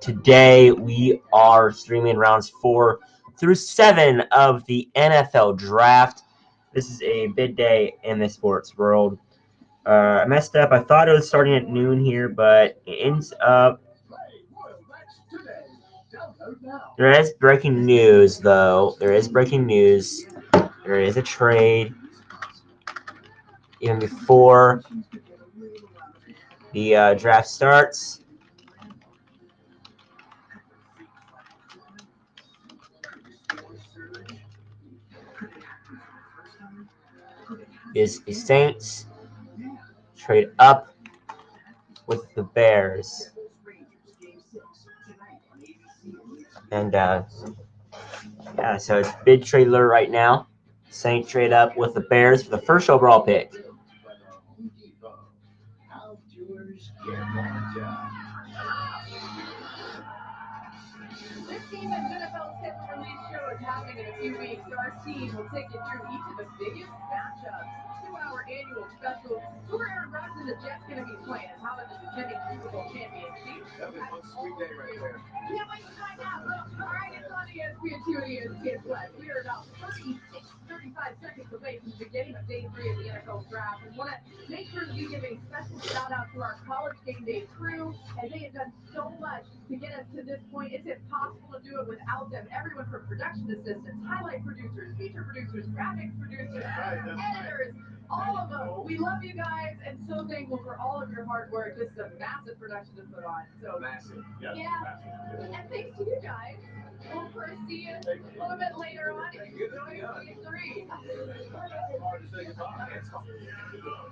Today we are streaming rounds 4 through 7 of the NFL draft. This is a big day in the sports world. I messed up. I thought it was starting at noon here, but it ends up. There is breaking news, though. There is breaking news. There is a trade. Even before the draft starts. Is the Saints trade up with the Bears. And yeah, so it's big trade alert right now. Saints trade up with the Bears for the first overall pick. This team and NFL's hit and release show is happening in a few weeks, so our team will take you through each of the biggest matchups. 2-hour annual special. Who are Aaron Rodgers and the Jets going to be playing? How about the defending Super Bowl champion Chiefs? That'd be one sweet day right there. Can't wait to find out. All right, it's on ESPN2 and ESPN Plus. We are about 35 seconds away from the beginning of day 3 of the NFL draft. And want to make sure that we give a special shout out to our College Game Day crew, as they have done so much to get us to this point. It's impossible to do it without them. Everyone from production assistants, highlight producers, feature producers, graphics producers, editors, all of them. We love you guys and so thankful for all of your hard work. This is a massive production to put on. So Massive. Yeah. Massive. And thanks to you guys. We'll first see you a little bit later on. Enjoy day 3.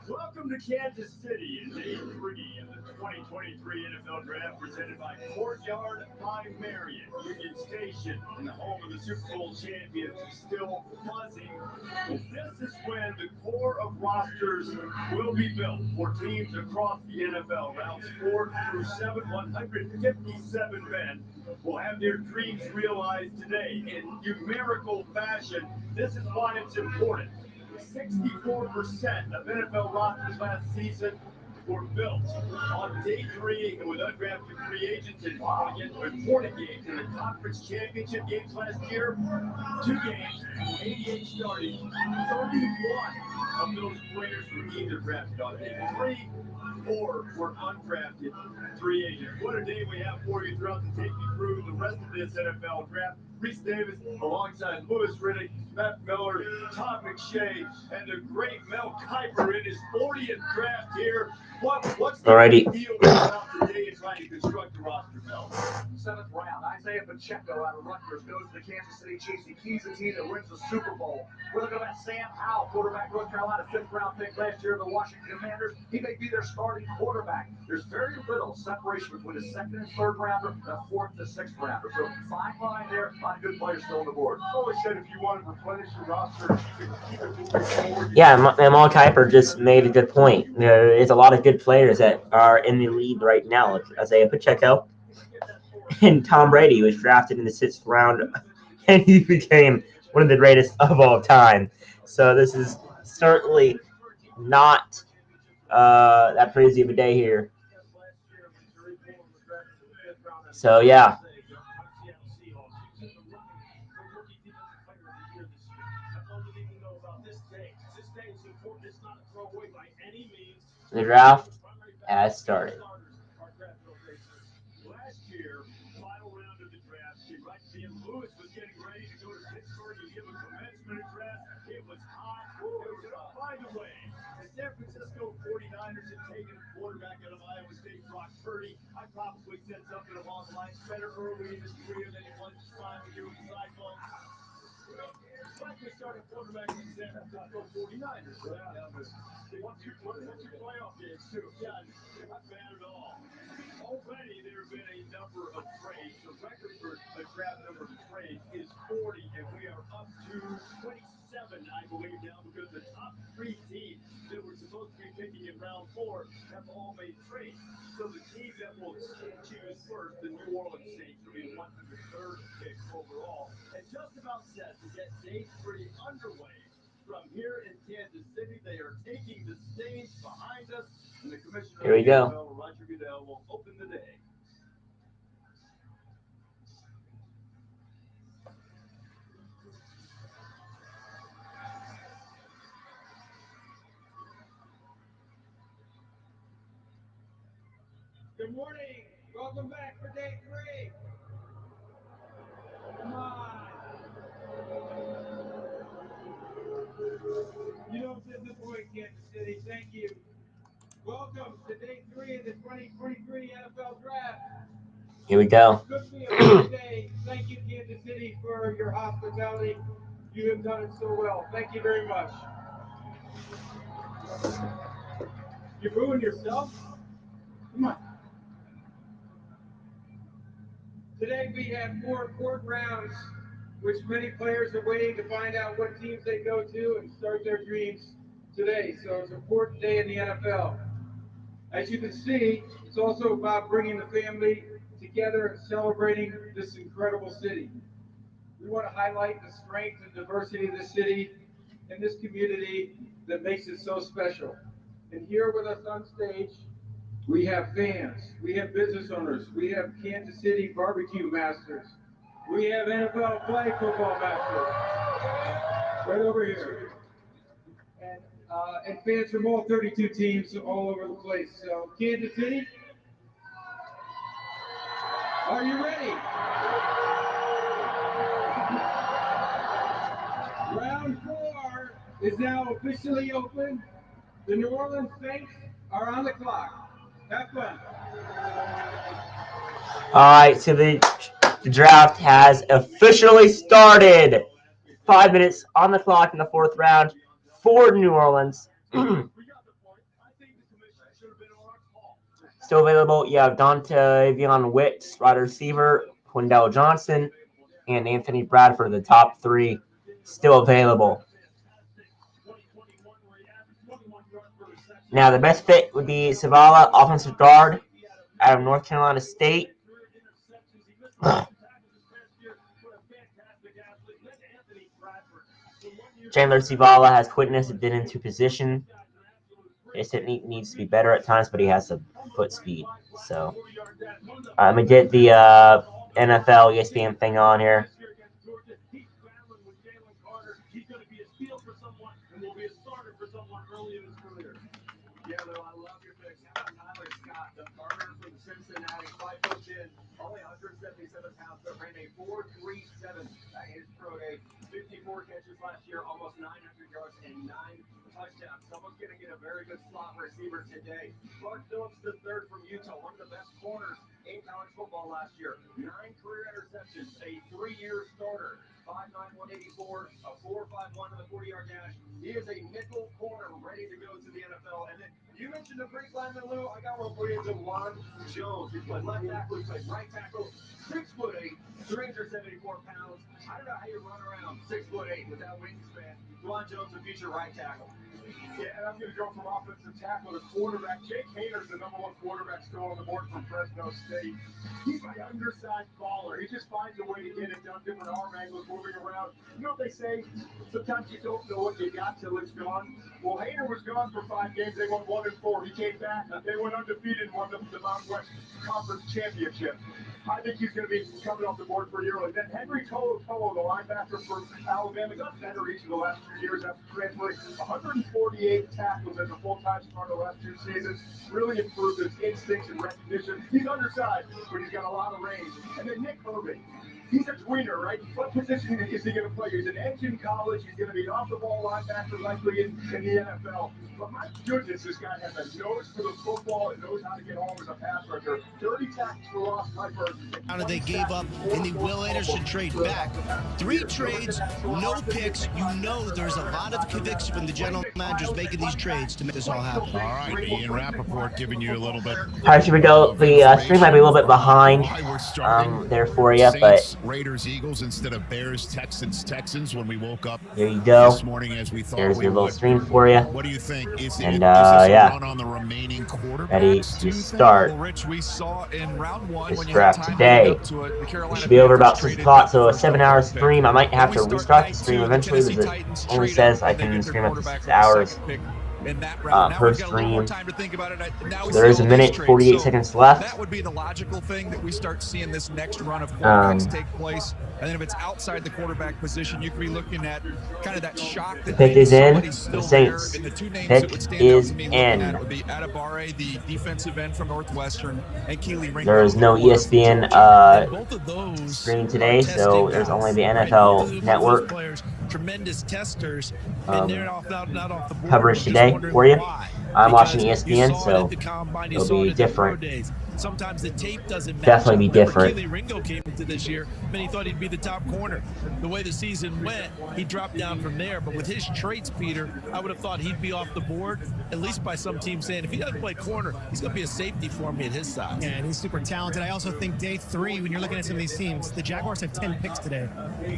Welcome to Kansas City in day 3 of the 2023 NFL Draft, presented by Courtyard by Marriott. Union Station, and the home of the Super Bowl champions, is still buzzing. This is when the core of rosters will be built for teams across the NFL. Rounds 4 through 7, 157 men will have their dreams realized today in numerical fashion. This is why it's important. 64% of NFL rosters last season were built on day 3 and with undrafted free agents. And again, important games in the conference championship games last year. 2 games, 88 starting, 31 of those players were either drafted on day 3 or were undrafted free agents. What a day we have for you throughout to take you through the rest of this NFL draft. Reese Davis alongside Lewis Riddick, Matt Miller, Tom McShay, and the great Mel Kiper in his 40th draft here. What's the Alrighty. deal about today in trying to construct a roster, Mel? 7th round, Isaiah Pacheco out of Rutgers goes to the Kansas City Chiefs. He keys the team that wins the Super Bowl. We're looking at Sam Howell, quarterback, North Carolina, 5th round pick last year of the Washington Commanders. He may be their starting quarterback. There's very little separation between a 2nd and 3rd rounder and a 4th to 6th rounder. So fine line there, a lot of good players still on the board. I always said if you want to replenish your roster, keep it moving forward. Yeah, Mal Kiper just made a good point. There is a lot of good players that are in the league right now, like Isaiah Pacheco and Tom Brady, who was drafted in the 6th round, and he became one of the greatest of all time. So this is certainly not that crazy of a day here. So yeah. The draft has started. Last year, final round of the draft, right then, Lewis was getting ready to go to Pittsburgh and give a commencement address. It was hot. By the way, the San Francisco 49ers had taken a quarterback out of Iowa State, Brock Purdy. I probably said something along the lines better early in his career than he was his final year with Cyclones. Likely starting quarterback in the San Francisco 49ers. What's your playoff games, too? Yeah, not bad at all. Already there have been a number of trades. The record for a draft number of trades is 40, and we are up to 27, I believe, now, because the top 3 teams that were supposed to be picking in round 4 have all made trades. So the team that will choose first, the New Orleans Saints, will be the 103rd pick overall, and just about set to get day 3 underway. From here in Kansas City, they are taking the stage behind us, and the commissioner Here we go. Roger Goodell will open the day. Good morning. Welcome back for day 3. Come on. You don't disappoint, Kansas City. Thank you. Welcome to day 3 of the 2023 NFL Draft. Here we go. Could be a fun day. Thank you, Kansas City, for your hospitality. You have done it so well. Thank you very much. You ruined yourself? Come on. Today we have 4 court rounds, which many players are waiting to find out what teams they go to and start their dreams today. So it's an important day in the NFL. As you can see, it's also about bringing the family together and celebrating this incredible city. We want to highlight the strength and diversity of this city and this community that makes it so special. And here with us on stage, we have fans, we have business owners, we have Kansas City barbecue masters, we have NFL flag football masters, right over here. And fans from all 32 teams all over the place. So, Kansas City, are you ready? Round 4 is now officially open. The New Orleans Saints are on the clock. Have fun. All right, so the draft has officially started. 5 minutes on the clock in the 4th round for New Orleans. Still available, you have Dontavion Wicks, wide receiver, Quindell Johnson, and Anthony Bradford, the top 3 still available. Now, the best fit would be Zavala, offensive guard, out of North Carolina State. Chandler Zavala has quickness and been into position. His technique needs to be better at times, but he has the foot speed. So, I'm going to get the NFL ESPN thing on here. Yeah, Lou, I love your picks. How about Tyler Scott, the burner from Cincinnati, 5'10", only 177 pounds, but ran a 4.37 at his pro day. 54 catches last year, almost 900 yards and 9 touchdowns. Someone's going to get a very good slot receiver today. Clark Phillips, the third from Utah, one of the best corners in college football last year. 9 career interceptions, a 3-year starter. 5'9", 184, a 4.51 in the 40-yard dash. He is a nickel corner ready to go to the NFL. And then you mentioned the freak lineman, Lou. I got one for you. DeJuan Jones. He played left tackle. He played right tackle. 6'8", 374 pounds. I don't know how you run around 6'8" with that wingspan. DeJuan Jones, the future right tackle. Yeah, and I'm going to go from offensive tackle to quarterback. Jake Hayner's the number 1 quarterback still on the board from Fresno State. He's my undersized baller. He just finds a way to get it done, different arm angles, moving around. You know what they say? Sometimes you don't know what you got till it's gone. Well, Hayner was gone for 5 games. They won 1-4. He came back. They went undefeated and won the Mountain West Conference Championship. I think he's going to be coming off the board pretty early. Then Henry Tolo, the linebacker from Alabama, got better each of the last 2 years after transferring 148 tackles as a full-time starter the last 2 seasons. Really improved his instincts and recognition. He's undersized, but he's got a lot of range. And then Nick Herbig. He's a tweener, right? What position is he going to play? He's an edge in college. He's going to be an off-the-ball linebacker likely in the NFL. But my goodness, this guy has a nose for the football and knows how to get home as a pass rusher. 30 tackles for Ross Piper. They gave up in the Will Anderson trade back. 3 trades, no picks. You know there's a lot of conviction from the general managers making these trades to make this all happen. All right, Ian Rappaport giving you a little bit. All right, here we go. The stream might be a little bit behind there for you, but Raiders, Eagles instead of Bears, Texans when we woke up there you go. this morning as we thought There's we your little would. stream for you. What do you think? Is And, is this yeah. a run on the remaining quarterbacks? Ready to start Well, Rich, we saw in round 1 this when you draft had time today. to lead up to it, the It Carolina should be over about Panthers 6 traded o'clock, that so a first 7-hour overall pick. stream. I might have Then to we start restart the night stream 2, the eventually Tennessee because it Titans only trade says up, I and they can get their stream up to quarterback 6 with the hours. second pick in that round. Now per we've got a little more stream. time to think about it. Now we There see is a all minute these trades. 48 So seconds left. that would be the logical thing that we start seeing this next run of quarterbacks take place. And then if it's outside the quarterback position, you could be looking at kind of that shock that the pick maybe is in. somebody's still The Saints. there. And the two names Pick that would stand out is to me looking at in. it would be Adebare, the defensive end from Northwestern, and Keely Ringo. There is no ESPN both of those stream today, so there's only the NFL Network players, tremendous testers, and they're not off the board. coverage today for you. I'm watching ESPN, so it'll be different. Sometimes the tape doesn't match. Definitely be different. Keely Ringo came into this year, and he thought he'd be the top corner. The way the season went, he dropped down from there. But with his traits, Peter, I would have thought he'd be off the board, at least by some teams saying if he doesn't play corner, he's going to be a safety for me at his size. Yeah, and he's super talented. I also think day 3, when you're looking at some of these teams, the Jaguars have 10 picks today.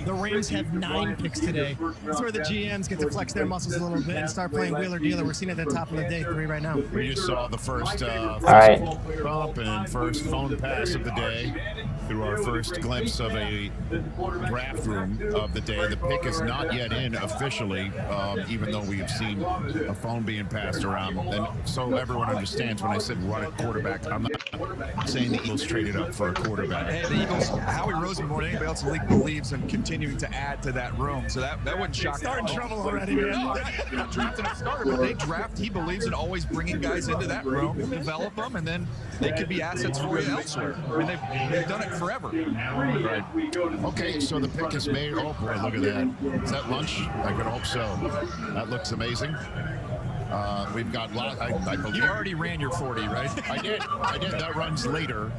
The Rams have 9 picks today. That's where the GMs get to flex their muscles a little bit and start playing wheeler dealer. We're seeing it at the top of the day 3 right now. We just saw the first right. bump and first phone pass of the day through our first glimpse of a draft room of the day. The pick is not yet in officially, even though we have seen a phone being passed around. And so everyone understands when I said run at quarterback, I'm not saying the Eagles traded up for a quarterback. Hey, the Eagles, Howie Roseman more than anybody else in the league believes in continuing to add to that room. So that wouldn't shock me. Starting trouble already, man. No, they're not drafting a starter, but they draft. He believes in always bringing guys into that room, develop them, and then they could be assets for you elsewhere. And they've done it forever. Right. Okay, so the pick is made. Oh boy, look at that. Is that lunch? I could hope so. That looks amazing. We've got lots. I believe You already ran your 40, right? I did. That runs later.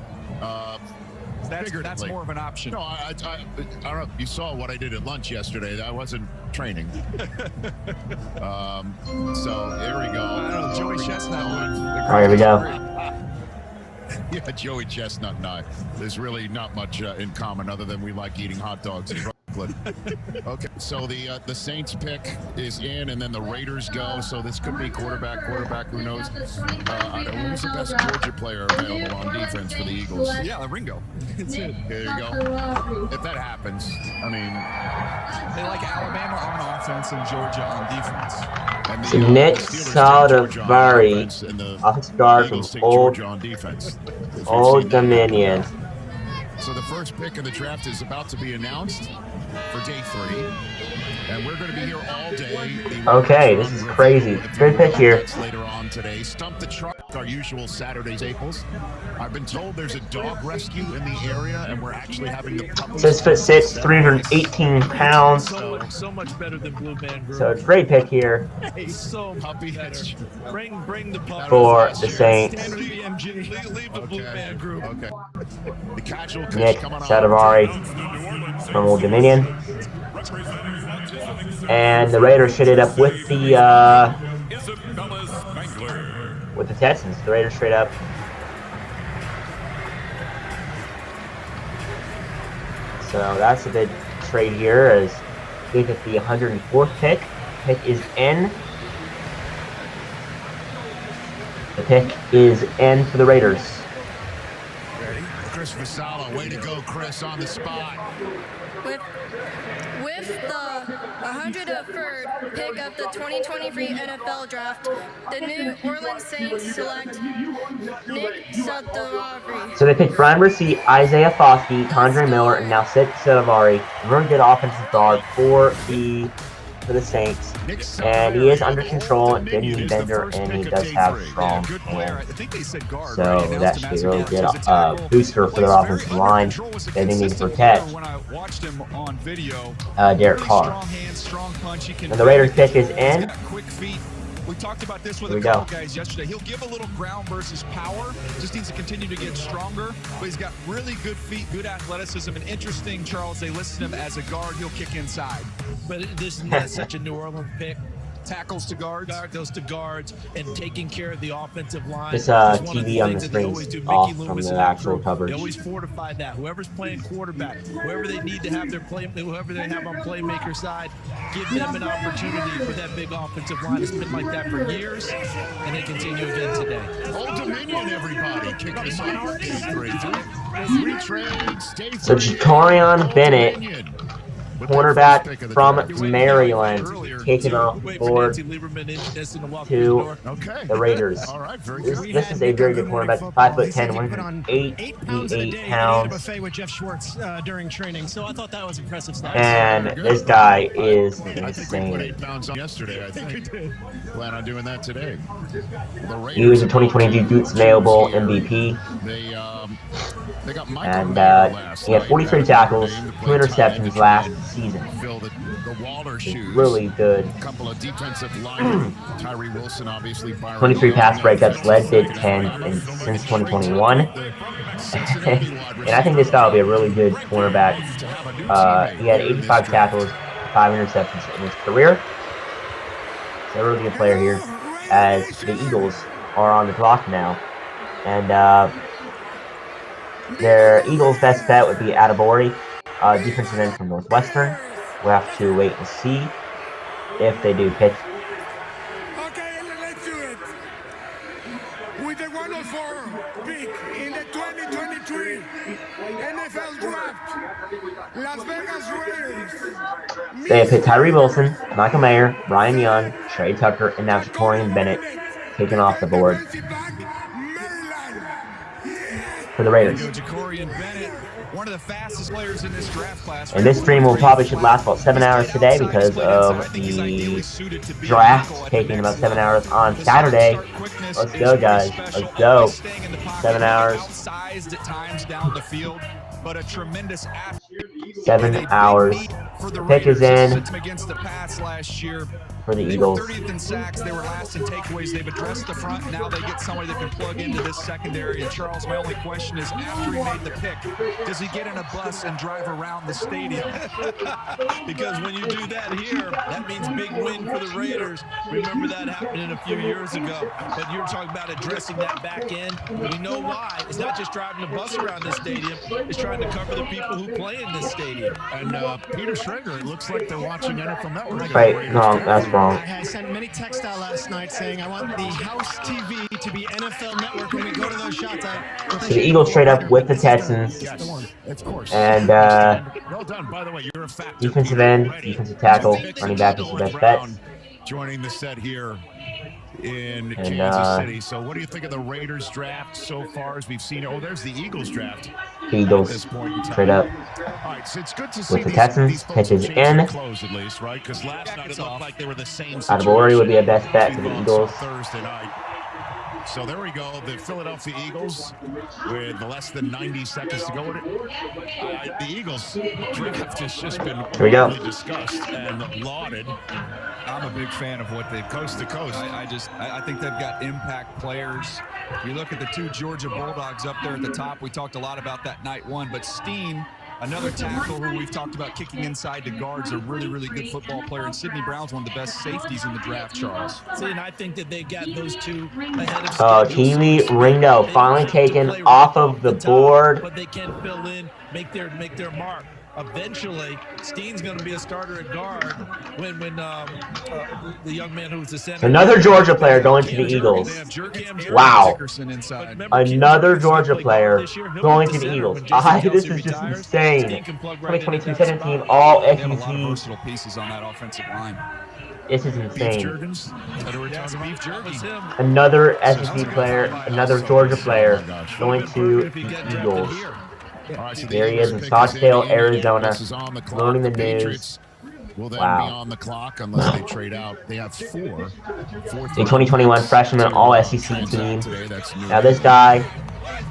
That's more of an option. No, I don't know. You saw what I did at lunch yesterday. I wasn't training. So here we go. I don't know. Joey Chestnut. All right, here we go. Yeah, Joey Chestnut and I. There's really not much in common other than we like eating hot dogs in Brooklyn. Okay, so the Saints pick is in, and then the Raiders go. So this could be quarterback. Who knows? I don't know who's the best Georgia player available on defense for the Eagles. Yeah, Ringo. There you go. If that happens, I mean, they like Alabama on offense and Georgia on defense. And So Nick Saldivari, offensive guard from Old Dominion. So the first pick of the draft is about to be announced for day 3, and we're going to be here all day. Okay, this is crazy. Good pick here. Later on today, Stump the Truck, our usual Saturday staples. I've been told there's a dog rescue in the area, and we're actually having the puppies. 6'6", 318 pounds. So much better than Blue Man Group. So it's a great pick here So Puppy better. Bring the puppy for the Saints. Standard BMG. Leave the Blue Man Group. Okay. The casual coach Nick coming on. Saldivari from Old Dominion. And the Raiders traded up with the Texans. The Raiders straight up. So that's a good trade here. As I think it's the 104th pick. Pick is in. The pick is in for the Raiders. Ready? Chris Vassallo, way to go, Chris, on the spot. With the 103rd pick of the 2023 NFL Draft, the New Orleans Saints select Nick Saldivari. So they picked Brian Brissett, Isaiah Foskey, Condre Miller, and now Nick Saldivari. Really good offensive guard for the Saints, and he is under control and didn't need Bender, and he does have strong hands. So that should be a really good booster for their offensive line. They didn't need to protect Derek Carr. And the Raiders pick is in. We talked about this with a couple guys yesterday. He'll give a little ground versus power. Just needs to continue to get stronger. But he's got really good feet, good athleticism, and interesting, Charles, they listed him as a guard. He'll kick inside. But this is not such a New Orleans pick. Tackles to guards. Those to guards, and taking care of the offensive line. This TV on the screen off from the actual coverage. They always fortify that. Whoever's playing quarterback, whoever they need to have whoever they have on playmaker side, give them an opportunity for that big offensive line. It's been like that for years, and they continue again today. Old Dominion, everybody, kicking us off. Three trades. So Ja'Torian Bennett cornerback from Maryland, taking off the board to the Raiders. This is a very good cornerback, 5'10", 188 pounds. buffet with Jeff Schwartz during training, so I thought that was impressive stuff. And this guy is insane. Yesterday, I think. Plan on doing that today. He was a 2022 Dukes Mayo Bowl MVP. They got And he had 43 tackles, 2 interceptions last season. He's really good. A couple of defensive linemen. Tyree Wilson, obviously. 23 pass breakups, led Big Ten since 2021. And I think this guy will be a really good cornerback. He had 85 tackles, 5 interceptions in his career. So a really good player here, as the Eagles are on the clock now. And their Eagles' best bet would be Adebawore, defensive end from Northwestern. We'll have to wait and see if they do pick. Okay, let's do it. With the 104 pick in the 2023 NFL Draft, Las Vegas Raiders. They have picked Tyree Wilson, Michael Mayer, Ryan Young, Trey Tucker, and now Jacorian Bennett taken off the board for the Raiders. One of the fastest players in this draft class. And this stream should last about 7 hours today because of the draft taking about 7 hours on Saturday. Let's go, guys. Let's go. 7 hours. 7 hours. The pick is in for the Eagles. 30th in sacks. They were last in takeaways. They've addressed the front. Now they get somebody that can plug into this secondary. And Charles, my only question is, after he made the pick, does he get in a bus and drive around the stadium? Because when you do that here, that means big win for the Raiders. Remember that happening a few years ago. But you're talking about addressing that back end. We know why. It's not just driving a bus around the stadium. It's trying to cover the people who play in this stadium. And Peter Schrager, it looks like they're watching NFL Network. Right, no, that's wrong. I sent many texts out last night saying I want the house TV to be NFL Network when we go to those shots. So the Eagles trade up with the Texans. And well done. By the way, you're a factor. Defensive end, defensive tackle, running back is the best bet. Joining the set here in Kansas City. So what do you think of the Raiders draft so far as we've seen it? Oh, there's the Eagles draft. The Eagles trade up with the Texans. Pitch is in. Adebawore would be a best bet for the Eagles. Thursday night. So there we go. The Philadelphia Eagles with less than 90 seconds to go with it. The Eagles draft has just been widely discussed and lauded. I'm a big fan of what they've coast to coast. I think they've got impact players. You look at the 2 Georgia Bulldogs up there at the top. We talked a lot about that night 1, but Steen, another tackle who we've talked about kicking inside the guards, a really, really good football player. And Sidney Brown's one of the best safeties in the draft, Charles. See, and I think that they got those 2 ahead of Keely Ringo finally taken off of the board. But they can fill in, make their mark. Eventually, Steen's going to be a starter at guard when the young man who was the center. Another Georgia player going to the Eagles. Wow. Another Georgia player going to the Eagles. This is just insane. 2022 second team, all SEC. Pieces on that offensive line. This is insane. Another SEC player, another Georgia player going to the Eagles. There he is in Scottsdale, Arizona, learning the news. Will then be on the clock unless they trade out. They have 4. The 2021 freshman All-SEC team. Now this guy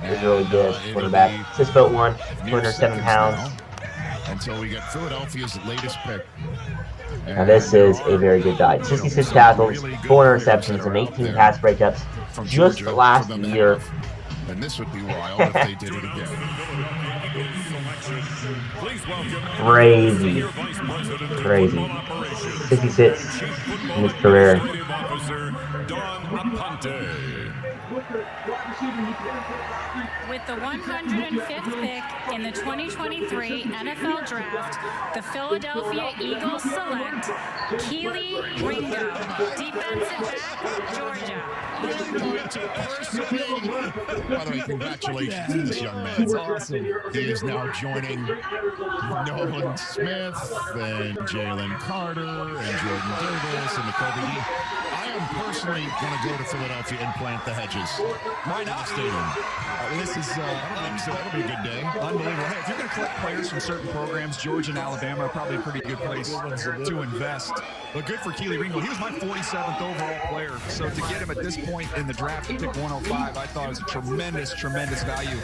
is really good. Quarterback, 6'1", 207 pounds. Until we get Philadelphia's latest pick. Now this is a very good guy. 66 tackles, 4 interceptions, and 18 pass breakups just last year. And this would be wild if they did it again. Crazy. 66 in his career. With the 105th pick in the 2023 NFL Draft, the Philadelphia Eagles select Keely Ringo, defensive back, Georgia. By the way, congratulations to this young man. That's awesome. He is now joining Nolan Smith and Jalen Carter and Jordan Davis and Kobe D. I am personally going to go to Philadelphia and plant the hedges. Why not? Stadium. This is, That'll be a good day. Unbelievable. Hey, if you're going to collect players from certain programs, Georgia and Alabama are probably a pretty good place to invest. But good for Keely Ringo. He was my 47th overall player. So to get him at this point in the draft, pick 105, I thought it was a tremendous, tremendous value.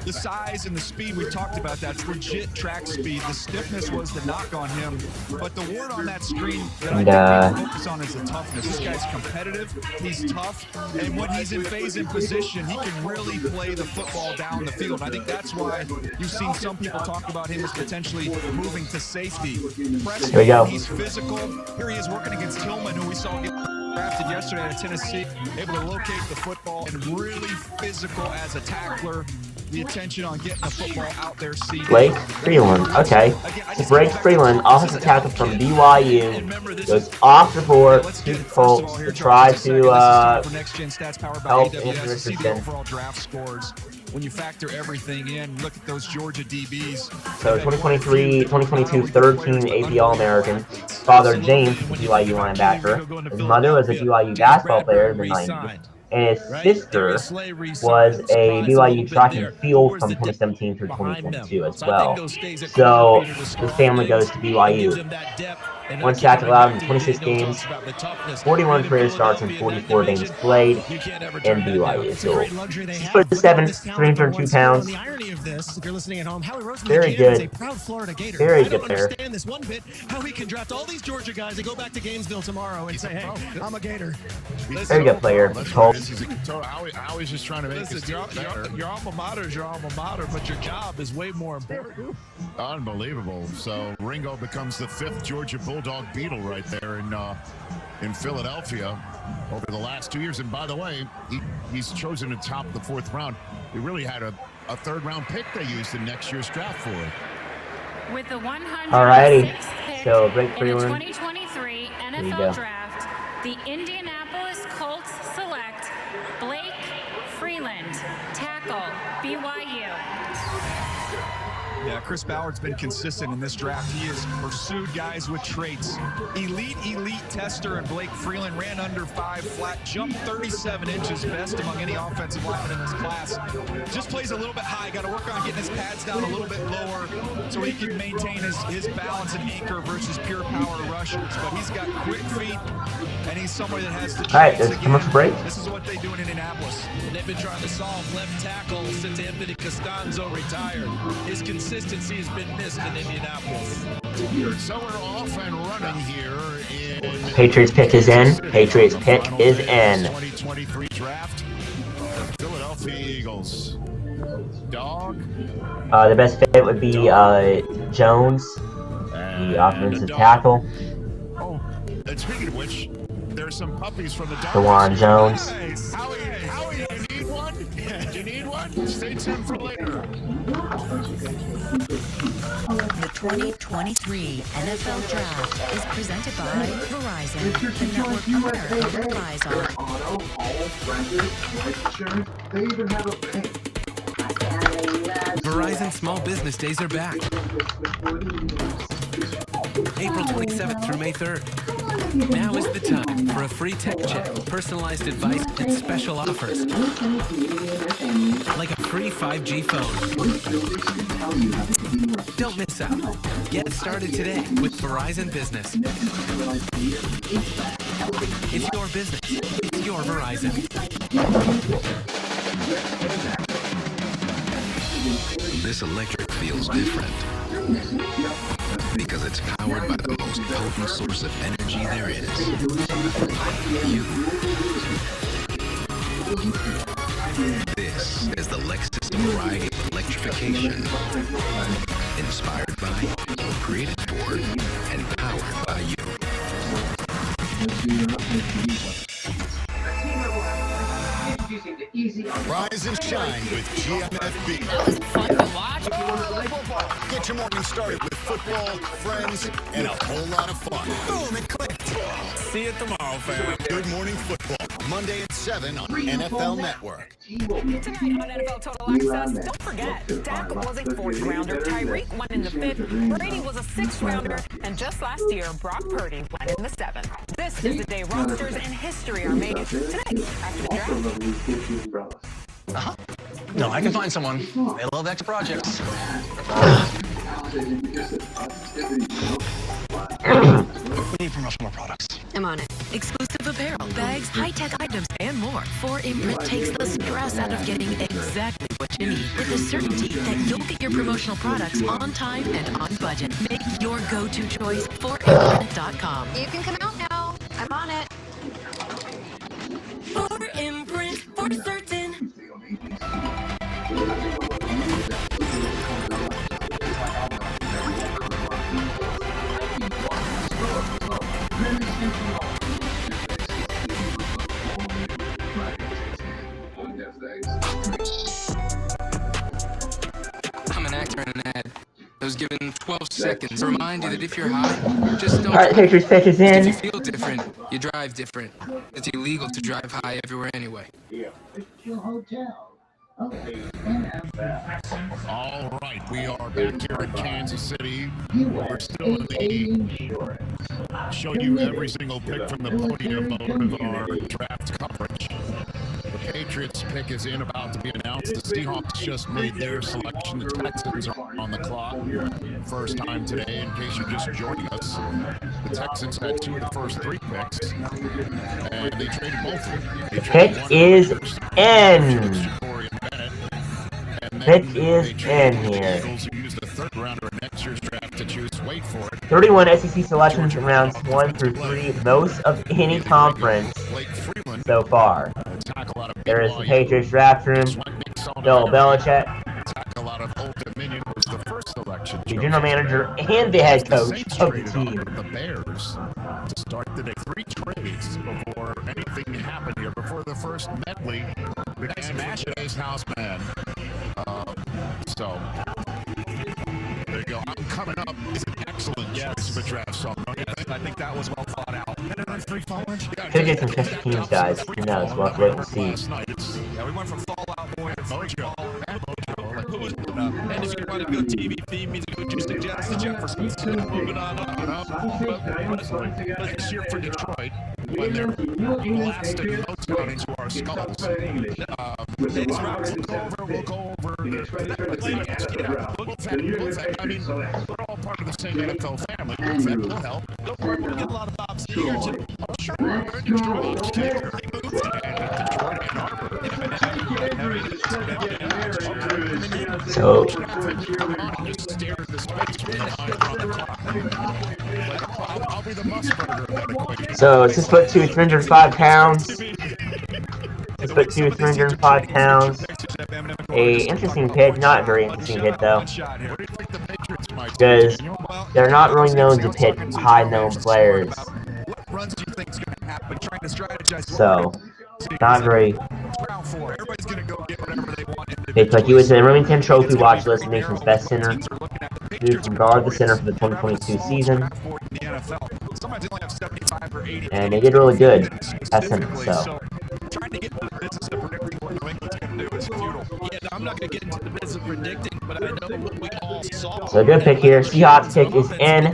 The size and the speed, we talked about that. It's legit track speed. The stiffness was the knock on him. But the word on that screen that I think we focus on is the toughness. This guy's competitive. He's tough. And when he's in phase and position, he can really play the football down the field. I think that's why you've seen some people talk about him as potentially moving to safety. Here we go. He's physical. Here he is working against Tillman, who we saw get drafted yesterday out of Tennessee, able to locate the football and really physical as a tackler. The attention on getting the football out there. Blake Freeland, okay. So Blake Freeland, offensive tackle from BYU, goes off the board to the Colts to try to help Anthony Richardson. When you factor everything in, look at those Georgia DBs. So 2022 third team AP All-American. Father James, a BYU linebacker. His mother was a BYU basketball player in the 90s. And his sister was a BYU track and field from 2017 through 2022 as well. So his family goes to BYU. One sack allowed in 26 games, 41 career starts, and 44 games played in BYU. So 6'7", 302 pounds. The irony of this, if you're listening at home, Howie Roseman Very is good. a proud Florida Gator. Very I good don't player. understand this one bit, how he can draft all these Georgia guys and go back to Gainesville tomorrow and say, hey, I'm a Gator. Very good player. Colts. Howie's just trying to make it better. Your alma mater is your alma mater, but your job is way more important. Unbelievable. So Ringo becomes the 5th Georgia Bulldog Beetle right there in Philadelphia over the last 2 years. And by the way, he's chosen to top the 4th round. He really had a 3rd round pick they used in next year's draft for it. With the 106th Alrighty. pick So Blake in the Freeland. 2023 NFL Draft, the Indianapolis Colts select Blake Freeland, tackle, BYU. Yeah, Chris Ballard's been consistent in this draft. He has pursued guys with traits. Elite tester, and Blake Freeland ran under 5 flat, jumped 37 inches, best among any offensive lineman in this class. Just plays a little bit high, got to work on getting his pads down a little bit lower so he can maintain his balance and anchor versus pure power rushers. But he's got quick feet, and he's somebody that has the traits. All right, there's commercial break. This is what they do in Indianapolis. They've been trying to solve left tackle since Anthony Costanzo retired. His consistency has been missed in Indianapolis. So we're off and running here in Patriots pick is in. Patriots pick is in. 2023 draft. Philadelphia Eagles. Dog. The best fit would be Jones, the offensive tackle. Oh, and speaking of which, there's some puppies from the DeJuan Jones. Nice. Howie, you need one? Do you need one? Stay tuned for later. The 2023 NFL Draft is presented by Verizon, the network America relies on. Verizon Small Business Days are back. April 27th through May 3rd. Now is the time for a free tech check, personalized advice, and special offers. Like a free 5G phone. Don't miss out. Get started today with Verizon Business. It's your business. It's your Verizon. This electric feels different because it's powered by the most potent source of energy there is. You. This is the Lexus variety of electrification. Inspired by, created for, and powered by you. Rise and shine with GMFB. That was fun to watch. Get your morning started with football, friends, and a whole lot of fun. Boom, it clicked. See you tomorrow, fam. Good Morning Football, Monday at 7 on NFL Network. Tonight on NFL Total Access, don't forget, Dak was a 4th rounder, Tyreek went in the 5th, Brady was a 6th rounder, and just last year, Brock Purdy went in the 7th. This is the day rosters and history are made. Today, after the draft. No, I can find someone. They love extra projects. We need promotional products. I'm on it. Exclusive apparel, bags, high-tech items, and more. 4imprint takes the stress out of getting exactly what you need with the certainty that you'll get your promotional products on time and on budget. Make your go-to choice 4imprint.com. You can come out now. I'm on it. 4imprint for certain. I'm an actor in an ad. I was given 12 seconds to remind you that if you're high, just don't. All right, Patriots pitches in. If you feel different, you drive different. It's illegal to drive high everywhere anyway. All right, we are back here in Kansas City. We're still in the show you every single pick from the podium mode of our draft coverage. The Patriots pick is about to be announced. The Seahawks just made their selection. The Texans are on the clock. First time today, in case you're just joining us. The Texans had 2 of the first 3 picks, and they traded both of them. Pick is in. Pick is in here. 31 SEC selections in rounds 1 through 3, most of any conference so far. There is the Patriots draft room. Bill Belichick, the general manager and the head coach of the team. The Bears to start the day. 3 trades before anything happened here. Before the first medley began today's house man. So there you go. I'm coming up is an excellent choice of a draft song. I think that was well thought out. Could get some Chester teams, guys. Who knows? We'll have to wait and see. Yeah, we went from Fallout Boy to Mojo. And if you want a good TV theme music, would you suggest the Jeffersons? Moving on up. Let's cheer for Detroit when they're blasting Motown into our skulls. We'll go over. I mean, we're all part of the same NFL family. Will help. We'll get a lot of ops here, too. Sure. So, it's just put 305 pounds. Let's put 305 pounds. A interesting pick, not a very interesting hit though, because they're not really known to pick high-known players. So, not very. It's like he was in the Remington Trophy watch list, nation's best center. Who can guard the center for the 2022 season. And they did really good at center, so. Trying to get into the business of predicting what New England's going to do is futile. Yeah, I'm not going to get into the business of predicting, but I know what we all saw. So a good pick here. Seahawks pick is in.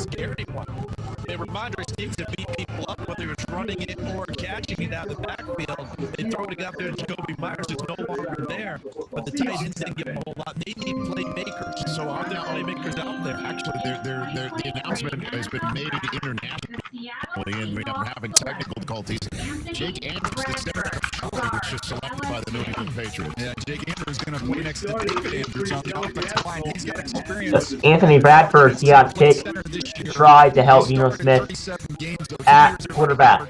They remind our teams to beat people up, whether it's running it or catching it out of the backfield. They throw it out there to Jacoby Myers, who's no longer there. But the tight ends didn't give them a whole lot. They need playmakers. So are there playmakers out there? Actually, the announcement has been made internationally, and we are having technical difficulties. Jake Andrews, the center, was just selected by the New England Patriots. Yeah, Jake Andrews is going to play next to David Andrews on the offensive line. He's got experience. Anthony Bradford, Seahawks pick, tried to help Geno Smith at quarterback.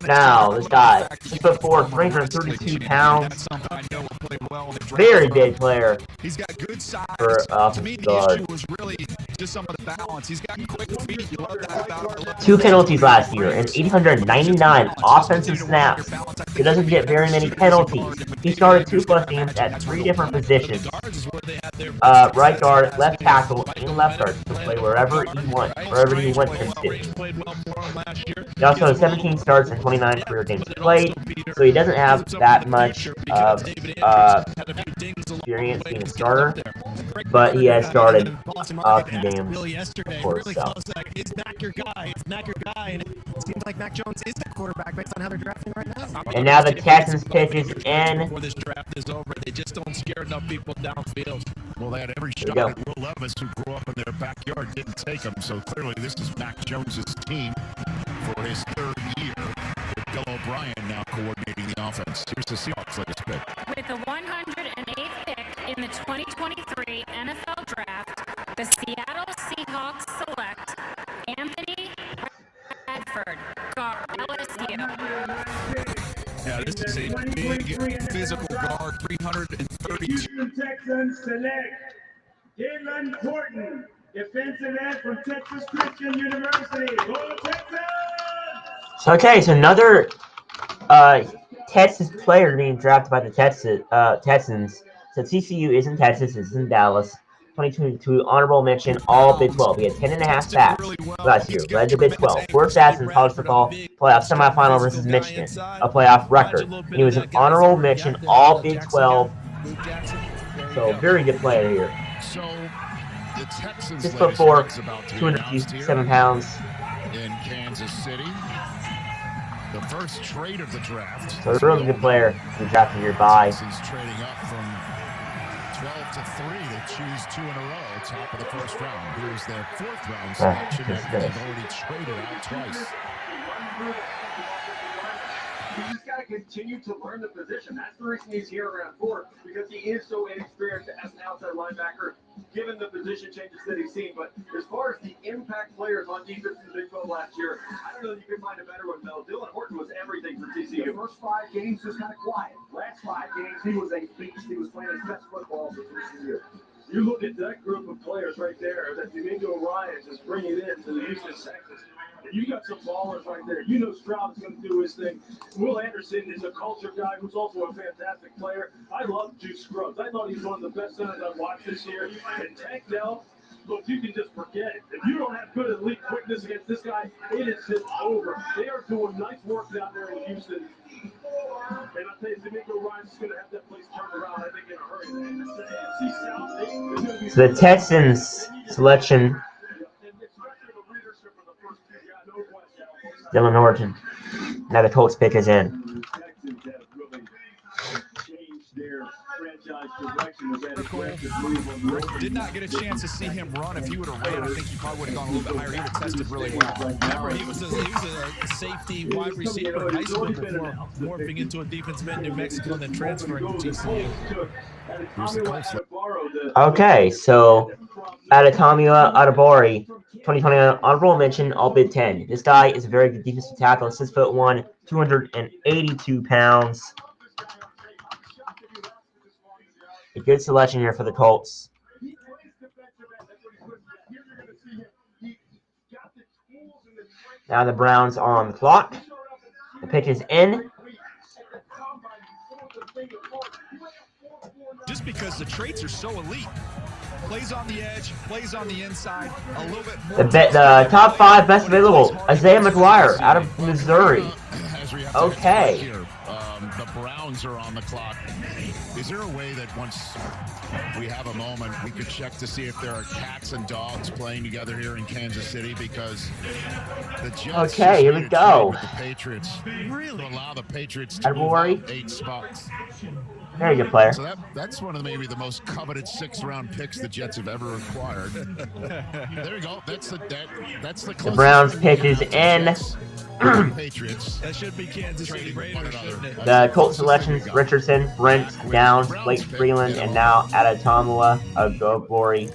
Now, this guy, 6'4", 332 pounds. Very big player. He's got good size. For to me, the guard. issue was really just some of the balance. He's got quick feet. You love that about him. 2 penalties last year and 899 offensive snaps. He doesn't get very many penalties. He started 2+ games at 3 different positions. Right guard, left tackle, and left guard. He can play wherever he wants him to. He also has 17 starts and 29 career games played, so he doesn't have that much experience being a starter, but he has started a few games, of course. So. Is Mac your guy? Is Mac your guy? And it seems like Mac Jones is the quarterback based on how they're drafting right now. And now the Texans pitches in. Before this draft is over, they just don't scare enough people downfield. Well, they had every shot at Will Levis, who grew up in their backyard, didn't take him. So clearly, this is Mac Jones's team for his 3rd year. With Bill O'Brien now coordinating the offense. Here's the Seahawks' latest pick. With the 108th pick in the 2023 NFL Draft, the Seattle Seahawks select Anthony Bradford, guard, LSU. Yeah, this is a big physical guard, 332. Texans select Dylan Horton, defensive end from Texas Christian University. Go Texans! Okay, so another Texas player being drafted by the Texans. So TCU is in Texas, it's in Dallas. 2022 honorable mention, all Big 12. He had 10.5 sacks last year, led the Big 12. 4 sacks in college football playoff semifinal versus Michigan, a playoff record. And he was an honorable mention, all Big 12. So very good player here. So the Texans 6'4", 257 pounds. In Kansas City. The first trade of the draft. So a really good player to be drafted here by. He's trading up from 12 to 3 to choose 2 in a row, top of the first round. Here's their 4th round selection after they've already traded out twice. You just got to continue to learn the position. That's the reason he's here around 4, because he is so inexperienced as an outside linebacker, given the position changes that he's seen. But as far as the impact players on defense in the Big 12 last year, I don't know that you can find a better one, Mel. Dylan Horton was everything for TCU. The first 5 games was kind of quiet. Last 5 games, he was a beast. He was playing his best football for TCU. You look at that group of players right there that D'Amico Ryans is bringing in to the Houston Texans. You got some ballers right there. You know Stroud is going to do his thing. Will Anderson is a culture guy who's also a fantastic player. I love Juice Scruggs. I thought he was one of the best centers I've watched this year. And Tank Dell, look, you can just forget it. If you don't have good elite quickness against this guy, it is just over. They are doing nice work down there in Houston. And I tell you, D'Amico Ryans is going to have that place turned around, I think, in a hurry. So the Texans selection. Dylan Horton. Now the Colts pick is in. Did not get a chance to see him run. If he would have ran, I think he probably would have gone a little bit higher. He would have tested really well. Remember, he was a safety wide receiver in high school before morphing into a defensive end in New Mexico and then transferring to TCU. Okay, so Adetomiwa Adebawore, 2020 honorable mention, all Big 10. This guy is a very good defensive tackle, 6'1", 282 pounds. A good selection here for the Colts. Now the Browns are on the clock. The pitch is in. Just because the traits are so elite. Plays on the edge, plays on the inside, a little bit more. The top 5 best available. Isaiah McGuire out of Missouri. Okay. The Browns are on the clock. Is there a way that once we have a moment, we could check to see if there are cats and dogs playing together here in Kansas City? Because the Jets here we go. With the Patriots really allow the Patriots to move 8 spots. Very good player. So that's one of maybe the most coveted 6th-round picks the Jets have ever acquired. There you go. That's the Browns pick is in. Patriots. That should be Kansas City Raiders, shouldn't it? The Colts selections: Richardson, Brent, Downs, Blake Freeland, and now Adetomiwa Adebawore.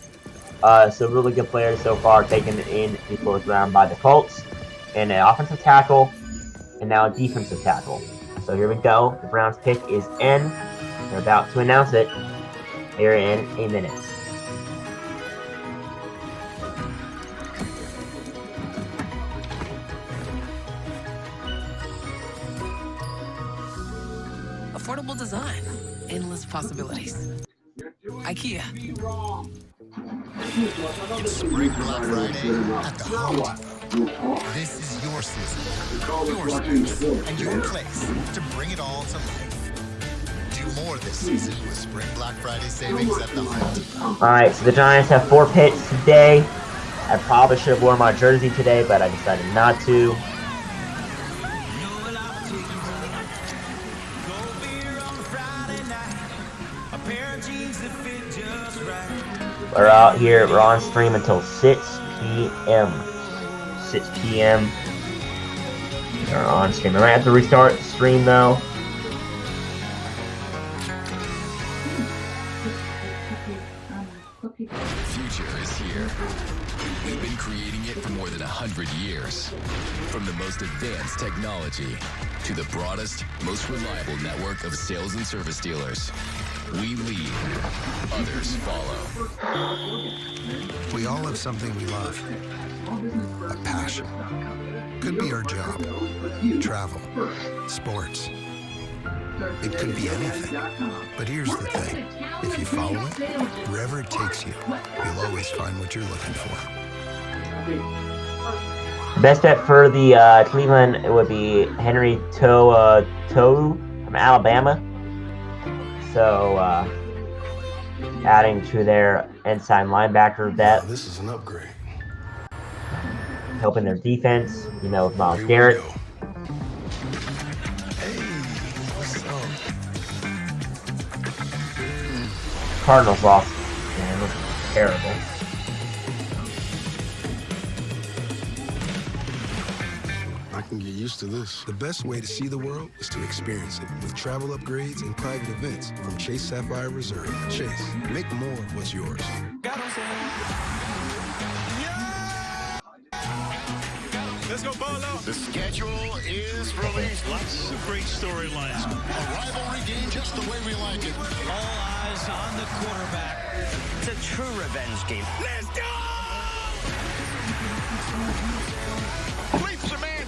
So really good players so far taken in the 4th round by the Colts. And an offensive tackle, and now a defensive tackle. So here we go. The Browns pick is in. They're about to announce it here in a minute. Affordable design, endless possibilities. IKEA. It's Spring Black Friday at the Home Depot. This is your season, your space, and your place to bring it all to life. Do more this season with Spring Black Friday savings at the Home Depot. Alright, so the Giants have 4 picks today. I probably should have worn my jersey today, but I decided not to. We're out here, we're on stream until 6 p.m. 6 p.m. We're on stream. I might have to restart the stream though. The future is here. We've been creating it for more than 100 years. From the most advanced technology to the broadest, most reliable network of sales and service dealers. We lead, others follow. We all have something we love. A passion. Could be our job. Travel. Sports. It could be anything. But here's the thing. If you follow it, wherever it takes you, you'll always find what you're looking for. The best bet for the Cleveland, it would be Henry To'o from Alabama. So, adding to their inside linebacker depth. This is an upgrade. Helping their defense, you know, with Myles Garrett. Cardinals lost. Man, it was terrible. I can get used to this. The best way to see the world is to experience it with travel upgrades and private events from Chase Sapphire Reserve. Chase, make more of what's yours. Let's go, Bolo. The schedule is released. Lots of great storylines. A rivalry game just the way we like it. All eyes on the quarterback. It's a true revenge game. Let's go! Leaps a man,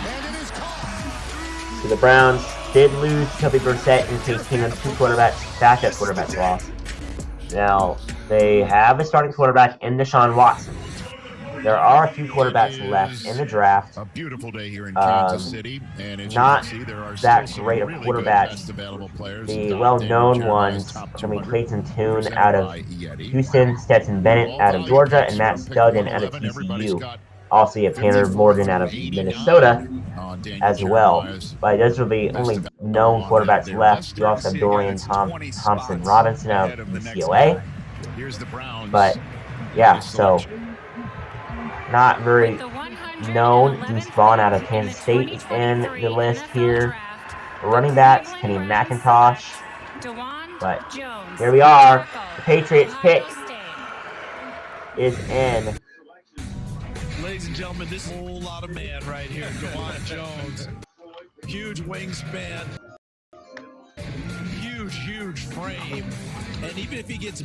and it is caught. So the Browns did lose Jacoby Brissett in case Keenum's backup quarterbacks lost. Now, they have a starting quarterback in Deshaun Watson. There are a few quarterbacks left in the draft. A beautiful day here in Kansas City, and as not you can see, there are that still great of really quarterbacks. available players. The well-known ones are going to be Clayton Tune out of Houston, Stetson Bennett out of Georgia, and Matt Duggan out of TCU. Also, you have Tanner Morgan out of Minnesota as well. But those are the only known quarterbacks left. You also have Dorian Thompson Robinson out of UCLA. But, yeah, so not very known. Deuce Vaughn out of Kansas State is in the list here. Running backs, Kenny McIntosh. But here we are. The Patriots pick is in. Ladies and gentlemen, this is a whole lot of man right here. Dewan Jones. Huge wingspan. Huge frame. And even if he gets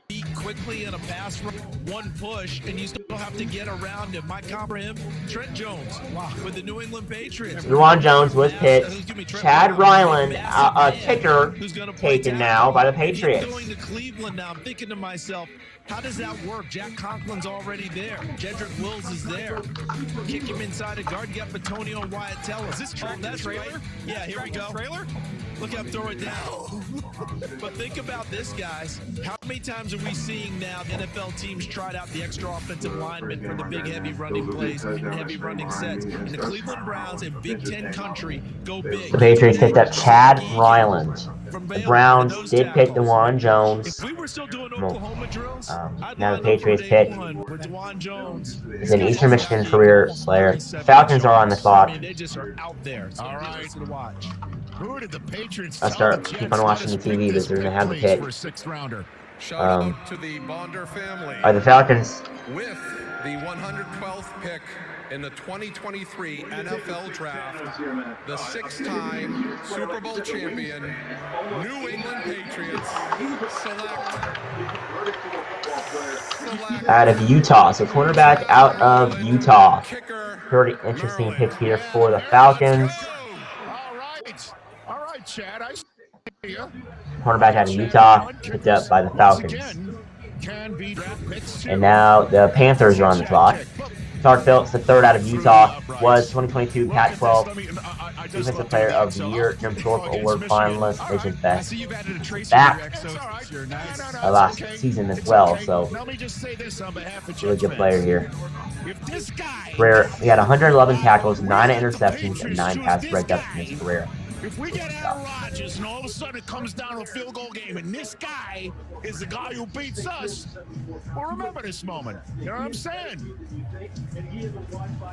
beat quickly in a pass run, one push, and you still have to get around him. My comp for him, Trent Jones with the New England Patriots. Dewan Jones was picked. Chad Ryland, a kicker, taken now by the Patriots. Going to Cleveland now. I'm thinking to myself, how does that work? Jack Conklin's already there. Jedrick Wills is there. Kick him inside a guard. Get Batonio and Wyatt Teller. Is this that's trailer? Right. Yeah, here we go. Trailer? Look how throw it down. But think about this, guys. How many times are we seeing now the NFL teams tried out the extra offensive linemen for the big heavy running plays and heavy running sets? And the Cleveland Browns in Big Ten country go big. The Patriots picked up Chad Ryland. The Browns did pick Dewan Jones. If we were still doing Oklahoma drills, now the Patriots pick is an Eastern Michigan career player. Falcons are on the clock. They just are out there. All right, to watch. Who did the Patriots keep on watching the TV because they're going to have the pick. To the Bonder family. Are the Falcons with the 112th pick in the 2023 NFL Draft, the 6-time Super Bowl champion New England Patriots select out of Utah. So cornerback out of Utah. Pretty interesting pick here for the Falcons. All right, Chad, I see you. cornerback out of Utah, picked up by the Falcons. And now the Panthers are on the clock. Clark Phillips, the third out of Utah, was 2022 Pac-12 Defensive Player of the Year, Jim Thorpe Award finalist, Vision Fest back last season as well. So, really good player here. Career, he had 111 tackles, 9 interceptions, and 9 pass breakups in his career. If we get Aaron Rodgers and all of a sudden it comes down to a field goal game and this guy is the guy who beats us, well, remember this moment. You know what I'm saying?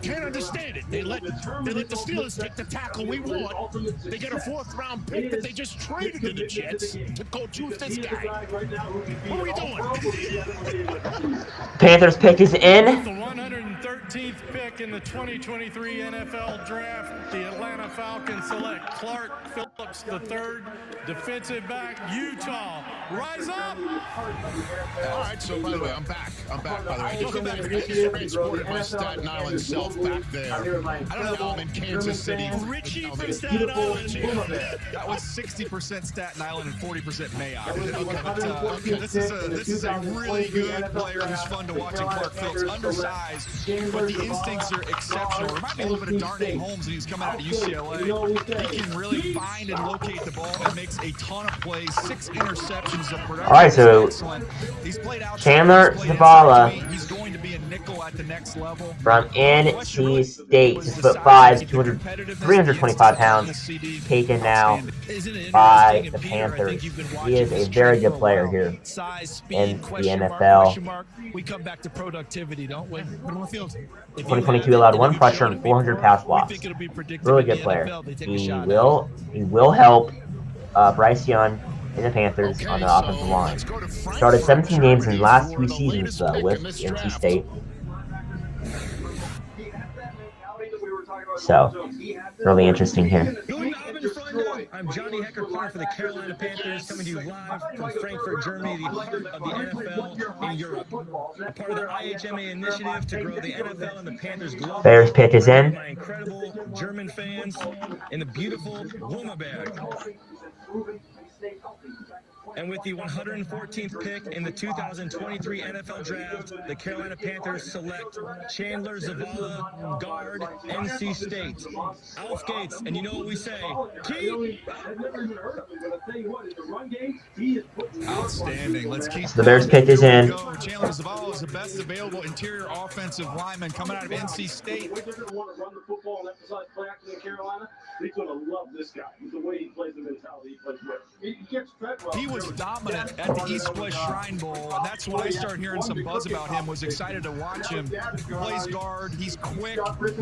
Can't understand it. They let the Steelers take the tackle we want. They get a 4th-round pick that they just traded to the Jets to go choose this guy. What are we doing? Panthers pick is in. The 113th pick in the 2023 NFL Draft, the Atlanta Falcons select Clark Phillips III, defensive back, Utah. Rise up! All right, so by the way, I'm back, by the way. I just transported my Staten Island self back there. I don't know how I'm in Kansas City. Richie from Staten Island. That was 60% Staten Island and 40% Mayock. This is a really good player who's fun to watch in Clark Phillips. Undersized, but the instincts are exceptional. Remind me a little bit of Darnay Holmes when he's coming out of UCLA. He can really find and locate the ball and makes a ton of plays. 6 interceptions of production. All right, so Chandler Zavala from NC State, 6'5", 325 pounds, taken now by the Panthers. He is a very good player here in the NFL. We come back to productivity, don't we? 2022 allowed 1 pressure and 400 pass blocks. Really good player. He will help Bryce Young and the Panthers on the offensive line. Started 17 games in the last 2 seasons with NC State. So, really interesting here. I'm Johnny Hecker, player for the Carolina Panthers, coming to you live from Frankfurt, Germany, the heart of the NFL in Europe. A part of the IHMA initiative to grow the NFL and the Panthers globally. Bears pick is in. My incredible German fans in the beautiful Wilmaberg. And with the 114th pick in the 2023 NFL Draft, the Carolina Panthers select Chandler Zavala, guard, NC State. Alf Gates, and you know what we say, keep. Outstanding. Let's keep the Bears pick is in. Chandler Zavala is the best available interior offensive lineman coming out of NC State. He's going to love this guy. The way he plays the mentality he plays with. He gets fed well. He was dominant at the East West Shrine Bowl, and that's when I started hearing some buzz about him. Was excited to watch him. He plays guard. He's quick.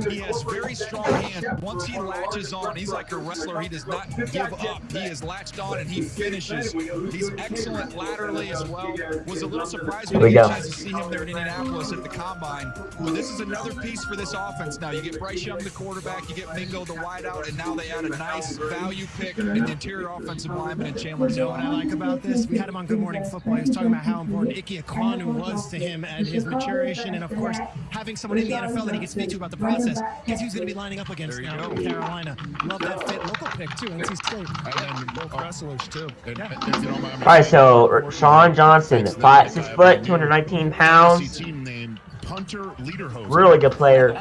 He has very strong hands. Once he latches on, he's like a wrestler. He does not give up. He is latched on, and he finishes. He's excellent laterally as well. Was a little surprised when I got a chance to see him there in Indianapolis at the Combine. But this is another piece for this offense now. You get Bryce Young, the quarterback. You get Mingo, the wideout, and now they add a nice value pick in the interior offensive lineman in Chandler. You know what I like about this? We had him on Good Morning Football. He was talking about how important Ike Ekwonu was to him at his maturation, and of course, having someone in the NFL that he can speak to about the process, because he's going to be lining up against now in Carolina. Love that fit. Local pick, too, NC State. And both wrestlers, too. All right, so Sean Johnson, 6 foot, 219 pounds. Really good player,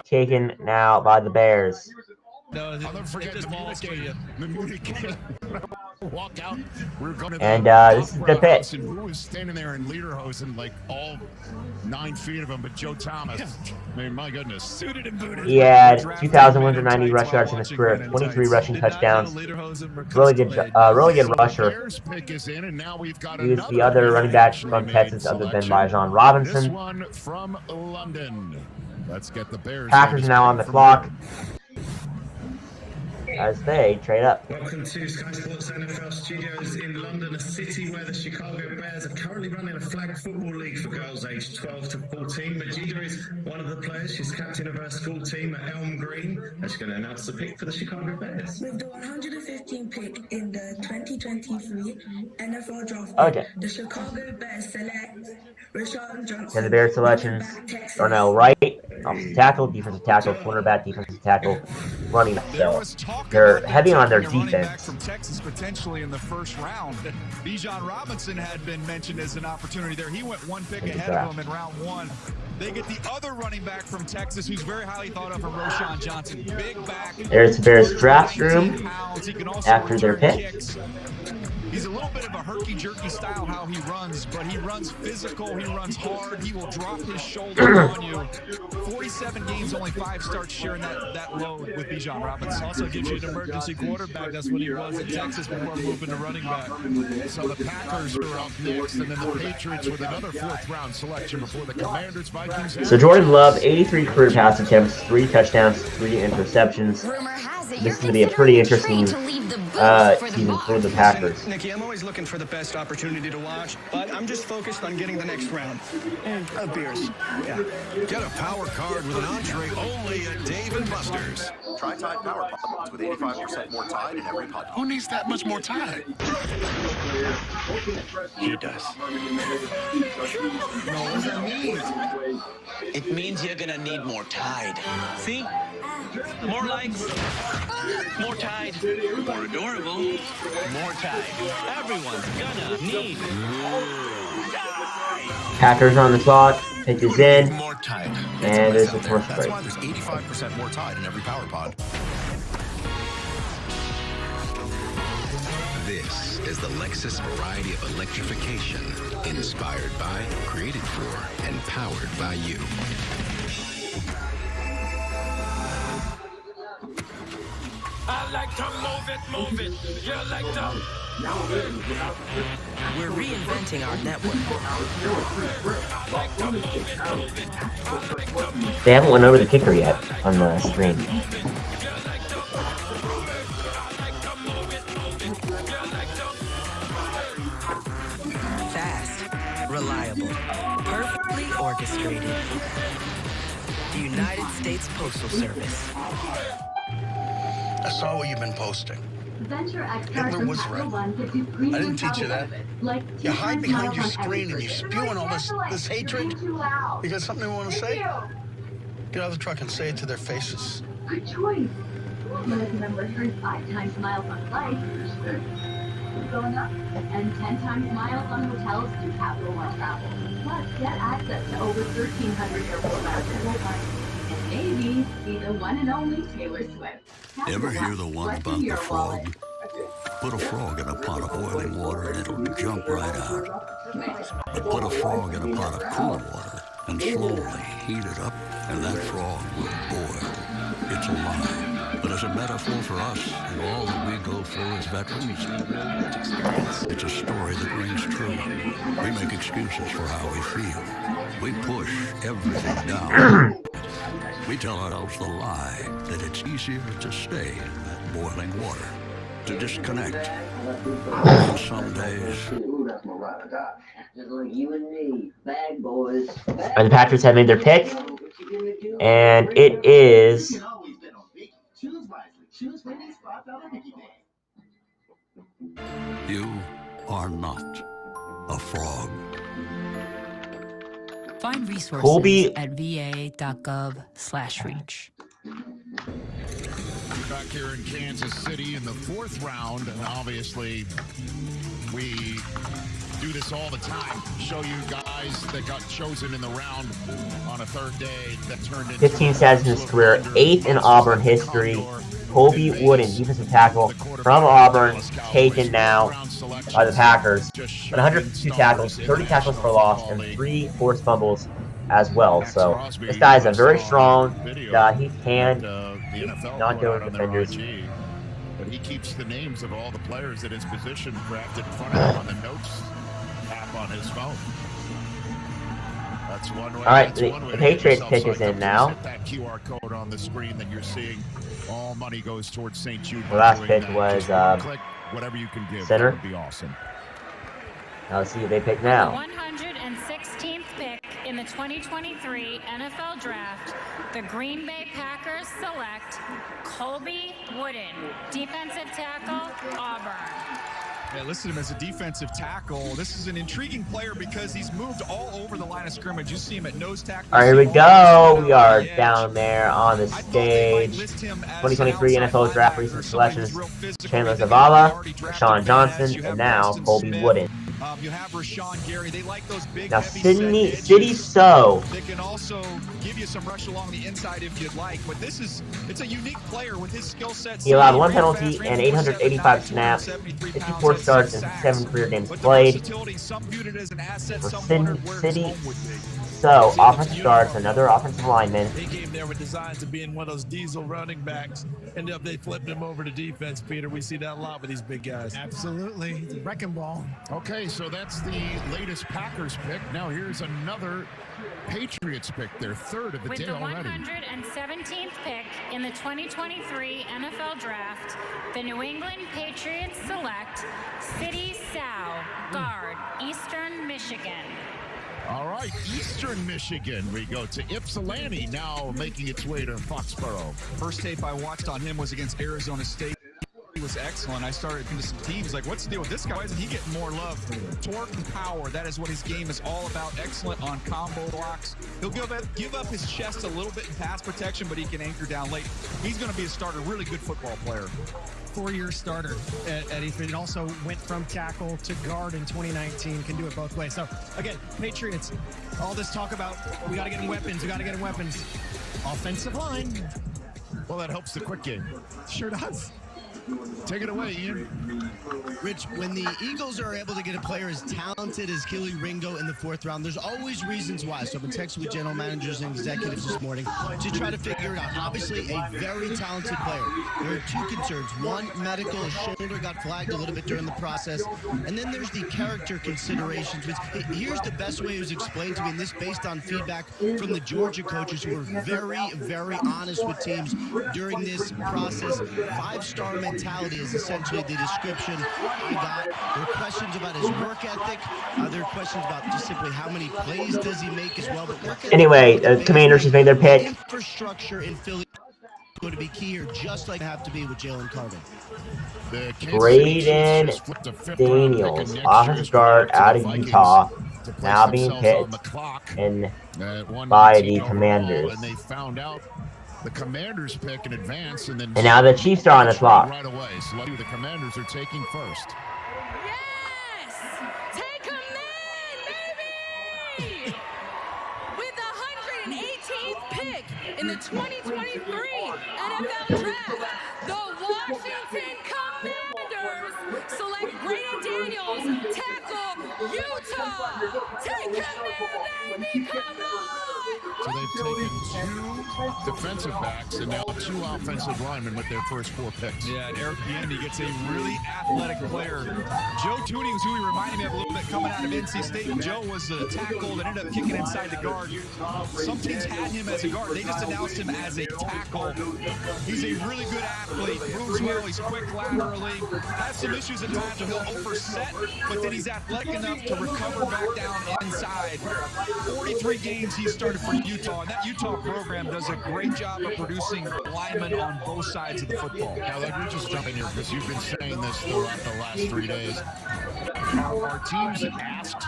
taken now by the Bears. No, I'll never forget the Munich game. Walk out. We're going to and this is the pitch. Who was standing there in Lederhosen, like all 9 feet of him, but Joe Thomas. I mean, my goodness. Suited and booted. He had 2,190 rush yards in his career, 23 rushing touchdowns. Really good rusher. He was the other running back from Texas other than Bijan Robinson. This one from London. Let's get the Bears. Packers now on the clock as they trade up. Welcome to Sky Sports NFL Studios in London, a city where the Chicago Bears are currently running a flag football league for girls aged 12 to 14. Majida is one of the players. She's captain of her school team at Elm Green. And she's going to announce the pick for the Chicago Bears. With the 115th pick in the 2023 NFL Draft, okay. The Chicago Bears select Rashawn Johnson. And the Bears selections: Darnell Wright, offensive tackle, defensive tackle, cornerback, defensive tackle, running back. There So was talk they're about them heavy on their taking a running back defense. from Texas potentially in the first round. Bijan Robinson had been mentioned as an opportunity there. He went one pick ahead of him in round 1. They get the other running back from Texas, who's very highly thought of, from Roschon Johnson. Big back. There's the Bears draft room after their pick. Kicks. He's a little bit of a herky-jerky style how he runs, but he runs physical, he runs hard, he will drop his shoulder on you. 47 games, only 5 starts, sharing that load with Bijan Robinson. Also gives you an emergency quarterback. That's what he was in Texas before moving to running back. So the Packers are up next, and then the Patriots with another 4th-round selection before the Commanders, Vikings. So Jordan Love, 83 career pass attempts, 3 touchdowns, 3 interceptions. This is going to be a pretty interesting season for the Packers. Nicky, I'm always looking for the best opportunity to watch, but I'm just focused on getting the next round of beers. Yeah. Get a power card with an entree only at Dave & Buster's. Try Tide Power Pods with 85% more Tide in every pod. Who needs that much more Tide? He does. No, what does that mean? It means you're gonna need more Tide. See? More likes, more Tide, more adorable, more Tide. Everyone's gonna need Packers on the clock. Pick is in. More Tide. And there's a commercial That's break. why there's 85% more Tide in every Power Pod. This is the Lexus variety of electrification, inspired by, created for, and powered by you. I like to move it. You like to... We're reinventing our network. They haven't went over the kicker yet on the screen. Fast, reliable, perfectly orchestrated. The United States Postal Service. I saw what you've been posting. Hitler was right. I didn't teach you that. You hide behind your screen and you're spewing all this hatred because something they want to say. Get out of the truck and say it to their faces. Good choice. But remember, earn 5 times miles on flights. Going up, and 10 times miles on hotels through Capital One Travel. Plus, get access to over 1,300 airport routes worldwide. And maybe be the one and only Taylor Swift. Ever hear the one about the frog? Put a frog in a pot of boiling water and it'll jump right out. But put a frog in a pot of cool water and slowly heat it up, and that frog will boil. It's alive. But as a metaphor for us and all that we go through as veterans, it's a story that rings true. We make excuses for how we feel. We push everything down. We tell ourselves the lie that it's easier to stay in that boiling water, to disconnect. And some days... Just like you and me, bad boys. And the Patriots have made their pick, and it is You are not a frog. Find resources Colby at va.gov/reach. Back here in Kansas City in the 4th round, and obviously we do this all the time. Show you guys that got chosen in the round on a 3rd day that turned into 15 sacks in his career, 8th in Auburn history. Colby Wooden, defensive tackle from Auburn, taken now by the Packers. But 102 tackles, 30 tackles for loss, and 3 forced fumbles as well. So this guy is a very strong guy. He can knock over defenders. But he keeps the names of all the players at his position grafted in front of him on the notes app on his phone. That's one way. All right, the Patriots pick is in now. Hit that QR code on the screen that you're seeing. All money goes towards St. Jude. The last pick was click whatever you can give. center. That would be awesome. Now let's see who they pick now. 116th pick in the 2023 NFL Draft, the Green Bay Packers select Colby Wooden, defensive tackle, Auburn. Yeah, listed him as a defensive tackle. This is an intriguing player because he's moved all over the line of scrimmage. You see him at nose tackle. All right, here we go. We are down there on the stage. 2023 NFL Draft recent selections: Chandler Zavala, Sean Johnson, and now Colby Wooden. You have Rashawn Gary. They like those big, now heavy City So. They can also give you some rush along the inside if you'd like, but it's a unique player with his skill set. He allowed 1 penalty and 885 snaps, 54 starts, and 7 career games played. For City So, offensive guards, another offensive lineman. He came there with designs of being one of those diesel running backs. Ended up they flipped him over to defense, Peter. We see that a lot with these big guys. Absolutely. It's a wrecking ball. Okay, so that's the latest Packers pick. Now here's another Patriots pick, their third of the day already. With the 117th pick in the 2023 NFL Draft, the New England Patriots select Sidy Sow, guard, Eastern Michigan. All right, Eastern Michigan. We go to Ypsilanti, now making its way to Foxborough. First tape I watched on him was against Arizona State. He was excellent. I started into some teams like, what's the deal with this guy? Why isn't he getting more love? Torque and power. That is what his game is all about. Excellent on combo blocks. He'll give up his chest a little bit in pass protection, but he can anchor down late. He's going to be a starter. Really good football player. 4-year starter at Eastern. It also went from tackle to guard in 2019. Can do it both ways. So, again, Patriots, all this talk about we got to get him weapons. We got to get him weapons. Offensive line. Well, that helps the quick game. Sure does. Take it away, Ian. Rich, when the Eagles are able to get a player as talented as Kelee Ringo in the 4th round, there's always reasons why. So I've been texting with general managers and executives this morning to try to figure it out. Obviously, a very talented player. There are 2 concerns. One, medical. His shoulder got flagged a little bit during the process. And then there's the character considerations. Which, here's the best way it was explained to me, and this based on feedback from the Georgia coaches who were very, very honest with teams during this process. 5-star mentality is essentially the description I got. There are questions about his work ethic. There are questions about just simply how many plays does he make as well. But anyway, Commanders just made their pick. Infrastructure in Philly is going to be key here, just like have to be with Jalen Carter. Braden Daniels, offensive guard out of Utah, now being picked by the Commanders. And they found out the Commanders pick in advance, and now the Chiefs are on the clock. Right away, so the Commanders are taking first. Yes! Take him then, baby! With the 118th pick in the 2023 NFL Draft, the Washington Commanders select Braden Daniels, tackle, Utah! Take him then, baby! Come on! So they've taken 2 defensive backs and now 2 offensive linemen with their first 4 picks. Yeah, and Eric Bieniemy gets a really athletic player. Joe Tooney was who he reminded me of a little bit coming out of NC State. Joe was a tackle that ended up kicking inside the guard. Some teams had him as a guard. They just announced him as a tackle. He's a really good athlete, moves well, he's quick laterally, has some issues at times where he'll overset, but then he's athletic enough to recover back down inside. 43 games he started for Utah, and that Utah program does a great job of producing linemen on both sides of the football. Now, let me just jump in here because you've been saying this throughout the last 3 days. Are teams asked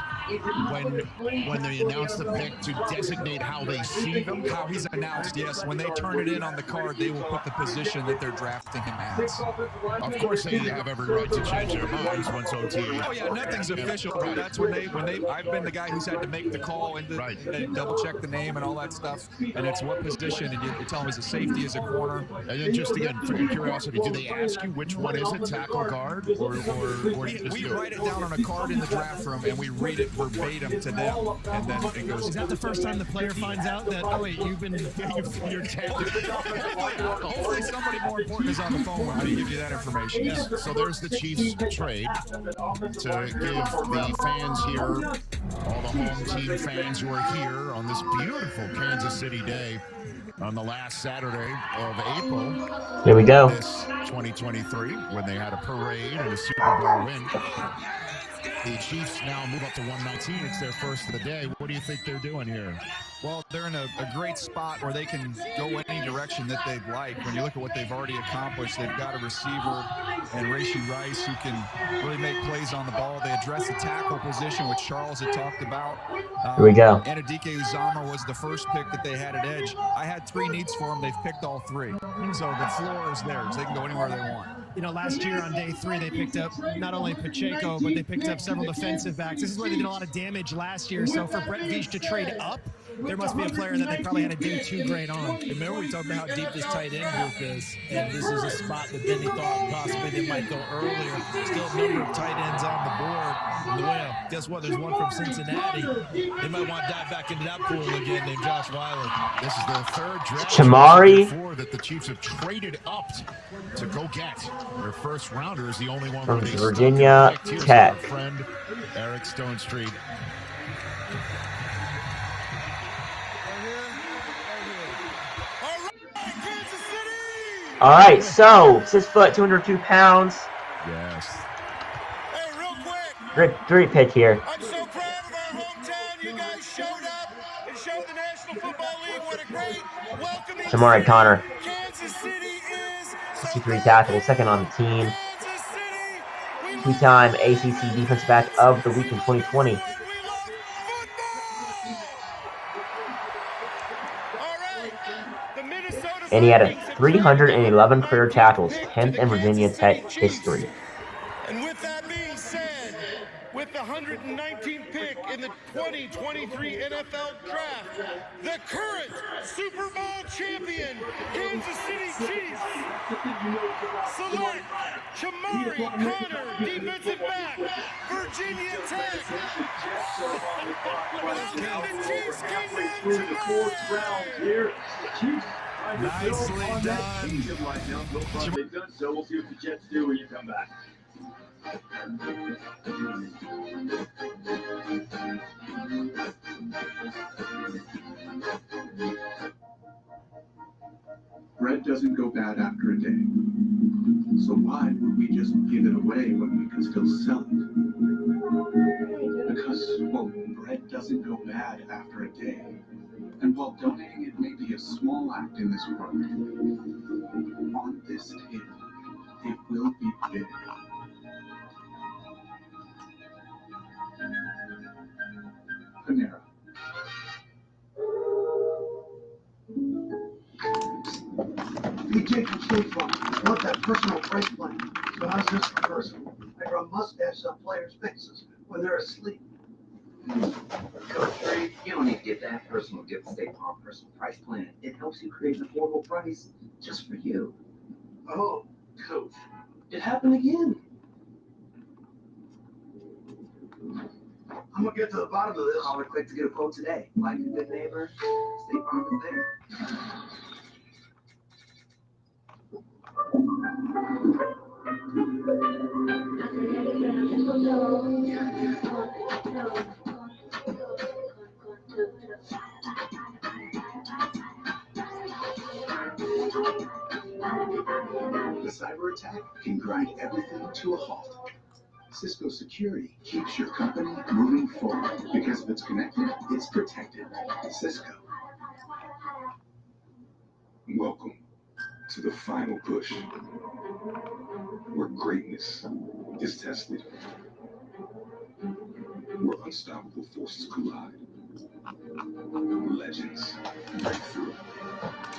when they announce the pick to designate how they see them? How he's announced, yes. When they turn it in on the card, they will put the position that they're drafting him as. Of course, they have every right to change their minds once OTA. Oh yeah, nothing's official. Right. That's when they. I've been the guy who's had to make the call and double check the name and all that stuff. And it's what position, and you tell them is a safety, is a corner. And then just again, for curiosity, do they ask you which one is it, tackle, guard, or we write it down on a card in the draft room and we read it verbatim to them, and then it goes. Is that the first time the player finds out that wait, you're tagged? Hopefully somebody more important is on the phone when they give you that information. Yeah. So there's the Chiefs trade to give the fans here, all the home team fans who are here on this beautiful Kansas City day on the last Saturday of April. Here we go. This 2023, when they had a parade and a Super Bowl win. The Chiefs now move up to 119. It's their first of the day. What do you think they're doing here? Well, they're in a great spot where they can go any direction that they'd like. When you look at what they've already accomplished, they've got a receiver and Rashee Rice who can really make plays on the ball. They address the tackle position, which Charles had talked about. Here we go. Anadike Uzama was the first pick that they had at edge. I had 3 needs for them. They've picked all 3. So the floor is theirs. They can go anywhere they want. You know, last year on day 3, they picked up not only Pacheco, but they picked up several defensive backs. This is where they did a lot of damage last year. So for Brett Veach to trade up, there must be a player that they probably had a day 2 grade on. Remember we talked about how deep this tight end group is, and this is a spot that Benny thought possibly they might go earlier. Still a number of tight ends on the board. Well, guess what? There's one from Cincinnati. They might want to dive back into that pool again named Josh Wiley. This is their 3rd draft Chamari that the Chiefs have traded up to go get. Their first rounder is the only one from Virginia Tech. Friend Eric Stone Street. All right, so 6 foot, 202 pounds. Yes. Great pick here. I'm so proud of our hometown. You guys showed up and showed the National Football League what a great welcoming Shamari Connor, Kansas City is. 63 tackles, second on the team. 2-time ACC Defensive Back of the Week in 2020. And he had a 311 career tackles, 10th in Virginia Tech history. And with that being said, with the 119th pick in the 2023 NFL Draft, the current Super Bowl champion, Kansas City Chiefs, select Chamari Connor, defensive back, Virginia Tech. Welcome to Chiefs Kingdom, Chamari. Nicely done. They've done so. We'll see what the Jets do when you come back. Bread doesn't go bad after a day. So why would we just give it away when we can still sell it? Because, well, bread doesn't go bad after a day. And while donating it may be a small act in this world, on this table, it will be big. Panera. Hey, Jake from State Farm. I want that personal price plan. So how's this for personal? I draw mustaches on players' faces when they're asleep. Coach Reed, you don't need to get that personal gift State Farm personal price plan. It helps you create an affordable price just for you. Oh, Coach, it happened again. I'm gonna get to the bottom of this. Call or click to get a quote today. Like a good neighbor, State Farm is there. The cyber attack can grind everything to a halt. Cisco Security keeps your company moving forward because if it's connected, it's protected. Cisco. Welcome to the final push, where greatness is tested, where unstoppable forces collide, legends break through,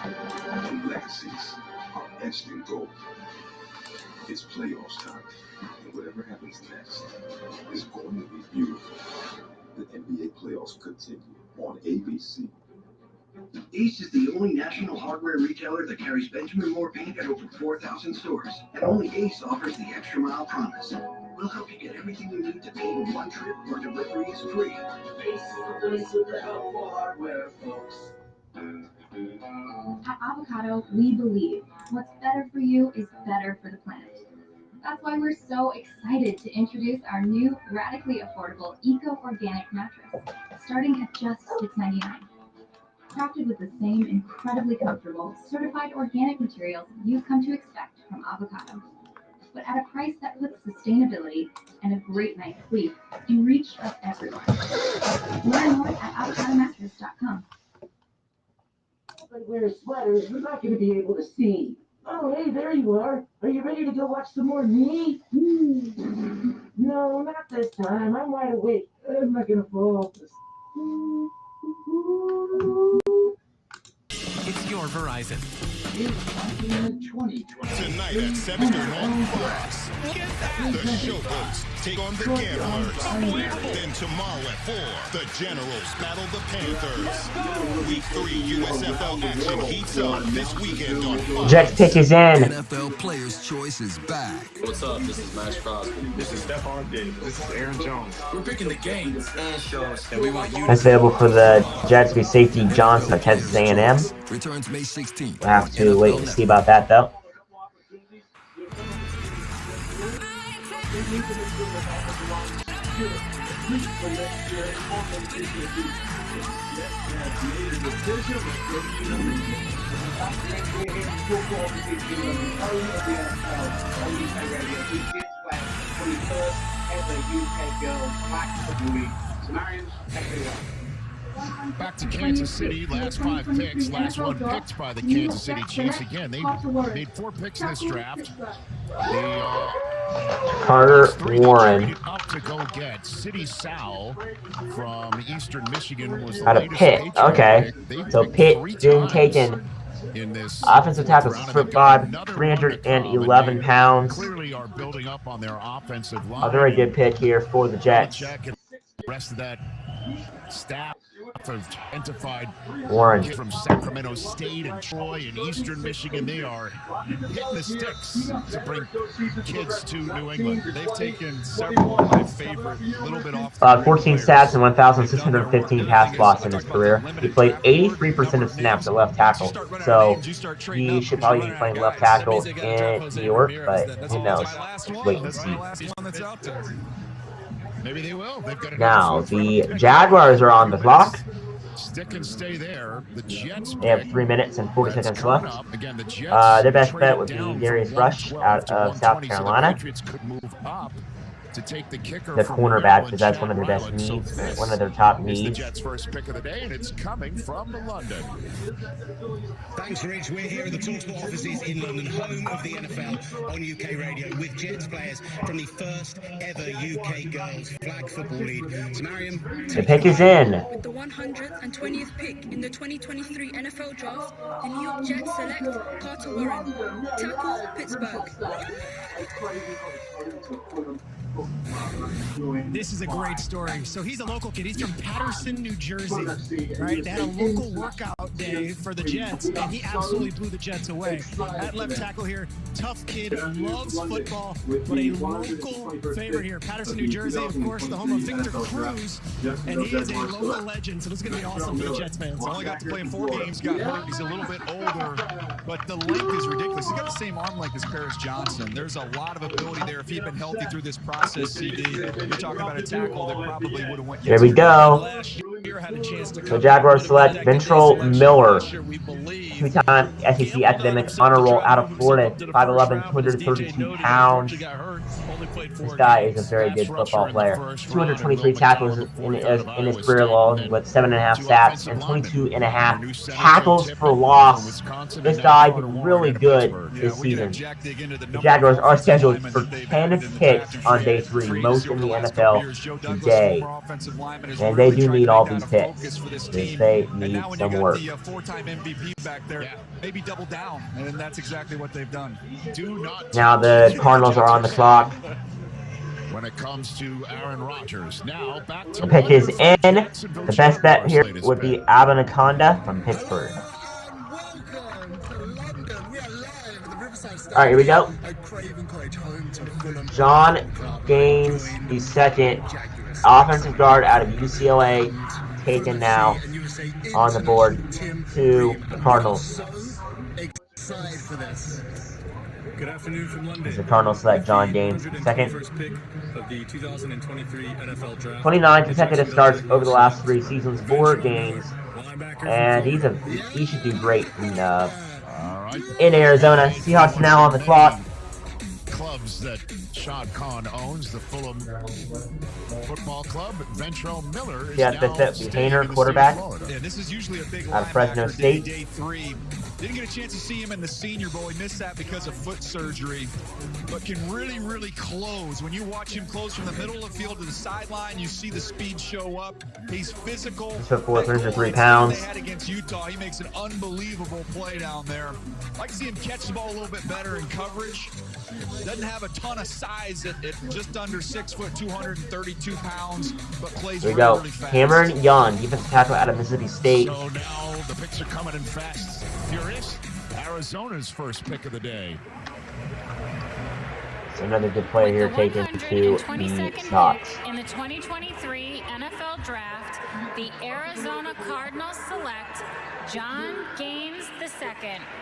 and legacies are etched in gold. It's playoffs time, and whatever happens next is going to be beautiful. The NBA playoffs continue on ABC. Ace is the only national hardware retailer that carries Benjamin Moore paint at over 4,000 stores. And only Ace offers the extra mile promise. We'll help you get everything you need to paint in one trip or delivery is free. Ace is the place with the helpful hardware, folks. At Avocado, we believe what's better for you is better for the planet. That's why we're so excited to introduce our new radically affordable eco-organic mattress, starting at just $6.99. Crafted with the same incredibly comfortable, certified organic materials you've come to expect from Avocado, but at a price that puts sustainability and a great night's sleep in reach of everyone. Learn more at avocadomattress.com. I wear a sweater, you're not going to be able to see. Oh, hey, there you are. Are you ready to go watch some more me? No, not this time. I'm wide awake. I'm not going to fall off this. It's your Verizon. Tonight at 7 on Fox, the showboats take on the gamblers. Then tomorrow at 4, the Generals battle the Panthers. Week 3 USFL action heats up this weekend on Fox. Jets pick is in. NFL Players' Choice is back. What's up? This is Max Crosby. This is Stephon Diggs. This is Aaron Jones. We're picking the games and shows that we want you That's available for the Jets be safety Johnson of Texas A&M. Returns May 16th. We'll have to wait and see about that, though. Back to Kansas City, last 5 picks, last one picked by the Kansas City Chiefs. Again, they made 4 picks in this draft. Carter Warren Up to go get City Sal from Eastern Michigan was the out of latest Pitt. Patriot Okay, pick. so Pitt being taken. In this Offensive tackle 6'5", 311 pounds. Clearly are building up on their offensive line. A very good pick here for the Jets. The rest of that staff have identified Warren from Sacramento State and Troy and Eastern Michigan. They are hitting the sticks to bring kids to New England. They've taken several of my favorite, little bit off. 14 sacks and 1,615 pass blocks in his career. He played 83% of snaps at left tackle, so he should probably be playing left tackle in New York, but who knows? Wait and see. Maybe they will. They've got Now, the Jaguars are on the clock. Stick and stay there. The Jets They have 3 minutes and 40 seconds left. Again, the Jets Their best bet would be Darius Rush out of South Carolina. Patriots could move up to take the kicker. The cornerback, because that's one of their best needs, one of their top It's the needs. Jets' first pick of the day, and it's coming from London. Thanks, Rich. We're here at the TalkSport offices in London, home of the NFL on UK radio, with Jets players from the first ever UK Girls Flag Football League. So, Mariam, The pick is in. With the 120th pick in the 2023 NFL Draft, the New York Jets select Carter Warren, tackle, Pittsburgh. This is a great story. So he's a local kid. He's from Paterson, New Jersey. Right? They had a local workout day for the Jets, and he absolutely blew the Jets away. At left tackle here, tough kid, loves football, but a local favorite here. Paterson, New Jersey, of course, the home of Victor Cruz, and he is a local legend. So this is going to be awesome for the Jets fans. Only got to play in 4 games, got hurt. He's a little bit older, but the length is ridiculous. He's got the same arm length as Paris Johnson. There's a lot of ability there. If he had been healthy through this process, CD, you're talking about a tackle that probably would have went. There we go. So Jaguars select Ventrell Miller, 2-time SEC academic honor roll out of Florida, 5'11", 232 pounds. This guy is a very good football player. 223 tackles in his career alone, with 7.5 sacks and 22.5 tackles for loss. This guy did really good this season. The Jaguars are scheduled for 10 picks on day 3, most in the NFL today. And they do need all these picks. They need some work. The 4-time MVP back there, maybe double down, and that's exactly what they've done. Now the Cardinals are on the clock. When it comes to Aaron Rodgers, now back to the pick is in. The best bet here would be Abanaconda from Pittsburgh. All right, here we go. John Gaines, the second offensive guard out of UCLA, taken now on the board to the Cardinals. Good afternoon from London. As the Cardinals select John Gaines, second. First pick of the 2023 NFL Draft. 29 consecutive starts over the last 3 seasons, 4 games, and he should do great in Arizona. Seahawks now on the clock. Club Cubs that Shad Khan owns, the Fulham Football Club. Ventrell Miller is Yeah, now that's it. staying Hayner, in the quarterback. state of Florida. Yeah, this is usually a big Out of Fresno linebacker State. day 3. Didn't get a chance to see him in the Senior Bowl. He missed that because of foot surgery, but can really, really close. When you watch him close from the middle of the field to the sideline, you see the speed show up. He's physical. 6'4", 303 pounds. They had against Utah, he makes an unbelievable play down there. I'd like to see him catch the ball a little bit better in coverage. Doesn't have a ton of size at just under 6 foot, 232 pounds, but plays Here we really, go. really fast. Cameron Young, defensive tackle out of Mississippi State. So now the picks are coming in fast. Furious. Arizona's first pick of the day. So another good player here taken to the Sox. In the 2023 NFL Draft, the Arizona Cardinals select John Gaines II.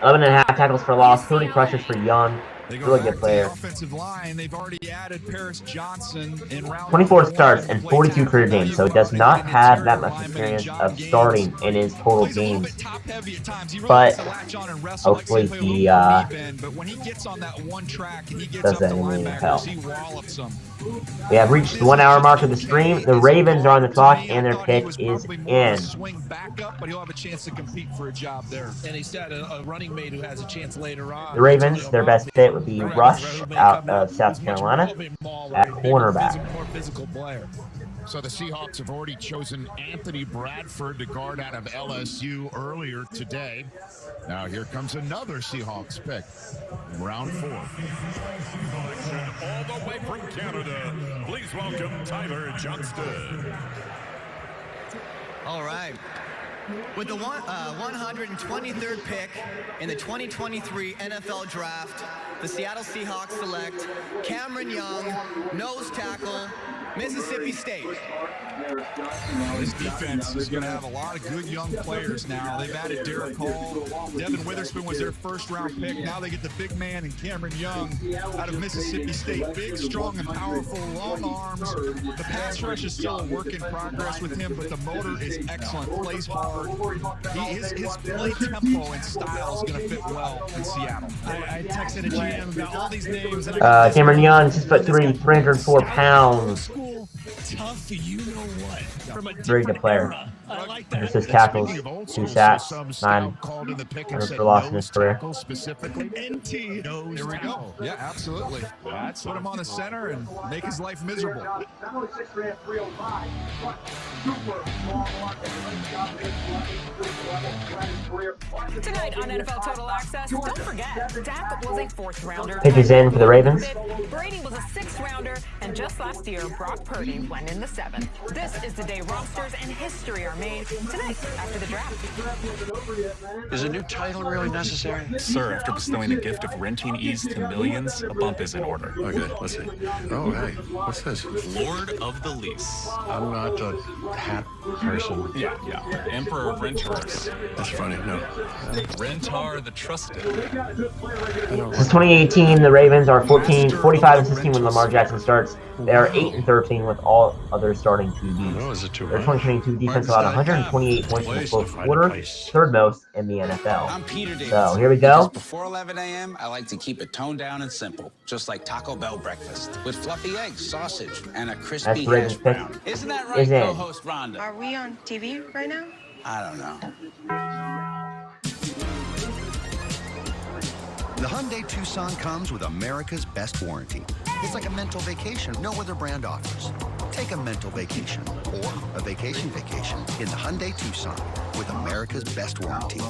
11.5 tackles for loss, 30 pressures for Young. Really good player. Offensive line, they've already added Paris Johnson in round 24 starts and 42 career games, so does not have that much experience of starting in his total games. But hopefully he does that in the NFL. We have reached the 1 hour mark of the stream. The Ravens are on the clock and their pick is in. But he'll have a chance to compete for a job there. And he's got a running mate who has a chance later on. The Ravens, their best fit would be Rush out of South Carolina at cornerback. So the Seahawks have already chosen Anthony Bradford to guard out of LSU earlier today. Now here comes another Seahawks pick in round 4. All the way from Canada, please welcome Tyler Johnston. All right. With the 123rd pick in the 2023 NFL Draft, the Seattle Seahawks select Cameron Young, nose tackle, Mississippi State. This defense is going to have a lot of good young players now. They've added Derek Hall. Devin Witherspoon was their first-round pick. Now they get the big man in Cameron Young out of Mississippi State. Big, strong, and powerful, long arms. The pass rush is still a work in progress with him, but the motor is excellent. Plays hard. His play tempo and style is going to fit well in Seattle. I texted a GM about all these names. Cameron Young, 6'3", 304 pounds. Tough, you know what? From a Very good player. I like that. Just his tackles, 2 sacks, 9 tackles for loss in his career. NT. There we go. Yeah, absolutely. Put him on the center and make his life miserable. Tonight on NFL Total Access, don't forget, Dak was a 4th rounder. Pitches in for the Ravens. Brady was a 6th rounder, and just last year, Brock Purdy went in the 7th. This is the day rosters and history are made tonight after the draft. Is a new title really necessary? Sir, after bestowing the gift of renting ease to millions, a bump is in order. Okay, let's see. Oh, hey, what's this? Lord of the Lease. I'm not a hat person. Yeah. Emperor of Renters. That's funny, no. Rentar the Trusted. Since 2018, the Ravens are 45-16 when Lamar Jackson starts. They are 8-13 with all other starting QBs. Their 2022 defense allowed 128 points in the fourth quarter, 3rd most in the NFL. I'm Peter Davis. So here we go. Before 11 a.m., I like to keep it toned down and simple, just like Taco Bell breakfast, with fluffy eggs, sausage, and a crispy hash brown. Isn't that right, co-host Rhonda? Are we on TV right now? I don't know. The Hyundai Tucson comes with America's best warranty. It's like a mental vacation no other brand offers. Take a mental vacation or a vacation in the Hyundai Tucson with America's best warranty.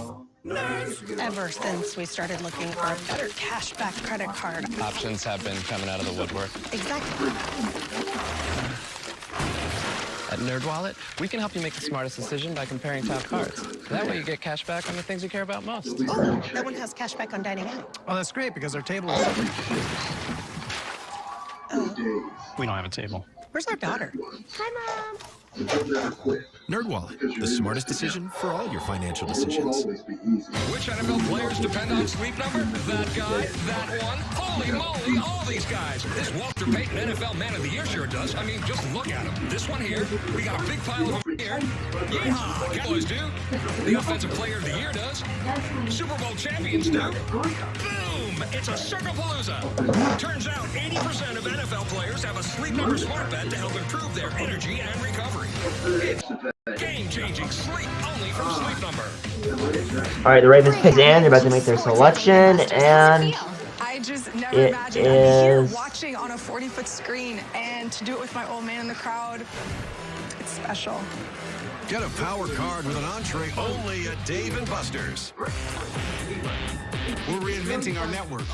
Ever since we started looking for a better cashback credit card. Options have been coming out of the woodwork. Exactly. At NerdWallet, we can help you make the smartest decision by comparing top cards. That way you get cash back on the things you care about most. Oh, that one has cashback on dining out. Oh, that's great because our table is... We don't have a table. Where's our daughter? Hi, Mom. NerdWallet, the smartest decision for all your financial decisions. Which NFL players depend on Sleep Number? That guy, that one. Holy moly, all these guys. This Walter Payton NFL Man of the Year sure does. I mean, just look at him. This one here, we got a big pile of them here. Yeehaw, Cowboys do. The Offensive Player of the Year does. Super Bowl champions do. Boom, game. It's a circlepalooza. Turns out 80% of NFL players have a Sleep Number smart bed to help improve their energy and recovery. It's game-changing sleep only from Sleep Number. All right, the Ravens pick in. They're about to make their selection, and I just never it imagined I'd be here is watching on a 40-foot screen, and to do it with my old man in the crowd, it's special. Get a power card with an entree only at Dave & Buster's. We're reinventing our network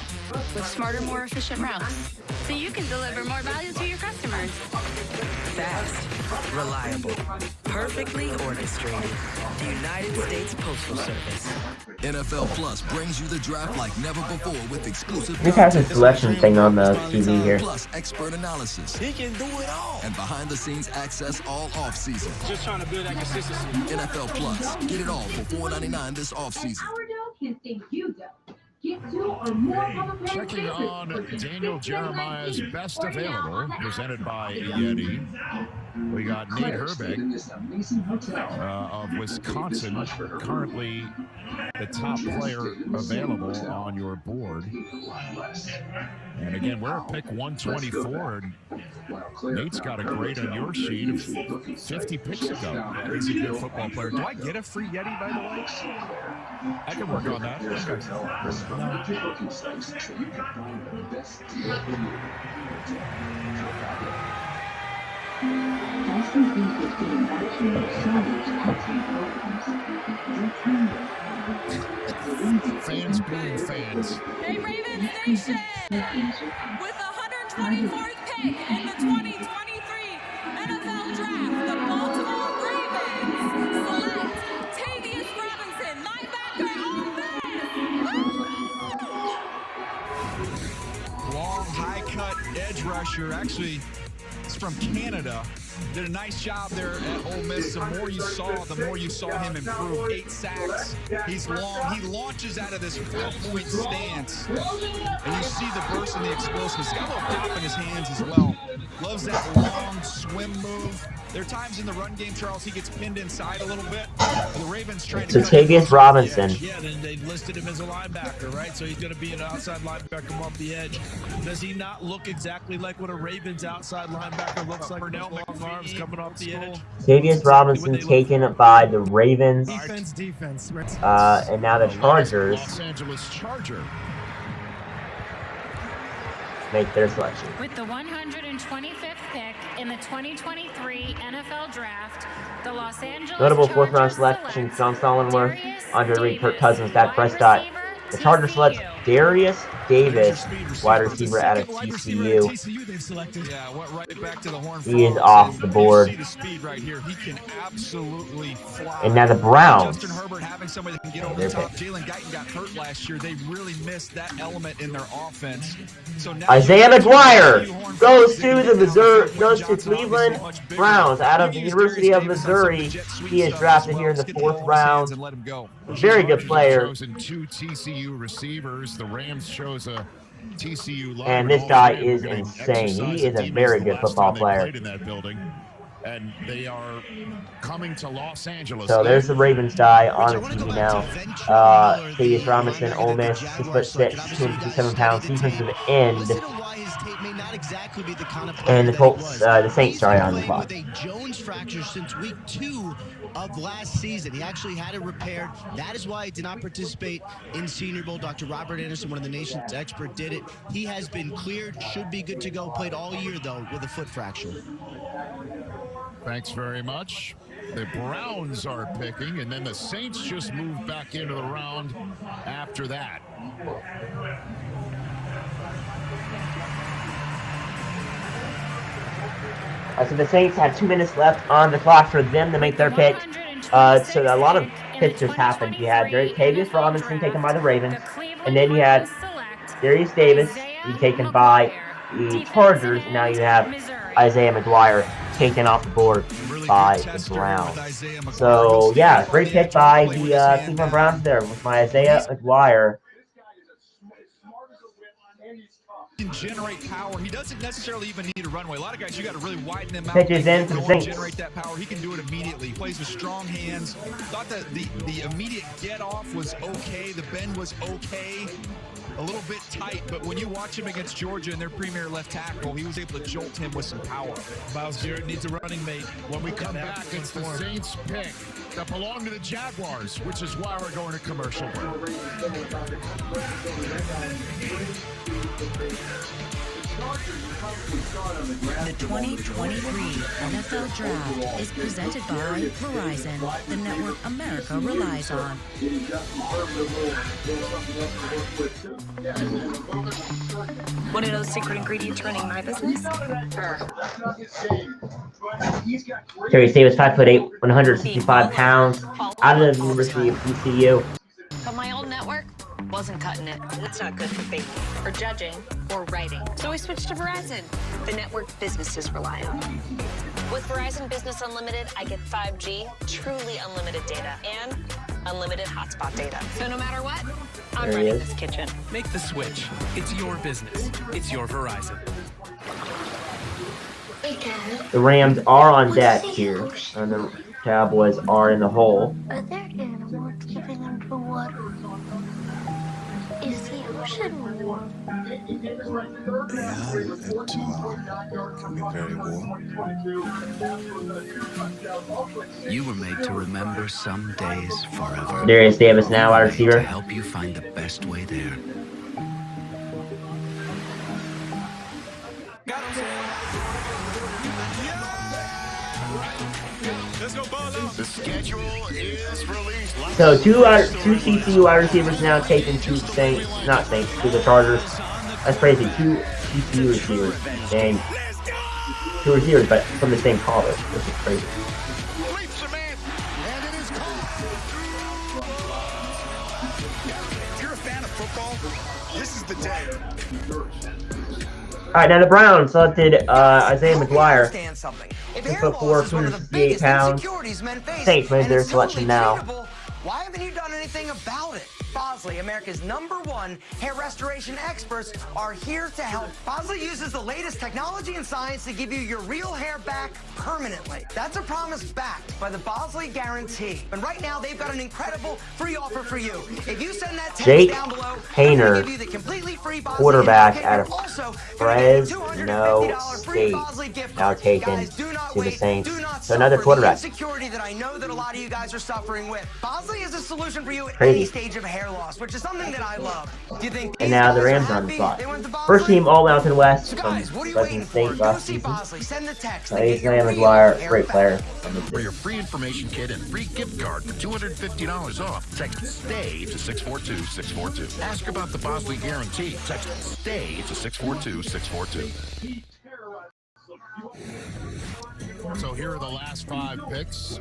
with smarter, more efficient routes, so you can deliver more value to your customers. Fast, reliable, perfectly orchestrated. The United States Postal Service. NFL Plus brings you the draft like never before with exclusive this has a selection thing on the TV here. Plus expert analysis. He can do it all. And behind the scenes access all off season. Just trying to build that consistency. NFL Plus. Get it all for $4.99 this off season. Checking on Daniel Jeremiah's best available, presented by Yeti. We got Nate Herbig of Wisconsin, currently the top player available on your board. And again, we're at pick 124. And Nate's got a grade on your sheet of 50 picks ago. Yeah, he's a good football player. Do I get a free Yeti, by the way? I can work on that. Fans being fans. Hey, Ravens Nation! With the 124th pick in the 2023 NFL Draft, the Baltimore Ravens select Tavius Robinson, linebacker, Long, high-cut edge rusher. Actually, it's from Canada. Did a nice job there at Ole Miss. The more you saw him improve. 8 sacks. He's long. He launches out of this 4-point stance. And you see the burst and the explosiveness. He's got a little pop in his hands as well. Loves that long swim move. There are times in the run game, Charles, he gets pinned inside a little bit. The Ravens trying to Tavius Robinson. Yeah, then they listed him as a linebacker, right? So he's going to be an outside linebacker from off the edge. Does he not look exactly like what a Ravens outside linebacker looks like? Long arms coming off the edge. Tavius Robinson taken by the Ravens. Defense. And now the Chargers. Los Angeles Charger. Make their selection. With the 125th pick in the 2023 NFL Draft, the Los Angeles Notable Chargers fourth-round selections: John Stollenworth, Andre Reed, Kirk Cousins, Dak Prescott. The Chargers select Darius Davis, wide receiver out of TCU. Yeah, went right back to the Horn. He is off the board. You see the speed right here. He can absolutely fly. And now the Browns. Justin Herbert having somebody that can get over the top. Jalen Guyton got hurt last year. They really missed that element in their offense. So now Isaiah McGuire goes to the Cleveland Browns out of the University of Missouri. He is drafted here in the 4th round. Very good player. Chosen 2 TCU receivers. The Rams chose a TCU line. And this guy is insane. He is a very good football player. In that building. And they are coming to Los Angeles. So there's the Ravens guy on the TV now. Tavius Robinson, Ole Miss, 6'6", 257 pounds, defensive end. And the Colts, the Saints, sorry, on the clock. Jones fracture since week 2 of last season. He actually had it repaired. That is why he did not participate in Senior Bowl. Dr. Robert Anderson, one of the nation's experts, did it. He has been cleared, should be good to go. Played all year, though, with a foot fracture. Thanks very much. The Browns are picking, and then the Saints just moved back into the round after that. So the Saints have 2 minutes left on the clock for them to make their pick. So a lot of picks just happened. You had Tavius Robinson taken by the Ravens, and then you had Darius Davis taken by the Chargers, and now you have Isaiah McGuire taken off the board by the Browns. So yeah, great pick by the Cleveland Browns there with my Isaiah McGuire. can generate power. He doesn't necessarily even need a runway. A lot of guys, you got to really widen them out. Pitches in for the Saints. Generate that power. He can do it immediately. Plays with strong hands. Thought that the immediate get off was okay. The bend was okay. A little bit tight, but when you watch him against Georgia and their premier left tackle, he was able to jolt him with some power. Miles Garrett needs a running mate. When we come back, it's the Saints pick that belong to the Jaguars, which is why we're going to commercial break. The 2023 NFL Draft is presented by Verizon, the network America relies on. One of those secret ingredients running my business? Terry Say was 5'8", 165 pounds, out of the University of ECU. But my old network wasn't cutting it. That's not good for baking, or judging, or writing. So we switched to Verizon, the network businesses rely on. With Verizon Business Unlimited, I get 5G, truly unlimited data, and unlimited hotspot data. So no matter what, I'm running this kitchen. Make the switch. It's your business. It's your Verizon. The Rams are on deck here, and the Cowboys are in the hole. Are there animals living underwater? Is the ocean warm? Yeah, it can be very warm. You were made to remember some days forever. Darius Davis now, wide receiver. To help you find the best way there. The schedule is released. So two TCU wide receivers now taken to Saints, not Saints, to the Chargers. That's crazy. Two TCU receivers. Dang. Two receivers, but from the same college. This is crazy. If you're a fan of football, this is the day. Alright, now the Browns selected Isaiah McGuire. 6'4", 268 pounds. Saints made their selection now. Why haven't you done anything about it? Bosley, America's #1 hair restoration experts, are here to help. Bosley uses the latest technology and science to give you your real hair back permanently. That's a promise backed by the Bosley Guarantee. And right now, they've got an incredible free offer for you. If you send that text down below, Hayner, give you the completely free Bosley quarterback out of also Fresno State, now taken to the Saints. So another quarterback. Security that I know that a lot of you guys are suffering with. Bosley is a solution for you at Crazy. any stage of hair loss, which is something that I love. Do you think And now the Rams are on the spot. First team All Mountain West from Pleasant State last season. Isaiah McGuire, great player. For your free information kit and free gift card for $250 off, text STAY to 642-642. Ask about the Bosley Guarantee. Text STAY to 642-642. So here are the last 5 picks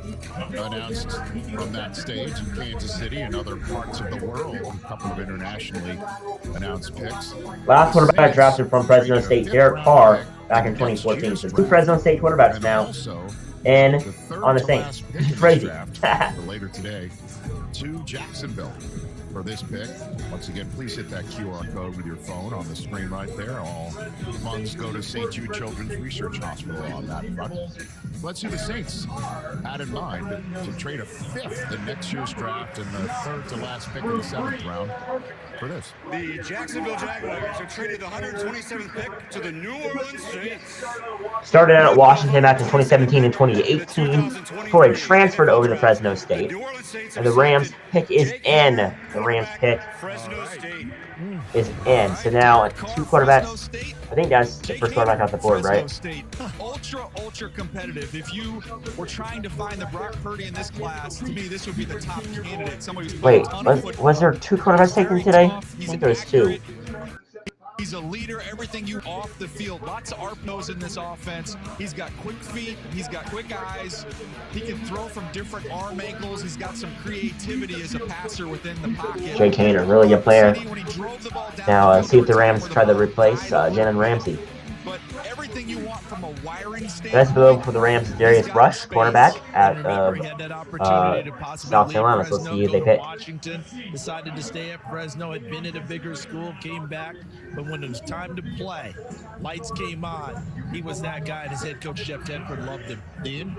announced from that stage in Kansas City and other parts of the world. A couple of internationally announced picks. Last quarterback drafted from Fresno State, Derek Carr, back in 2014. So 2 Fresno State quarterbacks now, and on the Saints. Crazy. Later today to Jacksonville for this pick. Once again, please hit that QR code with your phone on the screen right there. All funds go to St. Jude Children's Research Hospital on that front. Let's see the Saints had in mind to trade a 5th in next year's draft and the 3rd to last pick in the 7th round for this. The Jacksonville Jaguars have traded the 127th pick to the New Orleans Saints. Started out at Washington back in 2017 and 2018 before he transferred over to Fresno State. And the Rams pick is in. The Rams pick is in. So now 2 quarterbacks. I think that's the first quarterback off the board, right? Ultra competitive. If you were trying to find the Brock Purdy in this class, to me, this would be the top candidate. Somebody who's Wait, was there 2 quarterbacks taken today? I think there was 2. He's a leader, everything you off the field. Lots of RPOs in this offense. He's got quick feet. He's got quick eyes. He can throw from different arm angles. He's got some creativity as a passer within the pocket. Jake Hayner, really good player. Now, see if the Rams try to replace Jalen Ramsey. But everything everything you want from a wiring Best standpoint. available for the Rams is Darius Rush, cornerback at South Carolina. So let's see if they pick. Washington decided to stay at Fresno, had been at a bigger school, came back, but when it was time to play, lights came on. He was that guy, and his head coach Jeff Tedford loved him. Ian?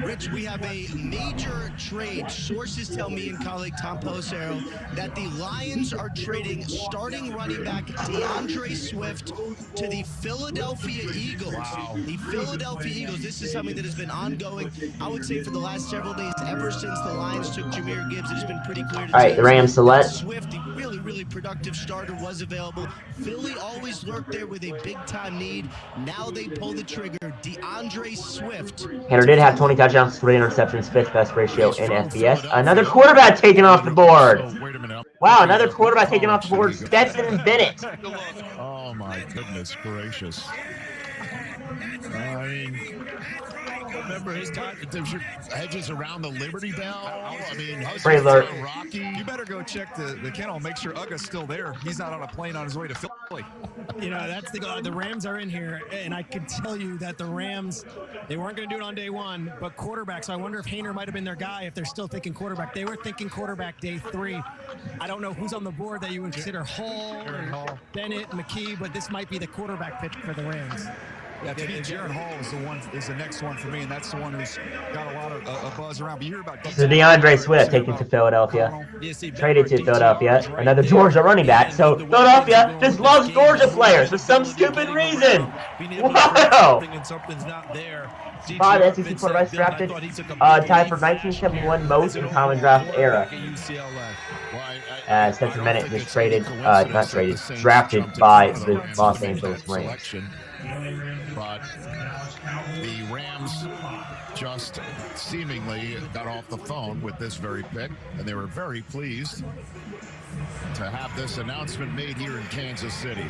Rich, we have a major trade. Sources tell me and colleague Tom Pelissero that the Lions are trading starting running back DeAndre Swift to the Philadelphia Eagles. Wow. The Philadelphia Eagles. This is something that has been ongoing, I would say, for the last several days. Ever since the Lions took Jahmyr Gibbs, it has been pretty clear to All right, the Rams select. Swift, the really, really productive starter, was available. Philly always lurked there with a big-time need. Now they pull the trigger. DeAndre Swift. Henry did have 20 touchdowns, 3 interceptions, 5th best ratio in FBS. Another quarterback taken off the board. Wow, another quarterback taken off the board. Stetson Bennett. Oh my goodness gracious. I mean, remember his time, there's your hedges around the Liberty Bell. I mean, Rocky. You better go check the kennel, make sure Uga's still there. He's not on a plane on his way to Philly. You know, that's the Rams are in here, and I can tell you that the Rams, they weren't going to do it on day one, but quarterback. So I wonder if Haener might have been their guy if they're still thinking quarterback. They were thinking quarterback day 3. I don't know who's on the board that you would consider Hall, Bennett, McKee, but this might be the quarterback pick for the Rams. Yeah, to me, Jaron Hall is the next one for me, and that's the one who's got a lot of a buzz around. But you hear about So DeAndre Swift taken to Philadelphia. Traded to Philadelphia. Another Georgia running back. So Philadelphia just loves Georgia players for some stupid reason. Wow! 5 SEC quarterbacks drafted. Tied for 1971 most in common draft era. Stetson Bennett just drafted by the Los Angeles Rams. But the Rams just seemingly got off the phone with this very pick, and they were very pleased to have this announcement made here in Kansas City.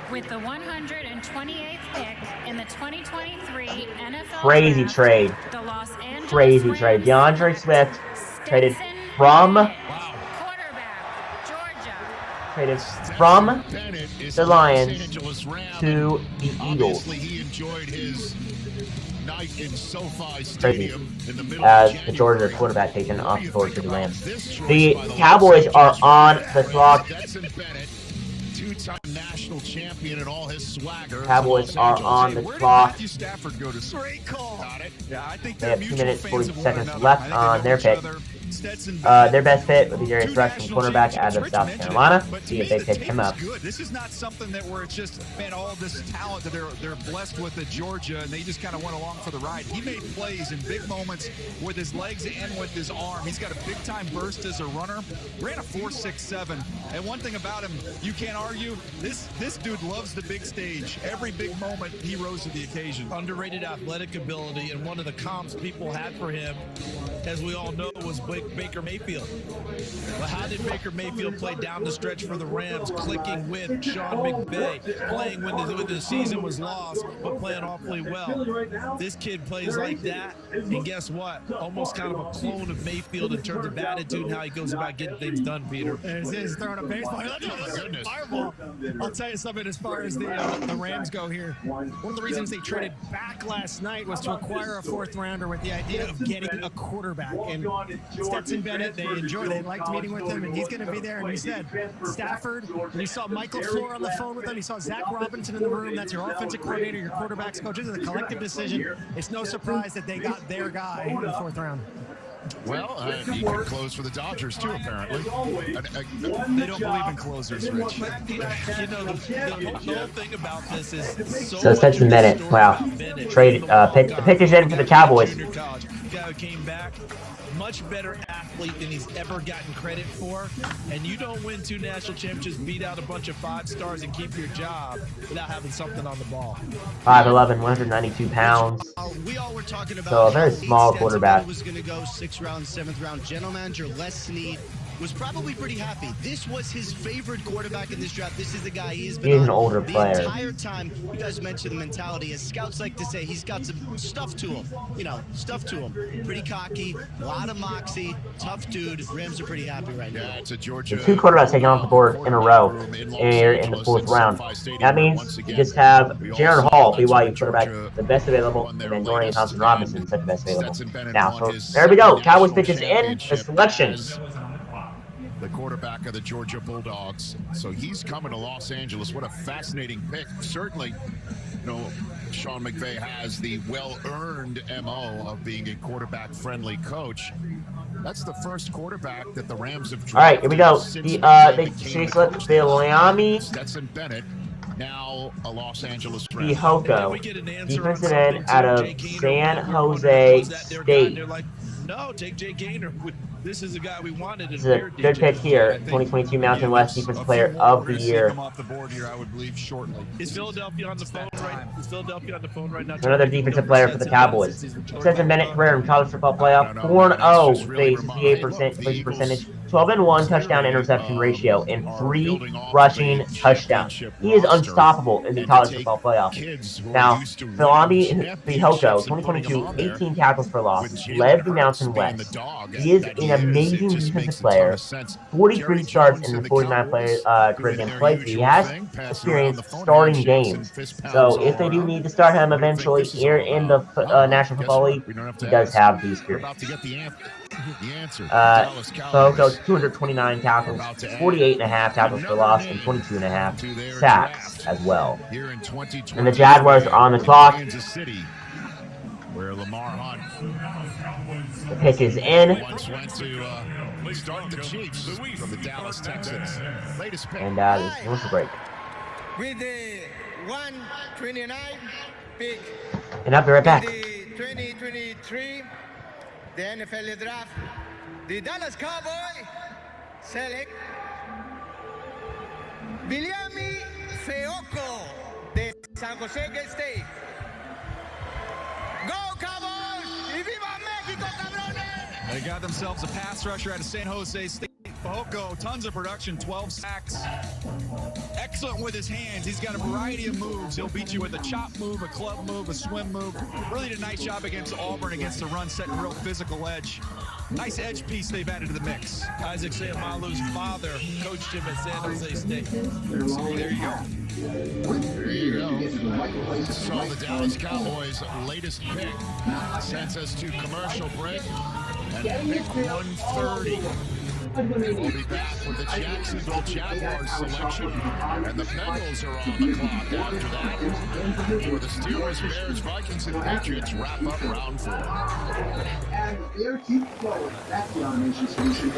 With the 128th pick in the 2023 NFL Crazy Draft, trade. the Los Angeles Crazy trade. DeAndre Swift traded from the Lions to the Eagles. He enjoyed his night in SoFi Crazy. Stadium in the middle As of the Georgia quarterback taken off the board to the Rams. The Cowboys are on the clock. Two-time national champion and all his swagger. Cowboys are on the clock. Matthew Stafford go to great call. Got it. Yeah, I think They have 2 minutes 40 seconds left on their pick. Their best fit would be Darius Rush from cornerback out of South Carolina. See if they pick him up. This is not something that where it's just, man, all this talent that they're blessed with at Georgia, and they just kind of went along for the ride. He made plays in big moments with his legs and with his arm. He's got a big-time burst as a runner. Ran a 4.67. And one thing about him, you can't argue, this dude loves the big stage. Every big moment, he rose to the occasion. Underrated athletic ability, and one of the comps people had for him, as we all know, was Baker Mayfield. Well, how did Baker Mayfield play down the stretch for the Rams, clicking with Sean McVay, playing when the season was lost, but playing awfully well? This kid plays like that, and guess what? Almost kind of a clone of Mayfield in terms of attitude and how he goes about getting things done, Peter. He's throwing a baseball. Fireball. I'll tell you something as far as the Rams go here. One of the reasons they traded back last night was to acquire a 4th rounder with the idea of getting a quarterback. And Stetson Bennett, they liked meeting with him, and he's going to be there. And he said, Stafford, and he saw Michael Floor on the phone with him. He saw Zach Robinson in the room. That's your offensive coordinator, your quarterback's coach. This is a collective decision. It's no surprise that they got their guy in the 4th round. Well, he can close for the Dodgers too, apparently. They don't believe in closers, Rich. You know, the whole thing about this is So Stetson Bennett, wow. Trade, the pick is in for the Cowboys. Guy who came back, much better athlete than he's ever gotten credit for. And you don't win 2 national championships, beat out a bunch of 5 stars, and keep your job without having something on the ball. 5'11", 192 pounds. We all were talking about So a very small quarterback. was going to go 6th round, 7th round. General manager Les Snead was probably pretty happy. This was his favorite quarterback in this draft. This is the guy he has He been is on an older the player. entire time. You guys mentioned the mentality. As scouts like to say, he's got some stuff to him. You know, stuff to him. Pretty cocky, a lot of moxie, tough dude. Rams are pretty happy right now. Yeah, it's a Georgia. The 2 quarterbacks taken off the board in a row here in the 4th round. That means you just have Jaron Hall, BYU quarterback, the best available, and then Dorian Thompson-Robinson, second best available. Now, so there we go. Cowboys pick is in. The selections. The quarterback of the Georgia Bulldogs. So he's coming to Los Angeles. What a fascinating pick. Certainly, you know, Sean McVay has the well-earned MO of being a quarterback-friendly coach. That's the first quarterback that the Rams have drafted. All right, here we go. They select Bilyami Stetson Bennett, now a Los Angeles Ram. Fihoko, defensive end out of San Jose State. No, take Jay Gaynor. This is the guy we wanted. This is a good pick here. 2022 Mountain West Defensive Player of the Year. Come off the board here, I would believe, shortly. Is Philadelphia on the phone right? Is Philadelphia on the phone right now? Another defensive player for the Cowboys. Stetson Bennett career in college football playoff. 4-0 58% completion percentage, 12-1 touchdown interception ratio, and 3 rushing touchdowns. He is unstoppable in the college football playoff. Now, Bilyami Fihoko, 2022, 18 tackles for loss, led the Mountain West. He is an amazing defensive player. 43 starts in the 49 career games played. He has experience starting games. So if they do need to start him eventually here in the National Football League, he does have the experience. Fihoko, 229 tackles, 48.5 tackles for loss, and 22.5 sacks as well. And the Jaguars are on the clock. Where Lamar Hunt, the pick is in. Once went to start the Chiefs from the Dallas Texans. Latest pick. And there's commercial break. With the 129 pick. And I'll be right back. The 2023, the NFL draft, the Dallas Cowboys select Bilyami Fihoko de San Jose State. Go Cowboys! Y viva México, cabrones! They got themselves a pass rusher out of San Jose State. Fihoko, tons of production, 12 sacks. Excellent with his hands. He's got a variety of moves. He'll beat you with a chop move, a club move, a swim move. Really did a nice job against Auburn against the run, setting a real physical edge. Nice edge piece they've added to the mix. Isaac Seumalo's father coached him at San Jose State. There you go. There you go. So the Dallas Cowboys' latest pick sends us to commercial break. And pick 130. We'll be back with the Jacksonville Jaguars selection. And the Bengals are on the clock after that. For the Steelers, Bears, Vikings, and Patriots wrap up round 4. Air keep flowing. That's the automation solution.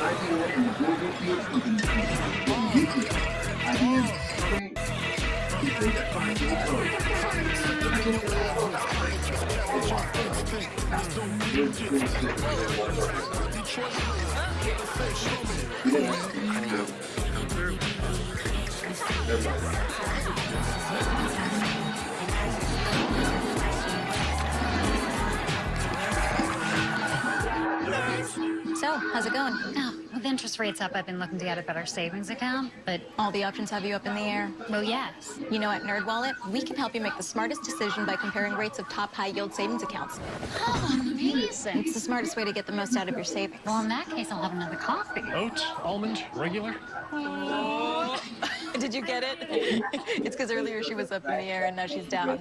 So, how's it going? Oh, with interest rates up, I've been looking to get a better savings account, but all the options have you up in the air. Well, yes. You know, at NerdWallet, we can help you make the smartest decision by comparing rates of top high-yield savings accounts. Oh, amazing. It's the smartest way to get the most out of your savings. Well, in that case, I'll have another coffee. Oat, almond, regular? Did you get it? It's because earlier she was up in the air and now she's down.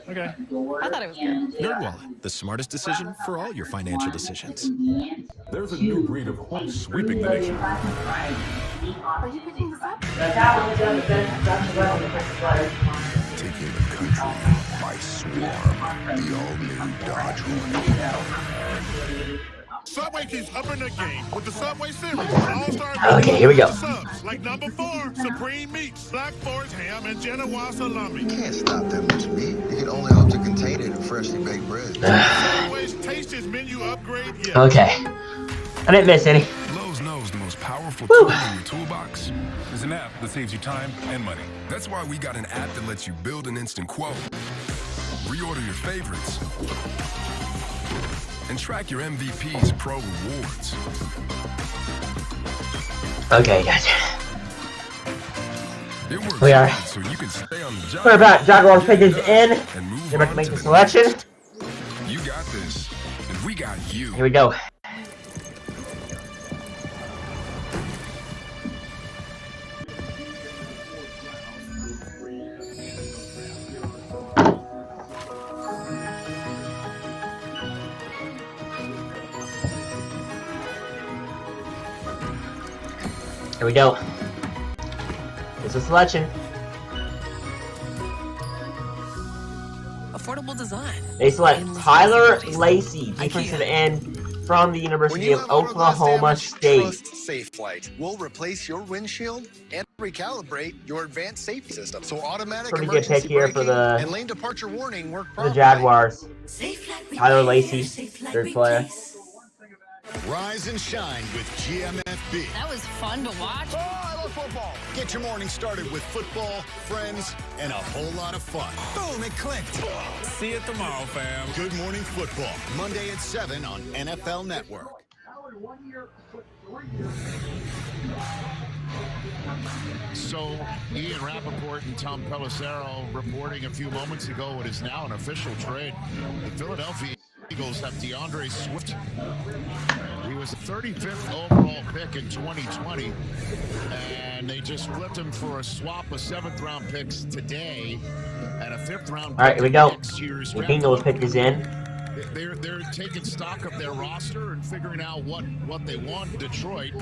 Okay. I thought it was good. NerdWallet, the smartest decision for all your financial decisions. There's a new breed of horse sweeping the nation. Are you picking this up? Taking the country by swarm. The all-new Dodge Hornet. Subway keeps upping the game with the Subway series. All-star Okay, here we go. subs like number 4, Supreme Meats, Black Forest Ham, and Genoa Salami. You can't stop that much meat. You can only hope to contain it in freshly baked bread. Subway's tastiest menu upgrade yet. Okay. I didn't miss any. Lowe's knows the most powerful tool in your toolbox is an app that saves you time and money. That's why we got an app that lets you build an instant quote, reorder your favorites, and track your MVP's Pro Rewards. Okay, guys. It works We are. so you can stay on the job. We're about Jaguars pick is in. They're about to make the selection. You got this, and we got you. Here we go. Here we go. It's a selection. Affordable design. They select Tyler Lacey, defensive end from the University of Oklahoma State. Safe Flight will replace your windshield and recalibrate your advanced safety system. So automatic Pretty good pick here for and lane departure warning work the Jaguars. Tyler Lacey, third player. Rise and shine with GMFB. That was fun to watch. Oh, I love football. Get your morning started with football, friends, and a whole lot of fun. Boom, it clicked. See you tomorrow, fam. Good Morning Football, Monday at 7 on NFL Network. So, Ian Rappaport and Tom Pelissero reporting a few moments ago it is now an official trade. The Philadelphia Eagles have DeAndre Swift. He was the 35th overall pick in 2020, and they just flipped him for a swap of 7th-round picks today and a 5th-round pick. All right, here we go. Next year's The Bengals pick is in. They're taking stock of their roster and figuring out what they want in Detroit.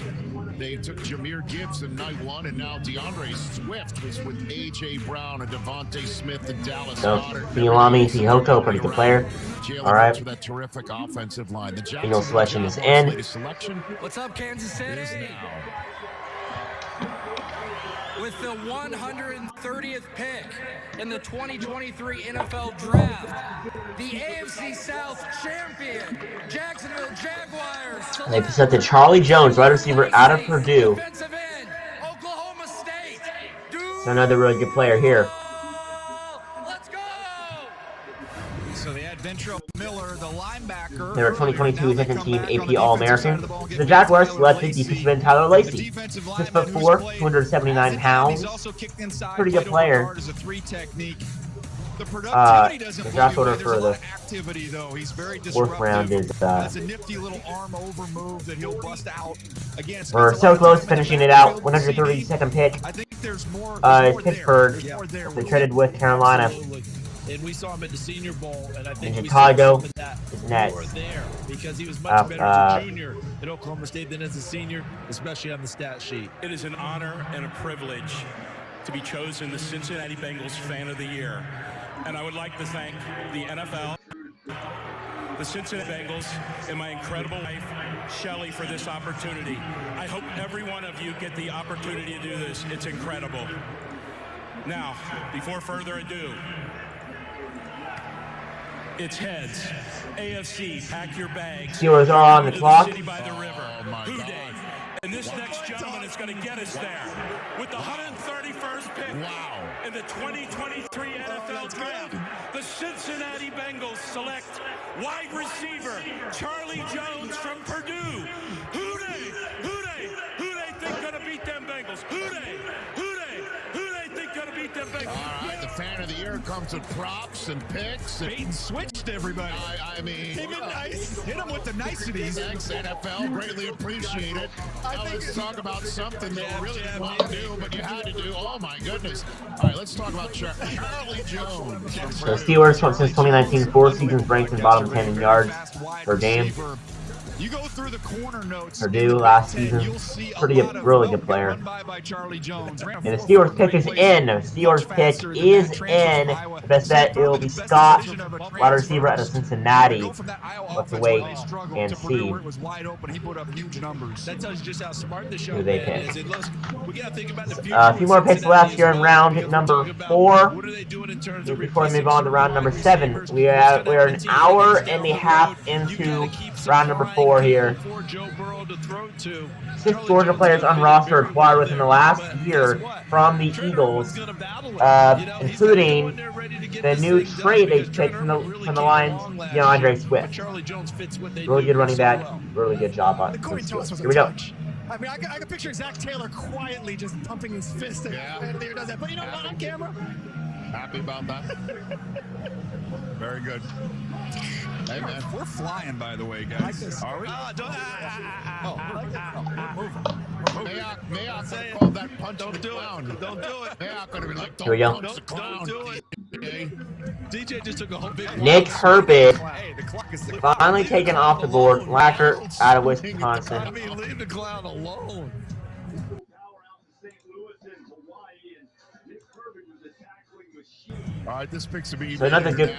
They took Jahmyr Gibbs in night 1, and now DeAndre Swift was with A.J. Brown and Devontae Smith and Dallas Goedert. Fialami Tihoto, pretty good player. All right. For that terrific offensive line. The Bengals selection is in. What's up, Kansas City? With the 130th pick in the 2023 NFL Draft, the AFC South champion, Jacksonville Jaguars. They selected Charlie Jones, wide receiver out of Purdue. Defensive end, Oklahoma State. So another really good player here. So they had Ventrell Miller, the linebacker. They were 2022 second team AP All-American. The Jaguars selected defensive end Tyler Lacey. 6'4", 279 pounds. Pretty good player. The draft order for the fourth round is That's a nifty little arm over move that he'll bust out against. we're so close to finishing it out. 132nd pick. It's Pittsburgh. They traded with Carolina. And we saw him at the Senior Bowl, and I think In we Chicago, saw some of that is next. more there because he was much better as a junior at Oklahoma State than as a senior, especially on the stat sheet. It is an honor and a privilege to be chosen the Cincinnati Bengals Fan of the Year. And I would like to thank the NFL, the Cincinnati Bengals, and my incredible wife, Shelly, for this opportunity. I hope every one of you get the opportunity to do this. It's incredible. Now, before further ado, it's heads. AFC, pack your bags. Steelers are on the clock. City by the river. And this next gentleman is going to get us there with the 131st pick in the 2023 NFL Draft. The Cincinnati Bengals select wide receiver Charlie Jones from Purdue. Who they think going to beat them Bengals? Who they think going to beat them Bengals? All right, the Fan of the Year comes with props and picks. Bait and switched everybody. I mean, Even nice. Hit him with the niceties. Thanks, NFL. Greatly appreciate it. Now let's talk about something that you really didn't want to do, but you had to do. Oh, my goodness. All right, let's talk about Charlie Jones. So Steelers, since 2019, 4 seasons ranked in the bottom 10 in yards per game. You go through the corner notes. Purdue last season, really good player. And the Steelers pick is in. The Steelers pick is in. The best bet, it will be Scott, wide receiver out of Cincinnati. Let's wait and see That tells you just how smart the show who they is. pick. And look, we got to think about the future. A few more picks left here in round number 4. What are they doing in terms of Before we move on to round number 7, we're an hour and a half into round number 4. 4 here. Six Georgia players unrostered acquired within the last year from the Eagles, including the new trade they picked from the Lions, DeAndre Swift. Really good running back. Really good job on the Steelers. Here we go. I mean, I can picture Zach Taylor quietly just pumping his fist at Anthony does that. But you know, not on camera. Happy about that. Very good. Hey, man. We're flying, by the way, guys. Are we? Mayock Say it. called that punch. Don't do it. Don't do it. Mayock could have been like, Here we go. punch the clown. Don't do it. DJ just took a whole big Nick Herbig Hey, the clock is finally taken off the board. Lacker out of Wisconsin. I mean, leave the clown alone. All right, this pick's to be So another good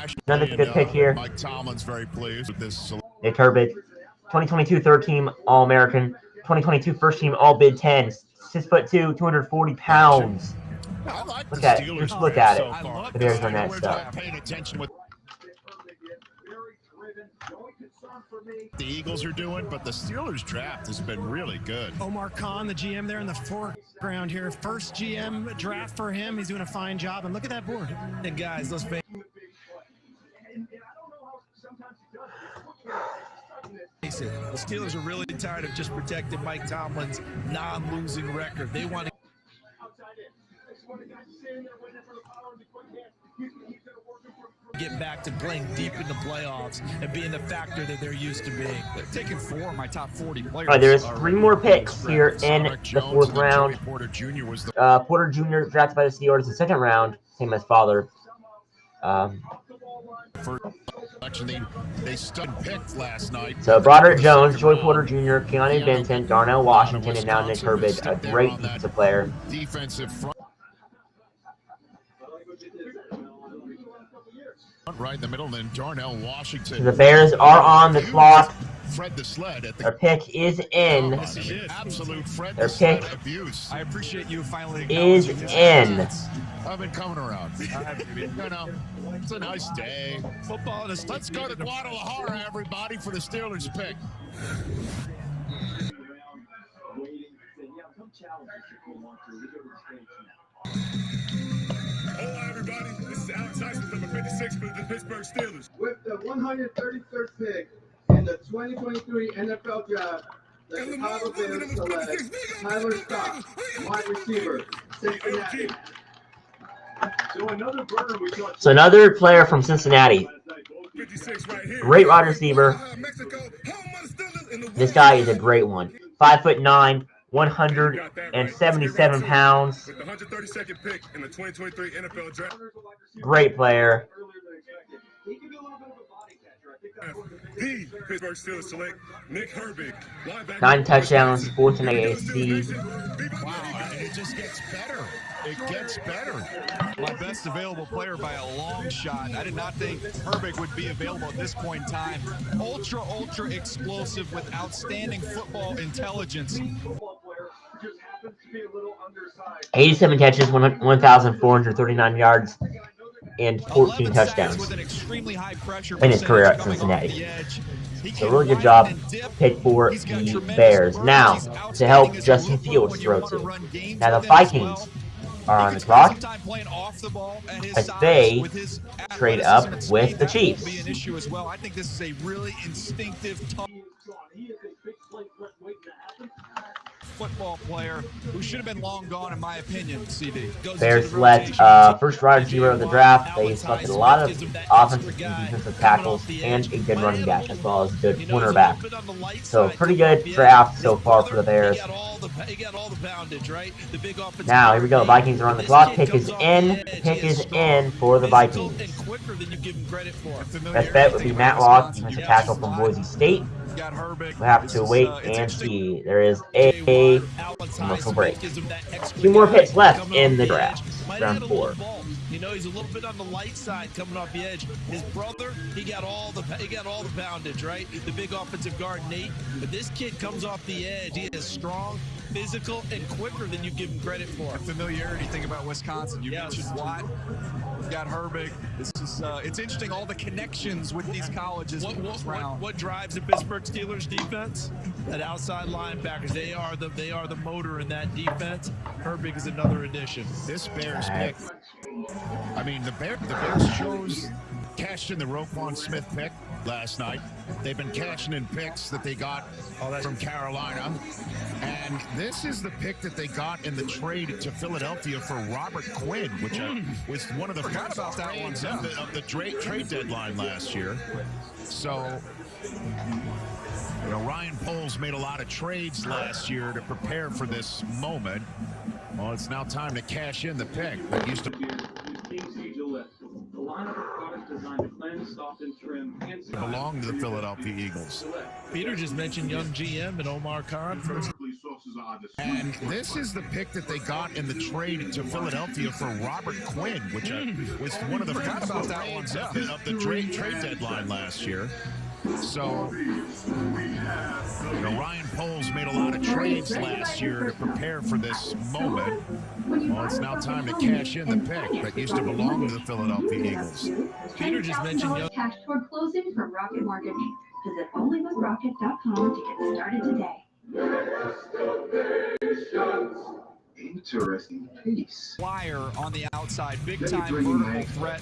pick here. Mike Tomlin's very pleased with this. Nick Herbig, 2022 third team All-American, 2022 first team All-Big Ten, 6'2", 240 pounds. I like Look the at it. Steelers Just look at it. so far. The Bears on that stuff. Paying attention with the Eagles are doing, but the Steelers draft has been really good. Omar Khan, the GM there in the foreground here. First GM draft for him. He's doing a fine job. And look at that board. And guys, let's face it. The Steelers are really tired of just protecting Mike Tomlin's non-losing record. They want to get back to playing deep in the playoffs and being the factor that they're used to being. They're taking 4 of my top 40 players. All right, there's 3 more picks here in the 4th round. Porter Jr. was the Porter Jr. drafted by the Steelers in the 2nd round, same as father. first selection. They stood picked last night. So Broderick Jones, Joey Porter Jr., Keanu Benton, Darnell Washington, and now Nick Herbig, a great defensive player. Defensive front. Right in the middle, and Darnell Washington. So the Bears are on the clock. Fred the Sled at the Their pick is in. absolute Fred Their the Sled pick abuse. I appreciate you finally is in. I've been coming around. You know, it's a nice day. football. Let's go to Guadalajara, everybody, for the Steelers pick. Hello, everybody. This is Alex Tyson, number 56 for the Pittsburgh Steelers. With the 133rd pick in the 2023 NFL Draft, the Chicago Bears select Tyler Scott, wide receiver, Cincinnati. So another player from Cincinnati. Great wide receiver. This guy is a great one. 5'9", 177 pounds. With the 132nd pick in the 2023 NFL Draft. Great player. The Pittsburgh Steelers select Nick Herbig, linebacker. 9 touchdowns, 4th in AAC. Wow, and it just gets better. It gets better. My best available player by a long shot. I did not think Herbig would be available at this point in time. Ultra explosive with outstanding football intelligence. 87 catches, 1,439 yards, and 14 touchdowns With an extremely high pressure in his career at Cincinnati. So really good job pick for the Bears. Now, to help Justin Fields throw to. Now the Vikings are on the clock as they trade up with the Chiefs. Be an issue as well. I think this is a really instinctive, tough football player who should have been long gone, in my opinion. CD Bears select first wide receiver of the draft. They selected a lot of offensive and defensive tackles and a good running back as well as a good cornerback. So pretty good draft so far for the Bears. Now here we go. Vikings are on the clock. Pick is in. Pick is in for the Vikings. Best bet would be Matt Ross, defensive tackle from Boise State. We'll have to wait and see. There is a commercial break. 2 more picks left in the draft. Round 4. You know, he's a little bit on the light side coming off the edge. His brother, he got all the poundage, right? The big offensive guard, Nate. But this kid comes off the edge. He is strong, physical, and quicker than you give him credit for. Familiarity, think about Wisconsin. You mentioned Watt. We've got Herbig. It's interesting, all the connections with these colleges. What drives the Pittsburgh Steelers defense? That outside linebackers. They are the motor in that defense. Herbig is another addition. This Bears pick. I mean, the Bears cashed in the Roquan Smith pick last night. They've been cashing in picks that they got from Carolina. And this is the pick that they got in the trade to Philadelphia for Robert Quinn, which was one of the first trades of the trade deadline last year. So, you know, Ryan Poles made a lot of trades last year to prepare for this moment. Well, it's now time to cash in the pick that used to belong to the Philadelphia Eagles. Peter just mentioned young GM and Omar Khan. And this is the pick that they got in the trade to Philadelphia for Robert Quinn, which was one of the first trades of the trade deadline last year. So, you know, Ryan Poles made a lot of trades last year to prepare for this moment. Well, it's now time to cash in the pick that used to belong to the Philadelphia Eagles. Peter just mentioned cash toward closing from Rocket Mortgage. Visit onlywithrocket.com to get started today. Interesting piece. Flyer on the outside, big time vertical threat.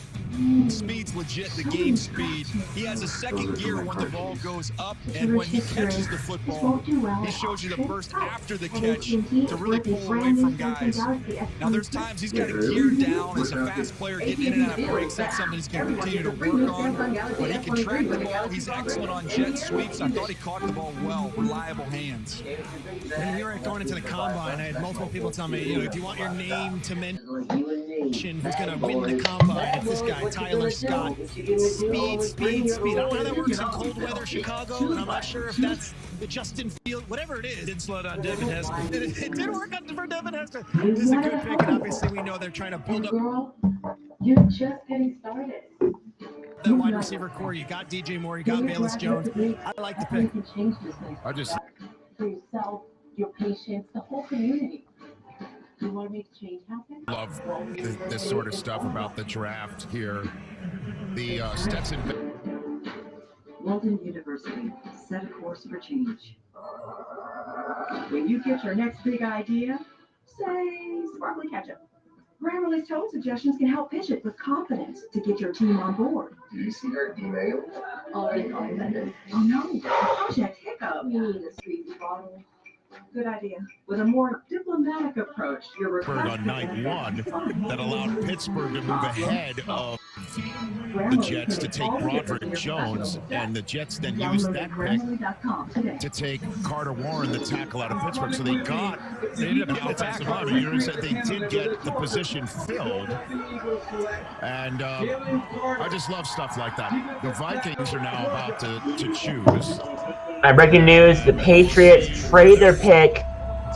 Speed's legit, the game speed. He has a second gear when the ball goes up, and when he catches the football, he shows you the burst after the catch to really pull away from guys. Now there's times he's got to gear down as a fast player getting in and out of breaks. That's something he's going to continue to work on. But he can track the ball. He's excellent on jet sweeps. I thought he caught the ball well. Reliable hands. When we were going into the combine, I had multiple people tell me, you know, if you want your name to mention who's going to win the combine, it's this guy, Tyler Scott. Speed. I don't know how that works in cold weather Chicago, and I'm not sure if that's the Justin Field, whatever it is. It did slow down Devin Hester. It did work out for Devin Hester. This is a good pick, and obviously we know they're trying to build up. You're just getting started. The wide receiver core, you got DJ Moore, you got Bayless Jones. I like the pick. For yourself, your patients, the whole community. You want to make change happen? Love this sort of stuff about the draft here. The Stetson. Walden University, set a course for change. When you get your next big idea, say sparkly ketchup, Grammarly's tone suggestions can help pitch it with confidence to get your team on board. Do you see her email? Oh no, Project Hiccup. You need a sweet bottle. Good idea. With a more diplomatic approach, your request on night one that allowed Pittsburgh to move ahead of the Jets to take Broderick Jones, and the Jets then used that pick to take Carter Warren, the tackle out of Pittsburgh. So they ended up getting the tackle out. They did get the position filled, and I just love stuff like that. The Vikings are now about to choose. Breaking news, the Patriots trade their pick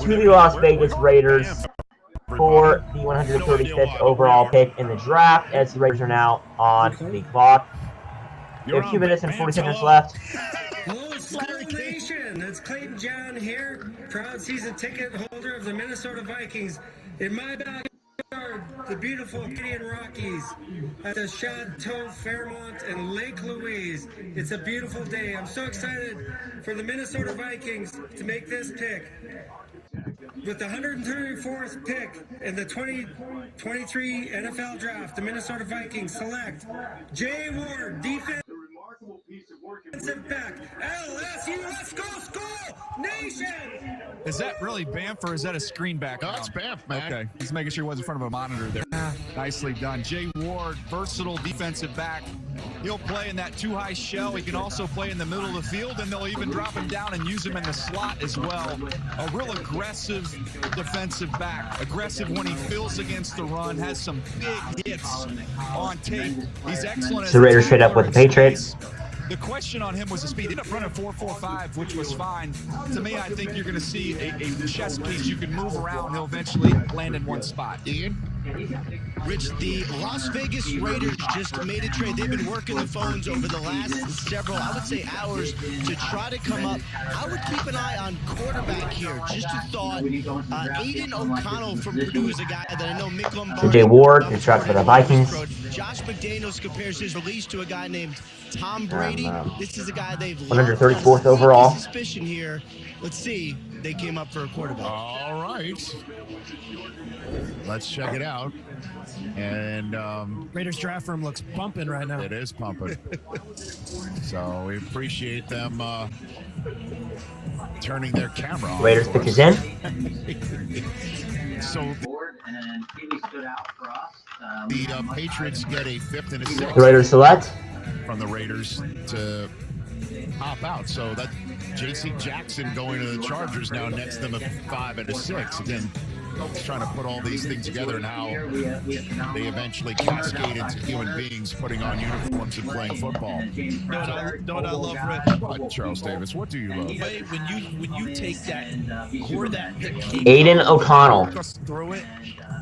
to the Las Vegas Raiders for the 135th overall pick in the draft, as the Raiders are now on the clock. We have 2 minutes and 40 seconds left. Hello, Skull Nation. It's Clayton John here, proud season ticket holder of the Minnesota Vikings. In my backyard, the beautiful Canadian Rockies at the Chateau Fairmont and Lake Louise. It's a beautiful day. I'm so excited for the Minnesota Vikings to make this pick. With the 134th pick in the 2023 NFL Draft, the Minnesota Vikings select Jay Ward, defensive back. LSU, let's go, Skull Nation! Is that really Banff, or is that a screen background? No, it's Banff, man. Okay, just making sure he wasn't in front of a monitor there. Nicely done. Jay Ward, versatile defensive back. He'll play in that too-high shell. He can also play in the middle of the field, and they'll even drop him down and use him in the slot as well. A real aggressive defensive back. Aggressive when he fills against the run, has some big hits on tape. He's excellent. The Raiders trade up with the Patriots. The question on him was the speed. He ended up running 4.45, which was fine. To me, I think you're going to see a chess piece. You can move around. He'll eventually land in one spot. Ian? Rich, the Las Vegas Raiders just made a trade. They've been working the phones over the last several, I would say, hours to try to come up. I would keep an eye on quarterback here. Just a thought. Aiden O'Connell from Purdue is a guy that I know Mick Lombardi. J.J. Ward is drafted by the Vikings. Josh McDaniels compares his release to a guy named Tom Brady. This is a guy they've 134th overall. Suspicion here. Let's see. They came up for a quarterback. All right. Let's check it out. And Raiders draft room looks bumping right now. It is pumping. So we appreciate them turning their camera on. Raiders pick is in. So the Patriots get a 5th and a 6th. The Raiders select from the Raiders to pop out. So that J.C. Jackson going to the Chargers now nets them a 5 and a 6. Again, just trying to put all these things together and how they eventually cascade into human beings putting on uniforms and playing football. Don't I love Rich? What, Charles Davis? What do you love? When you take that pick, Aiden O'Connell, throw it.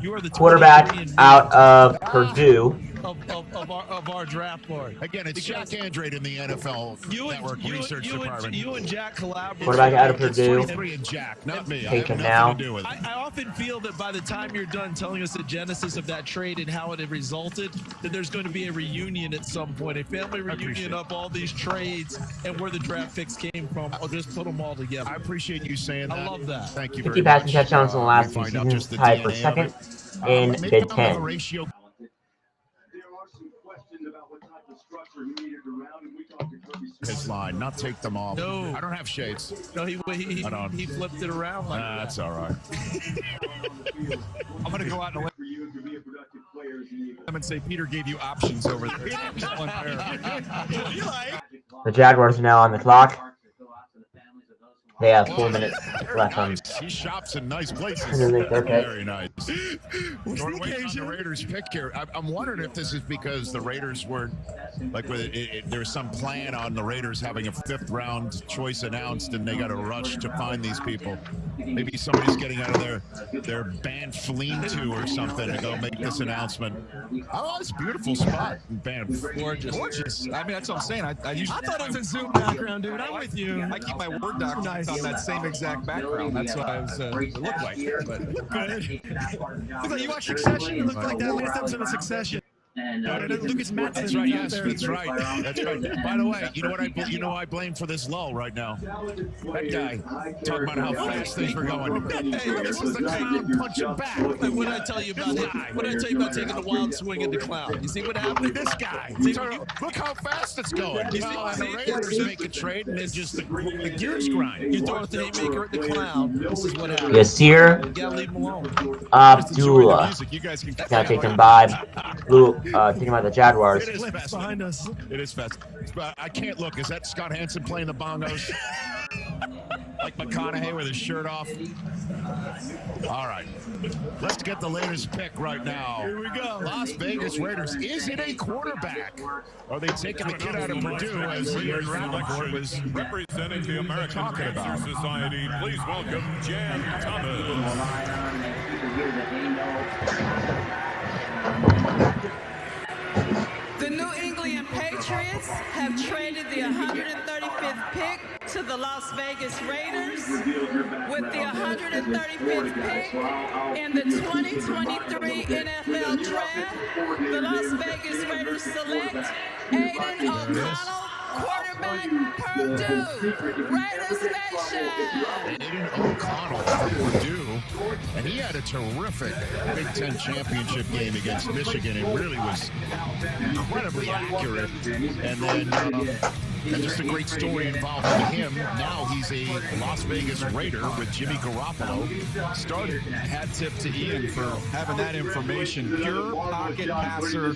You are the quarterback out of Purdue. Of our draft board. Again, it's Jack Andrade in the NFL Network Research Department. You and Jack collaborate. Quarterback out of Purdue. And Jack, not me. Take him now. I often feel that by the time you're done telling us the genesis of that trade and how it had resulted, that there's going to be a reunion at some point, a family reunion of all these trades and where the draft picks came from. I'll just put them all together. I appreciate you saying that. I love that. Thank you 50 very passing much. touchdowns in the last two seasons, tied for second in Big Ten. His line, not take them off. No, I don't have shades. No, he flipped it around like that. That's all right. I'm gonna go out and and say Peter gave you options over there. The Jaguars are now on the clock. They have 4 minutes left on. He shops in nice places. Very nice. We're waiting on the Raiders pick here. I'm wondering if this is because the Raiders weren't like there was some plan on the Raiders having a 5th round choice announced, and they got to rush to find these people. Maybe somebody's getting out of their band lean-to or something to go make this announcement. Oh, it's a beautiful spot in Banff. Gorgeous. I mean, that's what I'm saying. I thought it was a Zoom background, dude. I'm with you. I keep my Word document on that same exact background. That's what I was. It looked like. But good. Look like you watch Succession. You look like that last episode of Succession. Lucas Matson. That's right. Yes, that's right. That's right. By the way, you know I blame for this lull right now. That guy talking about how fast things were going. Hey, this is the clown punching back. What did I tell you about him? What did I tell you about taking the wild swing at the clown? You see what happened? This guy. Look how fast it's going. You see, the Raiders make a trade and then just the gears grind. You throw a haymaker at the clown. This is what happens. Yasir You gotta leave him alone. Abdullah. Now taken by taken by the Jaguars. It is fast behind us. It is fast. I can't look. Is that Scott Hansen playing the bongos? Like McConaughey with his shirt off? All right. Let's get the latest pick right now. Here we go. Las Vegas Raiders. Is it a quarterback? Are they taking the kid out of Purdue as the draft board was representing the American Cancer Society? Please welcome Jan Thomas. The New England Patriots have traded the 135th pick to the Las Vegas Raiders. With the 135th pick in the 2023 NFL Draft, the Las Vegas Raiders select Aiden O'Connell, quarterback, Purdue. Raiders Nation! Aiden O'Connell from Purdue, and he had a terrific Big Ten championship game against Michigan. It really was incredibly accurate, and then and just a great story involving him. Now he's a Las Vegas Raider with Jimmy Garoppolo. Started. Hat tip to Ian for having that information. Pure pocket passer.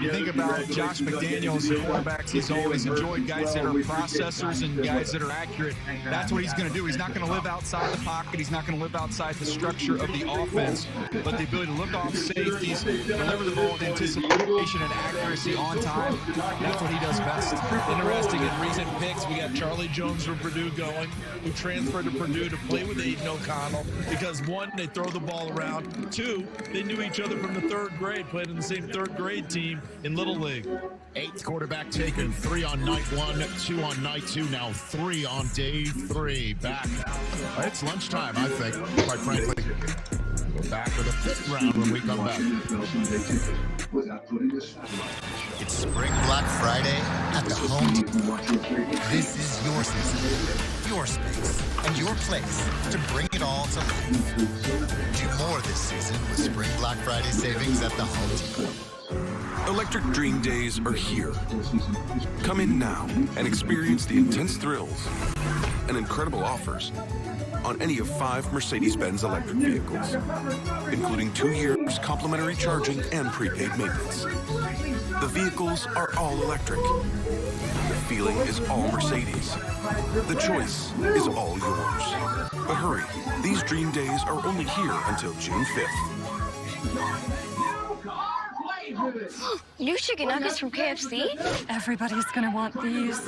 You think about Josh McDaniels, quarterbacks he's always enjoyed, guys that are processors and guys that are accurate. That's what he's going to do. He's not going to live outside the pocket. He's not going to live outside the structure of the offense. But the ability to look off safeties, deliver the ball with anticipation and accuracy on time, that's what he does best. Interesting in recent picks, we got Charlie Jones from Purdue going, who transferred to Purdue to play with Aiden O'Connell because, one, they throw the ball around. Two, they knew each other from the third grade, played in the same third grade team in Little League. 8th quarterback taken, 3 on night 1, 2 on night 2, now 3 on day 3. Back. It's lunchtime, I think, quite frankly. We're back for the 5th round when we come back. It's Spring Black Friday at the Home Depot. This is your season, your space, and your place to bring it all to life. Do more this season with Spring Black Friday savings at the Home Depot. Electric Dream Days are here. Come in now and experience the intense thrills and incredible offers on any of 5 Mercedes-Benz electric vehicles, including 2 years complimentary charging and prepaid maintenance. The vehicles are all electric. The feeling is all Mercedes. The choice is all yours. But hurry, these Dream Days are only here until June 5th. New chicken nuggets from KFC? Everybody's gonna want these.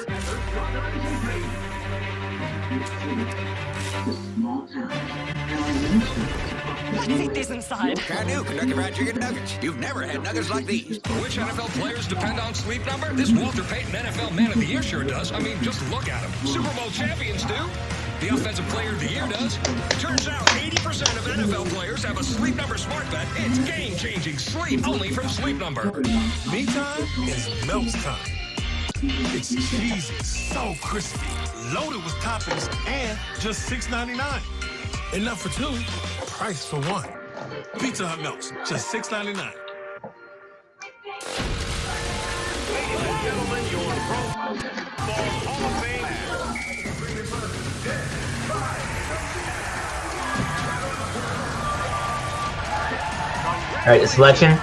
Let's eat these inside. Can do, Kentucky Fried Chicken Nuggets. You've never had nuggets like these. Which NFL players depend on Sleep Number? This Walter Payton NFL Man of the Year sure does. I mean, just look at him. Super Bowl champions do. The Offensive Player of the Year does. It turns out 80% of NFL players have a Sleep Number smart bed. It's game-changing sleep only from Sleep Number. Me time is Melts time. It's cheesy, so crispy, loaded with toppings, and just $6.99. Enough for 2, price for 1. Pizza Hut Melts, just $6.99. Ladies and gentlemen, your Pro Football Hall of Fame. All right, the selection.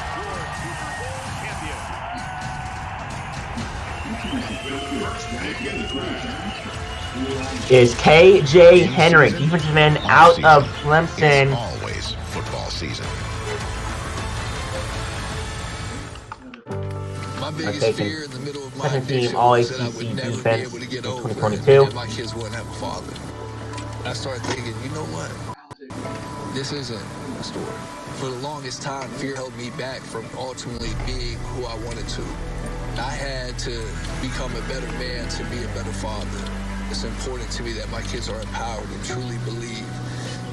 Is K.J. Henry, defensive end out of Clemson. Always football season. My biggest fear in the middle of my Second team addiction All was that I ACC would never be defense able to get in over it, 2022. and my kids wouldn't have a father. I started thinking, you know what? This isn't a story. For the longest time, fear held me back from ultimately being who I wanted to. I had to become a better man to be a better father. It's important to me that my kids are empowered and truly believe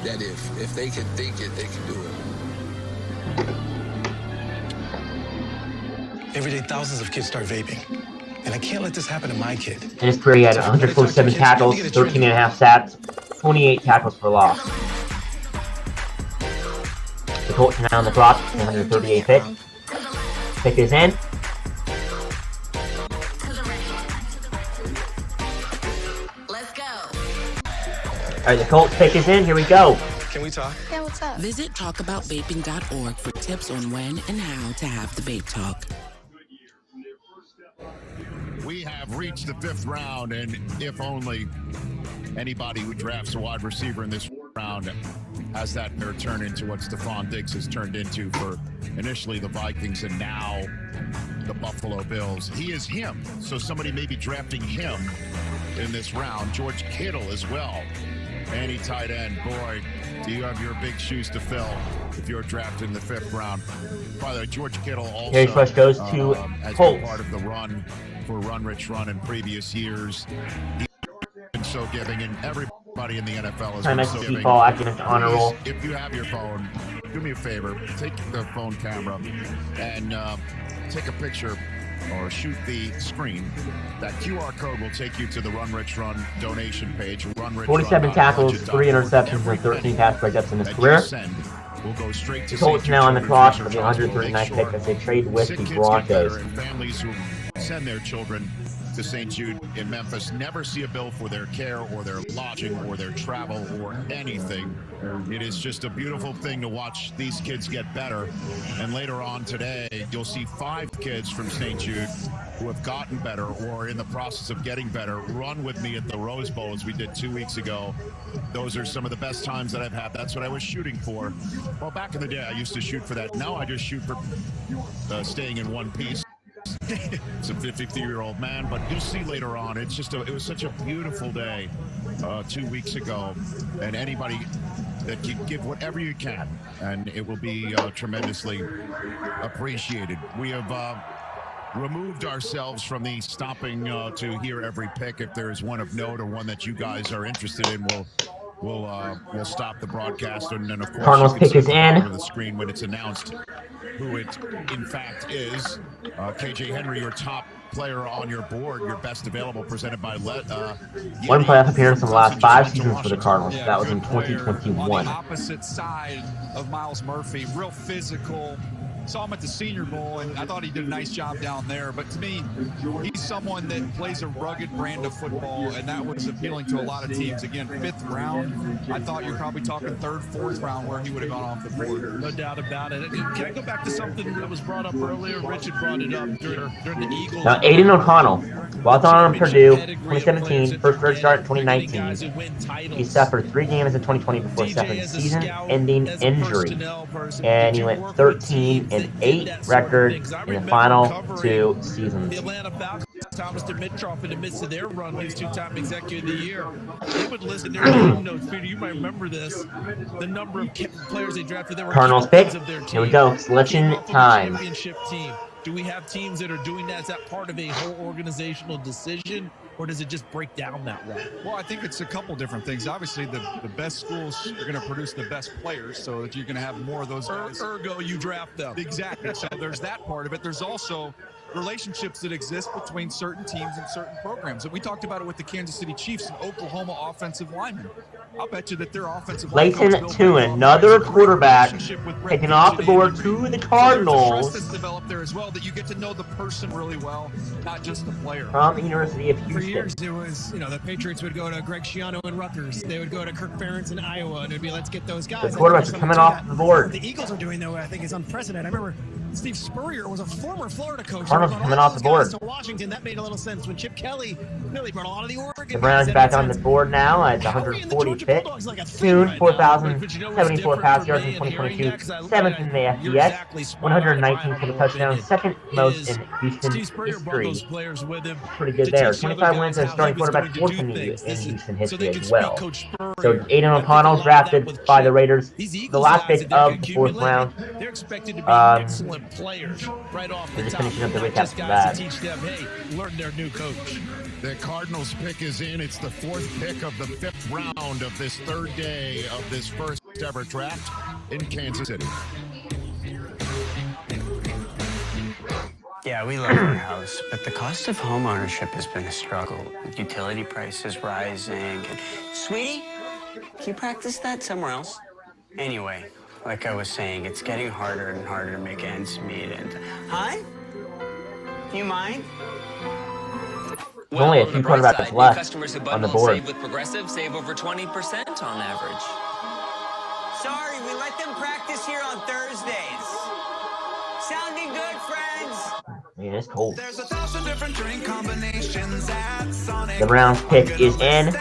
that if they can think it, they can do it. Every day, thousands of kids start vaping. And I can't let this happen to my kid. In his career, he had 147 tackles, 13.5 sacks, 28 tackles for loss. The Colts now on the clock, 138 pick. Pick is in. All right, the Colts pick is in. Here we go. Can we talk? Yeah, what's up? Visit talkaboutvaping.org for tips on when and how to have the vape talk. We have reached the 5th round, and if only anybody who drafts a wide receiver in this round has that turn into what Stephon Diggs has turned into for initially the Vikings and now the Buffalo Bills. He is him, so somebody may be drafting him in this round. George Kittle as well. Any tight end, boy, do you have your big shoes to fill if you're drafted in the 5th round. By the way, George Kittle also Harry Fresh goes to has Colts. been part of the run for Run Rich Run in previous years. He's been so giving, and everybody in the NFL has been so giving. Fall active honor roll. If you have your phone, do me a favor, take the phone camera and take a picture or shoot the screen. That QR code will take you to the Run Rich Run donation page. 47 tackles, 3 interceptions, and 13 pass breakups in his career. Will go straight to the Colts now on the clock for the 139th pick as they trade with the Broncos. Families who send their children to St. Jude in Memphis never see a bill for their care or their lodging or their travel or anything. It is just a beautiful thing to watch these kids get better. And later on today, you'll see 5 kids from St. Jude who have gotten better or are in the process of getting better run with me at the Rose Bowl as we did 2 weeks ago. Those are some of the best times that I've had. That's what I was shooting for. Well, back in the day, I used to shoot for that. Now I just shoot for staying in one piece. It's a 53-year-old man, but you'll see later on. It's just it was such a beautiful day 2 weeks ago, and anybody that you give whatever you can, and it will be tremendously appreciated. We have removed ourselves from the stopping to hear every pick. If there's one of note or one that you guys are interested in, we'll stop the broadcast, and then of course Cardinals you can pick see is at the bottom in. of the screen when it's announced who it in fact is. KJ Henry, your top player on your board, your best available, presented by One playoff appearance in the last 5 seasons for the Cardinals. Yeah, That was in player 2021. on the opposite side of Miles Murphy, real physical. Saw him at the Senior Bowl, and I thought he did a nice job down there. But to me, he's someone that plays a rugged brand of football, and that was appealing to a lot of teams. Again, 5th round. I thought you're probably talking 3rd, 4th round where he would have gone off the board. No doubt about it. Can I go back to something that was brought up earlier? Richard brought it up during the Eagles. Now, Aiden O'Connell, while on Purdue, 2017, first career start in 2019. He suffered 3 games in 2020 before suffering season-ending injury, and he went 13-8 record in the final 2 seasons. The Atlanta Falcons, Thomas Dimitroff, in the midst of their run, who's 2-time Executive of the Year, they would listen to their game notes. Peter, you might remember this. The number of players they drafted, they were Cardinals pick. of their team. Here we go. Selection time. Championship team. Do we have teams that are doing that? Is that part of a whole organizational decision, or does it just break down that way? Well, I think it's a couple different things. Obviously, the best schools are going to produce the best players, so that you're going to have more of those guys. Ergo, you draft them. Exactly. So there's that part of it. There's also relationships that exist between certain teams and certain programs. And we talked about it with the Kansas City Chiefs and Oklahoma offensive linemen. I'll bet you that their offensive line Leighton Tune, another quarterback, taken off the board to the Cardinals. There's developed there as well, that you get to know the person really well, not just the player. From the University of For Houston. years, it was, the Patriots would go to Greg Schiano in Rutgers. They would go to Kirk Ferentz in Iowa, and it'd be, let's get those guys. The quarterbacks are coming off the board. The Eagles are doing, though, I think is unprecedented. I remember Steve Spurrier was a former Florida coach. Cardinals coming off the board. To Washington, that made a little sense. When Chip Kelly really brought a lot of the Oregon. The Browns back on the board now at 140 pick. Soon, 4,074 pass yards in 2022. 7th in the FBS. 119 for the touchdown. 2nd most in Houston history. Pretty good there. 25 wins as starting quarterback, 4th in Houston history as well. So Aiden O'Connell drafted by the Raiders. The last pick of the 4th round. They're expected to be excellent players right off the We're just top. finishing up the recap for Guys that. to teach them, hey, learn their new coach. The Cardinals pick is in. It's the 4th pick of the 5th round of this 3rd day of this first ever draft in Kansas City. Yeah, we love our house, but the cost of home ownership has been a struggle. With utility prices rising. And... Sweetie, can you practice that somewhere else? Anyway, like I was saying, it's getting harder and harder to make ends meet. And hi, you mind? There's only a few quarterbacks left on the board. With Progressive, save over 20% on average. Sorry, we let them practice here on Thursdays. Sounding good, friends. Man, it's cold. There's 1,000 different drink combinations at Sonic. The Browns pick is in.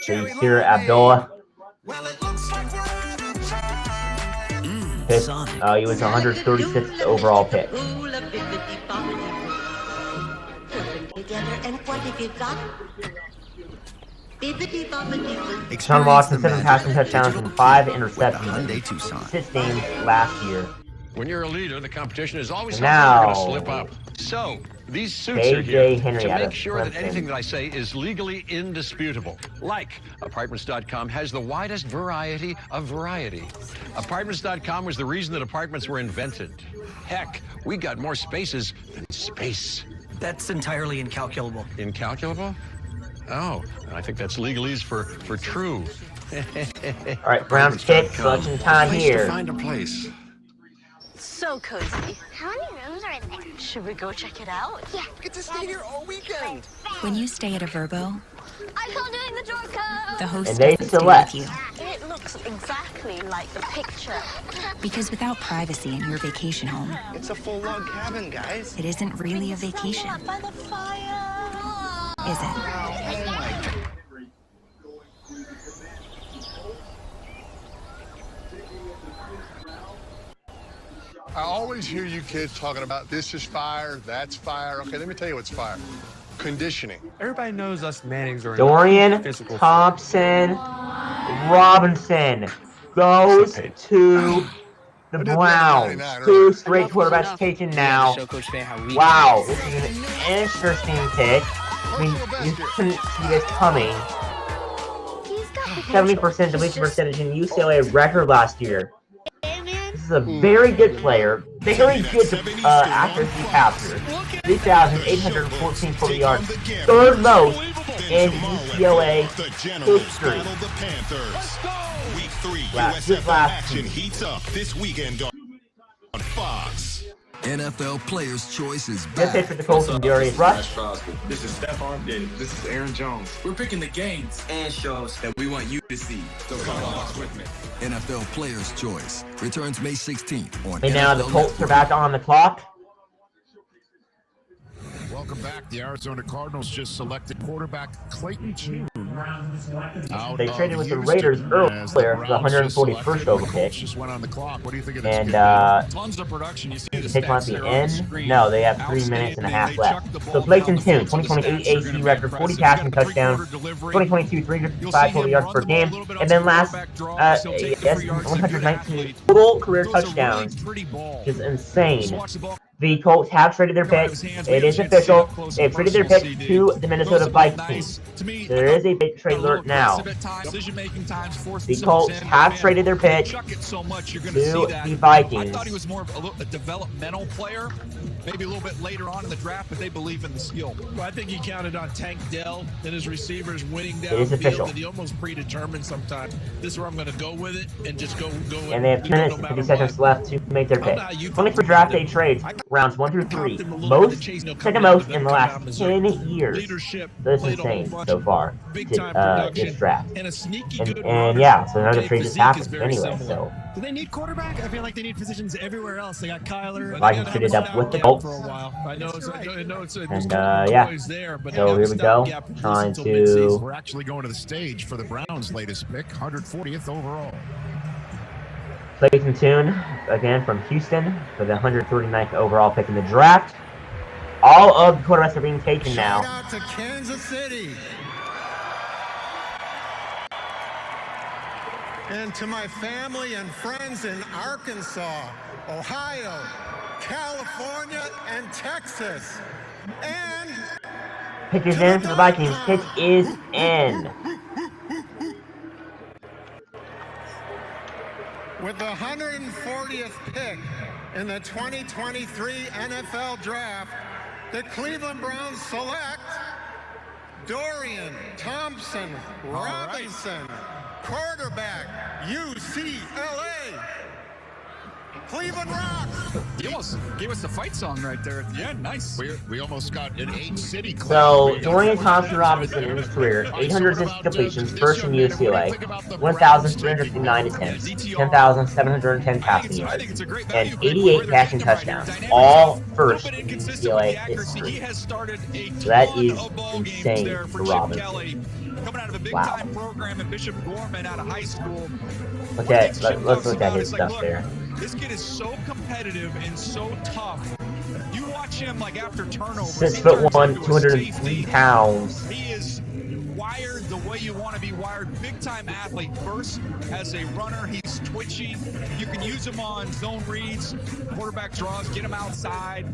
So you hear Abdullah. Pick. He was 136th overall pick. Sean Watson, 7 passing touchdowns and 5 interceptions. 6 games last year. When you're a leader, the competition is always And something you're now, going to slip up. So, these suits are here KJ Henry to out make of sure that Clemson. anything that I say is legally indisputable. Like, Apartments.com has the widest variety of variety. Apartments.com was the reason that apartments were invented. Heck, we got more spaces than space. That's entirely incalculable. Incalculable? Oh, I think that's legalese for true. All right, Browns pick, selection time here. Find a place. So cozy. How many rooms are in there? Should we go check it out? Yeah. Get to stay here all weekend. When you stay at a Verbo, I call doing the door code. the host And they doesn't stay select. with you. It looks exactly like the picture. Because without privacy in your vacation home, It's a full log cabin, guys. it isn't really a vacation, By the fire. is it? Oh my. always hear you kids talking about this is fire, that's fire. Okay, let me tell you what's fire. Conditioning. Everybody knows us Mannings are Dorian physical. Thompson Robinson goes to the Browns. 2 straight quarterbacks taken now. Wow, this is an interesting pick. I mean, you couldn't see this coming. 70% deletion percentage in UCLA record last year. This is a very good player, very good accuracy passer. 3,814 total yards, third most in UCLA history. Week 3, Last USF action heats up this weekend on Fox. NFL Players' Choice is Good back. pitch for the Colts and Darius Rush. This is Stephon Diggs. This is Aaron Jones. We're picking the games and shows that we want you to see. So come on with me. NFL Players' Choice returns May 16th on And now the NFL Colts are back on the clock. Welcome back. The Arizona Cardinals just selected quarterback Clayton Tune. They traded with the Raiders earlier for the 141st overall pick. Just went on the clock. What do you think of this? And Tons of production. You see the pick might stats be there on the in. screen. No, they have 3 minutes and a half left. So Clayton Tune, 2020 AAC record, 40 passing touchdowns, 2022 305 total yards per game, and then last 119 total career touchdowns, which is insane. The Colts have traded their pick. It is official. They've traded their pick to the Minnesota Vikings. There is a big trade alert now. The Colts have traded their pick to the Vikings. I thought he was more of a developmental player, maybe a little bit later on in the draft, but they believe in the skill. Well, I think he counted on Tank Dell and his receivers winning It is official. downfield, and he almost predetermined sometimes. This is where I'm going to go with it and just go. And they have 2 minutes and 50 seconds left to make their pick. 23 draft day trades, rounds 1 through 3. Most, second most in the last 10 years. That's insane so far. This draft. And yeah, so another trade just happened anyway. So do they need quarterback? I feel like they need positions everywhere else. They got Kyler. Vikings traded up with the Colts. I know it's And yeah, so here we go. Trying to. We're actually going to the stage for the Browns' latest pick, 140th overall. Clayton Tune, again from Houston, for the 139th overall pick in the draft. All of the quarterbacks are being taken now. Shout out to Kansas City. And to my family and friends in Arkansas, Ohio, California, and Texas. And Pick is in for the Vikings. Pick is in. with the 140th pick in the 2023 NFL Draft, the Cleveland Browns select Dorian Thompson Robinson, quarterback, UCLA. Cleveland rocks. He almost gave us the fight song right there at the end. Nice. We almost got an 8-city club. So, Dorian Thompson Robinson in his career, 860 completions, first in UCLA, 1,359 attempts, 10,710 passing yards, and 88 passing touchdowns, all first in UCLA history. So that is insane for Robinson. Coming out of a big Wow. time program at Bishop Gorman out of high school. Let's look at his stuff there. This kid is so competitive and so tough. You watch him like after turnovers. 6'1", 203 pounds. He is wired the way you want to be wired. Big time athlete. First, as a runner, he's twitchy. You can use him on zone reads, quarterback draws, get him outside.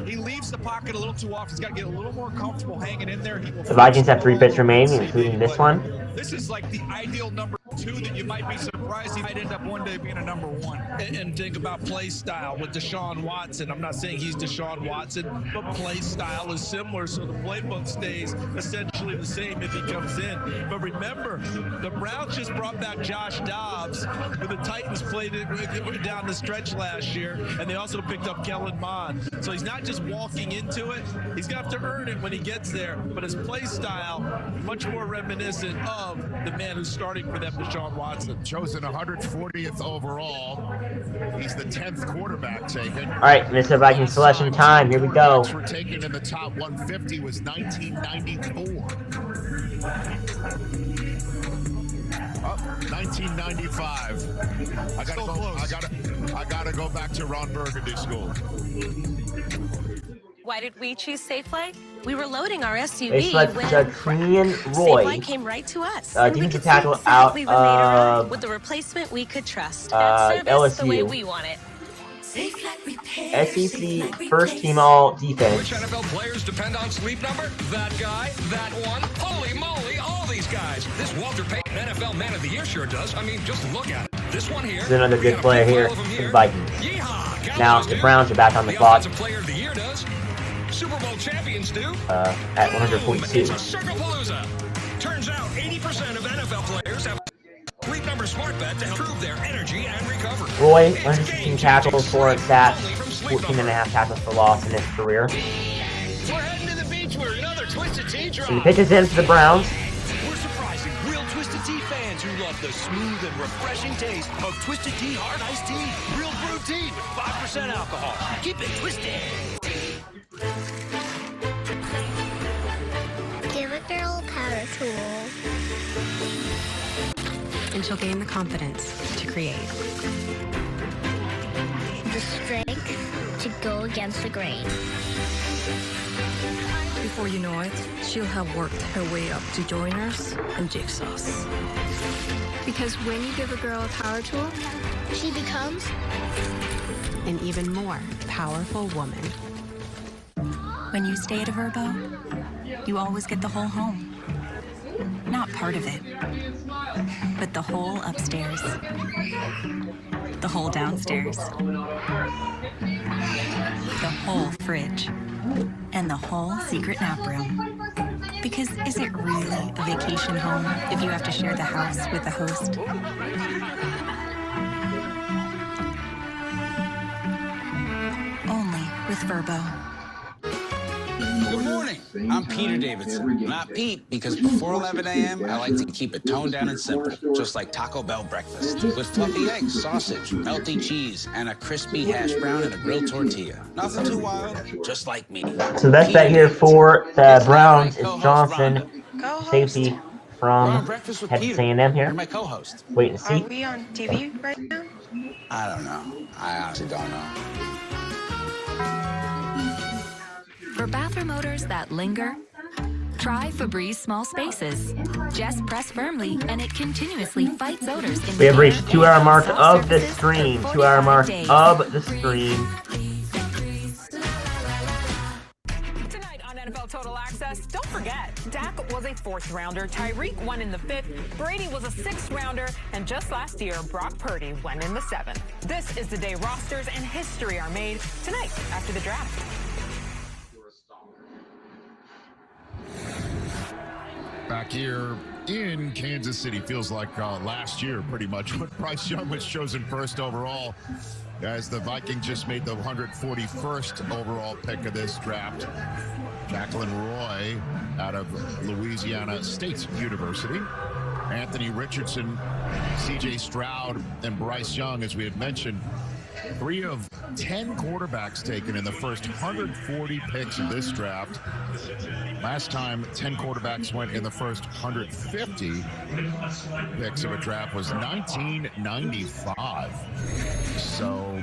He leaves the pocket a little too often. He's got to get a little more comfortable hanging in there. The Vikings have 3 picks remaining, including this one. This is like the ideal number 2 that you might be surprised he might end up one day being a number 1. And think about play style with Deshaun Watson. I'm not saying he's Deshaun Watson, but play style is similar, so the playbook stays essentially the same if he comes in. But remember, the Browns just brought back Josh Dobbs, who the Titans played it down the stretch last year, and they also picked up Kellen Mond. So he's not just walking into it, he's going to have to earn it when he gets there. But his play style, much more reminiscent of the man who's starting for them, Deshaun Watson. Chosen 140th overall. He's the 10th quarterback taken. All right, Mr. Viking selection time. Here we go. Were taken in the top 150 was 1994. 1995. I gotta go back to Ron Burgundy school. Why did we choose Safely? We were loading our SUV They select when Roy, Safely came right to us. defensive tackle out of with the replacement we could trust. And service the way we want it. SEC first team all defense. Which NFL players depend on sleep number? That guy, that one. Holy moly, all these guys. This Walter Payton NFL Man of the Year sure does. I mean, just look at it. This one here. This is another good player here for the Vikings. Yeehaw, Now the Browns are back on the clock. Player of the Year does. Super Bowl champions do. At 142. It's a circle-palooza. Turns out 80% of NFL players have Sleep Number Smart Bet to improve their energy and recovery. Roy, 116 tackles, 4 sacks, 14.5 tackles for loss in his career. We're heading to the beach where another Twisted Tea drop. So he pitches in for the Browns. We're surprising real Twisted Tea fans who love the smooth and refreshing taste of Twisted Tea Hard Iced Tea. Real brewed tea with 5% alcohol. Keep it twisted. Give a girl a power tool. And she'll gain the confidence to create. The strength to go against the grain. Before you know it, she'll have worked her way up to joiners and jigsaws. Because when you give a girl a power tool, she becomes an even more powerful woman. When you stay at a Verbo, you always get the whole home. Not part of it, but the whole upstairs, the whole downstairs, the whole fridge, and the whole secret nap room. Because is it really a vacation home if you have to share the house with the host? Only with Verbo. Good morning. I'm Peter Davidson. Not Pete, because before 11 a.m., I like to keep it toned down and simple, just like Taco Bell breakfast, with fluffy eggs, sausage, melty cheese, and a crispy hash brown and a grilled tortilla. Nothing too wild, just like me. So the best bet here for the Browns is Johnson, safety from Texas A&M here. You're my co-host. Wait and see. Are we on TV right now? I don't know. I honestly don't know. For bathroom odors that linger, try Febreze Small Spaces. Just press firmly, and it continuously fights odors. We have reached the 2-hour mark of the stream. 2-hour mark of the stream. Tonight on NFL Total Access, don't forget, Dak was a 4th rounder, Tyreek won in the 5th, Brady was a 6th rounder, and just last year, Brock Purdy went in the 7th. This is the day rosters and history are made tonight after the draft. Back here in Kansas City, feels like last year pretty much when Bryce Young was chosen first overall, as the Vikings just made the 141st overall pick of this draft. Jacqueline Roy out of Louisiana State University. Anthony Richardson, C.J. Stroud, and Bryce Young, as we had mentioned, 3 of 10 quarterbacks taken in the first 140 picks of this draft. Last time 10 quarterbacks went in the first 150 picks of a draft was 1995. So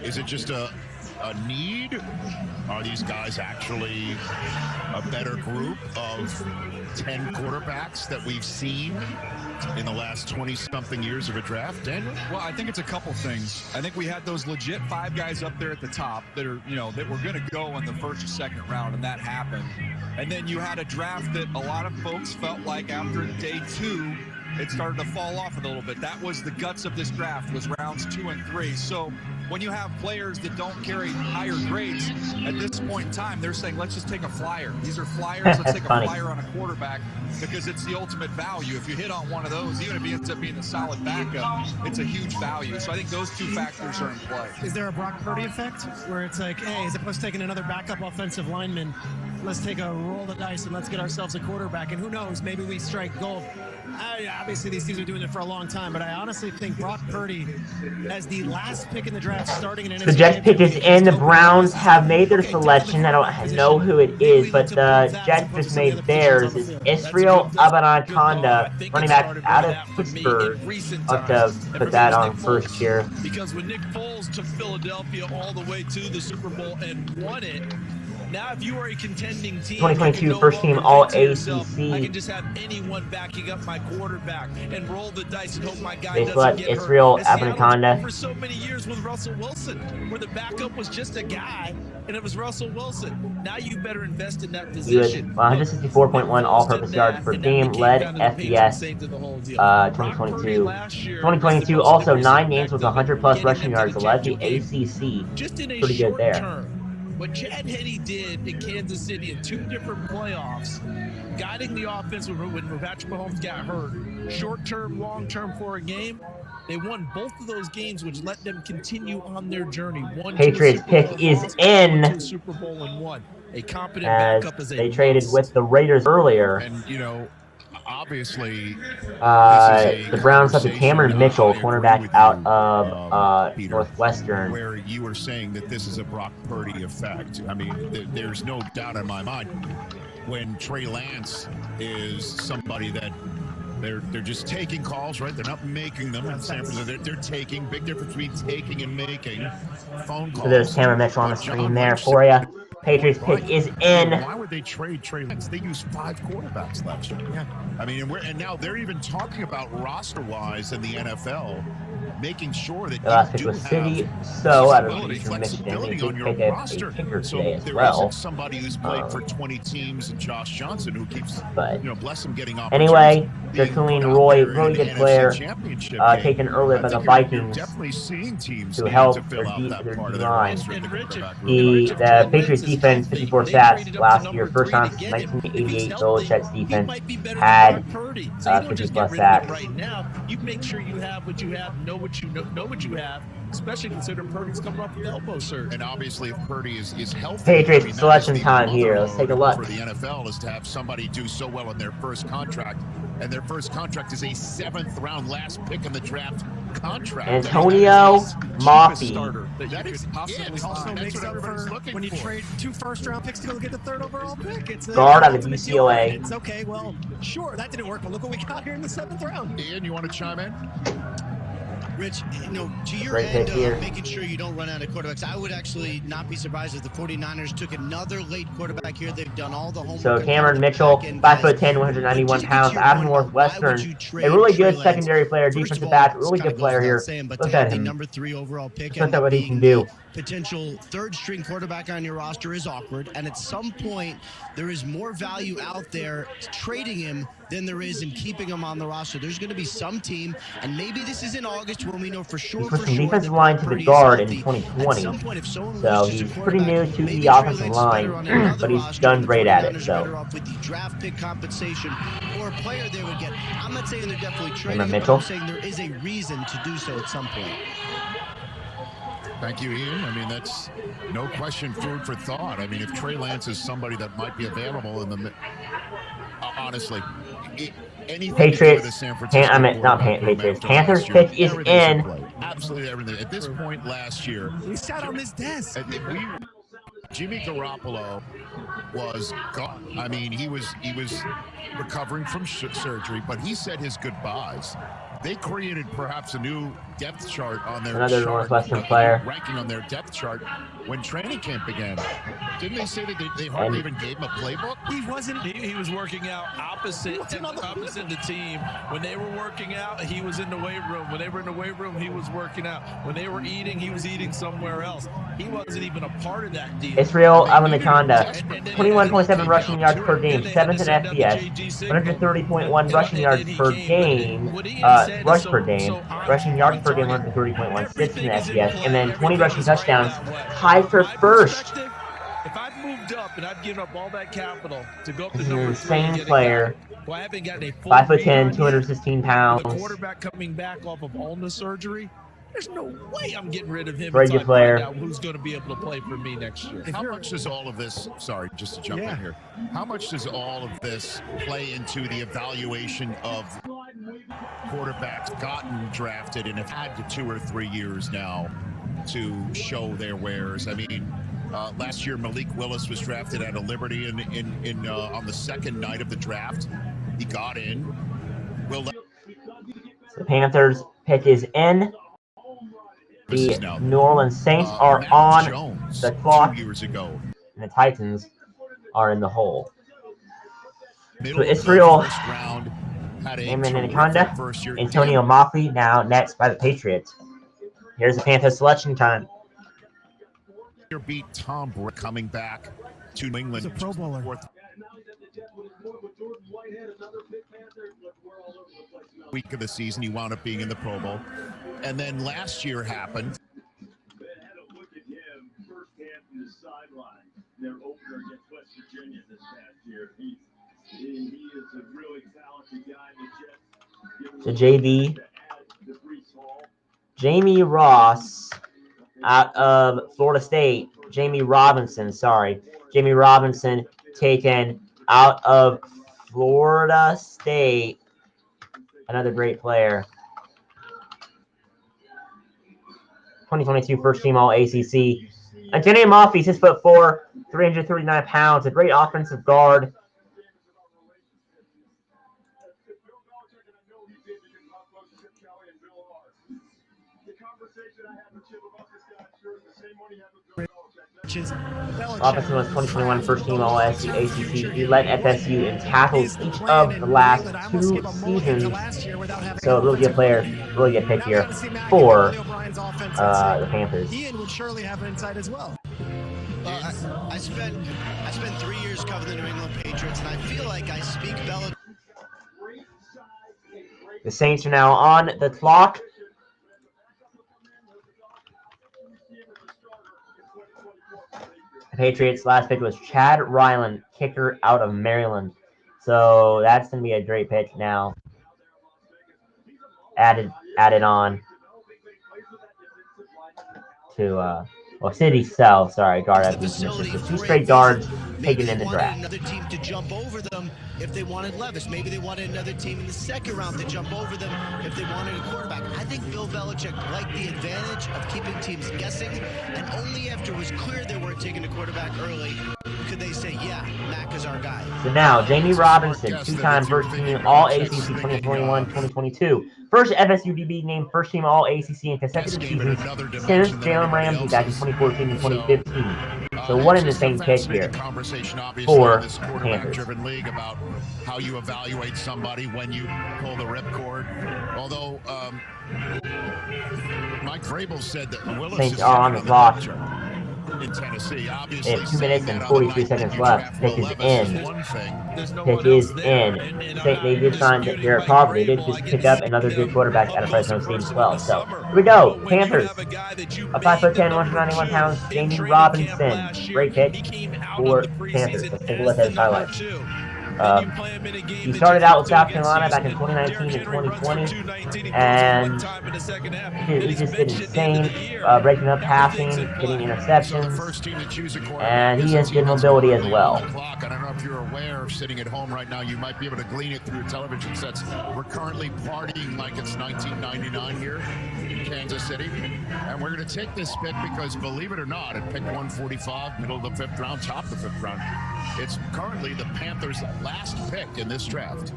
is it just a need? Are these guys actually a better group of 10 quarterbacks that we've seen in the last 20-something years of a draft, Daniel? Well, I think it's a couple things. I think we had those legit 5 guys up there at the top that are, that were going to go in the first or second round, and that happened. And then you had a draft that a lot of folks felt like after day 2, it started to fall off a little bit. That was the guts of this draft, was rounds 2 and 3. So when you have players that don't carry higher grades, at this point in time, they're saying, let's just take a flyer. These are flyers. Let's take a flyer on a quarterback because it's the ultimate value. If you hit on one of those, even if he ends up being a solid backup, it's a huge value. So I think those 2 factors are in play. Is there a Brock Purdy effect where it's like, hey, as opposed to taking another backup offensive lineman, let's take a roll of the dice and let's get ourselves a quarterback. And who knows, maybe we strike gold. Obviously, these teams are doing it for a long time, but I honestly think Brock Purdy, as the last pick in the draft, starting in an The Jets pick is in. The Browns have made their selection. I don't know who it is, but the Jets just made theirs. It's Israel Abanaconda, running back out of Pittsburgh. I'll have to put that on first here. Because when Nick Foles took Philadelphia all the way to the Super Bowl and won it, now if you are a contending team, 2022 first team All ACC. I can just have anyone backing up my quarterback and roll the dice and hope my guy They doesn't select get Israel hurt. Abanaconda. For so many years with Russell Wilson, where the backup was just a guy and it was Russell Wilson. Now you better invest in that position. He was 164.1 all-purpose yards per game, led FBS 2022. 2022 also 9 games with 100-plus rushing yards, led the ACC. Pretty good there. What Chad Henne did in Kansas City in 2 different playoffs, guiding the offense when Patrick Mahomes got hurt, short-term, long-term for a game, they won both of those games, which let them continue on their journey. Patriots pick is in, to Super Bowl and won. A competent as backup is a they traded with the Raiders earlier. And, you know, obviously, the Browns have Cameron Mitchell, cornerback out of Northwestern. Where you were saying that this is a Brock Purdy effect. I mean, there's no doubt in my mind when Trey Lance is somebody that they're just taking calls, right? They're not making them in San Francisco. They're taking. Big difference between taking and making phone calls. So there's Cameron Mitchell on the screen there for you. Patriots pick is in. Why would they trade Trey Lance? They used 5 quarterbacks last year. Yeah. I mean, and now they're even talking about roster-wise in the NFL, making sure that the last pick you was do City, have so out of flexibility Michigan, they on did your pick a roster. kicker So today as there well. isn't somebody who's played for 20 teams and Josh Johnson who keeps, but bless him, getting off. Anyway, Jacqueline Roy, really good player, taken earlier by the Vikings to help their D-line. The Patriots defense, 54 sacks last year, first time since 1988. Belichick's defense had 50-plus sacks. Right now, you make sure you have what you have, know what you have, especially considering Purdy's coming off with elbow surgery. And obviously, if Purdy is healthy, Patriots selection time here. Let's take a look. For the NFL is to have somebody do so well in their first contract, and their first contract is a 7th-round last pick in the draft contract. Antonio Mafi. That is it. Also makes up for when you trade 2 first-round picks to go get the 3rd overall pick. It's guard out of UCLA. It's okay. Well, sure, that didn't work, but look what we got here in the 7th round. Ian, you want to chime in? Rich, to your end of making sure you don't run out of quarterbacks, I would actually not be surprised if the 49ers took another late quarterback here. They've done all the homework. So Cameron Mitchell, 5'10", 191 pounds, out of Northwestern. A really good secondary player, defensive back, really good player here. Look at him. Number 3 overall pick. Look at what he can do. Potential 3rd-string quarterback on your roster is awkward, and at some point there is more value out there trading him than there is in keeping him on the roster. There's going to be some team, and maybe this is in August when we know for sure. He switched from defensive line to the guard in 2020, so he's pretty new to the offensive line, but he's done great at it. So. With the draft pick compensation or a player they would get. I'm not saying they're definitely trading him, Mitchell. I'm saying there is a reason to do so at some point. Thank you, Ian. I mean, that's no question food for thought. I mean, if Trey Lance is somebody that might be available in the honestly, anything Patriots, to San Francisco Patriots. Panthers pick is in. Absolutely everything. At this point last year, we sat on this desk. Jimmy Garoppolo was gone. I mean, he was recovering from surgery, but he said his goodbyes. They created perhaps a new depth chart on their Northwestern player ranking on their depth chart when training camp began. Didn't they say that they hardly even gave him a playbook? He wasn't. He was working out opposite the team. When they were working out, he was in the weight room. When they were in the weight room, he was working out. When they were eating, he was eating somewhere else. He wasn't even a part of that deal. Israel Abanaconda, 21.7 rushing yards per game, 7th in FBS, 130.1 rushing yards per game, rush per game, rushing yards per game, 130.1, 6th in FBS, and then 20 rushing touchdowns, tied for first. If I'd moved up and I'd given up all that capital to go up to number 3, same player, I haven't gotten a 5'10", 216 pounds. The quarterback coming back off of ulnar surgery, There's no way I'm getting rid of him Very until good player. I find out who's going to be able to play for me next year. How much does all of this, sorry, just to jump in here, how much does all of this play into the evaluation of quarterbacks gotten drafted and have had 2 or 3 years now to show their wares? I mean, last year Malik Willis was drafted out of Liberty on the second night of the draft. He got in. The Panthers pick is in. The New Orleans Saints are Matt on Jones, the clock. 2 years ago. And the Titans are in the hole. Middle So Israel, Amen Anaconda, Antonio Moffley now next by the Patriots. Here's the Panthers selection time. Beat Tom Brady coming back to New England. He's a Pro Bowler. Week of the season, he wound up being in the Pro Bowl. And then last year happened. The JV, Jamie Ross out of Florida State. Jamie Robinson taken out of Florida State. Another great player. 2022 first team all ACC. Antonio Moffley, 6'4", 339 pounds, a great offensive guard. Robinson was 2021 first team all ACC. He led FSU in tackles each of the last 2 seasons. So a really good player, really good pick here for the Panthers. Ian would surely have insight as well. I spent 3 years covering the New England Patriots, and I feel like I speak Belichick. The Saints are now on the clock. The Patriots' last pick was Chad Ryland, kicker out of Maryland. So that's going to be a great pick now. Added on to City South. Sorry, guard at Michigan. So 2 straight guards taken in the draft. Another team to jump over them if they wanted Levis. Maybe they wanted another team in the second round to jump over them if they wanted a quarterback. I think Bill Belichick liked the advantage of keeping teams guessing, and only after it was clear they weren't taking a quarterback early could they say, yeah, Mac is our guy. So now, Jamie Robinson, 2-time first team All-ACC 2021-2022. First FSU DB named first team All-ACC in consecutive seasons since Jalen Ramsey back in 2014 and 2015. So one in the same pick here for Panthers. League about how you evaluate somebody when you pull the ripcord. Although Mike Vrabel said that Willis Saints are on the clock. In Tennessee, obviously, they have 2 minutes and 43 seconds left. Pick is in. Pick is in. They did sign Jared Carver. They did just pick up another good quarterback out of Fresno State as well. So here we go. Panthers. A 5'10", 191 pounds, Jamie Robinson. Great pick for Panthers. Let's take a look at his highlights. He started out with South Carolina back in 2019 and 2020, and he just did insane, breaking up passing, getting interceptions, and he has good mobility as well. I don't know if you're aware, sitting at home right now, you might be able to glean it through television sets. We're currently partying like it's 1999 here in Kansas City, and we're going to take this pick because, believe it or not, at pick 145, middle of the 5th round, top of the 5th round, it's currently the Panthers' last pick in this draft.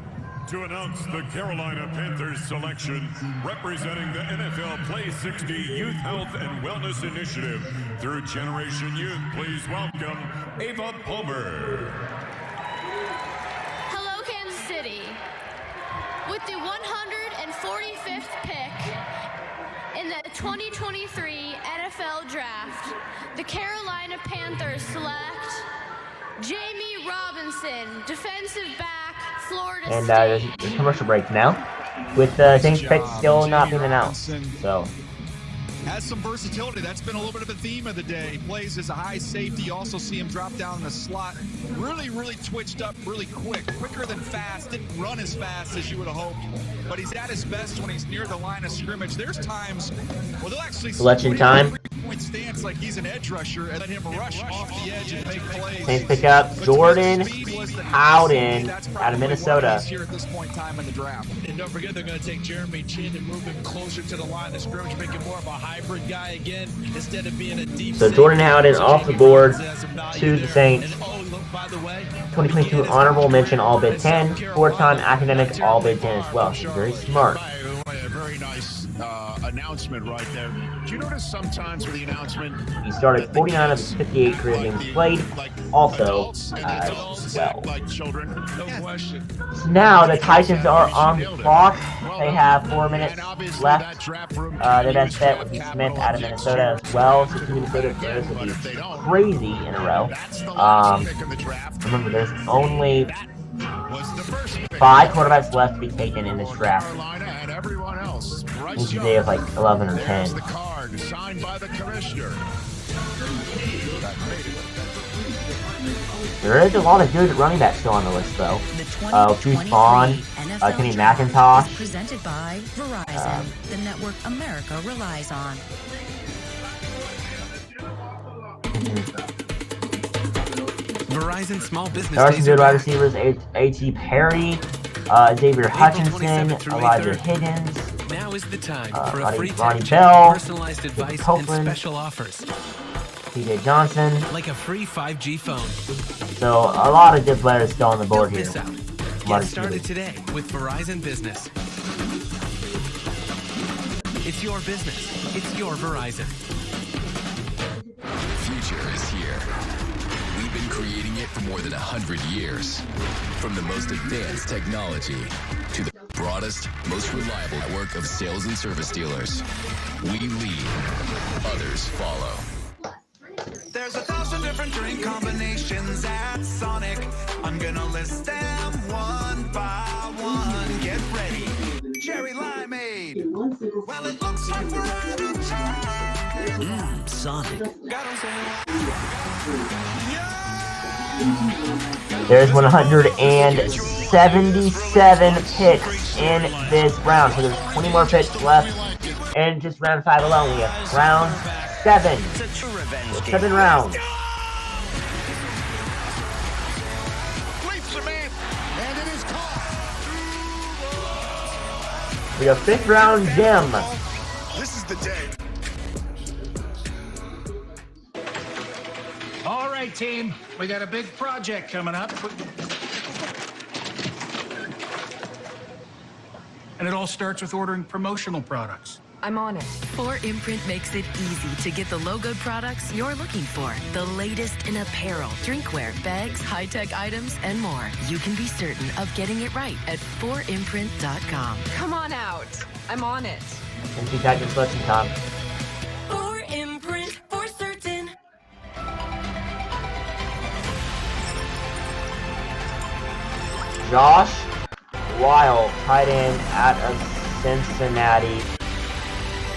To announce the Carolina Panthers selection, representing the NFL Play 60 Youth Health and Wellness Initiative through Generation Youth, please welcome Ava Palmer. Hello, Kansas City. With the 145th pick in the 2023 NFL Draft, the Carolina Panthers select Jamie Robinson, defensive back, Florida State. And there's commercial break now, with the Saints pick still not being announced. So has some versatility. That's been a little bit of a theme of the day. He plays as a high safety. You also see him drop down in the slot. Really, really twitched up really quick. Quicker than fast. Didn't run as fast as you would have hoped. But he's at his best when he's near the line of scrimmage. There's times where they'll actually selection time. Point stance like he's an edge rusher and let him rush off the edge and make plays. Saints pick up Jordan Howden out of Minnesota. Here at this point in time in the draft. And don't forget, they're going to take Jeremy Chin and move him closer to the line of scrimmage, make him more of a hybrid guy again instead of being a deep. So Jordan Howden off the board to the Saints. 2022 honorable mention All Big Ten, four-time academic All Big Ten as well. She's very smart. A very nice announcement right there. Do you notice sometimes with the announcement? He started 49 of his 58 career games played, also as well. Like children, no question. So now the Titans are on the clock. They have 4 minutes left. Their best bet would be Smith out of Minnesota as well. So 2 Minnesota players would be crazy in a row. Remember, there's only 5 quarterbacks left to be taken in this draft. Each day of like 11 or 10. The card signed by the commissioner. There is a lot of good running backs still on the list, though. Juice Vaughn, Kenny McIntosh. Presented by Verizon, the network America relies on. Verizon Small Business. There are some good wide receivers: A.T. Perry, Xavier Hutchinson, Elijah Higgins. Now is the time for a free Ronnie tech Bell, personalized advice Copeland, and special offers. T.J. Johnson. Like a free 5G phone. So a lot of good players still on the board here. Get started today with Verizon Business. It's your business. It's your Verizon. The future is here. We've been creating it for more than 100 years. From the most advanced technology to the broadest, most reliable network of sales and service dealers. We lead, others follow. There's 1,000 different drink combinations at Sonic. I'm gonna list them one by one. Get ready. Cherry limeade. Well, it looks like we're out of time. Sonic. There's 177 picks in this round. So there's 20 more picks left. And just round 5 alone, we have round 7. 7 rounds. We have 5th round gem. This is the day. All right, team. We got a big project coming up. And it all starts with ordering promotional products. I'm on it. 4imprint makes it easy to get the logoed products you're looking for. The latest in apparel, drinkware, bags, high-tech items, and more. You can be certain of getting it right at 4imprint.com. Come on out. I'm on it. And she tagged this lesson, Tom. 4imprint for certain. Josh Wild, tight end out of Cincinnati.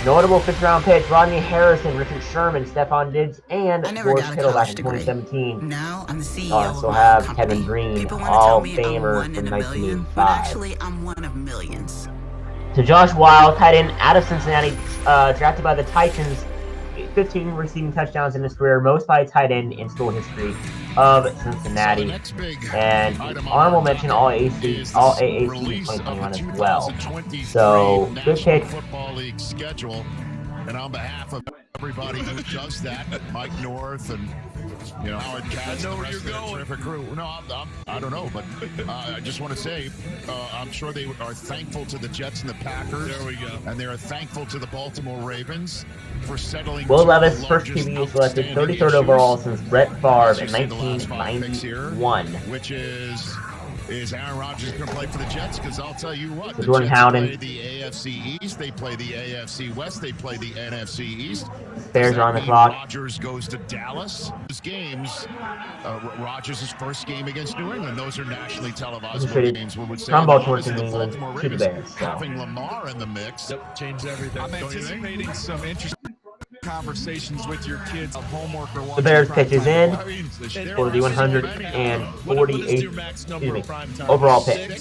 Notable 5th round picks: Rodney Harrison, Richard Sherman, Stephon Diggs, and George Kittle back in 2017. Now I'm the CEO Also have Kevin Green, All Famer from 1985. Actually, I'm one of millions. So Josh Wild, tight end out of Cincinnati, drafted by the Titans. 15 receiving touchdowns in his career, most by a tight end in school history of Cincinnati. And honorable mention All AAC 2021 as well. So good pick. Football League schedule, and on behalf of everybody who does that, Mike North and Howard Katz, the rest of the terrific crew. No, I don't know, but I just want to say I'm sure they are thankful to the Jets and the Packers. There we go. And they are thankful to the Baltimore Ravens for settling. Will Levis, first QB selected 33rd overall since Brett Favre in 1991. Which is Aaron Rodgers going to play for the Jets? Because I'll tell you what, the Jordan Jets Howden. play the AFC East, they play the AFC West, they play the NFC East. Bears are on the clock. Rodgers goes to Dallas. Those games, Rodgers' first game against New England, those are nationally televised games. Would say from Baltimore to the New England Baltimore to the Ravens Bears. So. Having Lamar in the mix. Yep, changed everything. I'm anticipating some interesting. conversations with your kids of homework or watching The Bears pitches in television. for the 148th overall pick.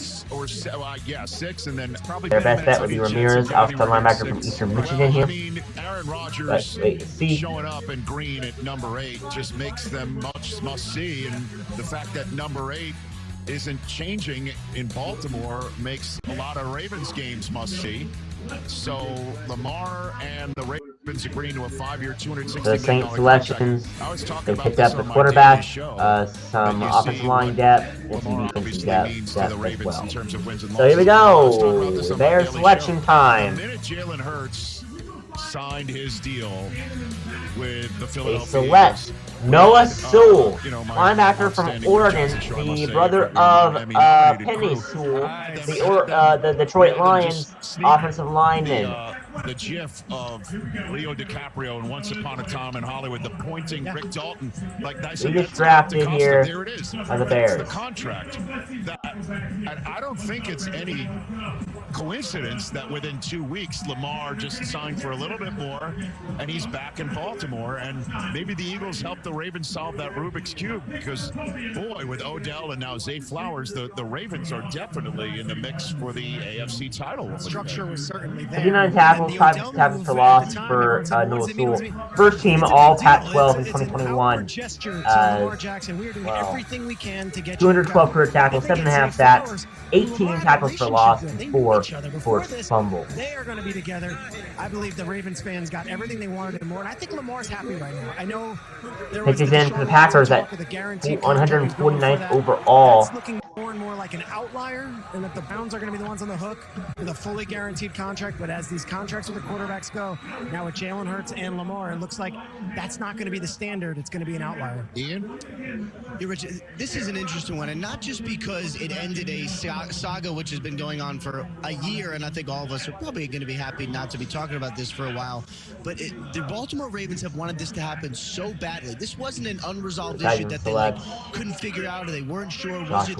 Six, and then probably their best bet would be Ramirez, outside linebacker from Eastern Michigan here. Aaron Rodgers But wait to see. showing up in green at number 8 just makes them much must-see, and the fact that number 8 isn't changing in Baltimore makes a lot of Ravens games must-see. So Lamar and the Ravens agreeing to a 5-year, $260 The Saints million selections, they picked up the quarterback, some offensive line depth, and some defensive depth as well. So here we go, Bears selection time. The minute Jalen Hurts signed his deal with the They Philadelphia select Eagles, Noah Sewell, linebacker from Oregon, the brother of Penny Sewell, the Detroit Lions offensive lineman. The gif of Leo DiCaprio in Once Upon a Time in Hollywood, the pointing Rick Dalton, like I said, He gets drafted here there it is. by the Bears. That's the contract. I don't think it's any coincidence that within 2 weeks Lamar just signed for a little bit more and he's back in Baltimore, and maybe the Eagles helped the Ravens solve that Rubik's Cube, because boy, with Odell and now Zay Flowers, the Ravens are definitely in the mix for the AFC title. Structure was certainly there. 59 tackles, 5 tackles for loss for Noah Sewell. First team all Pac-12 in 2021. Lamar Jackson, we are doing everything we can to get 212 career tackles, 7.5 sacks, 18 tackles for loss, and 4 forced fumbles. They are going to be together. I believe the Ravens fans got everything they wanted and more, and I think Lamar's happy right now. I know there was Pitches in for the Packers at 149th overall. That's looking more and more like an outlier, and that the Browns are going to be the ones on the hook with a fully guaranteed contract. But as these contracts with the quarterbacks go, now with Jalen Hurts and Lamar, it looks like that's not going to be the standard. It's going to be an outlier. Ian? Yeah, Rich, this is an interesting one, and not just because it ended a saga which has been going on for a year, and I think all of us are probably going to be happy not to be talking about this for a while, but the Baltimore Ravens have wanted this to happen so badly. This wasn't an unresolved issue that they couldn't figure out, or they weren't sure. Was it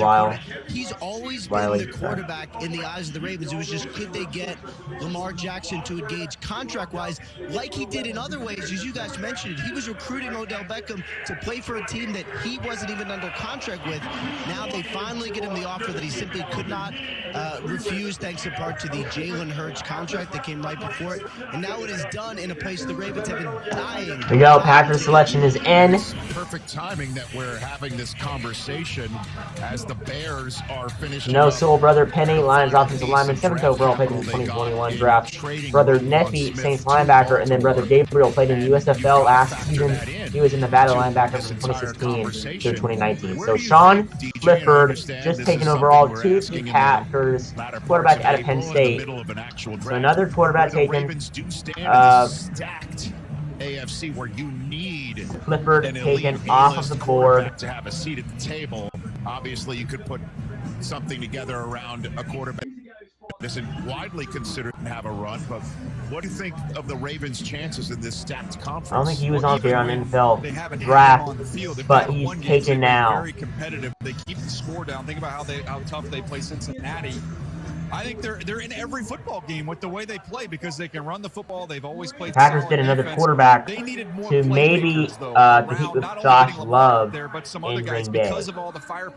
He's always been the quarterback in the eyes of the Ravens. It was just, could they get Lamar Jackson to engage contract-wise like he did in other ways, as you guys mentioned. He was recruiting Odell Beckham to play for a team that he wasn't even under contract with. Now they finally get him the offer that he simply could not refuse, thanks in part to the Jalen Hurts contract that came right before it. And now it is done in a place the Ravens have been dying. There you go, Packers selection is in. Perfect timing that we're having this conversation as the Bears are finishing. No Sewell, brother Penny, Lions offensive lineman, 7th overall pick in the 2021 draft. Brother Nephi, Saints linebacker, and then brother Gabriel played in the USFL last season. He was a Nevada linebacker from 2016 to 2019. So Sean Clifford just taken overall to the Packers, quarterback out of Penn State. So another quarterback taken. AFC where you need Clifford taken off of the board to have a seat at the table. Obviously, you could put something together around a quarterback that isn't widely considered to have a run. But what do you think of the Ravens' chances in this stacked conference? I don't think he was on here on NFL draft, but he's taken now. Very competitive. They keep the score down. Think about how tough they play Cincinnati. I think they're in every football game with the way they play, because they can run the football. They've always played. Packers get another quarterback to maybe compete with Josh Love in Green Bay.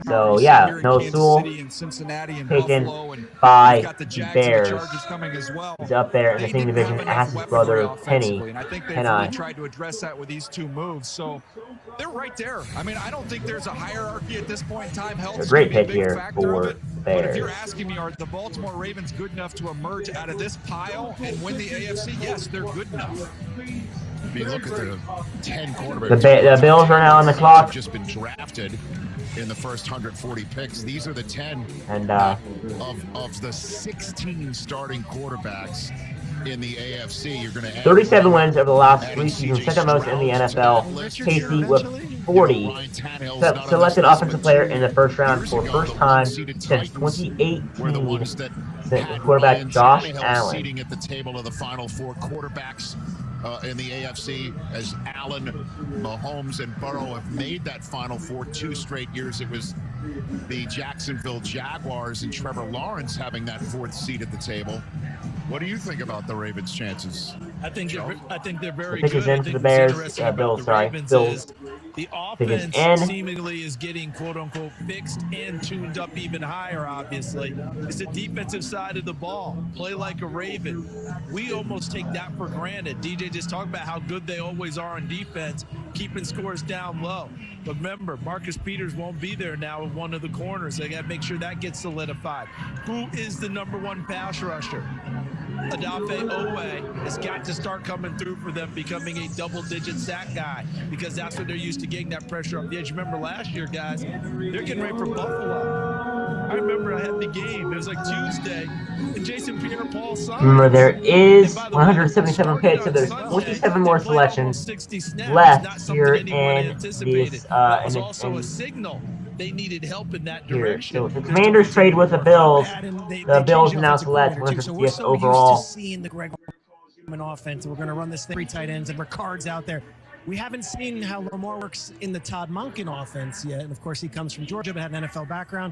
So yeah, no Sewell taken by the Bears. He's up there in the same division as his brother Penny. I think they really tried to address that with these two moves. So they're right there. I mean, I don't think there's a hierarchy at this point in time. Health a great pick here for Bears. But if you're asking me, are the Baltimore Ravens good enough to emerge out of this pile and win the AFC? Yes, they're good enough. If you look at the 10 quarterbacks, the Bills are now on the clock. Just been drafted in the first 140 picks. These are the 10 and of the 16 starting quarterbacks in the AFC. You're going to 37 wins over the last 3 seasons, second most in the NFL. Casey with 40. Selected offensive player in the first round for first time since 2018. Quarterback Josh Allen. Seating at the table of the final 4 quarterbacks in the AFC, as Allen, Mahomes, and Burrow have made that final 4 2 straight years. It was the Jacksonville Jaguars and Trevor Lawrence having that 4th seat at the table. What do you think about the Ravens' chances? I think they're very pick good. is in I for think the what's Bears. interesting about Bills, the sorry. Ravens Bills. is the Pick is offense in. seemingly is getting quote-unquote fixed and tuned up even higher, obviously. It's the defensive side of the ball. Play like a Raven. We almost take that for granted. DJ just talked about how good they always are on defense, keeping scores down low. But remember, Marcus Peters won't be there now at one of the corners. They got to make sure that gets solidified. Who is the #1 pass rusher? Odafe Owe has got to start coming through for them, becoming a double-digit sack guy, because that's what they're used to, getting that pressure off the edge. Remember last year, guys, they're getting ready for Buffalo. I remember I had the game. It was like Tuesday, and Jason Pierre-Paul signed. Remember, there is the 177 picks, so there's 27 more selections left here in this. That was also a signal they needed help in that direction. So the Commanders trade with the Bills. The Bills now select 150th so we're so overall. used to seeing the Greg Roman offense. We're going to run this thing, 3 tight ends and Ricard's out there. We haven't seen how Lamar works in the Todd Monken offense yet. And of course, he comes from Georgia, but had an NFL background.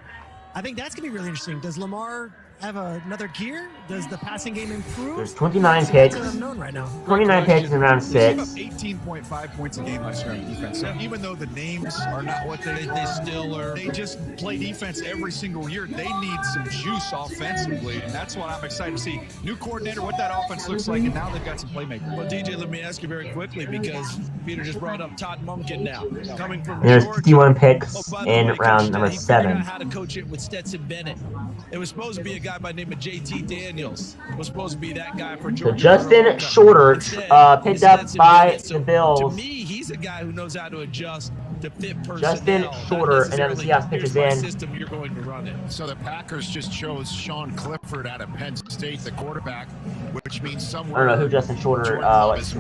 I think that's going to be really interesting. Does Lamar have another gear? Does the passing game improve? There's 29 picks. That's unknown right now. 29 picks in round 6. 18.5 points a game last year on defense. So even though the names are not what they still are, they just play defense every single year. They need some juice offensively, and that's what I'm excited to see. New coordinator, what that offense looks like, and now they've got some playmakers. Well, DJ, let me ask you very quickly, because Peter just brought up Todd Monken now, coming from There's Georgia. 51 picks in round number He figured 7. out how to coach it with Stetson Bennett. It was supposed to be a guy by the name of JT Daniels. It was supposed to be that guy for Georgia. So Justin Shorter picked up by the Bills. To me, he's a guy who knows how to adjust to fit personnel. Justin Shorter, and then the Seahawks pitches in. System you're going to run it. So the Packers just chose Sean Clifford out of Penn State, the quarterback, which means somewhere. I don't know who Justin Shorter is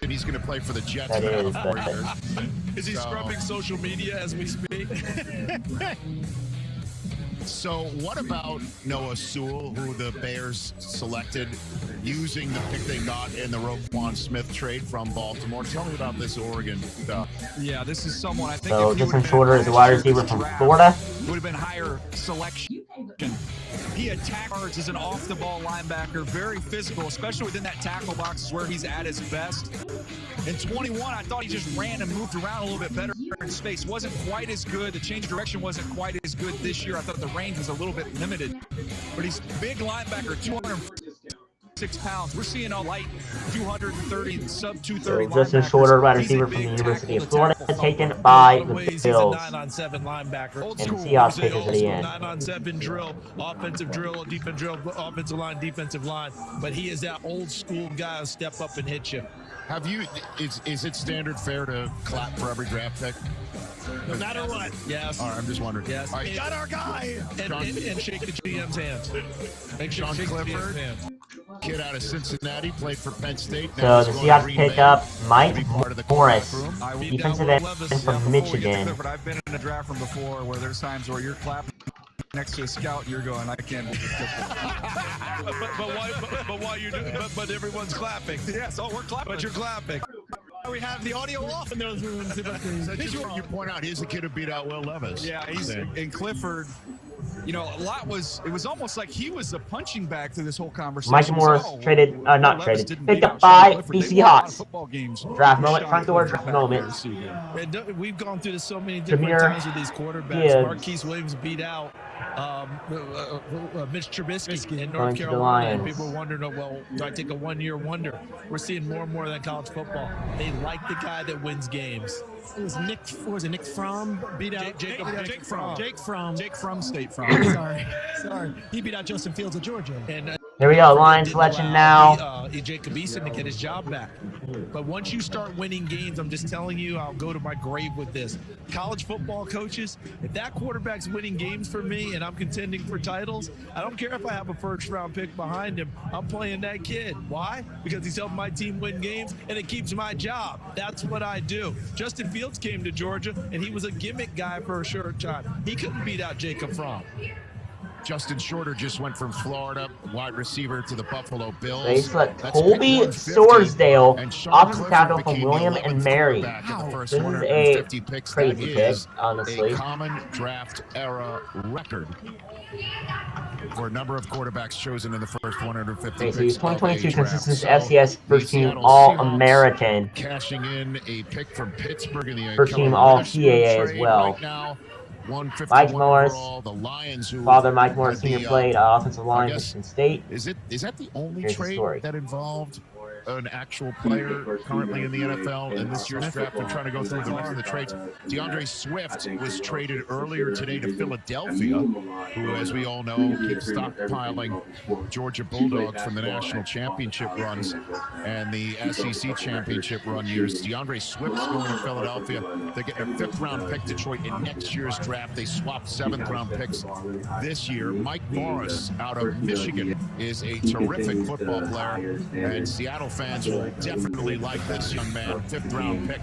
he's going to play for the Jets. That is, is he scrubbing social media as we speak? So what about Noah Sewell, who the Bears selected using the pick they got in the Roquan Smith trade from Baltimore? Tell me about this Oregon stuff. Yeah, this is someone I think. So Justin Shorter is a wide receiver from Florida. Would have been higher selection. He attacks as an off-the-ball linebacker, very physical, especially within that tackle box is where he's at his best. In 21, I thought he just ran and moved around a little bit better in space. Wasn't quite as good. The change of direction wasn't quite as good this year. I thought the range was a little bit limited. But he's big linebacker, 206 pounds. We're seeing a light 230, sub 230 so Justin Shorter, wide receiver from the University of Florida, taken by the Bills. 9-on-7 linebacker. And Seahawks pitches at the end. 9-on-7 drill, offensive drill, defensive drill, offensive line. But he is that old school guy who'll step up and hit you. Have you? Is it standard fare to clap for every draft pick? No matter what. Yes. All right, I'm just wondering. Yes. Right. We got our guy. And shake the GM's hand. Make sure Sean shake the GM's Clifford, hand. kid out of Cincinnati, played for Penn State. So the Seahawks pick up Mike Morris, defensive end from Michigan. I've been in a draft room before where there's times where you're clapping next to a scout, you're going, I can't. But everyone's clapping. Yes, we're clapping. But you're clapping. We have the audio off in those rooms. You point out he's a kid who beat out Will Levis. Yeah, he's in Clifford. You know, it was almost like he was the punching bag through this whole conversation. Mike Morris traded, not traded, picked up by the Seahawks. Draft moment, front door draft moment. And we've gone through this so many different times with these quarterbacks. Marquise Williams beat out Mitch Trubisky in North Carolina. And people are wondering, well, do I take a one-year wonder? We're seeing more and more of that college football. They like the guy that wins games. It was Nick Fromm beat out Jake Fromm, State Farm. Sorry. He beat out Justin Fields of Georgia. And here we go, line selection now. Jacob Eason to get his job back. But once you start winning games, I'm just telling you, I'll go to my grave with this. College football coaches, if that quarterback's winning games for me and I'm contending for titles, I don't care if I have a first-round pick behind him. I'm playing that kid. Why? Because he's helping my team win games, and it keeps my job. That's what I do. Justin Fields came to Georgia, and he was a gimmick guy for a short time. He couldn't beat out Jacob Fromm. Justin Shorter just went from Florida wide receiver to the Buffalo Bills. They select That's pick Colby 150, Sorsdale, and Sean offensive Clifford tackle from became the William and 11th Mary. quarterback in the first This is a 150 picks. That crazy pick, is honestly. a common draft era record for a number of quarterbacks chosen in the first 150 Okay, picks. so he's 2022 consistent So FCS first team Seattle All-American. Seahawks cashing in a pick from Pittsburgh in the First team Keller All-CAA trade as well. right now. 151 Mike Morris, overall. The Lions, who father Mike Morris had Sr. the, played offensive I line, guess, Michigan State. Is that the only Here's the trade story. that involved an actual player currently in the NFL in this year's draft? I'm trying to go through the rest of the trades. DeAndre Swift was traded earlier today to Philadelphia, who, as we all know, keeps stockpiling Georgia Bulldogs from the national championship runs and the SEC championship run years. DeAndre Swift's going to Philadelphia. They're getting a 5th-round pick, Detroit, in next year's draft. They swapped 7th-round picks this year. Mike Morris out of Michigan is a terrific football player, and Seattle fans will definitely like this young man. 5th-round pick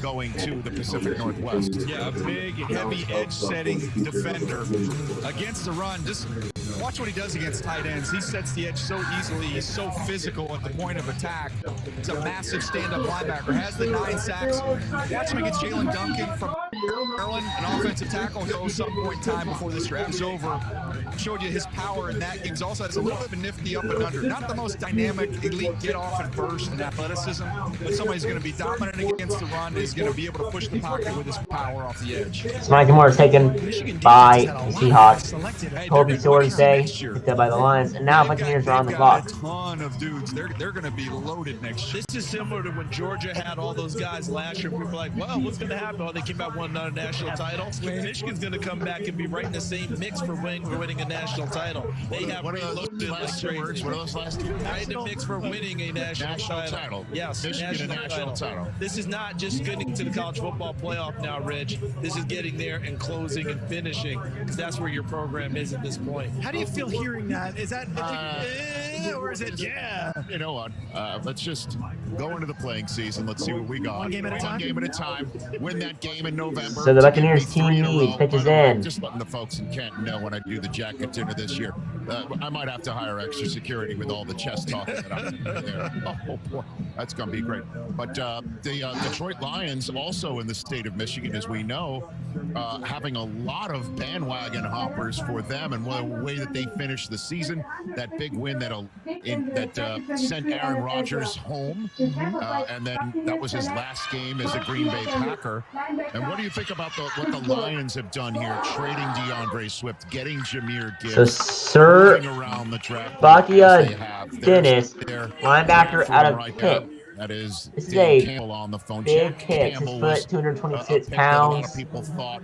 going to the Pacific Northwest. Yeah, a big, heavy edge-setting defender against the run. Just watch what he does against tight ends. He sets the edge so easily. He's so physical at the point of attack. He's a massive stand-up linebacker. Has the 9 sacks. Watch him against Jalen Duncan from Maryland, an offensive tackle. He'll some point in time before this draft's over. Showed you his power in that game. He also has a little bit of a nifty up and under. Not the most dynamic, elite get-off and burst and athleticism, but somebody's going to be dominant against the run. Is going to be able to push the pocket with his power off the edge. It's Mike Morris taken by the Seahawks. Colby Sorsdale picked up by the Lions, and now Buccaneers are on the clock. A ton of dudes. They're going to be loaded next year. This is similar to when Georgia had all those guys last year. We were like, well, what's going to happen? Oh, they came out won a national title. Michigan's going to come back and be right in the same mix for winning a national title. They have reloaded like crazy. What are those last two? Right in the mix for winning a national title. Yes, Michigan national title. This is not just getting to the college football playoff now, Rich. This is getting there and closing and finishing. That's where your program is at this point. How do you feel hearing that? Is that or is it yeah? You know what? Let's just go into the playing season. Let's see what we got. One game at a time. One game at a time. Win that game in November. So the Buccaneers team lead pitches in. Just letting the folks in Canton know when I do the jacket dinner this year. I might have to hire extra security with all the chest talk that I'm doing there. Oh boy, that's going to be great. But the Detroit Lions, also in the state of Michigan, as we know, having a lot of bandwagon hoppers for them, and the way that they finished the season, that big win that sent Aaron Rodgers home, and then that was his last game as a Green Bay Packer. And what do you think about what the Lions have done here, trading DeAndre Swift, getting Jahmyr Gibbs, so Sir around the draft? Bakia Dennis, linebacker out of right Pitt. That is This is Dan a Campbell on the phone. big Jack hit. 6 Campbell foot, was 226 a pick that a lot pounds. of people thought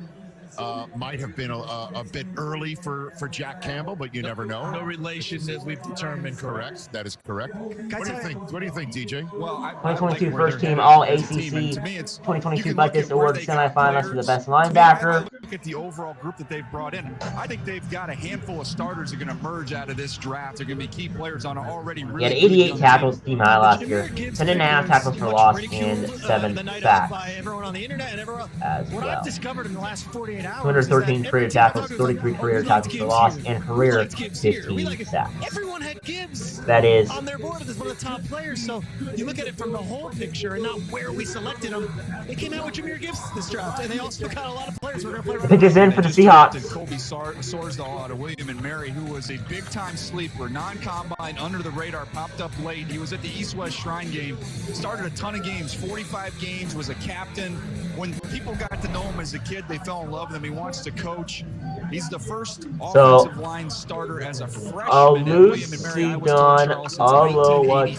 might have been a bit early for Jack Campbell, but you never know. No relation as we've determined. Correct. That is correct. What do you think? What do you think, DJ? Well, 2022 first team All ACC. 2022 Buckus Award semifinalist for the best linebacker. Look at the overall group that they've brought in. I think they've got a handful of starters that are going to merge out of this draft. They're going to be key players on an already really He had 88 tackles team high last year, 10.5 tackles for loss, and 7 sacks by everyone on the internet and everyone. as What well. I've discovered in the last 48 hours. 213 career tackles, 33 career tackles for loss, and career 15 sacks. Everyone had Gibbs That is on their board as one of the top players. So you look at it from the whole picture and not where we selected them. They came out with Jahmyr Gibbs this draft, and they also got a lot of players who are going to play. the pitch is in for the Seahawks. Colby Sorsdal out of William and Mary, who was a big-time sleeper, non-combine, under the radar, popped up late. He was at the East-West Shrine game, started a ton of games, 45 games, was a captain. When people got to know him as a kid, they fell in love with him. He wants to coach. He's the first offensive line starter as a freshman at William and Mary. Olowatini,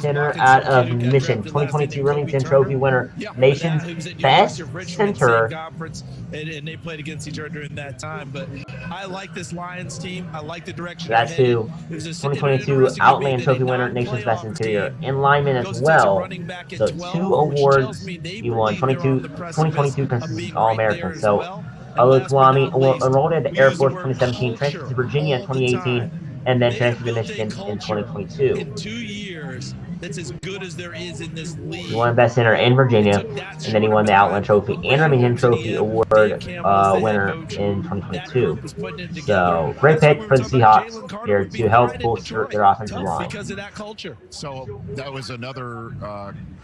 center out of Mission, 2022 Remington Trophy winner, nation's best center. And they played against each other during that time. But I like this Lions team. I like the direction. That's who. 2022 Outland Trophy winner, nation's best interior, in lineman as well. So 2 awards. He won 2022 consistent All-American. So Olowatini enrolled at the Air Force 2017, transferred to Virginia in 2018, and then transferred to Michigan in 2022. In 2 years, that's as good as there is in this league. He won Best Center in Virginia, and then he won the Outland Trophy and Remington Trophy Award winner in 2022. So, great pick for the Seahawks here to help bolster their offensive line. Because of that culture. So that was another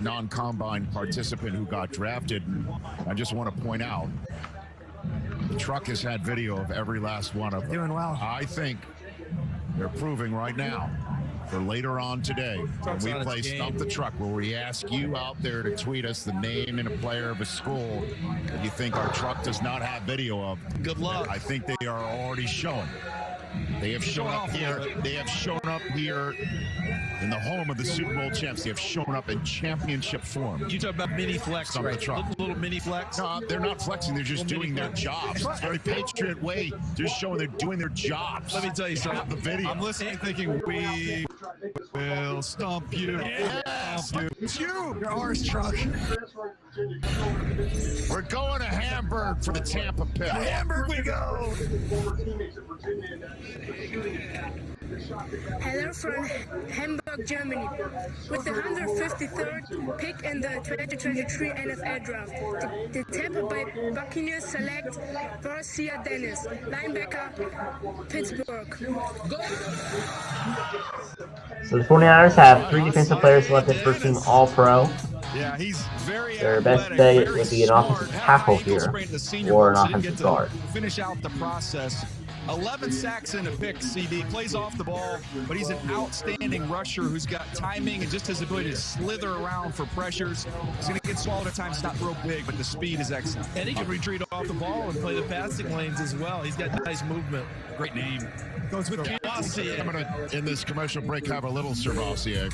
non-combine participant who got drafted. I just want to point out, the truck has had video of every last one of them. Doing well. I think they're proving right now for later on today when we play Stump the Truck, where we ask you out there to tweet us the name and a player of a school that you think our truck does not have video of. Good luck. I think they are already showing. They have shown up here. They have shown up here in the home of the Super Bowl champs. They have shown up in championship form. You talk about mini flex, right? Little mini flex. No, they're not flexing. They're just doing their jobs. It's a very Patriot way. They're showing they're doing their jobs. Let me tell you something. The video. I'm listening, thinking we will stomp you. Yes. It's you. Your horse truck. We're going to Hamburg for the Tampa pick. Hamburg we go. Hello from Hamburg, Germany. With the 153rd pick in the 2023 NFL Draft, the Tampa Bay Buccaneers select Garcia Dennis, linebacker, Pittsburgh. So the 49ers have 3 defensive players selected for team All-Pro. Yeah, he's very Their best bet would be an offensive tackle here or an offensive guard. Finish out the process. 11 sacks and a pick, CD. Plays off the ball, but he's an outstanding rusher who's got timing and just his ability to slither around for pressures. He's going to get swallowed at times, not real big, but the speed is excellent. And he can retreat off the ball and play the passing lanes as well. He's got nice movement. Great name. Goes with Servasier. I'm going to, in this commercial break, have a little Servasier.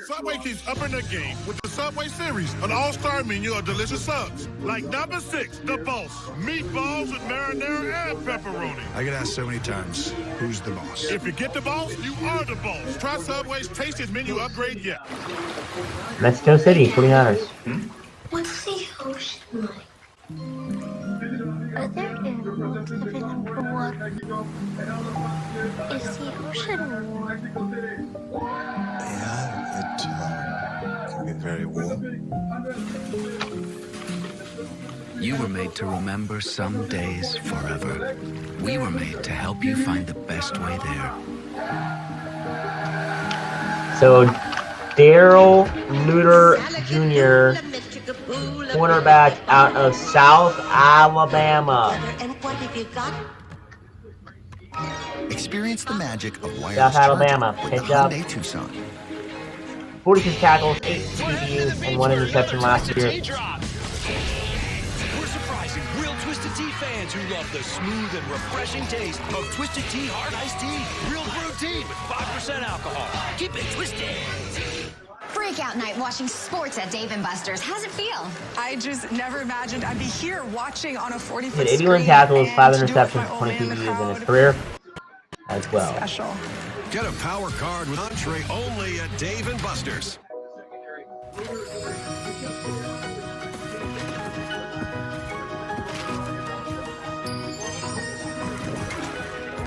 Subway keeps upping their game with the Subway Series, an all-star menu of delicious subs. Like number 6, the Boss. Meatballs with marinara and pepperoni. I get asked so many times, who's the boss? If you get the Boss, you are the boss. Try Subway's tastiest menu upgrade yet. Mexico City, 49ers. What's the ocean like? Are there animals living underwater? Is the ocean warm? Yeah, it can be very warm. You were made to remember some days forever. We were made to help you find the best way there. So, Daryl Luter Jr., quarterback out of South Alabama. And what have you got? Experience the magic of wireless South Alabama, charging with picked the up Hyundai Tucson. 46 tackles, 8 TDs, and 1 interception last year. We're surprising real Twisted Tea fans who love the smooth and refreshing taste of Twisted Tea Hard Iced Tea. Real brewed tea with 5% alcohol. Keep it twisted. Breakout night watching sports at Dave & Buster's. How's it feel? I just never imagined I'd be here watching on a 40-foot He had 81 tackles, 5 interceptions, 22 TDs in his career as well. Special. Get a power card with entree only at Dave & Buster's.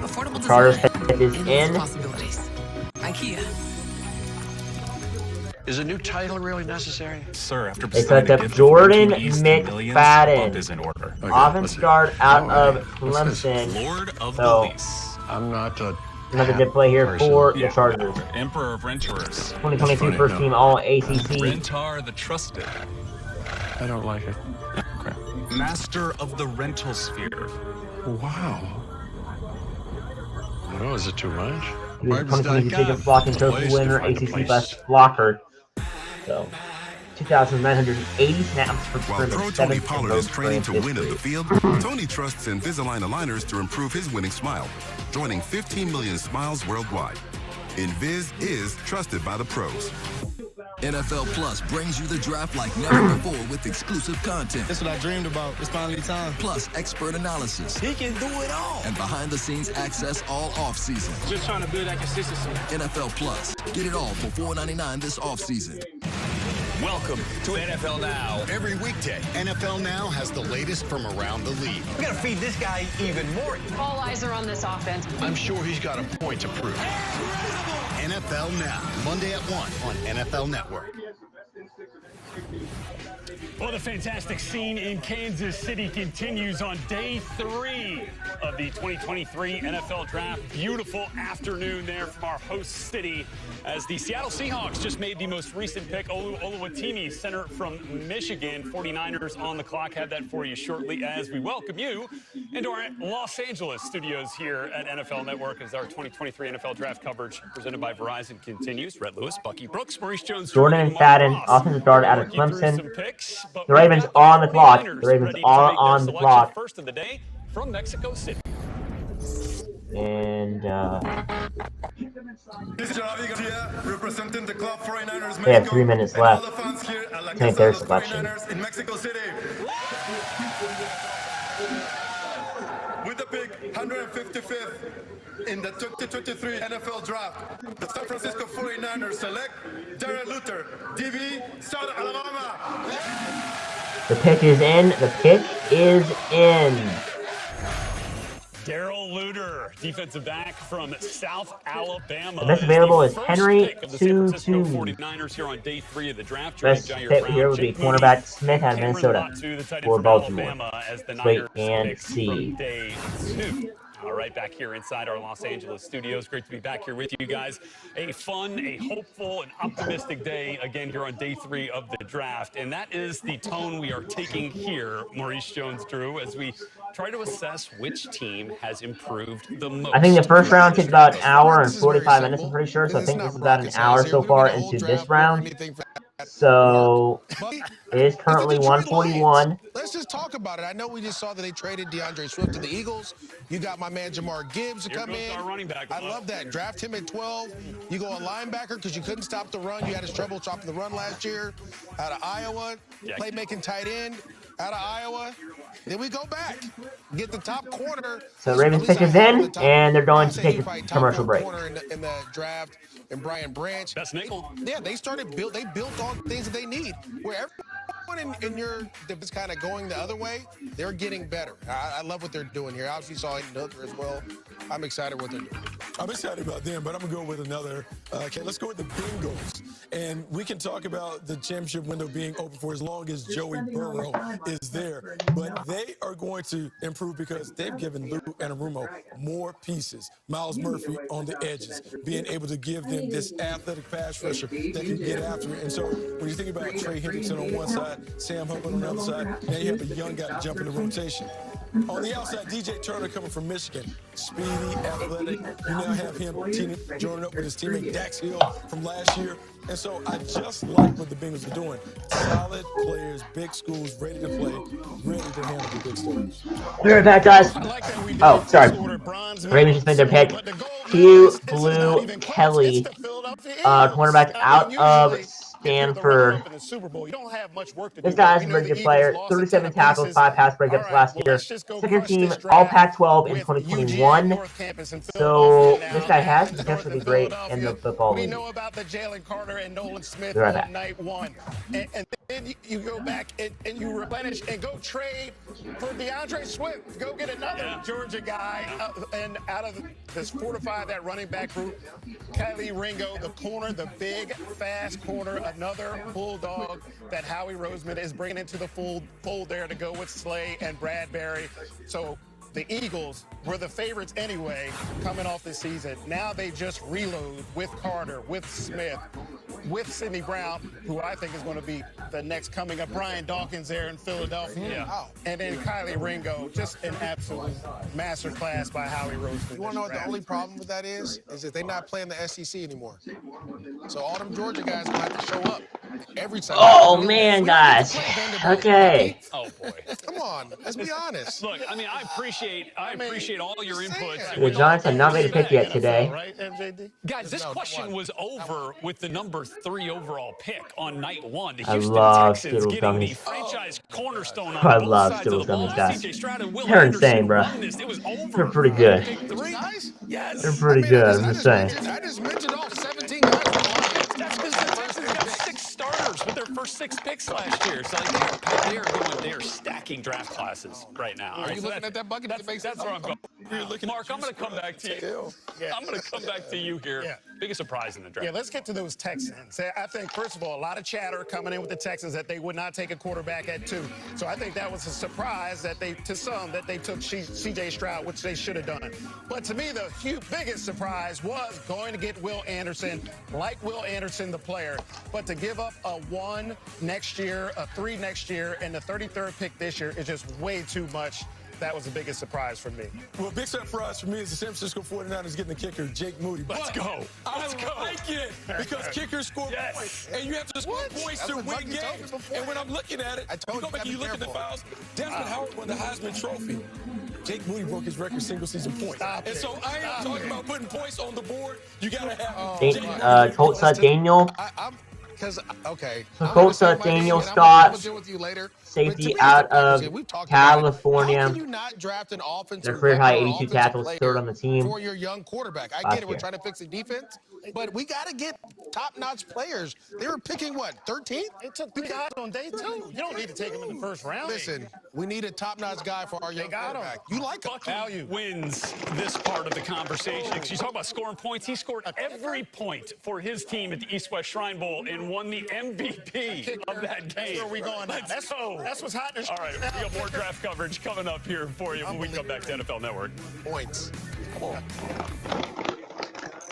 Affordable Chargers design. pick is in. IKEA. Is a new title really necessary? Sir, after They select up Jordan McFadden, is in order. offense guard out of Clemson. Lord of the So, Lease. I'm not a another good play here for the Chargers. Emperor of Renters. 2022 first team All ACC. Rentar the Trusted. I don't like it. Okay. Master of the Rental Sphere. Wow. Oh, is it too much? He was 2022 Jacobs Blocking Trophy winner, ACC best blocker. So, 2,980 snaps for While scrimmage. Pro Tony Pollard is training to win at the field, Tony trusts Invisalign aligners to improve his winning smile, joining 15 million smiles worldwide. Invis is trusted by the pros. NFL Plus brings you the draft like never before with exclusive content. That's what I dreamed about. It's finally time. Plus expert analysis. He can do it all. And behind-the-scenes access all off-season. Just trying to build that consistency. NFL Plus. Get it all for $4.99 this off-season. Welcome to NFL Now. Every weekday, NFL Now has the latest from around the league. We got to feed this guy even more. All eyes are on this offense. I'm sure he's got a point to prove. NFL Now, Monday at 1 on NFL Network. Well, the fantastic scene in Kansas City continues on day 3 of the 2023 NFL Draft. Beautiful afternoon there from our host city as the Seattle Seahawks just made the most recent pick. Oluwatimi, center from Michigan. 49ers on the clock. Have that for you shortly as we welcome you into our Los Angeles studios here at NFL Network as our 2023 NFL Draft coverage presented by Verizon continues. Rhett Lewis, Bucky Brooks, Maurice Jones, Jordan Fadden, offensive guard out of Clemson. The Ravens on the clock. The Ravens are on the clock. First of the day from Mexico City. And representing the club 49ers. they have 3 minutes left to make their selection. In Mexico City. With the pick 155th in the 2023 NFL Draft, the San Francisco 49ers select Darren Luther, DB, South Alabama. The pick is in. The pick is in. Darrell Luter, defensive back from South Alabama. The best available is Henry Tutu. 49ers here on day 3 of the draft. Best pick here would be cornerback Smith out of Minnesota for Baltimore. Wait and see. Day 2. All right, back here inside our Los Angeles studios. Great to be back here with you guys. A fun, a hopeful, and optimistic day again here on day 3 of the draft. And that is the tone we are taking here, Maurice Jones-Drew, as we try to assess which team has improved the most. I think the first round takes about an hour and 45 minutes, I'm pretty sure. So I think this is about an hour so far into this round. So it is currently 141. Let's just talk about it. I know we just saw that they traded DeAndre Swift to the Eagles. You got my man Jamar Gibbs to come in. Our running back. I love that. Draft him at 12. You go a linebacker because you couldn't stop the run. You had his trouble stopping the run last year. Out of Iowa, playmaking tight end. Out of Iowa. Then we go back. Get the top corner. So Ravens pick is in, and they're going to take a commercial break. In the draft, and Brian Branch. Best nickel. Yeah, they built on things that they need. Where everyone in your is kind of going the other way, they're getting better. I love what they're doing here. Obviously saw Hayden Hooker as well. I'm excited what they're doing. I'm excited about them, but I'm going to go with another. Okay, let's go with the Bengals. And we can talk about the championship window being open for as long as Joey Burrow is there. But they are going to improve because they've given Lou Anarumo more pieces. Miles Murphy on the edges, being able to give them this athletic pass rusher that can get after it. And so when you think about Trey Hendrickson on one side, Sam Hubbard on the other side, now you have a young guy to jump in the rotation. On the outside, DJ Turner coming from Michigan. Speedy, athletic. You now have him joining up with his teammate Dax Hill from last year. And so I just like what the Bengals are doing. Solid players, big schools, ready to play, ready to handle the big stage. We're right back, guys. Oh, sorry. Ravens just made their pick. Hugh Blue Kelly, cornerback out of Stanford. This guy's a very good player. 37 tackles, 5 pass breakups last year. Second team All Pac-12 in 2021. So this guy has the potential to be great in the football league. We know about the Jalen Carter and Nolan Smith on night 1. And then you go back and you replenish and go trade for DeAndre Swift. Go get another Georgia guy. And out of this 4 to 5, that running back group, Kylie Ringo, the corner, the big, fast corner, another bulldog that Howie Roseman is bringing into the fold there to go with Slay and Bradbury. So the Eagles were the favorites anyway coming off this season. Now they just reload with Carter, with Smith, with Sidney Brown, who I think is going to be the next coming up. Brian Dawkins there in Philadelphia. And then Kylie Ringo, just an absolute masterclass by Howie Roseman. You want to know what the only problem with that is that they're not playing the SEC anymore. So all them Georgia guys are going to have to show up every time. Oh, man, guys. Okay. Oh, boy. Come on. Let's be honest. Look, I mean, I appreciate all your inputs. The Giants have not made a pick yet today. Right, MJD? Guys, this question was over with the number 3 overall pick on night 1. The I Houston love Texans Skittles getting the Gummies. franchise cornerstone on I both love sides of the Skittles ball. Gummies, guys. CJ Stroud and Will They're Anderson insane, bro. won this. It was over. They're pretty good. Pick 3. Yes. They're pretty good, I'm just saying. I just mentioned all 17 guys. That's because the Texans got 6 starters with their first 6 picks last year. So they are stacking draft classes right now. Are you looking at that bucket? That's where I'm going. Mark, I'm going to come back to you. I'm going to come back to you here. Yeah. Biggest surprise in the draft. Yeah, let's get to those Texans. I think, first of all, a lot of chatter coming in with the Texans that they would not take a quarterback at 2. So I think that was a surprise that they took C.J. Stroud, which they should have done. But to me, the biggest surprise was going to get Will Anderson, like Will Anderson, the player. But to give up a 1 next year, a 3 next year, and the 33rd pick this year is just way too much. That was the biggest surprise for me. Well, big surprise for me is the San Francisco 49ers getting the kicker, Jake Moody. Let's go. I like it because kickers score points, and you have to score points to win games. And when I'm looking at it, you go back and you look at the fouls. Desmond Howard won the Heisman Trophy. Jake Moody broke his record single-season points. And so I am talking about putting points on the board. You got to have Colts Daniel. Okay. Colts Daniel Scott, safety out of California. How can you not draft an offensive their career high 82 tackles, 3rd on the team. For your young quarterback? I get it, we're trying to fix the defense, but we got to get top-notch players. They were picking what, 13th? They took 3 guys on day 2. You don't need to take them in the first round. Listen, we need a top-notch guy for our young quarterback. You like him. Bucky wins this part of the conversation. You talk about scoring points. He scored every point for his team at the East-West Shrine Bowl and won the MVP of that game. That's where we going now. That's what's hot. All right, we got more draft coverage coming up here for you when we come back to NFL Network. Points. Come on.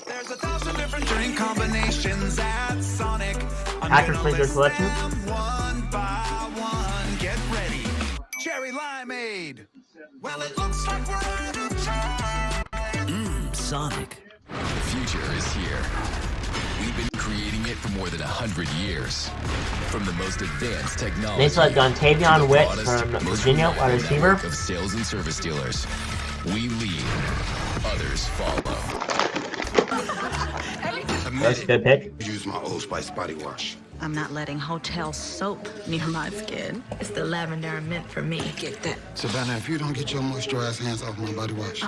There's 1,000 different drink combinations at Sonic. Actor Spencer selection. One by one. Get ready. Cherry limeade. Well, it looks like we're out of time. Sonic. The future is here. We've been creating it for more than 100 years. From the most advanced technology. They select Dontavion Witt from Virginia, wide receiver. Of sales and service dealers. We lead, others follow. That's a good pick. Use my Old Spice body wash. I'm not letting hotel soap near my skin. It's the lavender and mint for me. Get that. Savannah, if you don't get your moisturized hands off my body wash.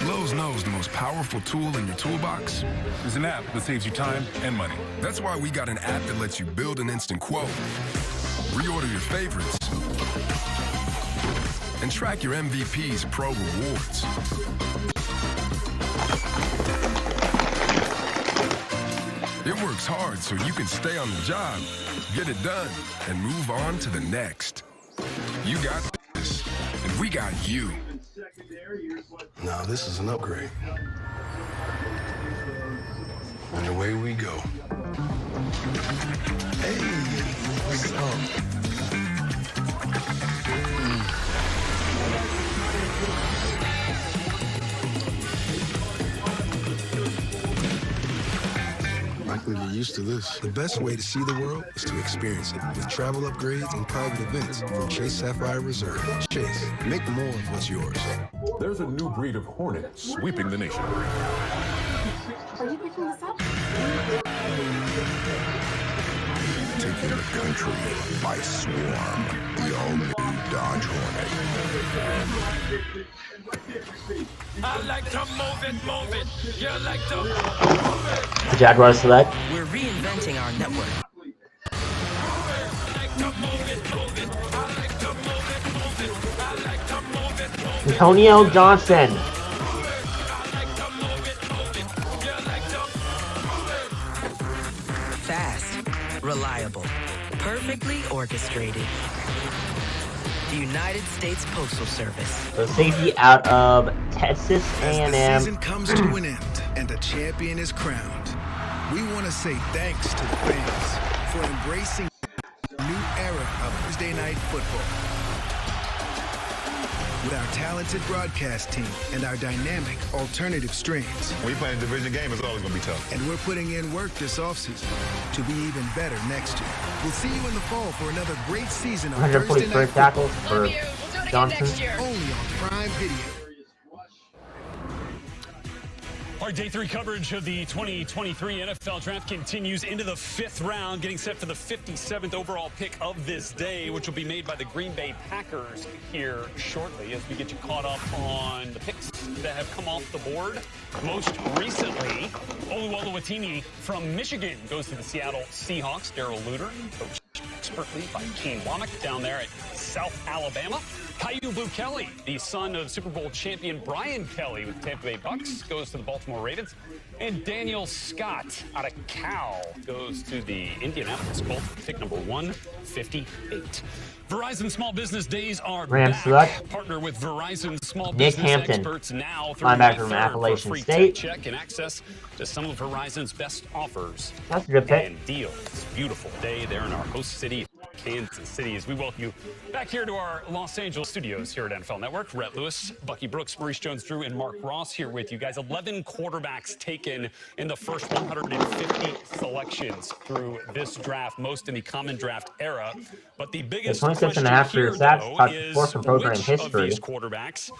Lowe's knows the most powerful tool in your toolbox is an app that saves you time and money. That's why we got an app that lets you build an instant quote, reorder your favorites, and track your MVP's pro rewards. It works hard so you can stay on the job, get it done, and move on to the next. You got this, and we got you. Now this is an upgrade. And away we go. Hey, what's up? Likely to get used to this. The best way to see the world is to experience it with travel upgrades and private events from Chase Sapphire Reserve. Chase, make more of what's yours. There's a new breed of hornet sweeping the nation. Are you picking this up? Taking the country by swarm. The all-new Dodge Hornet. I like to move it. You like to move it. Jaguar select. We're reinventing our network. Antonio Johnson. Fast, reliable, perfectly orchestrated. The United States Postal Service. So safety out of Texas A&M. The season comes to an end and a champion is crowned. We want to say thanks to the fans for embracing a new era of Thursday night football. With our talented broadcast team and our dynamic alternative streams. When you play a division game, it's always going to be tough. And we're putting in work this offseason to be even better next year. We'll see you in the fall for another great season on Thursday Night tackles for Johnson. Only on Prime Video. Our day 3 coverage of the 2023 NFL Draft continues into the 5th round, getting set for the 57th overall pick of this day, which will be made by the Green Bay Packers here shortly as we get you caught up on the picks that have come off the board. Most recently, Oluwalowatimi from Michigan goes to the Seattle Seahawks. Darrell Luter, coached expertly by Kane Womack down there at South Alabama. Caillou Kelly, the son of Super Bowl champion Brian Kelly with Tampa Bay Bucks, goes to the Baltimore Ravens. And Daniel Scott out of Cal goes to the Indianapolis Colts, pick number 158. Verizon Small Business Days are back. Select. Partner with Verizon Small Nick Business Hampton, experts now through linebacker from for Appalachian free State. tech check and access to some of Verizon's best offers That's a good pick. and deals. Beautiful day there in our host city, Kansas City, as we welcome you back here to our Los Angeles studios here at NFL Network. Rhett Lewis, Bucky Brooks, Maurice Jones-Drew, and Mark Ross here with you guys. 11 quarterbacks taken in the first 150 selections through this draft, most in the common draft era. But the biggest question here, though, is which of these quarterbacks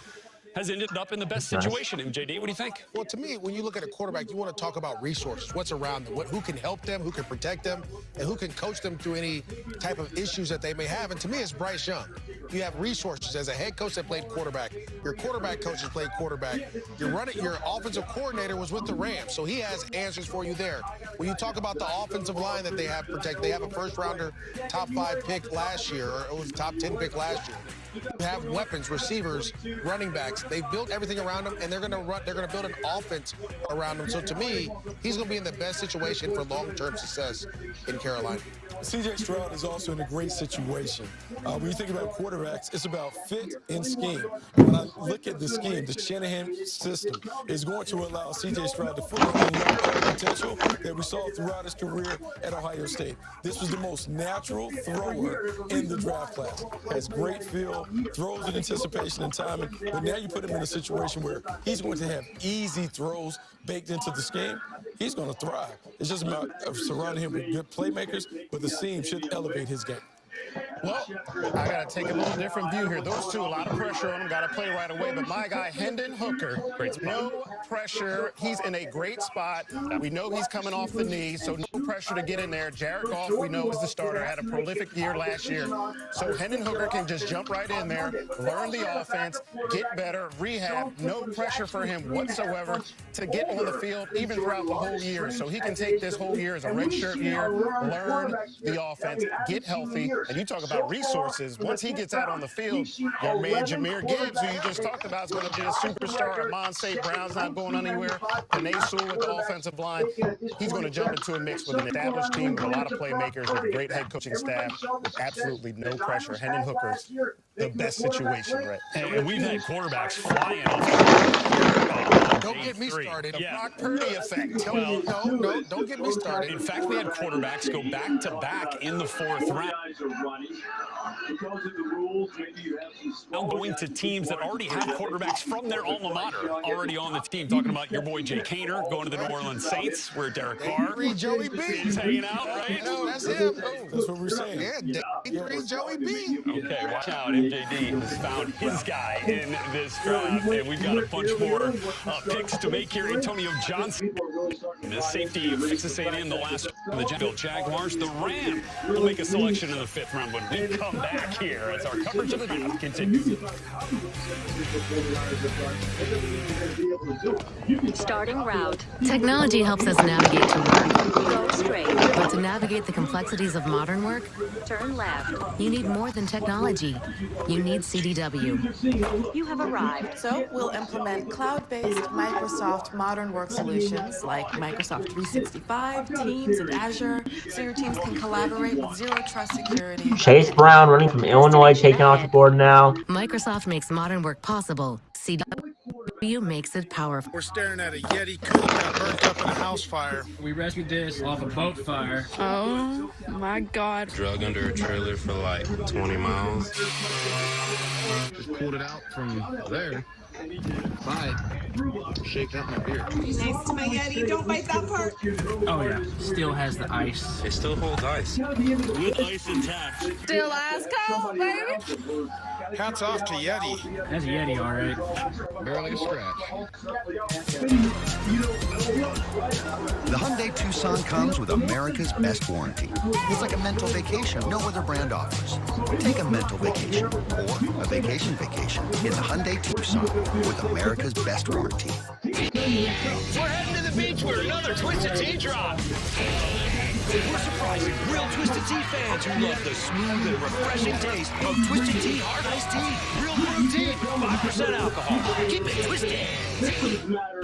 has ended up in the best situation? MJD, what do you think? Well, to me, when you look at a quarterback, you want to talk about resources, what's around them, who can help them, who can protect them, and who can coach them through any type of issues that they may have. And to me, it's Bryce Young. You have resources as a head coach that played quarterback. Your quarterback coaches played quarterback. Your offensive coordinator was with the Rams, so he has answers for you there. When you talk about the offensive line that they have protected, they have a first-rounder, top 5 pick last year, or it was top 10 pick last year. You have weapons, receivers, running backs. They built everything around him, and they're going to build an offense around him. So to me, he's going to be in the best situation for long-term success in Carolina. C.J. Stroud is also in a great situation. When you think about quarterbacks, it's about fit and scheme. When I look at the scheme, the Shanahan system is going to allow C.J. Stroud to fully unlock all the potential that we saw throughout his career at Ohio State. This was the most natural thrower in the draft class. Has great feel, throws with anticipation and timing, but now you put him in a situation where he's going to have easy throws baked into the scheme. He's going to thrive. It's just about surrounding him with good playmakers, but the scheme should elevate his game. Well, I got to take a little different view here. Those two, a lot of pressure on him, got to play right away. But my guy, Hendon Hooker, no pressure. He's in a great spot. We know he's coming off the knee, so no pressure to get in there. Jared Goff, we know, is the starter, had a prolific year last year. So Hendon Hooker can just jump right in there, learn the offense, get better, rehab. No pressure for him whatsoever to get on the field, even throughout the whole year. So he can take this whole year as a redshirt year, learn the offense, get healthy. And you talk about resources. Once he gets out on the field, your man Jahmyr Gibbs, who you just talked about, is going to be a superstar. Amon St. Brown's not going anywhere. Panay Sewell with the offensive line. He's going to jump into a mix with an established team with a lot of playmakers, with a great head coaching staff, with absolutely no pressure. Hendon Hooker's the best situation, right? And we've had quarterbacks flying off. Don't get me started. A Brock Purdy effect. No, don't get me started. In fact, we had quarterbacks go back-to-back in the 4th round. Now going to teams that already have quarterbacks from their alma mater already on the team. Talking about your boy Jay Kaner going to the New Orleans Saints, where Derek Carr Joey B is hanging out, right? No, that's him. That's what we're saying. Yeah, Joey B. Okay, watch out. MJD has found his guy in this draft, and we've got a bunch more picks to make here. Antonio Johnson, the safety of Texas A&M, the last of the Jacksonville Jaguars. The Rams will make a selection in the 5th round when we come back here as our coverage of the draft continues. Starting route. Technology helps us navigate to work. Go straight. But to navigate the complexities of modern work, turn left. You need more than technology. You need CDW. You have arrived. So we'll implement cloud-based Microsoft modern work solutions like Microsoft 365, Teams, and Azure, so your teams can collaborate with zero trust security. Chase Brown running from Illinois, taking off the board now. Microsoft makes modern work possible. CDW makes it powerful. We're staring at a Yeti coupe that burnt up in a house fire. We rescued this off a boat fire. Oh my God. Drug under a trailer for like 20 miles. Just pulled it out from there. Bye. Shake out my beer. Nice to my Yeti. Don't bite that part. Oh yeah, still has the ice. It still holds ice. With ice intact. Still ice cold, baby. Hats off to Yeti. That's a Yeti, all right. Barely a scratch. The Hyundai Tucson comes with America's best warranty. It's like a mental vacation no other brand offers. Take a mental vacation or a vacation in the Hyundai Tucson with America's best warranty. We're heading to the beach where another Twisted Tea drop. We're surprising real Twisted Tea fans who love the smooth and refreshing taste of Twisted Tea Hard Iced Tea. Real Brew Tea with 5% alcohol. Keep it twisted.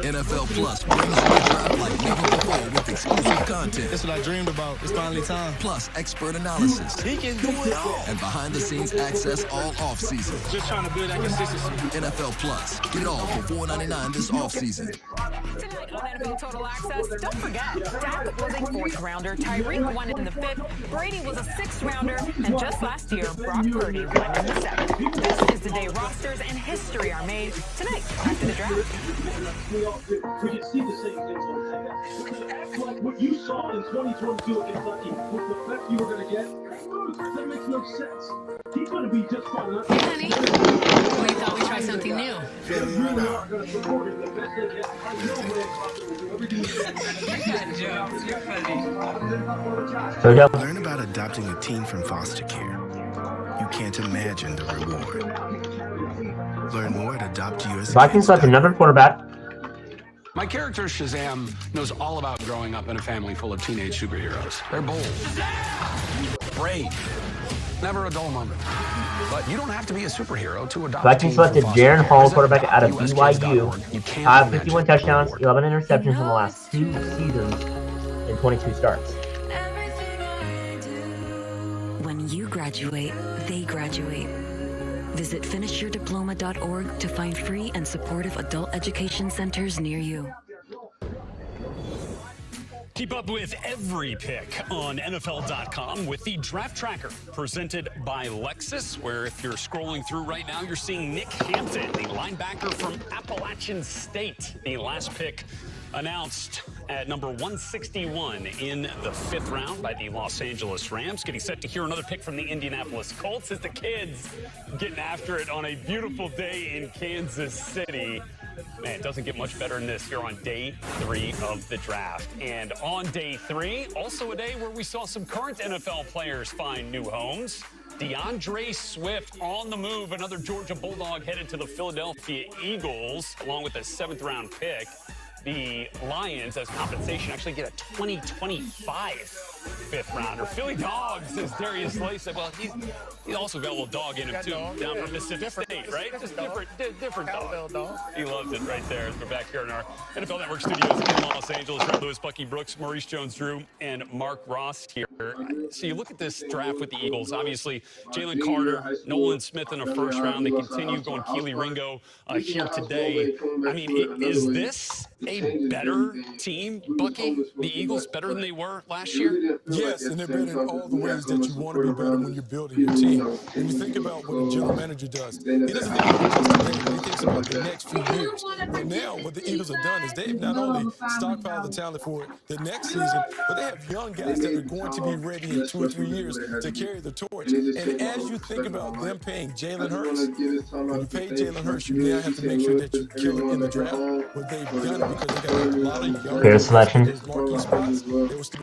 NFL Plus brings you a draft like never before with exclusive content. That's what I dreamed about. It's finally time. Plus expert analysis. He can do it all. And behind-the-scenes access all off-season. Just trying to build that consistency. NFL Plus. Get it all for $4.99 this off-season. Tonight on NFL Total Access, don't forget, Dak was a 4th rounder, Tyreek won in the 5th, Brady was a 6th rounder, and just last year, Brock Purdy won in the 7th. This is the day rosters and history are made. Tonight, after the draft. We can see the same things on tape. Act like what you saw in 2022 at Kentucky was the best you were going to get. That makes no sense. He's going to be just fine. Hey, honey. We thought we'd try something new. They really are going to support him the best they can. I know everything Learn about adopting a teen from foster care. You can't imagine the reward. Learn more at AdoptUS. Vikings select another quarterback. My character, Shazam, knows all about growing up in a family full of teenage superheroes. They're bold, brave, never a dull moment. But you don't have to be a superhero to adopt. Vikings selected Jaron Hall, quarterback out of BYU. 51 touchdowns, 11 interceptions in the last 2 seasons, and 22 starts. When you graduate, they graduate. Visit finishyourdiploma.org to find free and supportive adult education centers near you. Keep up with every pick on NFL.com with the Draft Tracker presented by Lexus, where if you're scrolling through right now, you're seeing Nick Hampton, the linebacker from Appalachian State, the last pick announced at number 161 in the 5th round by the Los Angeles Rams. Getting set to hear another pick from the Indianapolis Colts as the kids getting after it on a beautiful day in Kansas City. Man, it doesn't get much better than this here on day 3 of the draft. And on day 3, also a day where we saw some current NFL players find new homes. DeAndre Swift on the move, another Georgia Bulldog headed to the Philadelphia Eagles, along with a 7th round pick. The Lions, as compensation, actually get a 2025 5th rounder. Philly Dogs, as Darius Slay said. Well, he's also got a little dog in him, too, down from Mississippi State, right? Just different dog. He loves it right there. We're back here in our NFL Network studios in Los Angeles. Red Lewis, Bucky Brooks, Maurice Jones-Drew, and Mark Ross here. So you look at this draft with the Eagles. Obviously, Jalen Carter, Nolan Smith in the 1st round. They continue going Keely Ringo here today. I mean, is this a better team, Bucky? The Eagles better than they were last year? Yes, and they're better in all the ways that you want to be better when you're building your team. When you think about what a general manager does, he doesn't think about just today, but he thinks about the next few years. But now, what the Eagles have done is they've not only stockpiled the talent for the next season, but they have young guys that are going to be ready in 2 or 3 years to carry the torch. And as you think about them paying Jalen Hurts, when you pay Jalen Hurts, you now have to make sure that you kill it in the draft. But they've done it because they got a lot of young Fair selection. marquee spots. They were still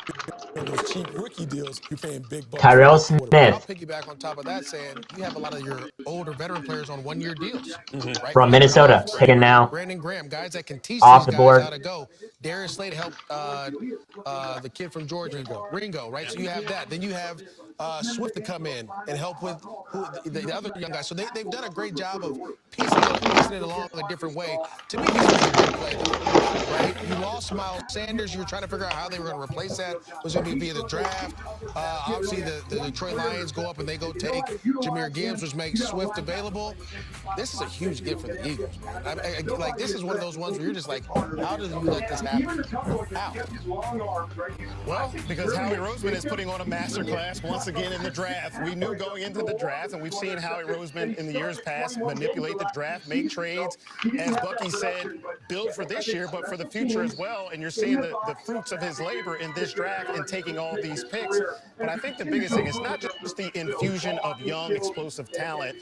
on those cheap rookie deals. You're paying big bucks. Tyrell Smith. I'll piggyback on top of that, saying you have a lot of your older veteran players on 1-year deals. Right? From Minnesota, taken now. Brandon Graham, guys that can teach Off these the guys board. how to go. Darius Slade helped the kid from Georgia, Ringo, right? So you have that. Then you have Swift to come in and help with the other young guys. So they've done a great job of piecing it along a different way. To me, this is a good play, right? You lost Miles Sanders. You were trying to figure out how they were going to replace that. Was it going to be via the draft? Obviously, the Detroit Lions go up and they go take Jahmyr Gibbs, which makes Swift available. This is a huge gift for the Eagles, man. Like, this is one of those ones where you're just like, how did you let this happen? How? Well, because Howie Roseman is putting on a masterclass once once again in the draft. We knew going into the draft, and we've seen Howie Roseman in the years past manipulate the draft, make trades, as Bucky said, build for this year, but for the future as well. And you're seeing the fruits of his labor in this draft and taking all these picks. But I think the biggest thing is not just the infusion of young, explosive talent,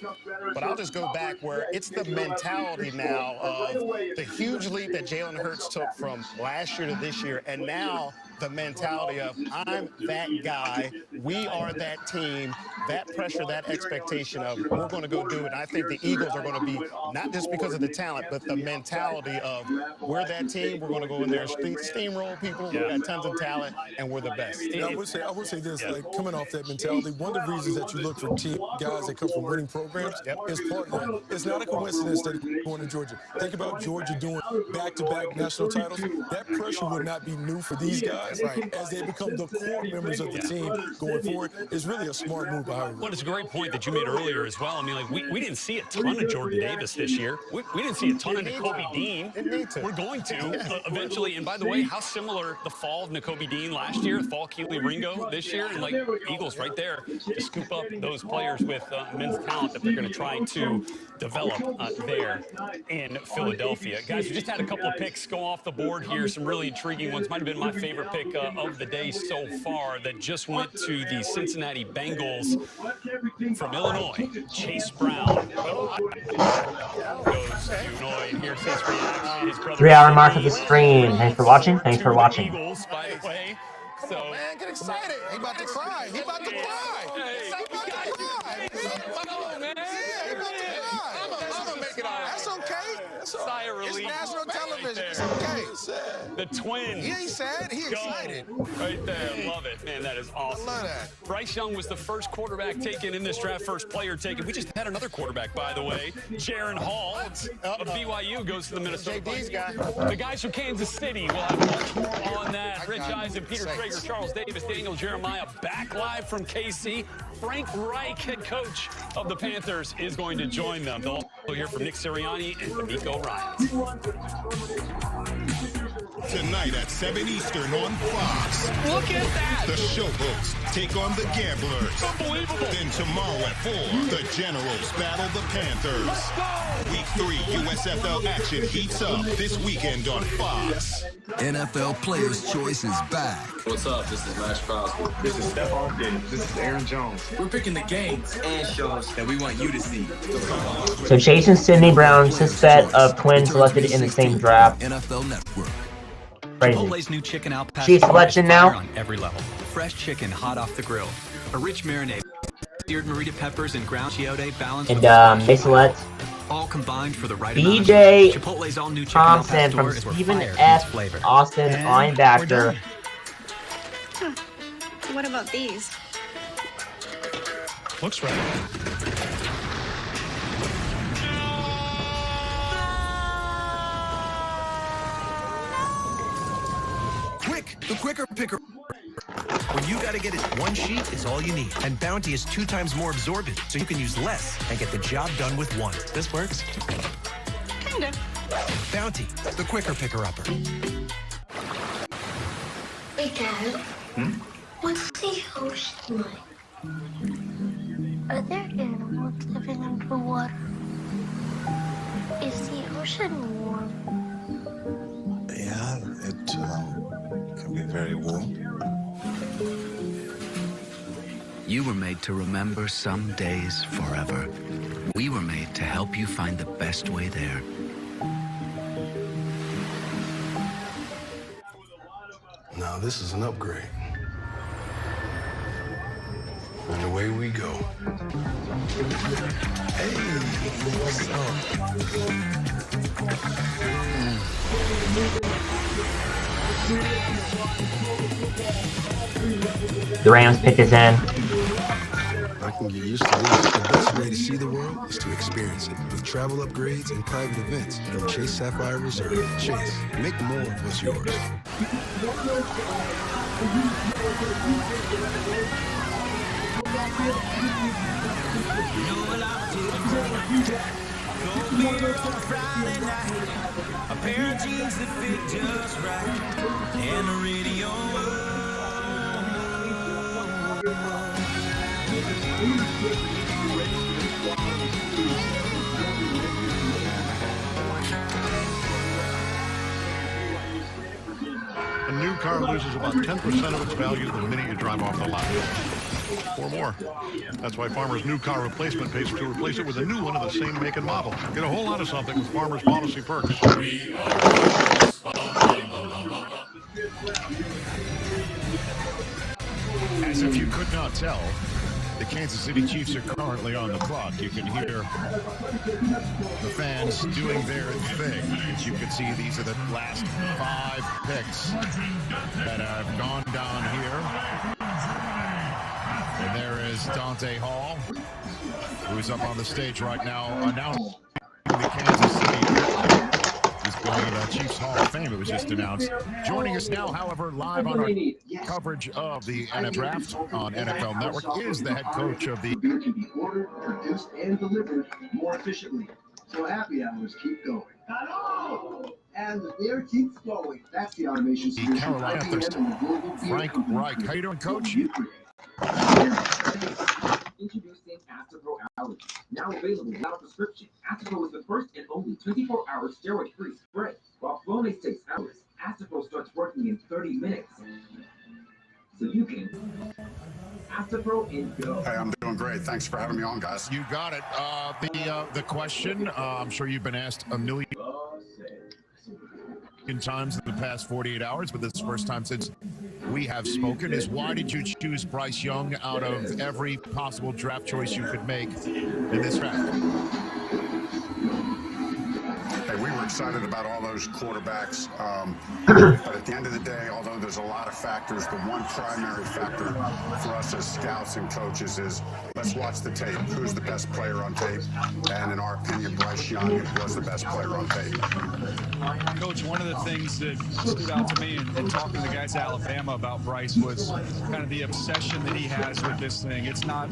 but I'll just go back where it's the mentality now of the huge leap that Jalen Hurts took from last year to this year, and now the mentality of I'm that guy, we are that team, that pressure, that expectation of we're going to go do it. And I think the Eagles are going to be, not just because of the talent, but the mentality of we're that team, we're going to go in there and steamroll people, we got tons of talent, and we're the best. Yeah, I would say this, like coming off that mentality, one of the reasons that you look for guys that come from winning programs is part of that. It's not a coincidence that he's going to Georgia. Think about Georgia doing back-to-back national titles. That pressure would not be new for these guys as they become the core members of the team going forward. It's really a smart move by Howie. Well, it's a great point that you made earlier as well. I mean, like, we didn't see a ton of Jordan Davis this year. We didn't see a ton of Nakobe Dean. We're going to eventually. And by the way, how similar the fall of Nakobe Dean last year, fall Keely Ringo this year, and like Eagles right there to scoop up those players with immense talent that they're going to try to develop there in Philadelphia. Guys, we just had a couple of picks go off the board here. Some really intriguing ones. Might have been my favorite pick of the day so far that just went to the Cincinnati Bengals from Illinois. Chase Brown goes to Illinois, and here's his reaction. His brother 3-hour mark of the stream. Thanks for watching. Thanks for watching. Eagles, by the way. So, man, get excited. He about to cry. He about to cry. Hey, He about to cry. come on, man. He about to cry. I'm going to make it all right. That's okay. Sigh of relief. It's national television. It's okay. The Twins. He ain't sad. He excited. Right there. Love it. Man, that is awesome. I love that. Bryce Young was the first quarterback taken in this draft, first player taken. We just had another quarterback, by the way. Jaron Hall of BYU goes to the Minnesota JD's guy. The guys from Kansas City will have much more on that. Rich Eisen, Peter Traeger, Charles Davis, Daniel Jeremiah back live from KC. Frank Reich, head coach of the Panthers, is going to join them. They'll hear from Nick Sirianni and D'Amico Ryans. Tonight at 7 Eastern on Fox. Look at that! The show hosts take on the Gamblers. Unbelievable! Then tomorrow at 4, the Generals battle the Panthers. Let's go! Week 3 USFL action heats up this weekend on Fox. NFL Players' Choice is back. What's up? This is Max Crosby. This is Stephon Diggs. This is Aaron Jones. We're picking the games and shows that we want you to see. So Chase and Sidney Brown, set of twins selected in the same draft. NFL Network. Crazy. Chipotle's new chicken al pastor She's selection now. on every level. Fresh chicken hot off the grill. A rich marinade. Seared Merita peppers and ground chiote balanced with They select all combined for the right BJ amount. Chipotle's all new chicken al Thompson pastor from is where Stephen fire F. meets flavor. Austin linebacker. What about these? Looks right. Quick, the quicker picker. When you gotta get it, one sheet is all you need. And Bounty is 2 times more absorbent, so you can use less and get the job done with one. This works. Kinda. Bounty, the quicker picker-upper. Hey, Dad. What's the ocean like? Are there animals living underwater? Is the ocean warm? Yeah, it can be very warm. You were made to remember some days forever. We were made to help you find the best way there. Now this is an upgrade. And away we go. Hey, what's The Rams pick this in. I can get used to this. The best way to see the world is to experience it with travel upgrades and private events from Chase Sapphire Reserve. Chase, make more of what's yours. A pair of jeans that fit just right, and a radio. A new car loses about 10% of its value the minute you drive off the lot. Or more. That's why Farmer's new car replacement pays to replace it with a new one of the same make and model. Get a whole lot of something with Farmer's policy perks. As if you could not tell, the Kansas City Chiefs are currently on the clock. You can hear the fans doing their thing. As you can see, these are the last 5 picks that have gone down here. And there is Dante Hall, who's up on the stage right now announcing the Kansas City. He's going to the Chiefs Hall of Fame. It was just announced. Joining us now, however, live on our coverage of the NFL Draft on NFL Network is the head coach of the... Beer can be ordered, produced, and delivered more efficiently. So happy hours keep going. Hello! And the beer keeps going. That's the automation solution. Carolina Panthers. Frank Reich. How you doing, Coach? Introducing Astapro Allergy. Now available without prescription. Astapro is the first and only 24-hour steroid-free spray. While Flonase takes hours, Astapro starts working in 30 minutes. So you can Astapro and go. Hey, I'm doing great. Thanks for having me on, guys. You got it. The question, I'm sure you've been asked a million times in the past 48 hours, but this is the first time since we have spoken, is why did you choose Bryce Young out of every possible draft choice you could make in this draft? Hey, we were excited about all those quarterbacks, but at the end of the day, although there's a lot of factors, the one primary factor for us as scouts and coaches is let's watch the tape. Who's the best player on tape? And in our opinion, Bryce Young was the best player on tape. Coach, one of the things that stood out to me in talking to the guys at Alabama about Bryce was kind of the obsession that he has with this thing. It's not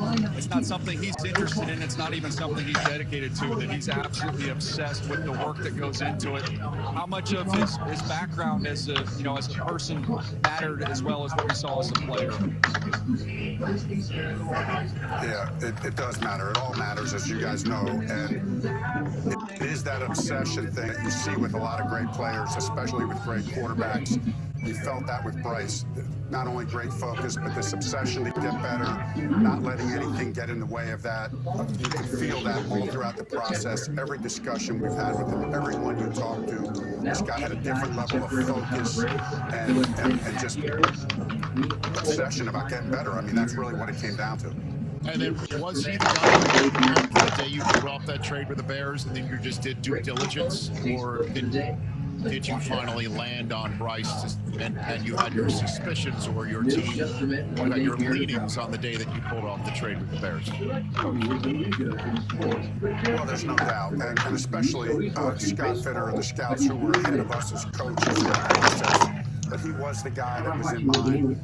something he's interested in. It's not even something he's dedicated to, that he's absolutely obsessed with the work that goes into it. How much of his background as a person mattered as well as what we saw as a player? Yeah, it does matter. It all matters, as you guys know. And it is that obsession thing that you see with a lot of great players, especially with great quarterbacks. You felt that with Bryce. Not only great focus, but this obsession to get better, not letting anything get in the way of that. You can feel that all throughout the process. Every discussion we've had with him, everyone you talk to, this guy had a different level of focus and just obsession about getting better. I mean, that's really what it came down to. And then was he the guy the day you put off that trade with the Bears and then you just did due diligence, or did you finally land on Bryce and you had your suspicions, or your team had your leanings on the day that you pulled off the trade with the Bears? Well, there's no doubt, and especially Scott Fitter and the scouts who were ahead of us as coaches in the process. But he was the guy that was in mind.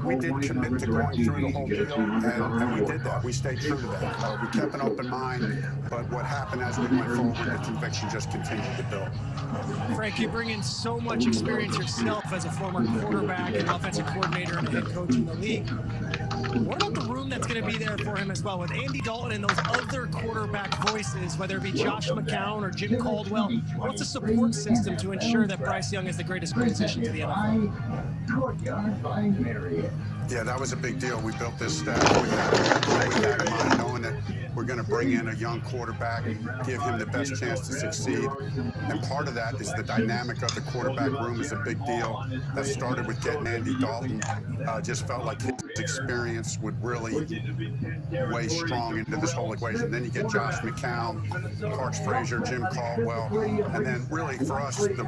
We did commit to going through the whole deal, and we did that. We stayed true to that. We kept an open mind, but what happened as we went forward, the conviction just continued to build. Frank, you bring in so much experience yourself as a former quarterback and offensive coordinator and head coach in the league. What about the room that's going to be there for him as well, with Andy Dalton and those other quarterback voices, whether it be Josh McCown or Jim Caldwell? What's the support system to ensure that Bryce Young is the greatest transition to the NFL? Yeah, that was a big deal. We built this staff with that in mind, knowing that we're going to bring in a young quarterback, give him the best chance to succeed. And part of that is the dynamic of the quarterback room is a big deal. That started with getting Andy Dalton. Just felt like his experience would really weigh strong into this whole equation. Then you get Josh McCown, Parks Frazier, Jim Caldwell, and then really for us, the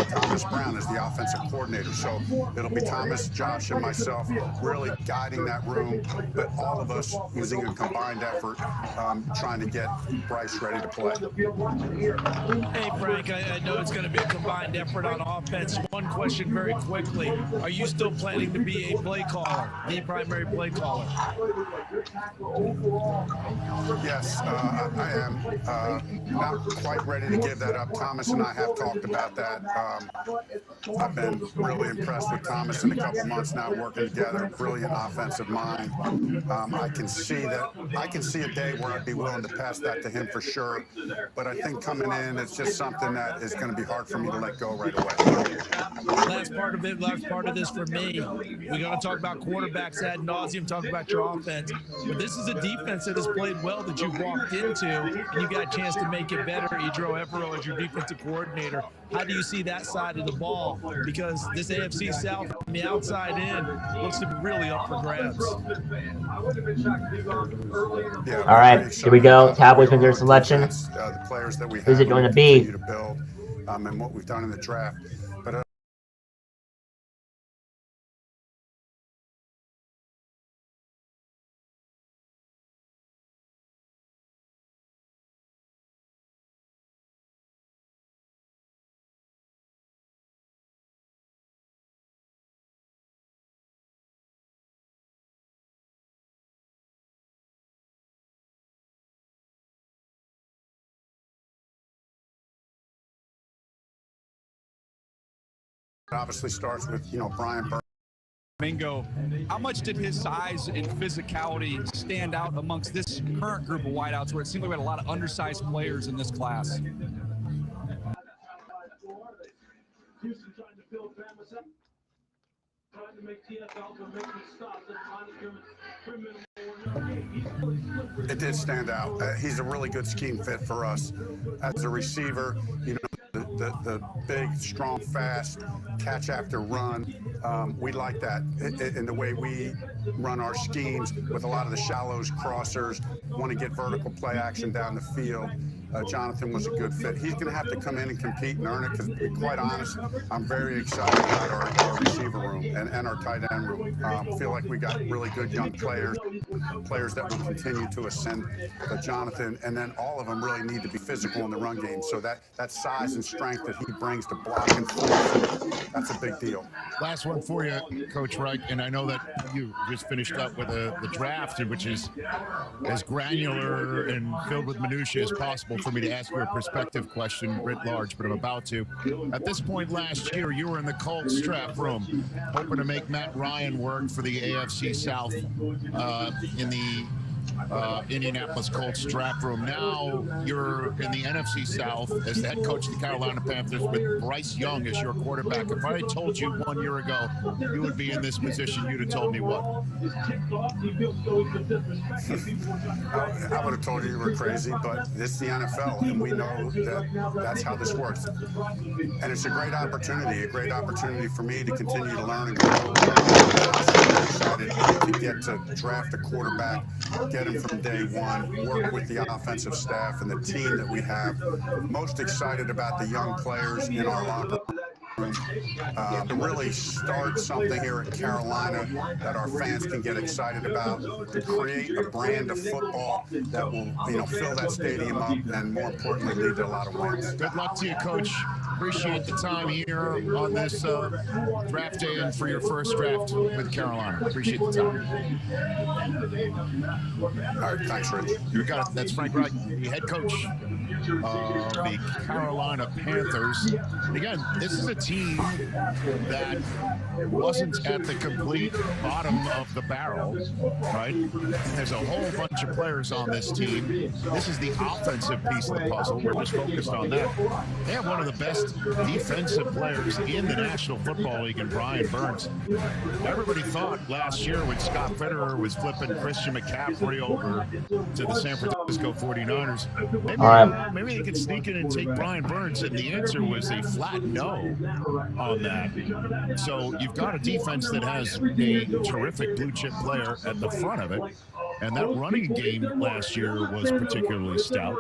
Thomas Brown is the offensive coordinator. So it'll be Thomas, Josh, and myself really guiding that room, but all of us using a combined effort trying to get Bryce ready to play. Hey, Frank, I know it's going to be a combined effort on offense. One question very quickly. Are you still planning to be a play caller, the primary play caller? Yes, I am. Not quite ready to give that up. Thomas and I have talked about that. I've been really impressed with Thomas in a couple months now. working together, brilliant offensive mind. I can see a day where I'd be willing to pass that to him for sure. But I think coming in, it's just something that is going to be hard for me to let go right away. Last part of this for me, we're going to talk about quarterbacks ad nauseum, talk about your offense. But this is a defense that has played well that you've walked into, and you got a chance to make it better. Edro Evero as your defensive coordinator. How do you see that side of the ball? Because this AFC South from the outside in looks to be really up for grabs. Yeah, all right, here we go. Cowboys make their selection. The players that we have, Who's it going to be? continue to build, and what we've done in the draft. But it obviously starts with, Brian Burns. Mingo, how much did his size and physicality stand out amongst this current group of wideouts where it seemed like we had a lot of undersized players in this class? Houston trying to build Bama's up. Trying to make TFL to make them stop. It did stand out. He's a really good scheme fit for us as a receiver. The big, strong, fast catch after run. We like that in the way we run our schemes with a lot of the shallows, crossers, want to get vertical play action down the field. Jonathan was a good fit. He's going to have to come in and compete and earn it because, to be quite honest, I'm very excited about our receiver room and our tight end room. I feel like we got really good young players that will continue to ascend. But Jonathan, and then all of them really need to be physical in the run game. So that size and strength that he brings to block and force, that's a big deal. Last one for you, Coach Reich, and I know that you just finished up with the draft, which is as granular and filled with minutiae as possible for me to ask you a perspective question writ large, but I'm about to. At this point last year, you were in the Colts draft room, hoping to make Matt Ryan work for the AFC South in the Indianapolis Colts draft room. Now you're in the NFC South as the head coach of the Carolina Panthers with Bryce Young as your quarterback. If I had told you 1 year ago you would be in this position, you'd have told me what? I would have told you were crazy, but this is the NFL, and we know that that's how this works. And it's a great opportunity for me to continue to learn and grow. I'm super excited to get to draft a quarterback, get him from day one, work with the offensive staff and the team that we have. Most excited about the young players in our locker room. To really start something here at Carolina that our fans can get excited about, to create a brand of football that will, fill that stadium up and, more importantly, lead to a lot of wins. Good luck to you, Coach. Appreciate the time here on this draft day and for your first draft with Carolina. Appreciate the time. All right, thanks, Rich. You got it. That's Frank Reich, the head coach of the Carolina Panthers. And again, this is a team that wasn't at the complete bottom of the barrel, right? There's a whole bunch of players on this team. This is the offensive piece of the puzzle. We're just focused on that. They have one of the best defensive players in the National Football League in Brian Burns. Everybody thought last year when Scott Fitterer was flipping Christian McCaffrey over to the San Francisco 49ers, maybe they could sneak in and take Brian Burns, and the answer was a flat no on that. So you've got a defense that has a terrific blue chip player at the front of it, and that running game last year was particularly stout.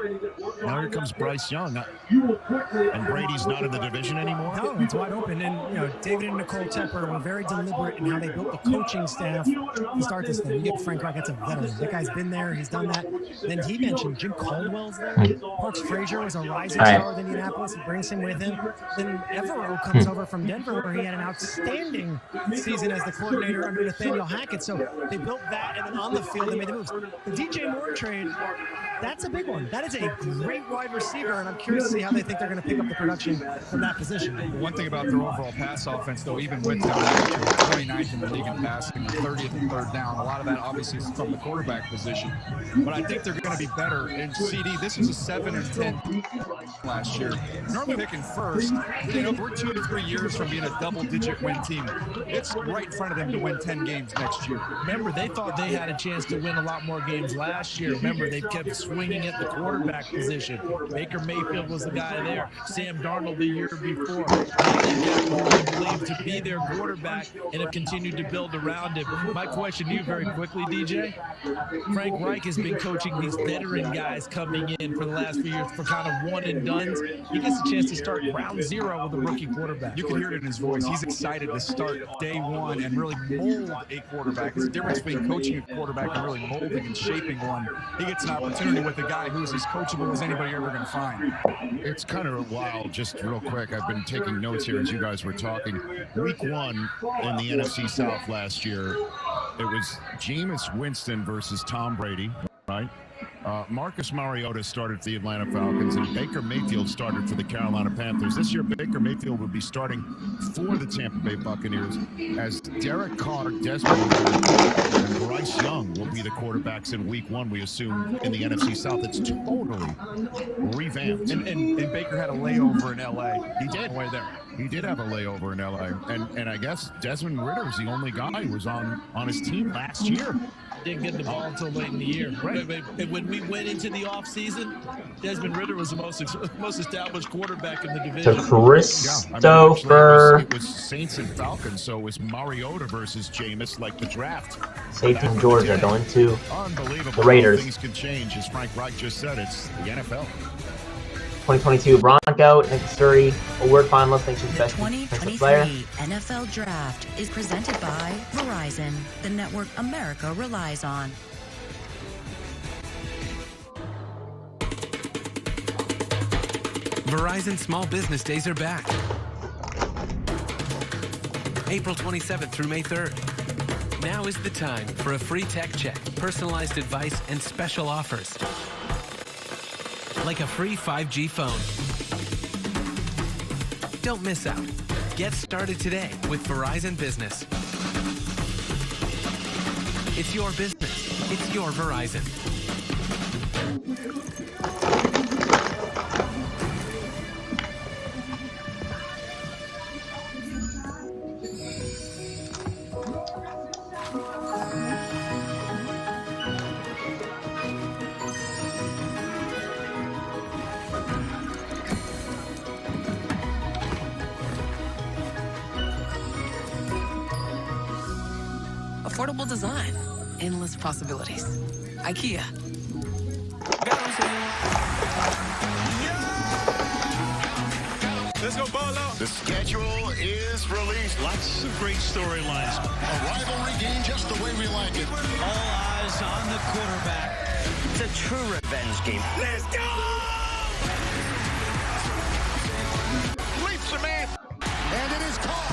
Now here comes Bryce Young, and Brady's not in the division anymore. No, it's wide open. And David and Nicole Tepper were very deliberate in how they built the coaching staff to start this thing. You get Frank Reich, that's a veteran. That guy's been there, he's done that. Then he mentioned Jim Caldwell's there. Parks Frazier was a rising star with Indianapolis. He brings him with him. Then Evero comes over from Denver, where he had an outstanding season as the coordinator under Nathaniel Hackett. So they built that, and then on the field they made the moves. The DJ Moore trade, That's a big one. That is a great wide receiver, and I'm curious to see how they think they're going to pick up the production from that position. One thing about their overall pass offense, though, even with them last year, 29th in the league in passing, 30th and third down. A lot of that obviously is from the quarterback position. But I think they're going to be better. And CD, this is a 7-10 last year. Normally picking first, you know, we're 2 to 3 years from being a double-digit win team. It's right in front of them to win 10 games next year. Remember, they thought they had a chance to win a lot more games last year. Remember, they kept swinging at the quarterback position. Baker Mayfield was the guy there. Sam Darnold the year before. They got who they believed to be their quarterback and have continued to build around him. My question to you very quickly, DJ. Frank Reich has been coaching these veteran guys coming in for the last few years for kind of one-and-dones. He gets a chance to start ground zero with a rookie quarterback. You can hear it in his voice. He's excited to start day one and really mold a quarterback. There's a difference between coaching a quarterback and really molding and shaping one. He gets an opportunity with a guy who's as coachable as anybody you're ever going to find. It's kind of wild, just real quick. I've been taking notes here as you guys were talking. Week 1 in the NFC South last year, it was Jameis Winston versus Tom Brady, right? Marcus Mariota started for the Atlanta Falcons, and Baker Mayfield started for the Carolina Panthers. This year, Baker Mayfield will be starting for the Tampa Bay Buccaneers, as Derek Carr, Desmond Ridder, and Bryce Young will be the quarterbacks in Week 1, we assume, in the NFC South. It's totally revamped. And Baker had a layover in L.A. He did. Way there. He did have a layover in L.A. And I guess Desmond Ridder was the only guy who was on his team last year. Didn't get the ball until late in the year. Right. When we went into the offseason, Desmond Ridder was the most established quarterback in the division. To Christopher. It was Saints and Falcons, so it was Mariota versus Jameis, like the draft. Safety from Georgia going to Unbelievable. the Raiders. Things can change, as Frank Reich just said. It's the NFL. 2022 Bronco, Nick Sturdy, award finalist, thanks to the best 2023 defensive player. NFL Draft is presented by Verizon, the network America relies on. Verizon Small Business Days are back. April 27th through May 3rd. Now is the time for a free tech check, personalized advice, and special offers. Like a free 5G phone. Don't miss out. Get started today with Verizon Business. It's your business. It's your Verizon. Affordable design, endless possibilities. IKEA. Let's go, Bolo. The schedule is released. Lots of great storylines. A rivalry game just the way we like it. All eyes on the quarterback. It's a true revenge game. Let's go! Leaps a man. And it is caught.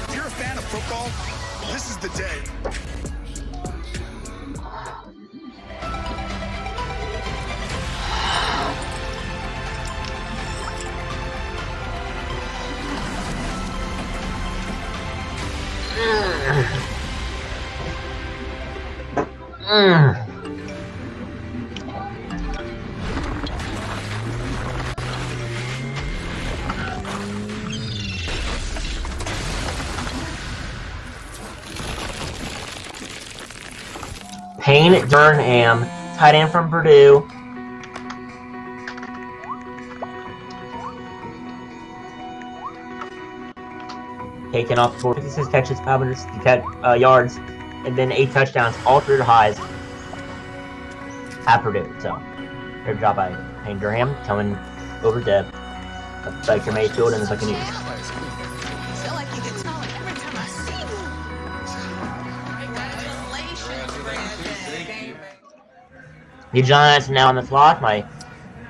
If you're a fan of football, this is the day. Payne Durham, tight end from Purdue. Taking off for 56 catches, 500 yards, and then 8 touchdowns, all career highs at Purdue. So, great job by Payne Durham coming over to Baker Mayfield and the Buccaneers. I feel like you can tell it every time I see you. Congratulations, Brandon. The Giants now on the clock. My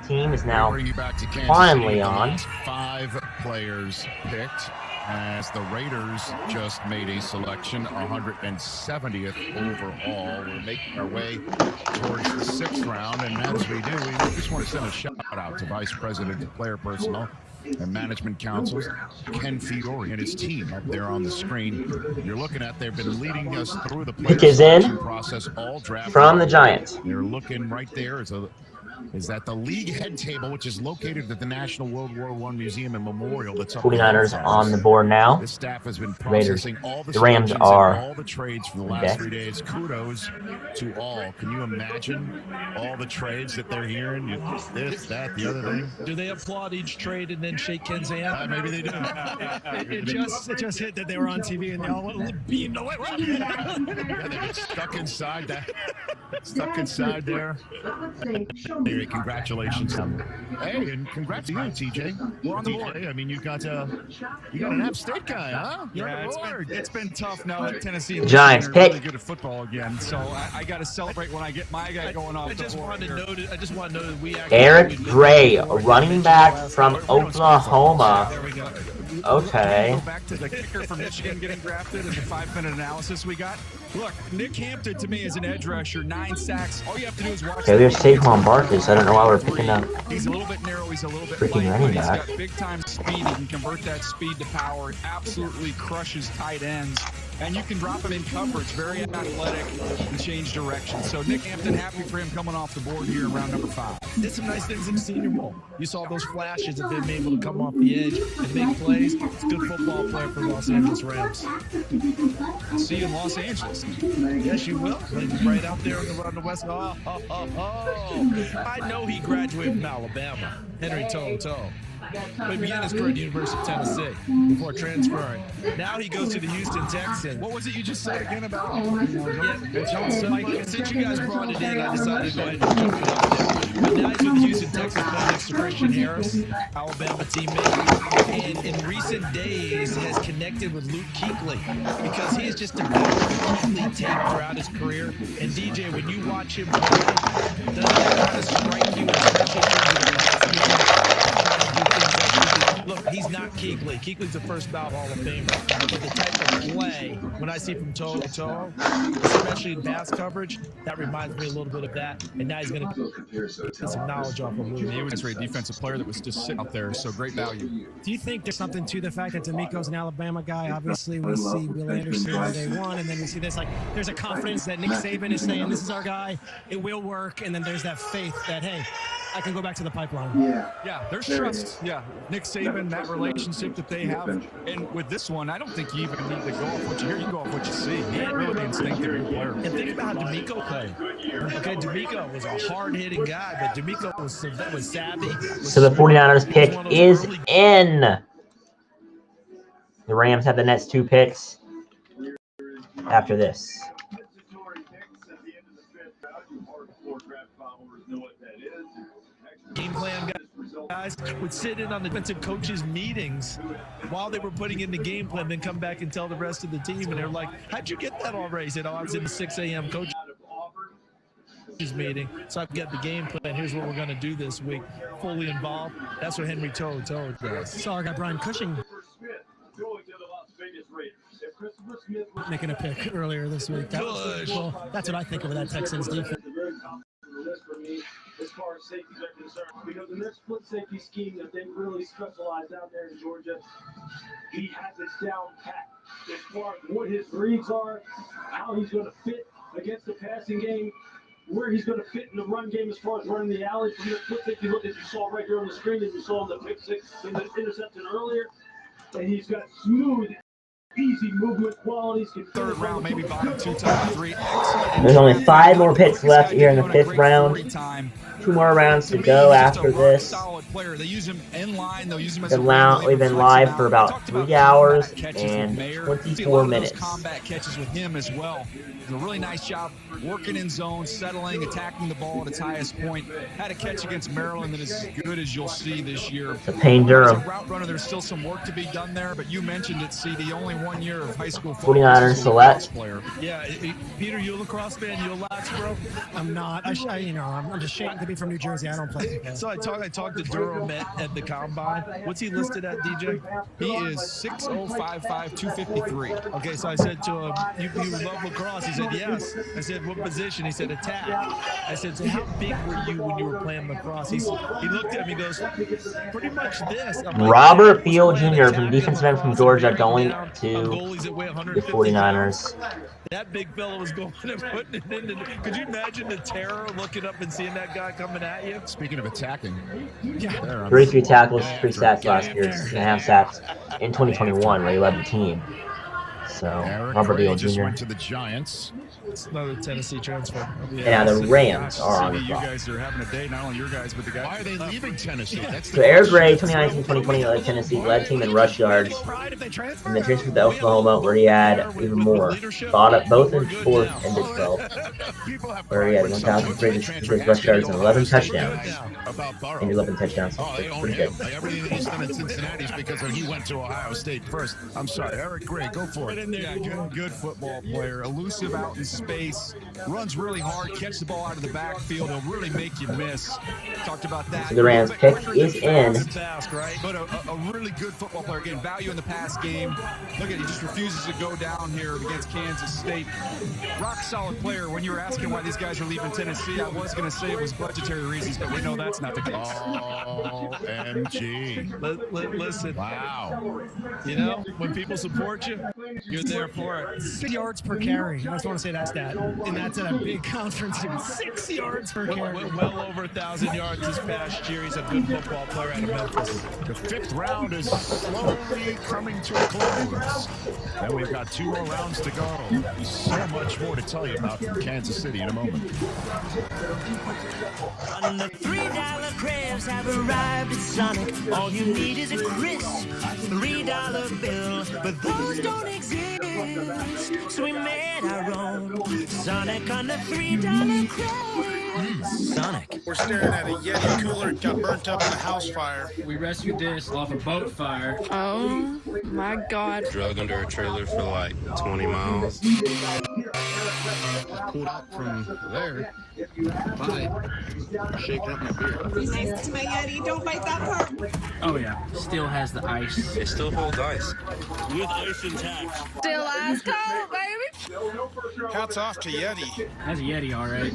team is now Bring you back to Kansas finally City. on. 5 players picked. as the Raiders just made a selection, 170th overall. We're making our way towards the 6th round, and as we do, we just want to send a shout out to Vice President of Player Personnel and Management Councils, Ken Fiore and his team up there on the screen. You're looking at, they've been leading us through the player selection process all draft from the Giants. They're looking right there is that the league head table, which is located at the National World War I Museum and Memorial. That's up 49ers on the board now. This staff has been Raiders. processing all The Rams selections are and all the trades for the last 3 days. Kudos to all. Can you imagine all the trades that they're hearing? This, that, the other thing. Do they applaud each trade and then shake Ken's hand? Maybe they do. It just hit that they were on TV and they all beamed away. Yeah, they get stuck inside that. Stuck inside there. Anyway, congratulations. Hey, and congrats to you, TJ. We're on the board. I mean, you got an App State guy, huh? Yeah, it's been tough now that Tennessee and Giants Michigan are really pick. good at football again. So I got to celebrate when I get my guy going off. I just want to know that we actually Eric Gray, a running back from Oklahoma. Okay. Go back to the kicker from Michigan getting drafted and the 5-minute analysis we got. Look, Nick Hampton to me is an edge rusher, 9 sacks. All you have to do is watch. Okay, we have Saquon Barkley, so I don't know why we're picking up. He's a little bit narrow. He's a little bit freaking light, running but he's back. got big time speed. He can convert that speed to power. It absolutely crushes tight ends. And you can drop him in coverage. Very athletic and change direction. So Nick Hampton, happy for him coming off the board here in round number 5. Did some nice things in the Senior Bowl. You saw those flashes of him able to come off the edge and make plays. It's a good football player for Los Angeles Rams. See you in Los Angeles. Yes, you will. Right out there on the west. Oh. I know he graduated from Alabama. Henry Toto. But he began his career at the University of Tennessee before transferring. Now he goes to the Houston Texans. What was it you just said again about? Since you guys brought it in, I decided to go ahead and jump it up there. But now he's with the Houston Texans playing next to Christian Harris, Alabama teammate. And in recent days has connected with Luke Kuechly because he has just developed Kuechly tape throughout his career. And DJ, when you watch him play, doesn't that kind of strike you, especially in terms of look, he's not Kuechly. Kuechly's a first ballot Hall of Famer. But the type of play, when I see from toe to toe, especially in pass coverage, that reminds me a little bit of that. And now he's going to get some knowledge off of Luke. He was a defensive player that was just sitting out there, so great value. Do you think there's something to the fact that D'Amico's an Alabama guy? Obviously, we see Will Anderson on day one, and then we see this, like, there's a confidence that Nick Saban is saying, this is our guy, it will work, and then there's that faith that, hey, I can go back to the pipeline. Yeah, there's trust. Yeah, Nick Saban, that relationship that they have. And with this one, I don't think you even need to go off what you hear. You go off what you see. He's really instinctive player. And think about how D'Amico played. Okay, D'Amico was a hard-hitting guy, but D'Amico was savvy. So the 49ers pick is in. The Rams have the next 2 picks after this. Game plan guys would sit in on the defensive coaches' meetings while they were putting in the game plan, then come back and tell the rest of the team, and they're like, how'd you get that already? He said, I was in the 6 a.m. coaches meeting, so I've got the game plan. Here's what we're going to do this week. Fully involved. That's what Henry Toto does. Saw our guy Brian Cushing making a pick earlier this week. That was really cool. That's what I think of that Texans defense. As far as safeties are concerned, because in their split safety scheme that they really specialize out there in Georgia, he has it down pat as far as what his reads are, how he's going to fit against the passing game, where he's going to fit in the run game as far as running the alley. From the split safety look, as you saw right here on the screen, as you saw in the pick six in the interception earlier, and he's got smooth, easy movement qualities. Third round, maybe bottom 2, top 3. There's only 5 more picks left here in the 5th round. 2 more rounds to go after this. Solid player. They use him in line. They'll use him as We've been live for about 3 hours and 24 minutes. Combat catches with him as well. Did a really nice job working in zone, settling, attacking the ball at its highest point. Had a catch against Maryland that is as good as you'll see this year. The Payne Durham. As a route runner, there's still some work to be done there, but you mentioned it, C. The only 1 year of high school football. 49ers select. Yeah, Peter, you a lacrosse fan? You a lax, bro? I'm not. I'm just ashamed to be from New Jersey. I don't play. So I talked to Durham at the combine. What's he listed at, DJ? He is 6'0", 5'5", 253. Okay, so I said to him, you love lacrosse? He said, yes. I said, what position? He said, attack. I said, so how big were you when you were playing lacrosse? He looked at me and goes, pretty much this. I'm like, Robert Beal Jr. from defensive end from Georgia going to the 49ers. That big fella was going and putting it in. Could you imagine the terror looking up and seeing that guy coming at you? Speaking of attacking, 33 tackles, 3 sacks last year, 6.5 sacks in 2021, where he led the team. So Robert Beal Jr. just went to the Giants. It's another Tennessee transfer. Yeah, the Rams are on the You clock. guys are having a day, not only your guys, but the guys. Why are they leaving Tennessee? That's So Eric Gray, 2019-2020, led Tennessee, led team in rush yards, and then transferred to Oklahoma, where he had even more. Bought up both in 4th and Big 12, where he had 1,366 rush yards and 11 touchdowns. And 11 touchdowns. Oh, they own Pretty him. good. Like, everything that he's done in Cincinnati is because he went to Ohio State first. I'm sorry, Eric Gray, go for it. Yeah, good football player, elusive out in space, runs really hard, catch the ball out of the backfield. He'll really make you miss. Talked about that. So the Rams pick is in. But a really good football player. Again, value in the pass game. Look at, he just refuses to go down here against Kansas State. Rock solid player. When you were asking why these guys are leaving Tennessee, I was going to say it was budgetary reasons, but we know that's not the case. Oh, MG. Listen. Wow. You know, when people support you, you're there for it. 6 yards per carry. I just want to say that stat. And that's at a big conference. 6 yards per carry. Well over 1,000 yards this past year. He's a good football player out of Memphis. The 5th round is slowly coming to a close. Then we've got 2 more rounds to go. So much more to tell you about from Kansas City in a moment. And the $3 crabs have arrived at Sonic. All you need is a crisp $3 bill, but those don't exist. So we made our own Sonic on the $3 crabs. Sonic. We're staring at a Yeti cooler. It got burnt up in a house fire. We rescued this off a boat fire. Oh my God. Drug under a trailer for like 20 miles. Pulled out from there by shaking up my beer. Be nice to my Yeti. Don't bite that part. Oh yeah, still has the ice. It still holds ice. With ice intact. Still ice cold, baby. Hats off to Yeti. That's a Yeti, all right.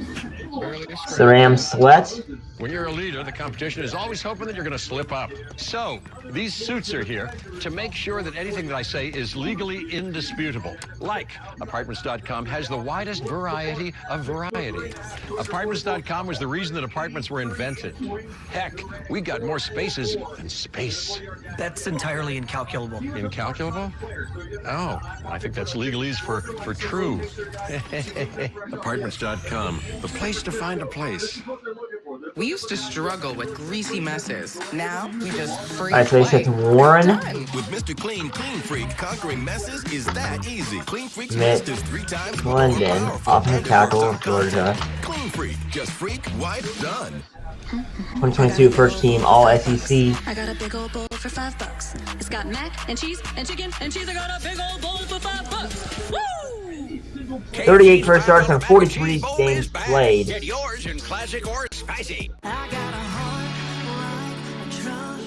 So the Rams select. When you're a leader, the competition is always hoping that you're going to slip up. So, these suits are here to make sure that anything that I say is legally indisputable. Like, Apartments.com has the widest variety of variety. Apartments.com was the reason that apartments were invented. Heck, we got more spaces than space. That's entirely incalculable. Incalculable? Oh, I think that's legalese for true. Apartments.com, the place to find a place. We used to struggle with greasy messes. Now we just free. All right, so they said Warren. With Mr. Clean Freak, conquering messes is that easy. Clean Freak's masters 3 times more London, offensive tackle of Georgia. Clean Freak, just freak, wipe, done. 2022 first team All SEC. I got a big old bowl for $5. It's got mac and cheese and chicken and cheese. I got a big old bowl for $5. Woo! 38 career starts and 43 games played. Get yours in classic or spicy. I got a heart like a truck.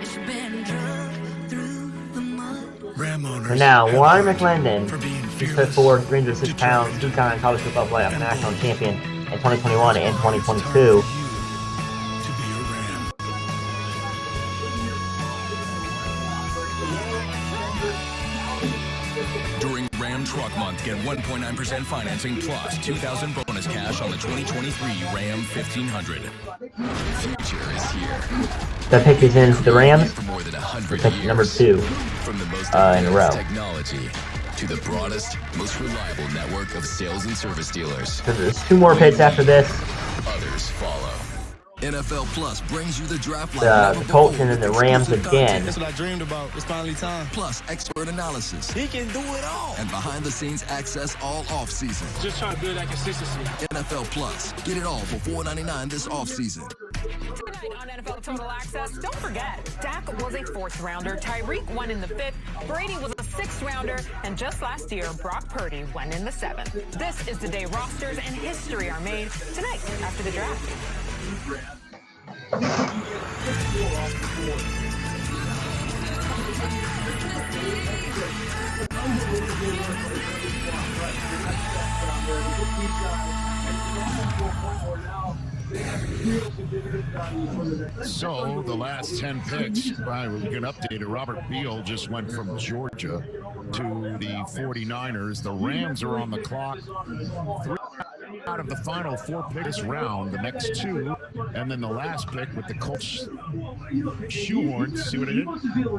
It's been drugged through the mud. For now, Warren McClendon, 6'4", 306 pounds, 2-time college football playoff national champion in 2021 and 2022. During Ram Truck Month, get 1.9% financing plus $2,000 bonus cash on the 2023 Ram 1500. Future is here. That pick is in for the Rams. For more than 100 Pick years. number 2 From the most in a row. technology to the broadest, most reliable network of sales and service dealers. So there's 2 more picks after this. Others follow. NFL Plus brings you the draft The Colts and then the Rams again. That's what I dreamed about. It's finally time. Plus expert analysis. He can do it all. And behind the scenes access all off season. Just trying to build that consistency. NFL Plus. Get it all for $4.99 this off season. Tonight on NFL Total Access, don't forget, Dak was a 4th rounder, Tyreek went in the 5th, Brady was a 6th rounder, and just last year, Brock Purdy went in the 7th. This is the day rosters and history are made tonight after the draft. So the last 10 picks, we can update it. Robert Beal just went from Georgia to the 49ers. The Rams are on the clock. 3 out of the final 4 picks this round, the next 2, and then the last pick with the Colts shoehorn. See what I did?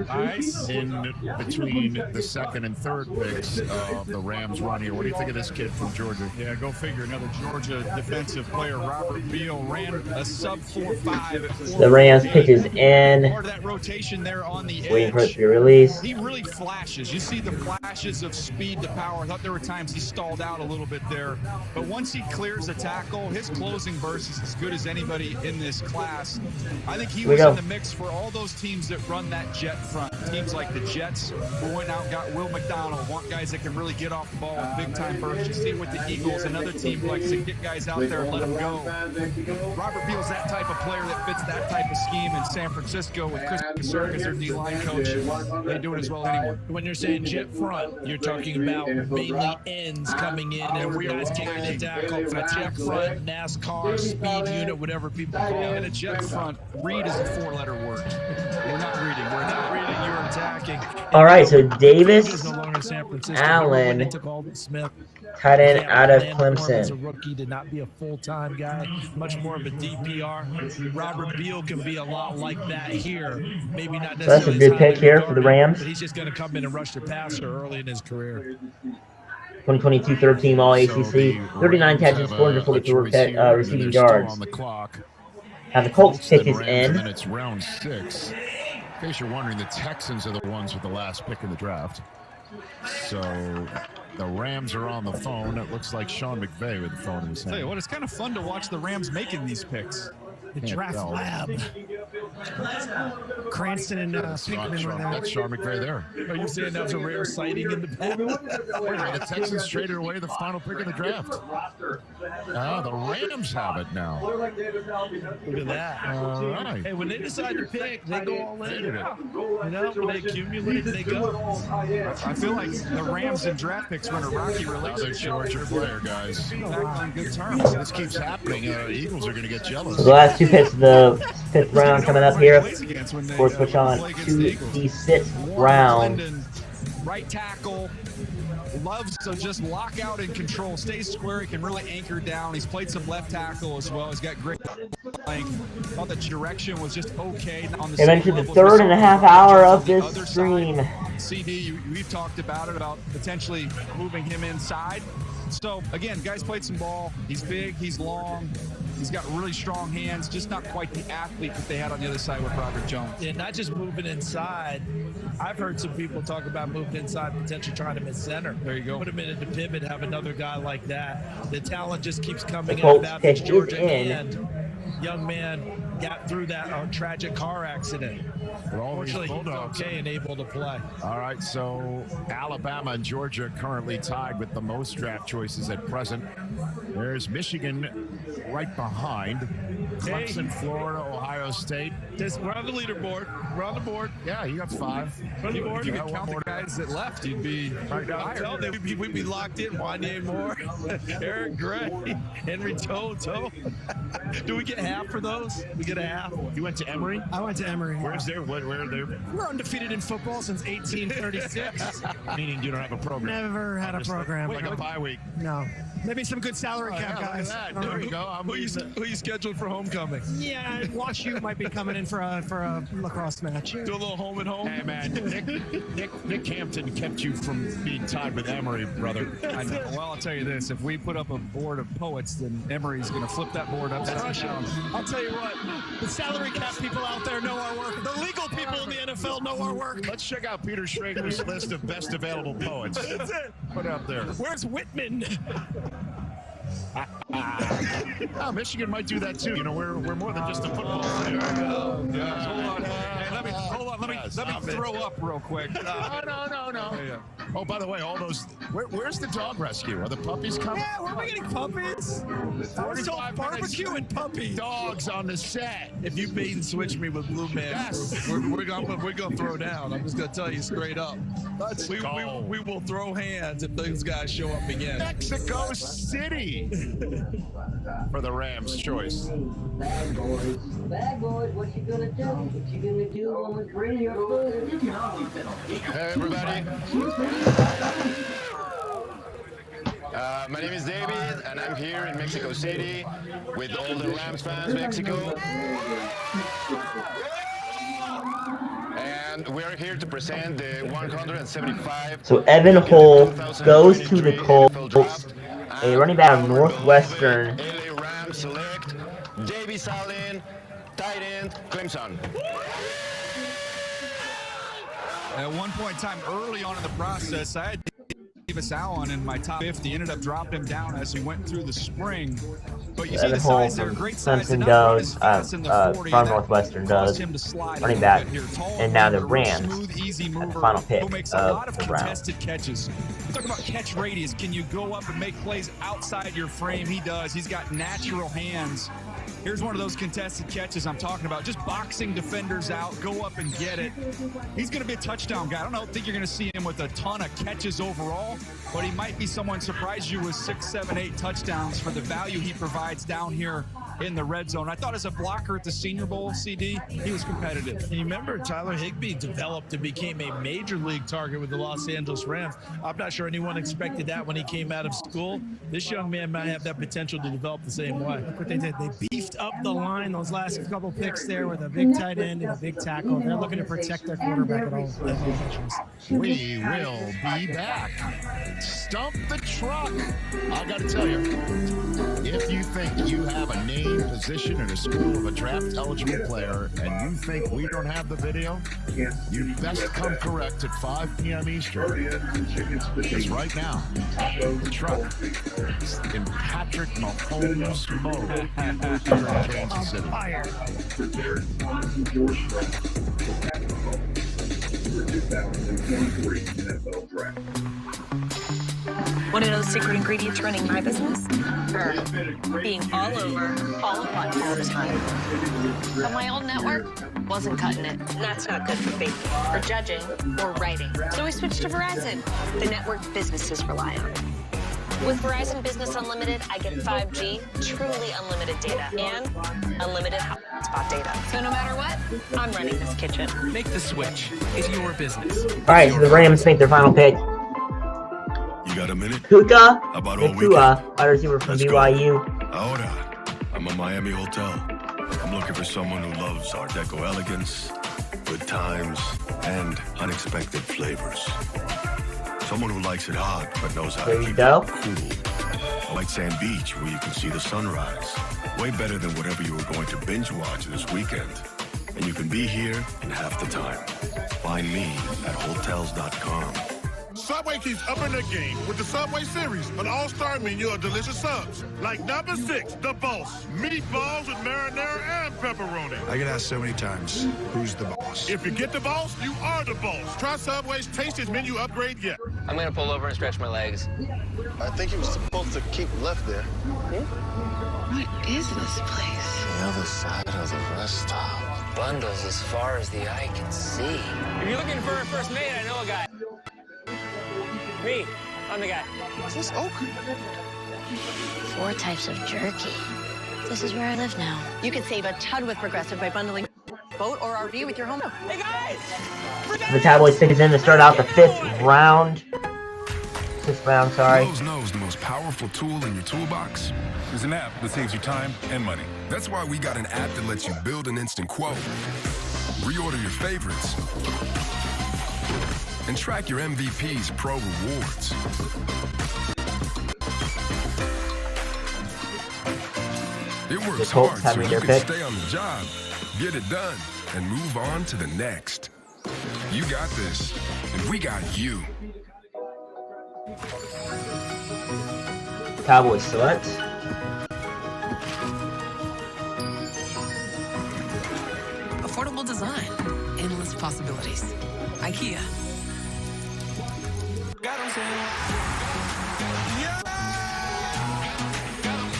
Nice. In between the 2nd and 3rd picks of the Rams run here. What do you think of this kid from Georgia? Yeah, go figure. Another Georgia defensive player, Robert Beal, ran a sub 4.5. The Rams pick is in. Part of that rotation there on the edge. Waiting for it to be released. He really flashes. You see the flashes of speed to power. I thought there were times he stalled out a little bit there, but once he clears a tackle, his closing burst is as good as anybody in this class. I think he was in the mix for all those teams that run that jet front. Teams like the Jets, who went out and got Will McDonald, want guys that can really get off the ball with big time bursts. You see it with the Eagles. Another team likes to get guys out there and let them go. Robert Beal's that type of player that fits that type of scheme in San Francisco with Chris Kasurk as their D-line coach. They do it as well anyway. When you're saying jet front, you're talking about mainly ends coming in and guys taking a tackle. A jet front, NASCAR, speed unit, whatever people call it. And a jet front, read is a 4-letter word. We're not reading. We're not reading. You're attacking. All right, so Davis, no longer San Francisco. Allen, Took Alden Smith. tight end out of As a Clemson. rookie, did not be a full-time guy, much more of a DPR. Robert Beal can be a lot like that here. Maybe not necessarily. So that's a good pick here for the Rams. But he's just going to come in and rush the passer early in his career. 2022 third team All ACC, 39 catches, 444 receiving yards. Now the Colts pick is in. And it's round 6. In case you're wondering, the Texans are the ones with the last pick in the draft. So the Rams are on the phone. It looks like Sean McVay with the phone in his hand. Tell you what, it's kind of fun to watch the Rams making these picks. The draft lab. Cranston and Pinkman were there. That's Sean McVay there. Are you saying that was a rare sighting in the past? The Texans traded away the final pick of the draft. The Rams have it now. Look at that. All right. Hey, when they decide to pick, they go all in. They did it. You know, when they accumulate, they go. I feel like the Rams and draft picks were in a rocky relationship. Another Georgia player, guys. On good terms. This keeps happening. Eagles are going to get jealous. So the last 2 picks of the 5th round coming up here. Before we switch on to the 6th round. Right tackle. Loves to just lock out and control. Stays square. He can really anchor down. He's played some left tackle as well. He's got great length. Thought the direction was just okay. On the And then to the 3.5 hour of this stream. CD, we've talked about it, about potentially moving him inside. So, again, guys played some ball. He's big. He's long. He's got really strong hands, just not quite the athlete that they had on the other side with Robert Jones. Yeah, not just moving inside. I've heard some people talk about moving inside, potentially trying to miss center. There you go. Put him in the pivot, have another guy like that. The talent just keeps coming The out of Colts Athens, pick is Georgia. in. And young man got through that tragic car accident. Fortunately, he's okay and able to play. All right, so Alabama and Georgia currently tied with the most draft choices at present. There's Michigan right behind. Clemson, Florida, Ohio State. We're on the leaderboard. We're on the board. Yeah, you got 5. If you could count the guys that left, you'd be right higher. We'd be locked in. Wanye Moore, Eric Gray, Henry Toto. Do we get half for those? We get a half. You went to Emory? I went to Emory. Where's there? Where are they? We're undefeated in football since 1836. Meaning you don't have a program. Never had a program. Like a bye week. No. Maybe some good salary cap guys. There we go. Who you scheduled for homecoming? Yeah, Wash U might be coming in for a lacrosse match. Do a little home and home. Hey man, Nick Hampton kept you from being tied with Emory, brother. I know. Well, I'll tell you this: if we put up a board of poets, then Emory's going to flip that board upside down. I'll tell you what, the salary cap people out there know our work. The legal people in the NFL know our work. Let's check out Peter Schrader's list of best available poets. That's it. Put it up there. Where's Whitman? Michigan might do that too. You know, we're more than just a football team. Oh, gosh. Hold on. Hey, let me throw up real quick. No. Yeah. Oh, by the way, all those. Where's the dog rescue? Are the puppies coming? Yeah, where are we getting puppies? Still barbecue and puppies. Dogs on the set. If you bait and switch me with Blue Man, Yes. we're gonna throw down. I'm just gonna tell you straight up. Let's go. We will throw hands if those guys show up again. Mexico City for the Rams' choice. Bad boys, what you gonna do? What you gonna do when we bring your food? Hey everybody. My name is David, and I'm here in Mexico City with all the Rams fans, Mexico. And we're here to present the 175. So Evan Hull goes to the Colts, a running back of Northwestern. LA Rams select Davis Allen, tight end, Clemson. At one point in time, early on in the process, I had Davis Allen in my top 50. Ended up dropping him down as he went through the spring. But you see the size there, great size. Clemson does, from Northwestern does, running back, and now the Rams at the final pick who makes a lot of the round. contested catches. You talk about catch radius. Can you go up and make plays outside your frame? He does. He's got natural hands. Here's one of those contested catches I'm talking about. Just boxing defenders out, go up and get it. He's going to be a touchdown guy. I don't think you're going to see him with a ton of catches overall, but he might be someone surprise you with 6, 7, 8 touchdowns for the value he provides down here in the red zone. I thought as a blocker at the Senior Bowl, CD, he was competitive. And you remember Tyler Higbee developed and became a major league target with the Los Angeles Rams. I'm not sure anyone expected that when he came out of school. This young man might have that potential to develop the same way. Look what they did. They beefed up the line those last couple picks there with a big tight end and a big tackle. They're looking to protect their quarterback at all positions. We will be back. Stump the truck. I got to tell you, if you think you have a name, position, in a school of a draft-eligible player, and you think we don't have the video, you best come correct at 5 p.m. Eastern. Because right now, the truck is in Patrick Mahomes mode in Kansas City. What are those secret ingredients running my business? Being all over, all at once, all the time. But my old network wasn't cutting it. And that's not good for me, or judging, or writing. So we switched to Verizon, the network businesses rely on. With Verizon Business Unlimited, I get 5G, truly unlimited data, and unlimited hotspot data. So no matter what, I'm running this kitchen. Make the switch. It's your business. Alright, so the Rams make their final pick. You got a minute? Puka About all Nacua, wide receiver from BYU. Ahora, I'm a Miami hotel. I'm looking for someone who loves Art Deco elegance, good times, and unexpected flavors. Someone who likes it hot but knows how to keep it cool. Like Sand Beach, where you can see the sunrise. Way better than whatever you were going to binge watch this weekend. And you can be here in half the time. Find me at Hotels.com. Subway keeps upping their game with the Subway Series, an all-star menu of delicious subs. Like number 6, the Boss. Meatballs with marinara and pepperoni. I get asked so many times, who's the boss? If you get the Boss, you are the boss. Try Subway's tastiest menu upgrade yet. I'm gonna pull over and stretch my legs. I think he was supposed to keep left there. What is this place? The other side of the rest stop. Bundles as far as the eye can see. If you're looking for a first mate, I know a guy. Me, I'm the guy. Is this Oak? 4 types of jerky. This is where I live now. You can save a ton with Progressive by bundling boat or RV with your home. Hey guys! The Cowboys pick is in to start out the 5th round. Sorry. Lowe's knows the most powerful tool in your toolbox is an app that saves you time and money. That's why we got an app that lets you build an instant quote, reorder your favorites, and track your MVP's pro rewards. It works hard so you can stay on the job, get it done, and move on to the next. You got this, and we got you. Cowboys select. Affordable design, endless possibilities. IKEA.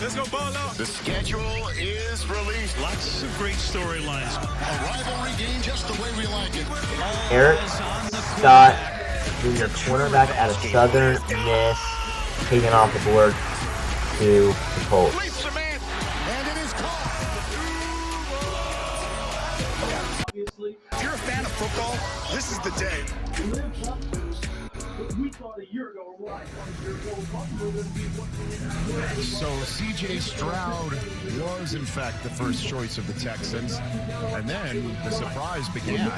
Let's go, Bolo. The schedule is released. Lots of great storylines. A rivalry game just the way we like it. Eric Scott, junior cornerback out of Southern Miss, taking off the board to the Colts. And it is caught. If you're a fan of football, this is the day. So C.J. Stroud was, in fact, the first choice of the Texans. And then the surprise began.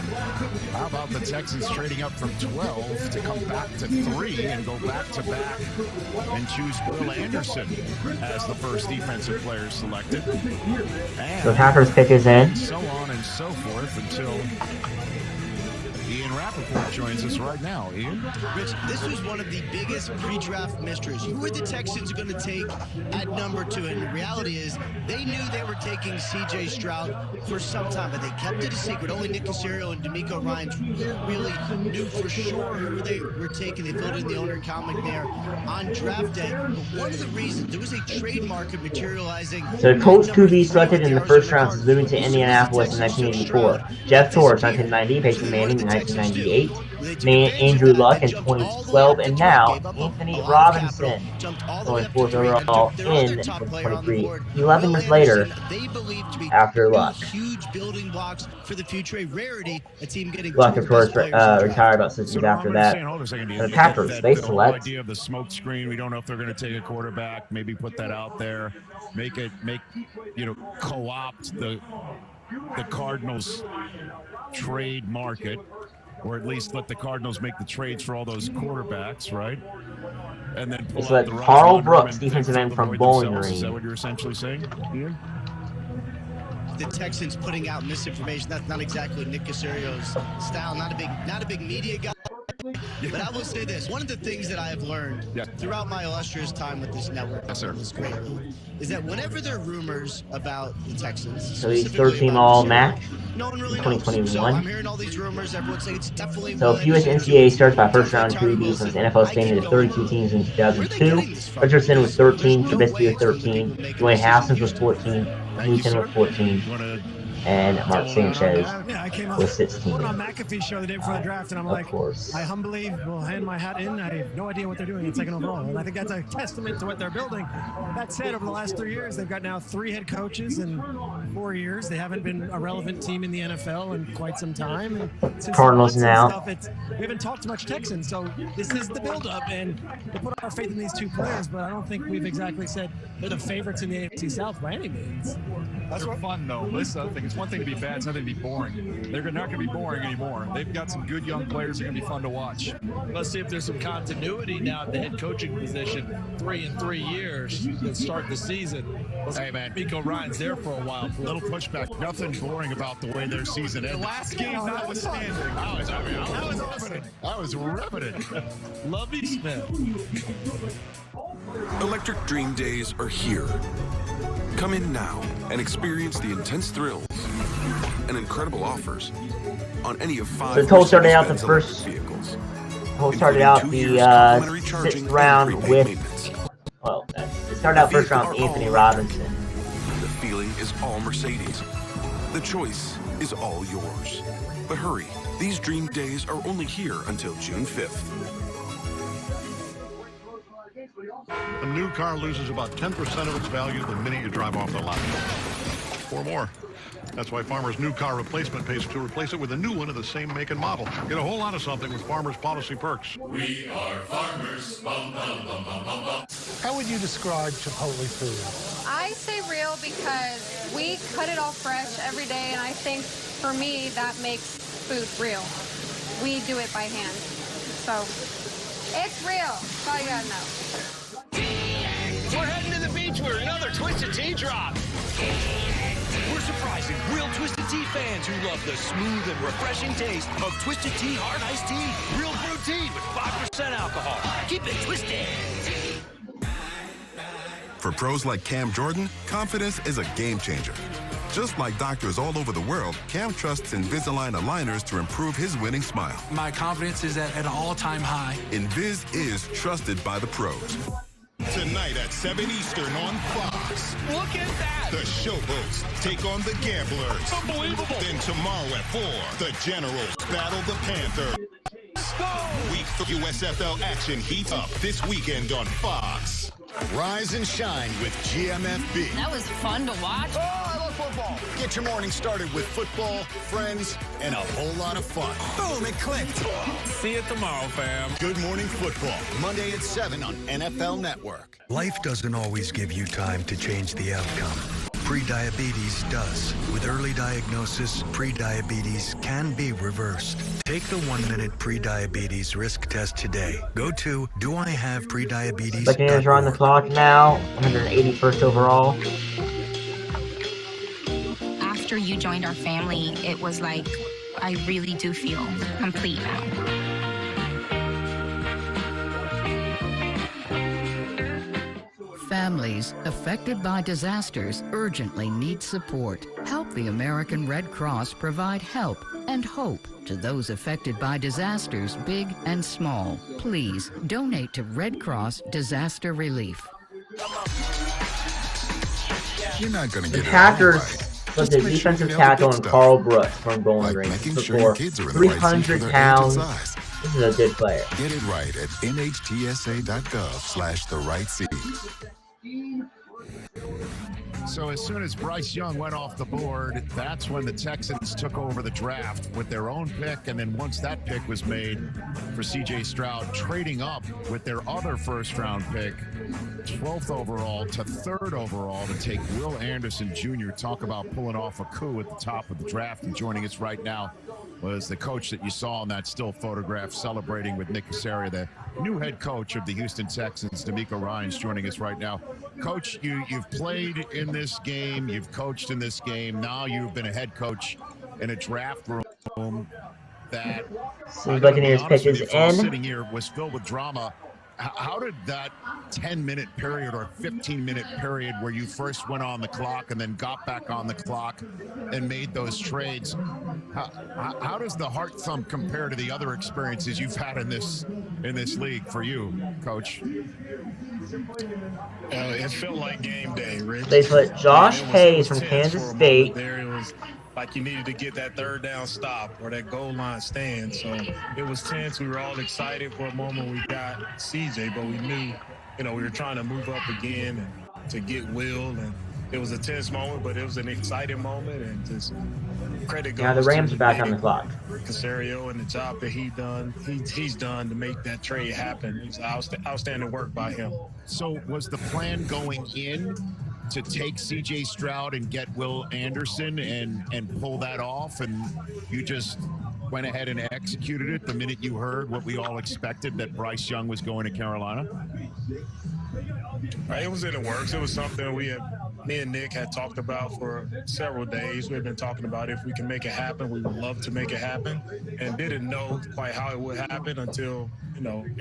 How about the Texans trading up from 12 to come back to 3 and go back-to-back and choose Will Anderson as the first defensive player selected. And So Packers pick is in. so on and so forth until Ian Rappaport joins us right now. Ian? Rich, this was one of the biggest pre-draft mysteries. Who were the Texans going to take at number 2? And the reality is, they knew they were taking C.J. Stroud for some time, but they kept it a secret. Only Nick Caserio and D'Amico Ryans really knew for sure who they were taking. They filled in the owner comic there on draft day. But one of the reasons, there was a trade market materializing. So Colts QB selected in the first round since moving to Indianapolis in 1984. Jeff Torres, 1990, Peyton Manning in 1998, Andrew Luck in 2012, and now Anthony Robinson going 4th overall in 2023. 11 years later, after Luck. Huge building blocks for the future, a rarity. A team getting Luck, of course, retired about 6 years after that. The Packers, they select. Idea of the smoke screen. We don't know if they're going to take a quarterback. Maybe put that out there. Co-opt the Cardinals trade market, or at least let the Cardinals make the trades for all those quarterbacks, right? And then pull out the Carl Brooks, defensive end from Bowling Green. Is that what you're essentially saying, Ian? The Texans putting out misinformation. That's not exactly Nick Caserio's style. Not a big media guy. But I will say this: one of the things that I have learned throughout my illustrious time with this network, this great league, is that whenever there are rumors about the Texans, so he's 13 all MAC no one really 2021. So I'm hearing all these rumors. Everyone's saying it's definitely. So fewest NCAA starts by first round QB since the NFL expanded to 32 teams in 2002. Richardson was 13, Trubisky was 13, Dwayne Haskins was 14, Newton was 14, and Mark Sanchez was 16. I went on McAfee's show the day before the draft, and I'm like, course. I humbly will hand my hat in. I have no idea what they're doing in second overall, and I think that's a testament to what they're building. That said, over the last 3 years, they've got now 3 head coaches in 4 years. They haven't been a relevant team in the NFL in quite some time. And since Cardinals now. Stuff, we haven't talked much Texans, so this is the build-up, and they put our faith in these 2 players, but I don't think we've exactly said they're the favorites in the AFC South by any means. That's what fun, though. Listen, I think it's one thing to be bad, it's another thing to be boring. They're not going to be boring anymore. They've got some good young players that are going to be fun to watch. Let's see if there's some continuity now at the head coaching position. 3 in 3 years to start the season. Hey, man. Miko Ryan's there for a while. Little pushback. Nothing boring about the way their season ended. The last game notwithstanding. I was riveted. Lovey Smith. Electric Dream Days are here. Come in now and experience the intense thrills and incredible offers on any of 5 So Cole started out the Mercedes-Benz first. electric vehicles. Cole started out the 6th round with. Well, it started out first round with Anthony Robinson. The feeling is all Mercedes. The choice is all yours. But hurry, these Dream Days are only here until June 5th. A new car loses about 10% of its value the minute you drive off the lot. Or more. That's why Farmer's new car replacement pays to replace it with a new one of the same make and model. Get a whole lot of something with Farmer's policy perks. We are farmers. Bum, bum, bum, bum, bum, bum. How would you describe Chipotle food? I say real because we cut it all fresh every day, and I think for me that makes food real. We do it by hand. So it's real. That's all you gotta know. We're heading to the beach with another Twisted Tea drop. We're surprising real Twisted Tea fans who love the smooth and refreshing taste of Twisted Tea Hard Iced Tea. Real fruit tea with 5% alcohol. Keep it twisted. For pros like Cam Jordan, confidence is a game changer. Just like doctors all over the world, Cam trusts Invisalign aligners to improve his winning smile. My confidence is at an all-time high. Invis is trusted by the pros. Tonight at 7 Eastern on Fox. Look at that! The Showboats take on the Gamblers. Unbelievable! Then tomorrow at 4, the Generals battle the Panthers. Week 3 USFL action heats up this weekend on Fox. Rise and shine with GMFB. That was fun to watch. Oh, I love football. Get your morning started with football, friends, and a whole lot of fun. Boom, it clicked. See you tomorrow, fam. Good Morning Football, Monday at 7 on NFL Network. Life doesn't always give you time to change the outcome. Prediabetes does. With early diagnosis, prediabetes can be reversed. Take the 1-minute prediabetes risk test today. Go to doihaveprediabetes.org. Buccaneers are on the clock now, 181st overall. After you joined our family, it was like, I really do feel complete now. Families affected by disasters urgently need support. Help the American Red Cross provide help and hope to those affected by disasters, big and small. Please donate to Red Cross Disaster Relief. You're not going to The get Packers put the make sure you defensive nail the tackle good and stuff. Carl Brooks from Bowling Green making sure for your kids are in the right seat for 300 their age and pounds. size. This is a good player. Get it right at nhtsa.gov/the-right-seat. So as soon as Bryce Young went off the board, that's when the Texans took over the draft with their own pick. And then once that pick was made for C.J. Stroud, trading up with their other first-round pick, 12th overall to 3rd overall to take Will Anderson Jr. Talk about pulling off a coup at the top of the draft. And joining us right now was the coach that you saw in that still photograph celebrating with Nick Caserio, the new head coach of the Houston Texans. D'Amico Ryans joining us right now. Coach, you've played in this game, you've coached in this game, now you've been a head coach in a draft room that, So the Buccaneers pick is in. sitting here was filled with drama. How did that 10-minute period or 15-minute period where you first went on the clock and then got back on the clock and made those trades, how does the heart thump compare to the other experiences you've had in this league for you, Coach? It felt like game day, Rich. They put Josh Hayes from Kansas State. There it was like you needed to get that third down stop or that goal line stand. So it was tense. We were all excited for a moment. We got CJ, but we knew, we were trying to move up again and to get Will. And it was a tense moment, but it was an exciting moment. And just credit goes Now the Rams to are back on the clock. Caserio and the job that he's done to make that trade happen. It's outstanding work by him. So was the plan going in to take C.J. Stroud and get Will Anderson and pull that off, and you just went ahead and executed it the minute you heard what we all expected, that Bryce Young was going to Carolina? It was in the works. It was something me and Nick had talked about for several days. We've been talking about if we can make it happen, we would love to make it happen, and didn't know quite how it would happen until,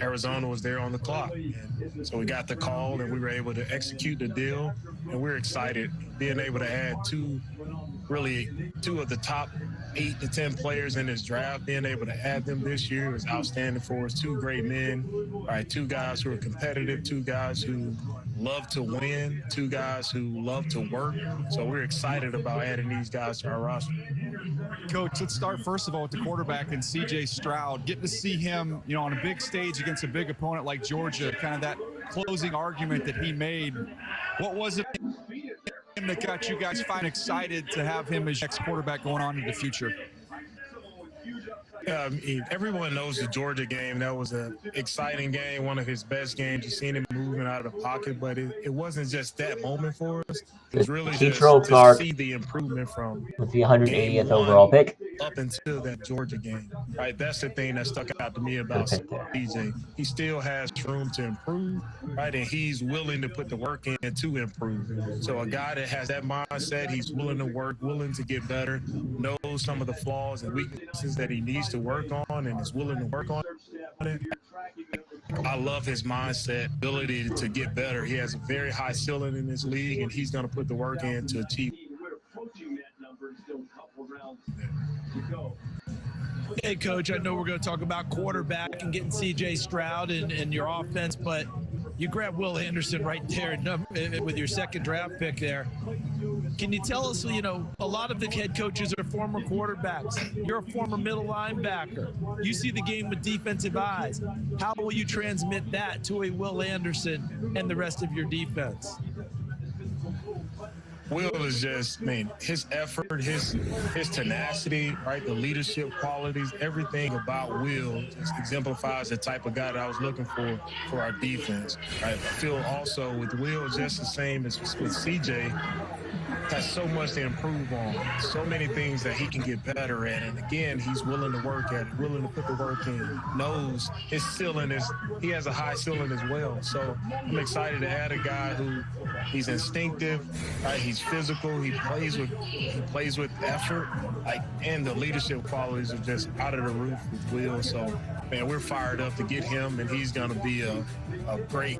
Arizona was there on the clock. And so we got the call and we were able to execute the deal, and we're excited being able to add two of the top 8 to 10 players in this draft. Being able to add them this year was outstanding for us. 2 great men, right? 2 guys who are competitive, 2 guys who love to win, 2 guys who love to work. So we're excited about adding these guys to our roster. Coach, let's start first of all with the quarterback and C.J. Stroud. Getting to see him, on a big stage against a big opponent like Georgia, kind of that closing argument that he made. What was it that got you guys excited to have him as next quarterback going on in the future? Everyone knows the Georgia game. That was an exciting game, one of his best games. You've seen him moving out of the pocket, but it wasn't just that moment for us. It was really just to see the improvement from with the 180th overall pick up until that Georgia game. Right, that's the thing that stuck out to me about CJ. He still has room to improve, right, and he's willing to put the work in to improve. So a guy that has that mindset, he's willing to work, willing to get better, knows some of the flaws and weaknesses that he needs to work on, and is willing to work on. I love his mindset, ability to get better. He has a very high ceiling in this league, and he's going to put the work in to achieve. Hey, Coach, I know we're going to talk about quarterback and getting C.J. Stroud and your offense, but you grabbed Will Anderson right there with your second draft pick there. Can you tell us, you know, a lot of the head coaches are former quarterbacks. You're a former middle linebacker. You see the game with defensive eyes. How will you transmit that to a Will Anderson and the rest of your defense? Will is just, I mean, his effort, his tenacity, right? The leadership qualities, everything about Will just exemplifies the type of guy that I was looking for our defense, right? I feel also with Will, just the same as with CJ, has so much to improve on, so many things that he can get better at. And again, he's willing to work at it, willing to put the work in, knows his ceiling is, he has a high ceiling as well. So I'm excited to add a guy who he's instinctive, right? He's physical, he plays with effort, like, and the leadership qualities are just out of the roof with Will. So, man, we're fired up to get him, and he's going to be a great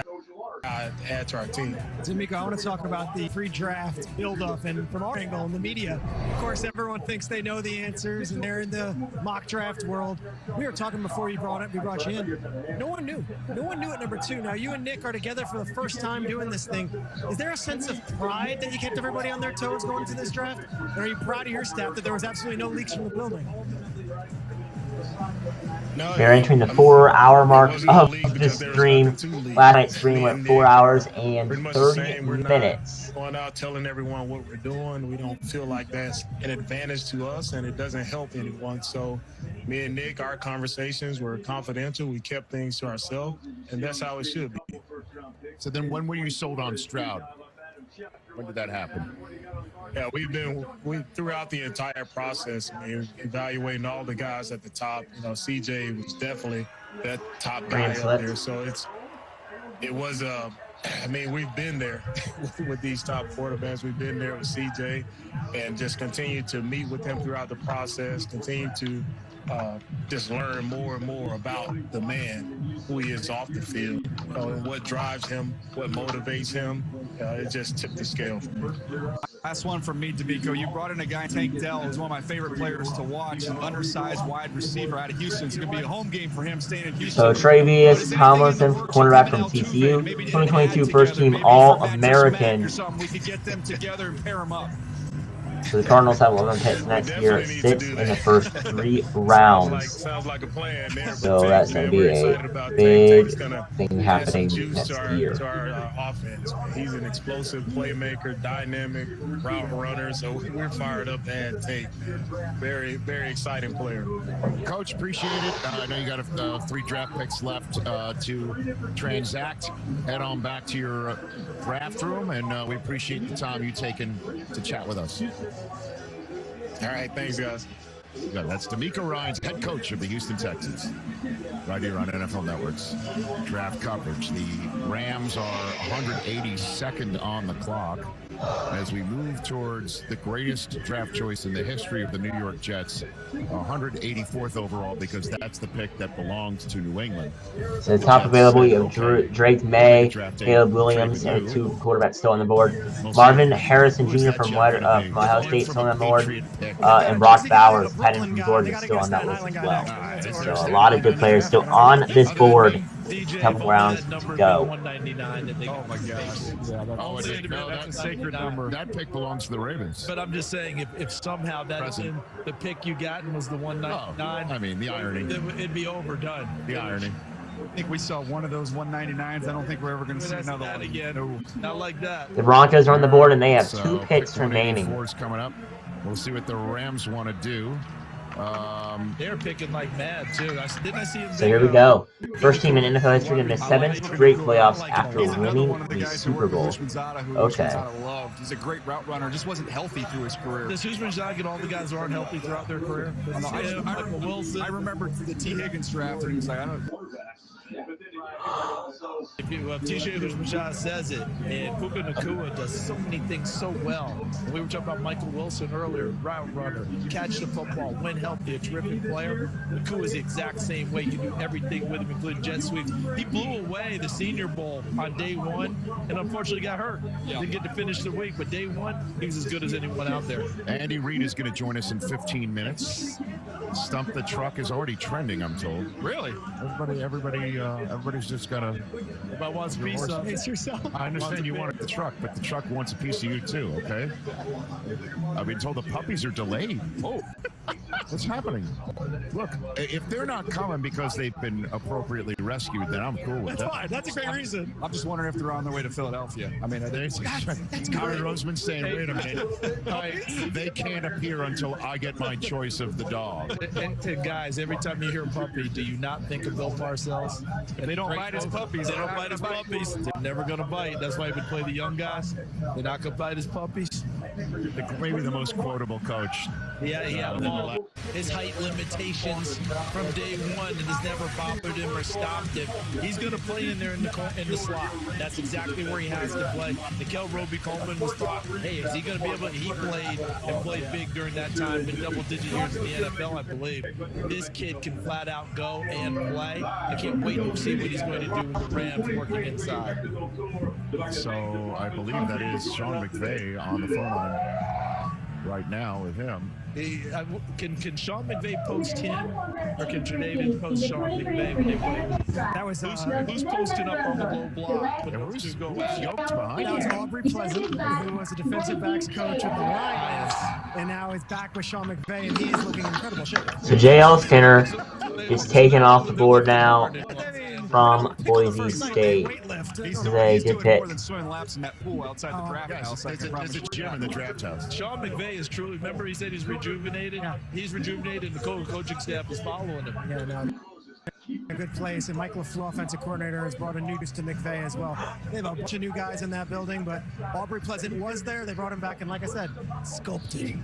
add to our team. D'Amico, I want to talk about the pre-draft build-up, and from our angle in the media, of course, everyone thinks they know the answers and they're in the mock draft world. We were talking before we brought you in. No one knew. No one knew at number 2. Now, you and Nick are together for the first time doing this thing. Is there a sense of pride that you kept everybody on their toes going into this draft? Or are you proud of your staff that there was absolutely no leaks from the building? No, We're entering the 4-hour mark of this stream. Last night's stream went 4 hours and 30 minutes. Going out telling everyone what we're doing. We don't feel like that's an advantage to us, and it doesn't help anyone. So me and Nick, our conversations were confidential. We kept things to ourselves, and that's how it should be. So then when were you sold on Stroud? When did that happen? Yeah, we throughout the entire process, I mean, evaluating all the guys at the top. You know, CJ was definitely that top guy up there. So it was I mean, we've been there with these top quarterbacks. We've been there with CJ, and just continue to meet with him throughout the process, continue to just learn more and more about the man, who he is off the field, and what drives him, what motivates him. It just tipped the scale for me. Last one from me, D'Amico. You brought in a guy, Tank Dell, who's one of my favorite players to watch, an undersized wide receiver out of Houston. It's going to be a home game for him staying in Houston. So Travius Tomlinson, cornerback from TCU, 2022 first-team All-American. We could get them together and pair them up. So the Cardinals have 11 picks next year, 6 in the first 3 rounds. Sounds like a plan there. So that's going to be a big thing happening next year. To our offense. He's an explosive playmaker, dynamic route runner. So we're fired up to add Tate. Very, very exciting player. Coach, appreciate it. I know you got 3 draft picks left to transact. Head on back to your draft room, and we appreciate the time you taken to chat with us. All right, thanks, guys. Yeah, that's D'Amico Ryan's head coach of the Houston Texans, right here on NFL Network's draft coverage. The Rams are 182nd on the clock as we move towards the greatest draft choice in the history of the New York Jets, 184th overall, because that's the pick that belongs to New England. So the top available, you have Drake May, Caleb Williams, and 2 quarterbacks still on the board. Marvin Harrison Jr. from Ohio State still on the board, and Brock Bowers, tight end from Georgia, still on that list as well. So a lot of good players still on this board. A couple rounds to go. Oh my gosh. That's a sacred number. That pick belongs to the Ravens. But I'm just saying, if somehow that's in the pick you got and was the 199, I mean, the irony. It'd be overdone. The irony. I think we saw one of those 199s. I don't think we're ever going to see another one again. No. Not like that. The Broncos are on the board, and they have 2 picks remaining. Coming up. We'll see what the Rams want to do. They're picking like mad too. Didn't I see him? So here we go. First team in NFL history to miss 7 straight playoffs after winning the Super Bowl. Okay. He's a great route runner. Just wasn't healthy through his career. Does Husmann get all the guys who aren't healthy throughout their career? I remember the T. Higgins draft, and he was like, I don't. TJ Houshmandzadeh says it, and Puka Nacua does so many things so well. And we were talking about Michael Wilson earlier, route runner, catch the football, when healthy, a terrific player. Nacua is the exact same way. You can do everything with him, including jet sweeps. He blew away the Senior Bowl on day one, and unfortunately got hurt. Didn't get to finish the week, but day one, he was as good as anyone out there. Andy Reid is going to join us in 15 minutes. Stump the Truck is already trending, I'm told. Really? Everybody's just got to... Everybody wants a piece of yourself. I understand you wanted the truck, but the truck wants a piece of you too, okay? I've been told the puppies are delayed. Oh, what's happening? Look, if they're not coming because they've been appropriately rescued, then I'm cool with that. That's fine. That's a great reason. I'm just wondering if they're on their way to Philadelphia. I mean, that's Howard Roseman saying, wait a minute, they can't appear until I get my choice of the dog. And guys, every time you hear puppy, do you not think of Bill Parcells? If they don't bite his puppies, they don't bite his puppies. They're never going to bite. That's why he would play the young guys. They're not going to bite his puppies. Maybe the most quotable coach. Yeah. His height limitations from day one, and has never bothered him or stopped him. He's going to play in there in the slot. That's exactly where he has to play. Nikel Roby-Coleman was thought, hey, is he going to be able to? He played big during that time in double-digit years in the NFL, I believe. This kid can flat out go and play. I can't wait to see what he's going to do with the Rams working inside. So I believe that is Sean McVay on the phone right now with him. Can Sean McVay post him, or can Tre'Davious post Sean McVay when they play? That was who's posting up on the low block? Who's yoked behind? That was Aubrey Pleasant, who was a defensive backs coach with the Lions, and now is back with Sean McVay, and he is looking incredible. So J.L. Skinner is taken off the board now from Boise State. This is a good pick. More than swimming laps in that pool outside the draft house. There's a gym in the draft house. Sean McVay is truly, remember he said he's rejuvenated? Yeah. He's rejuvenated, and the coaching staff is following him. Yeah, no. A good place, and Mike LaFleur, offensive coordinator, has brought a news to McVay as well. They have a bunch of new guys in that building, but Aubrey Pleasant was there. They brought him back, and like I said, sculpted.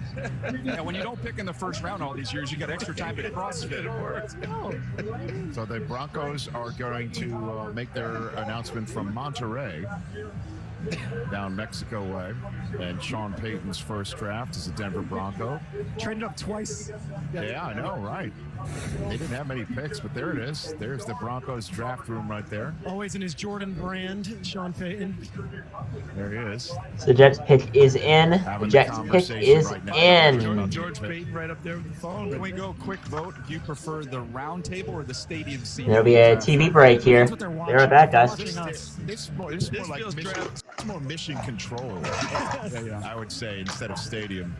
Yeah, when you don't pick in the first round all these years, you got extra time at CrossFit. It works. So the Broncos are going to make their announcement from Monterrey, down Mexico way, and Sean Payton's first draft is a Denver Bronco. Traded up twice. Yeah, I know, right? They didn't have many picks, but there it is. There's the Broncos draft room right there. Always in his Jordan brand, Sean Payton. There he is. So the Jets pick is in. The Jets pick is in. George Payton right up there with the phone. Can we go quick vote? Do you prefer the round table or the stadium seat? There'll be a TV break here. They're right back, guys. It's more mission control, I would say, instead of stadium.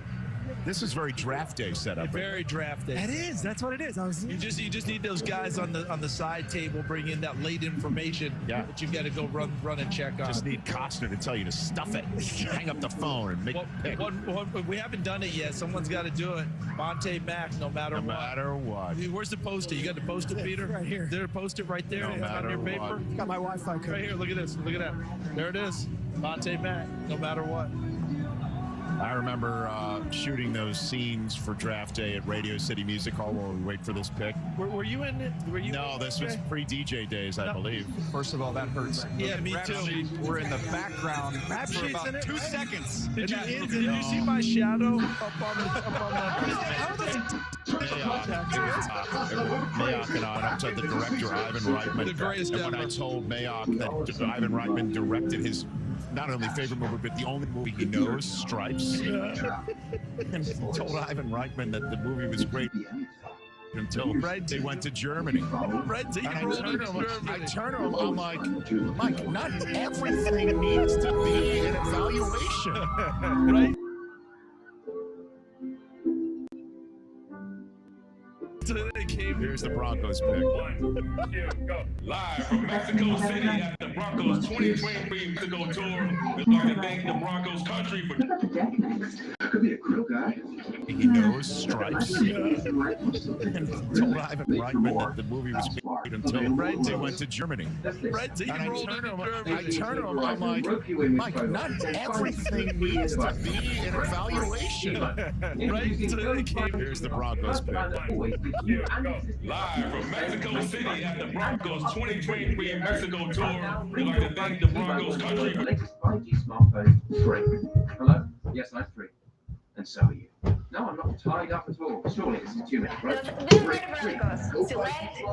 This is very draft day setup. Very draft day. It is. That's what it is. You just need those guys on the side table bring in that late information that you've got to go run and check on. Just need Costner to tell you to stuff it, hang up the phone, and make a pick. We haven't done it yet. Someone's got to do it. Monte Mack, no matter what. Where's the poster? You got the poster, Peter? Right here. There, post it right there on your paper. Got my Wi-Fi code. Right here. Look at this. Look at that. There it is. Monte Mack, no matter what. I remember shooting those scenes for draft day at Radio City Music Hall while we wait for this pick. Were you in it? No, this was pre-DJ days, I believe. First of all, that hurts. Yeah, me too. We're in the background for about 2 seconds. Did you see my shadow up on the Mayock and I told the director, Ivan Reitman. The greatest and when I told Mayock that Ivan Reitman directed his not only favorite movie, but the only movie he knows, Stripes. And told Ivan Reitman that the movie was great until they went to Germany. I turn to him, I'm like, Mike, not everything needs to be an evaluation. Right? Here's the Broncos pick. 1, 2, go. Live from Mexico City at the Broncos 2023 Mexico Tour. We'd like to thank the Broncos country for... Could be a cool guy. He knows Stripes. And told Ivan Reitman that the movie was until Fred went to Germany. Fred D rolled into Germany. I turn to him, I'm like, Mike, not everything needs to be an evaluation. Right? So they came. Here's the Broncos pick. Live from Mexico City at the Broncos 2023 Mexico tour. We'd like to thank the Broncos country. Latest 5G smartphone, free. Hello? Yes, I'm free. And so are you. No, I'm not tied up at all. Surely this is too many, right? This part of Broncos. Select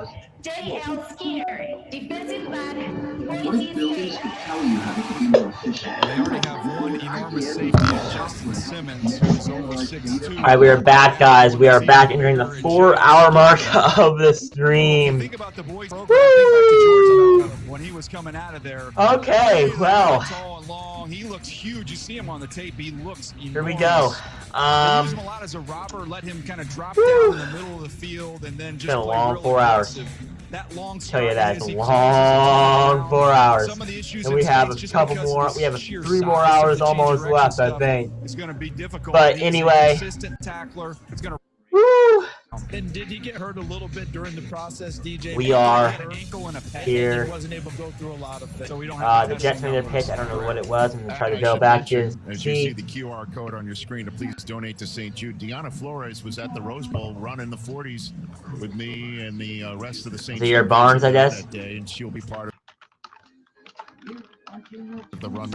JL Skeeter, defensive back, Most buildings could tell you how they can be more efficient. They already have one enormous safety in Justin Simmons, who's over 6'2". All right, we are back, guys. We are back entering the 4-hour mark of the stream. Think about the boys program. Think back to Georgia when he was coming out of there. Okay, well. Tall and long. He looks huge. You see him on the tape. He looks enormous. Here we go. They use him a lot as a robber. Let him kind of drop down in the middle of the field and then just been a play long real 4 hours. That long Tell you that, it's a long 4 hours. And we have a couple more. We have 3 more hours almost left, I think. It's going to be difficult. But anyway. Consistent tackler. It's going to. Woo! And did he get hurt a little bit during the process, DJ? We are here. here. Wasn't able to go through a lot of things. So we don't have The Jets made their pitch. I don't know what it was. I'm going to try to I go should back to mention, as you see. see the QR code on your screen to please donate to St. Jude. Deanna Flores was at the Rose Bowl running the 40s with me and the rest of the St. Is it your Jude Barnes, I that guess? day, and she'll be part of the run.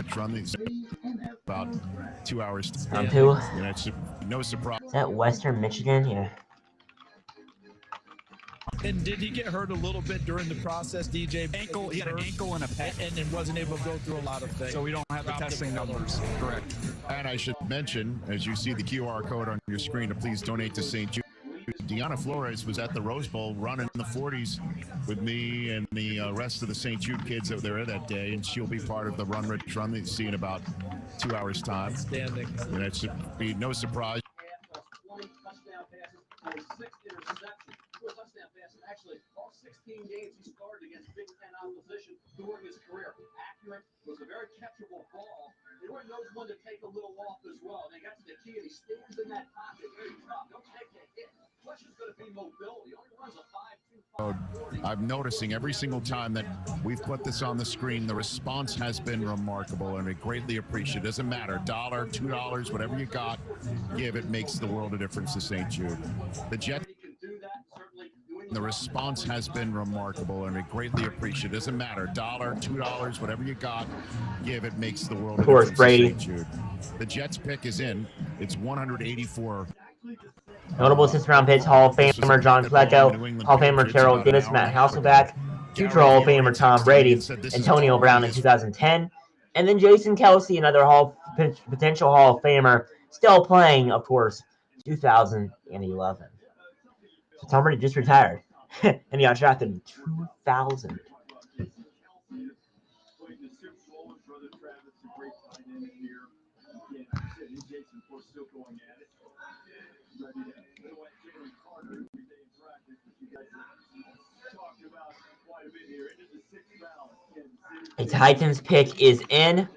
About 2 hours. Round 2. It's no surprise. Is that Western Michigan? Yeah. And did he get hurt a little bit during the process, DJ? He had an ankle and a pec. And then wasn't able to go through a lot of things. So we don't have the testing numbers. Correct. And I should mention, as you see the QR code on your screen, to please donate to St. Jude. Deanna Flores was at the Rose Bowl running the 40s with me and the rest of the St. Jude kids that were there that day, and she'll be part of the run that you see in about 2 hours' time. Outstanding. And it should be no surprise. Actually, all 16 games he started against Big Ten opposition during his career. Accurate, was a very catchable ball. He knows when to take a little off as well. And he got to the key and he stands in that pocket very tough. Don't take the hit. Question's going to be mobility. Only runs a 5.25. I'm noticing every single time that we've put this on the screen, the response has been remarkable, and I greatly appreciate it. Doesn't matter, $1, $2, whatever you got, give. It makes the world of difference to St. Jude. The Jets. The response has been remarkable, and I greatly appreciate it. Doesn't matter, $1, $2, whatever you got, give. It makes the world of difference Brady. to St. Jude. The Jets pick is in. It's 184. Notable 6th-round picks: Hall of Famer John Flacco, Hall of Famer Terrell Davis, Matt Hasselbeck, future Hall of Famer Tom Brady, Antonio Brown in 2010, and then Jason Kelsey, another potential Hall of Famer, still playing, of course, 2011. So Tom Brady just retired, and he got drafted in 2000. The Titans pick is in.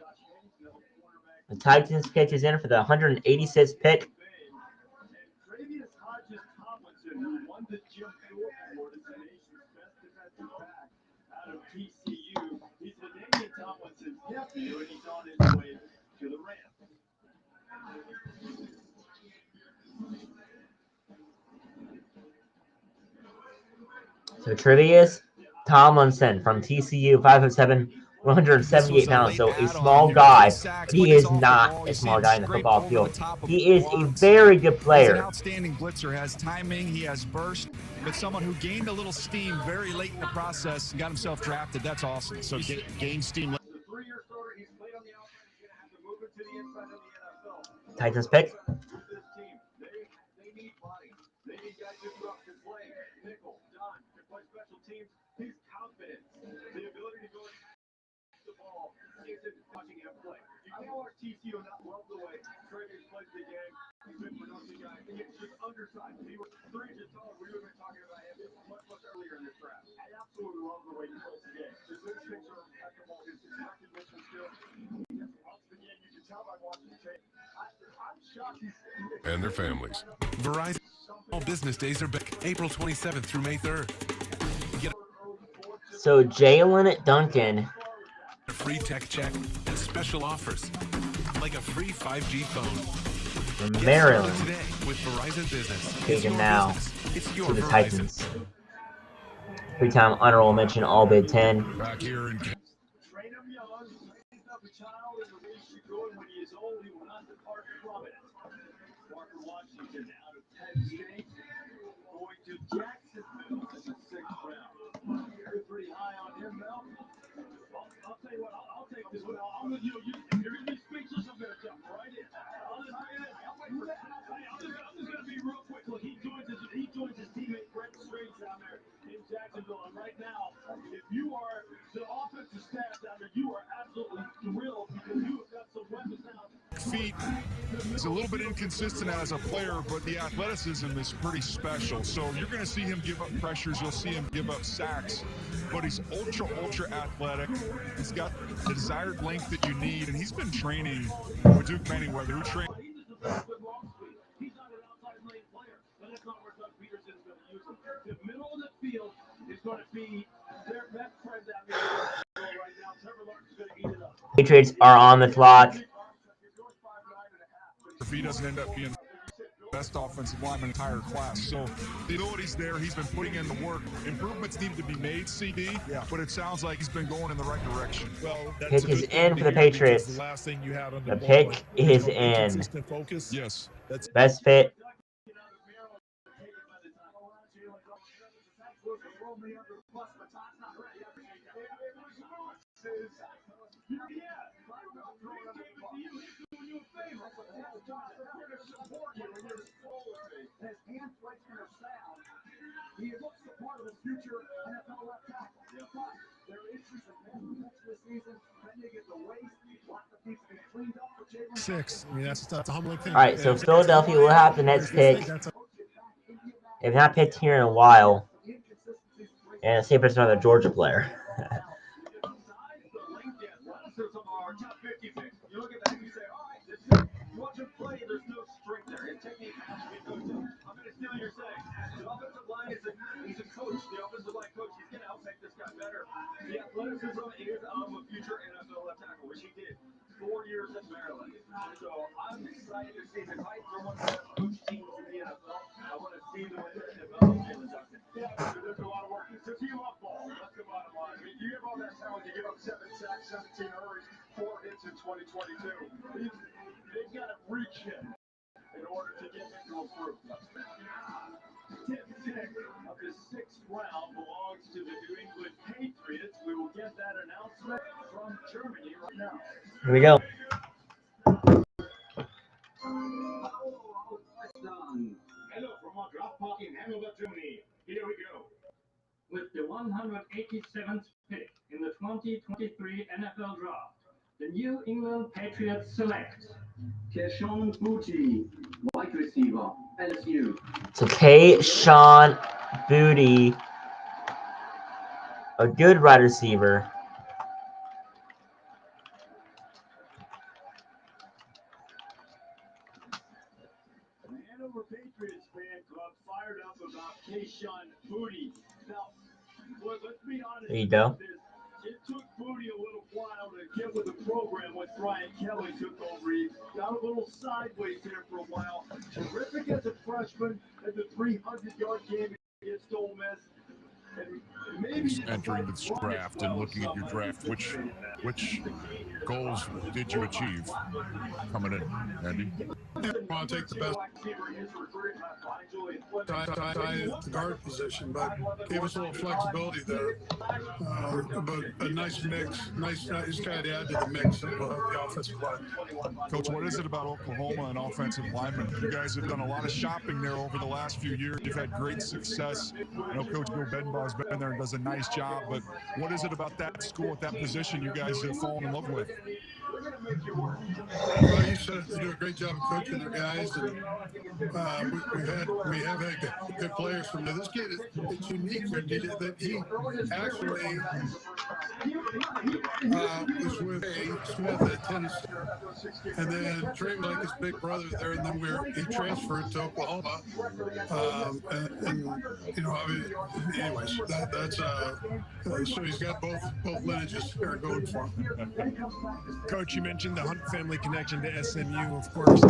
The Titans pick is in for the 186th pick. So Trevius Tomlinson from TCU, 5'7", 178 pounds. So a small guy, but he is not a small guy in the football field. He is a very good player. He's an outstanding blitzer, has timing, he has burst, but someone who gained a little steam very late in the process and got himself drafted. That's awesome. So gain steam. Titans pick. And their families. Verizon Small Business Days are back April 27th through May 3rd. So Jalen Duncan. A free tech check and special offers, like a free 5G phone. From Get Maryland. started today with Verizon Business. Taken now It's your to the Verizon. Titans. Three-time honorable mention, all Big Ten. Back here in Train him young, raise up a child in the way he should go, and when he is old, he will not depart from it. Parker Washington out of Penn State, going to Jacksonville in the 6th round. You're pretty high on him, Mel. I'll tell you what, I'll take this one. I'm gonna, you're gonna be speechless. I'm gonna jump right in. I'm just gonna be real quick. Look, he joins his teammate Brent Strange down there in Jacksonville, and right now, if you are the offensive staff down there, you are absolutely thrilled because you have got some weapons now. feet. He's a little bit inconsistent as a player, but the athleticism is pretty special. So you're going to see him give up pressures. You'll see him give up sacks. But he's ultra athletic. He's got the desired length that you need, and he's been training with Duke Manyweather, who trained. He's not an outside lane player, but that's not where Doug Peterson's going to use him. The middle of the field is going to be their best friend down there right now. Trevor Lawrence is going to eat it up. Patriots are on the clock. If he doesn't end up being the best offensive lineman in the entire class. So the ability's there. He's been putting in the work. Improvements need to be made, CD, but it sounds like he's been going in the right direction. Well, Pick is in for the Patriots. The last thing you had on The ball, pick is in. consistent focus. Yes. That's Best fit. He looks the part of the future NFL left tackle. But there are issues in this season, pending at the waist. Lots of things to be cleaned up for Jalen. 6. I mean, that's a humbling thing. All right, so Philadelphia will have the next pick. They've not picked here in a while. And the same person, another Georgia player. You look at that and you say, all right, this is, you watch him play, there's no strength there. His technique has to be good. I'm going to steal your saying. The offensive line is he's a coach. The offensive line coach, he's going to help make this guy better. The athleticism is of a future NFL left tackle, which he did 4 years at Maryland. So I'm excited to see the Titans are one of the best coach teams in the NFL. I want to see the way that develops Jalen Duncan. Yeah, there's a lot of work. Does he love ball? That's the bottom line. I mean, you give all that talent, you give up 7 sacks, 17 hurries, 4 hits in 2022. They've got to reach him in order to get him to improve. Tip pick of the 6th round belongs to the New England Patriots. We will get that announcement from Germany right now. Here we go. Hello from our draft party in Hanover, Germany. Here we go. With the 187th pick in the 2023 NFL Draft, the New England Patriots select Keyshawn Boutte, wide receiver, LSU. So Keyshawn Boutte, a good wide receiver. The Hanover Patriots fan club fired up about Keyshawn Boutte. Now, let's be honest. There you go. It took Boutte a little while to get with the program when Brian Kelly took over. He got a little sideways there for a while. Terrific as a freshman at the 300-yard game against Ole Miss. And maybe entering this draft and looking at your draft, which goals did you achieve coming in, Andy? I want to take the best the guard position, but gave us a little flexibility there. But a nice mix, nice guy to add to the mix of the offensive line. Coach, what is it about Oklahoma and offensive linemen? You guys have done a lot of shopping there over the last few years. You've had great success. I know Coach Bill Bedenbaugh's been there and does a nice job, but what is it about that school at that position you guys have fallen in love with? Well, you said they do a great job of coaching their guys, and we have had good players from there. This kid, it's unique that he actually was with Smith at Tennessee, and then trained like his big brother there, and then he transferred to Oklahoma, and you know, I mean, anyways, that's so he's got both lineages there going for him. Coach, you mentioned the Hunt family connection to SMU, of course.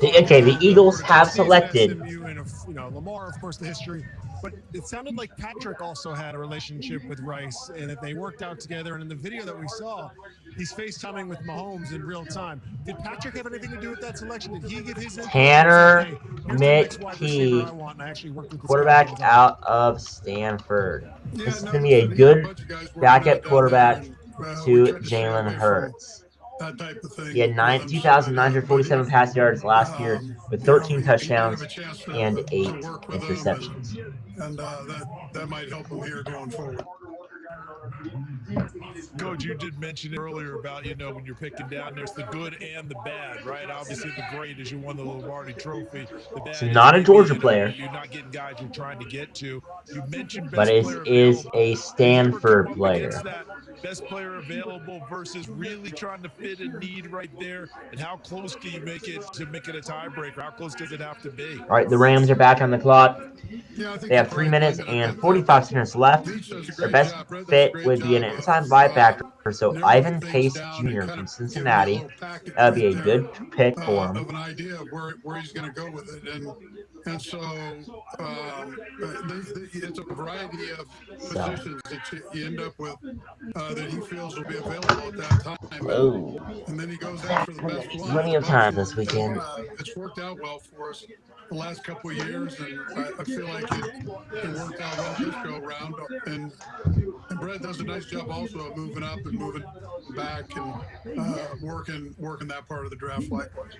Okay, the Eagles have selected. SMU and, you know, Lamar, of course, the history. But it sounded like Patrick also had a relationship with Rice, and that they worked out together. And in the video that we saw, he's FaceTiming with Mahomes in real time. Did Patrick have anything to do with that selection? Did he give his input? Tanner Say, hey, here's the next wide receiver I want, and I actually worked with this guy quarterback all the time. out of Stanford. Yeah, This is no, going to be a listen, he had a good bunch of guys working backup out down quarterback there, to we tried to stay Jalen away from Hurts. that type of thing. He had with him, so, 2,947 pass yards last year with 13 touchdowns and 8 work with him, interceptions. and that might help him here going forward. Coach, you did mention earlier about, you know, when you're picking down, there's the good and the bad, right? Obviously, the great is you won the Lombardi Trophy. The bad It's is not a maybe, Georgia you know, player, you're not getting guys you're trying to get to. You mentioned but best it player is available. a Stanford player. Against that best player available versus really trying to fit a need right there, and how close can you make it to make it a tiebreaker? How close does it have to be? All right, the Rams are back on the clock. Yeah, I think They have 3 minutes and 45 seconds left. Their best fit would be an inside linebacker, so Ivan Pace Jr. from Cincinnati. That would be a good pick for him. Of an idea of where he's going to go with it, and so it's a variety of positions that you end up with that he feels will be available at that time, and then he goes after the best one. Plenty of time this weekend. It's worked out well for us the last couple of years, and I feel like it worked out well this go around. And Brett does a nice job also of moving up and moving back and working that part of the draft likewise.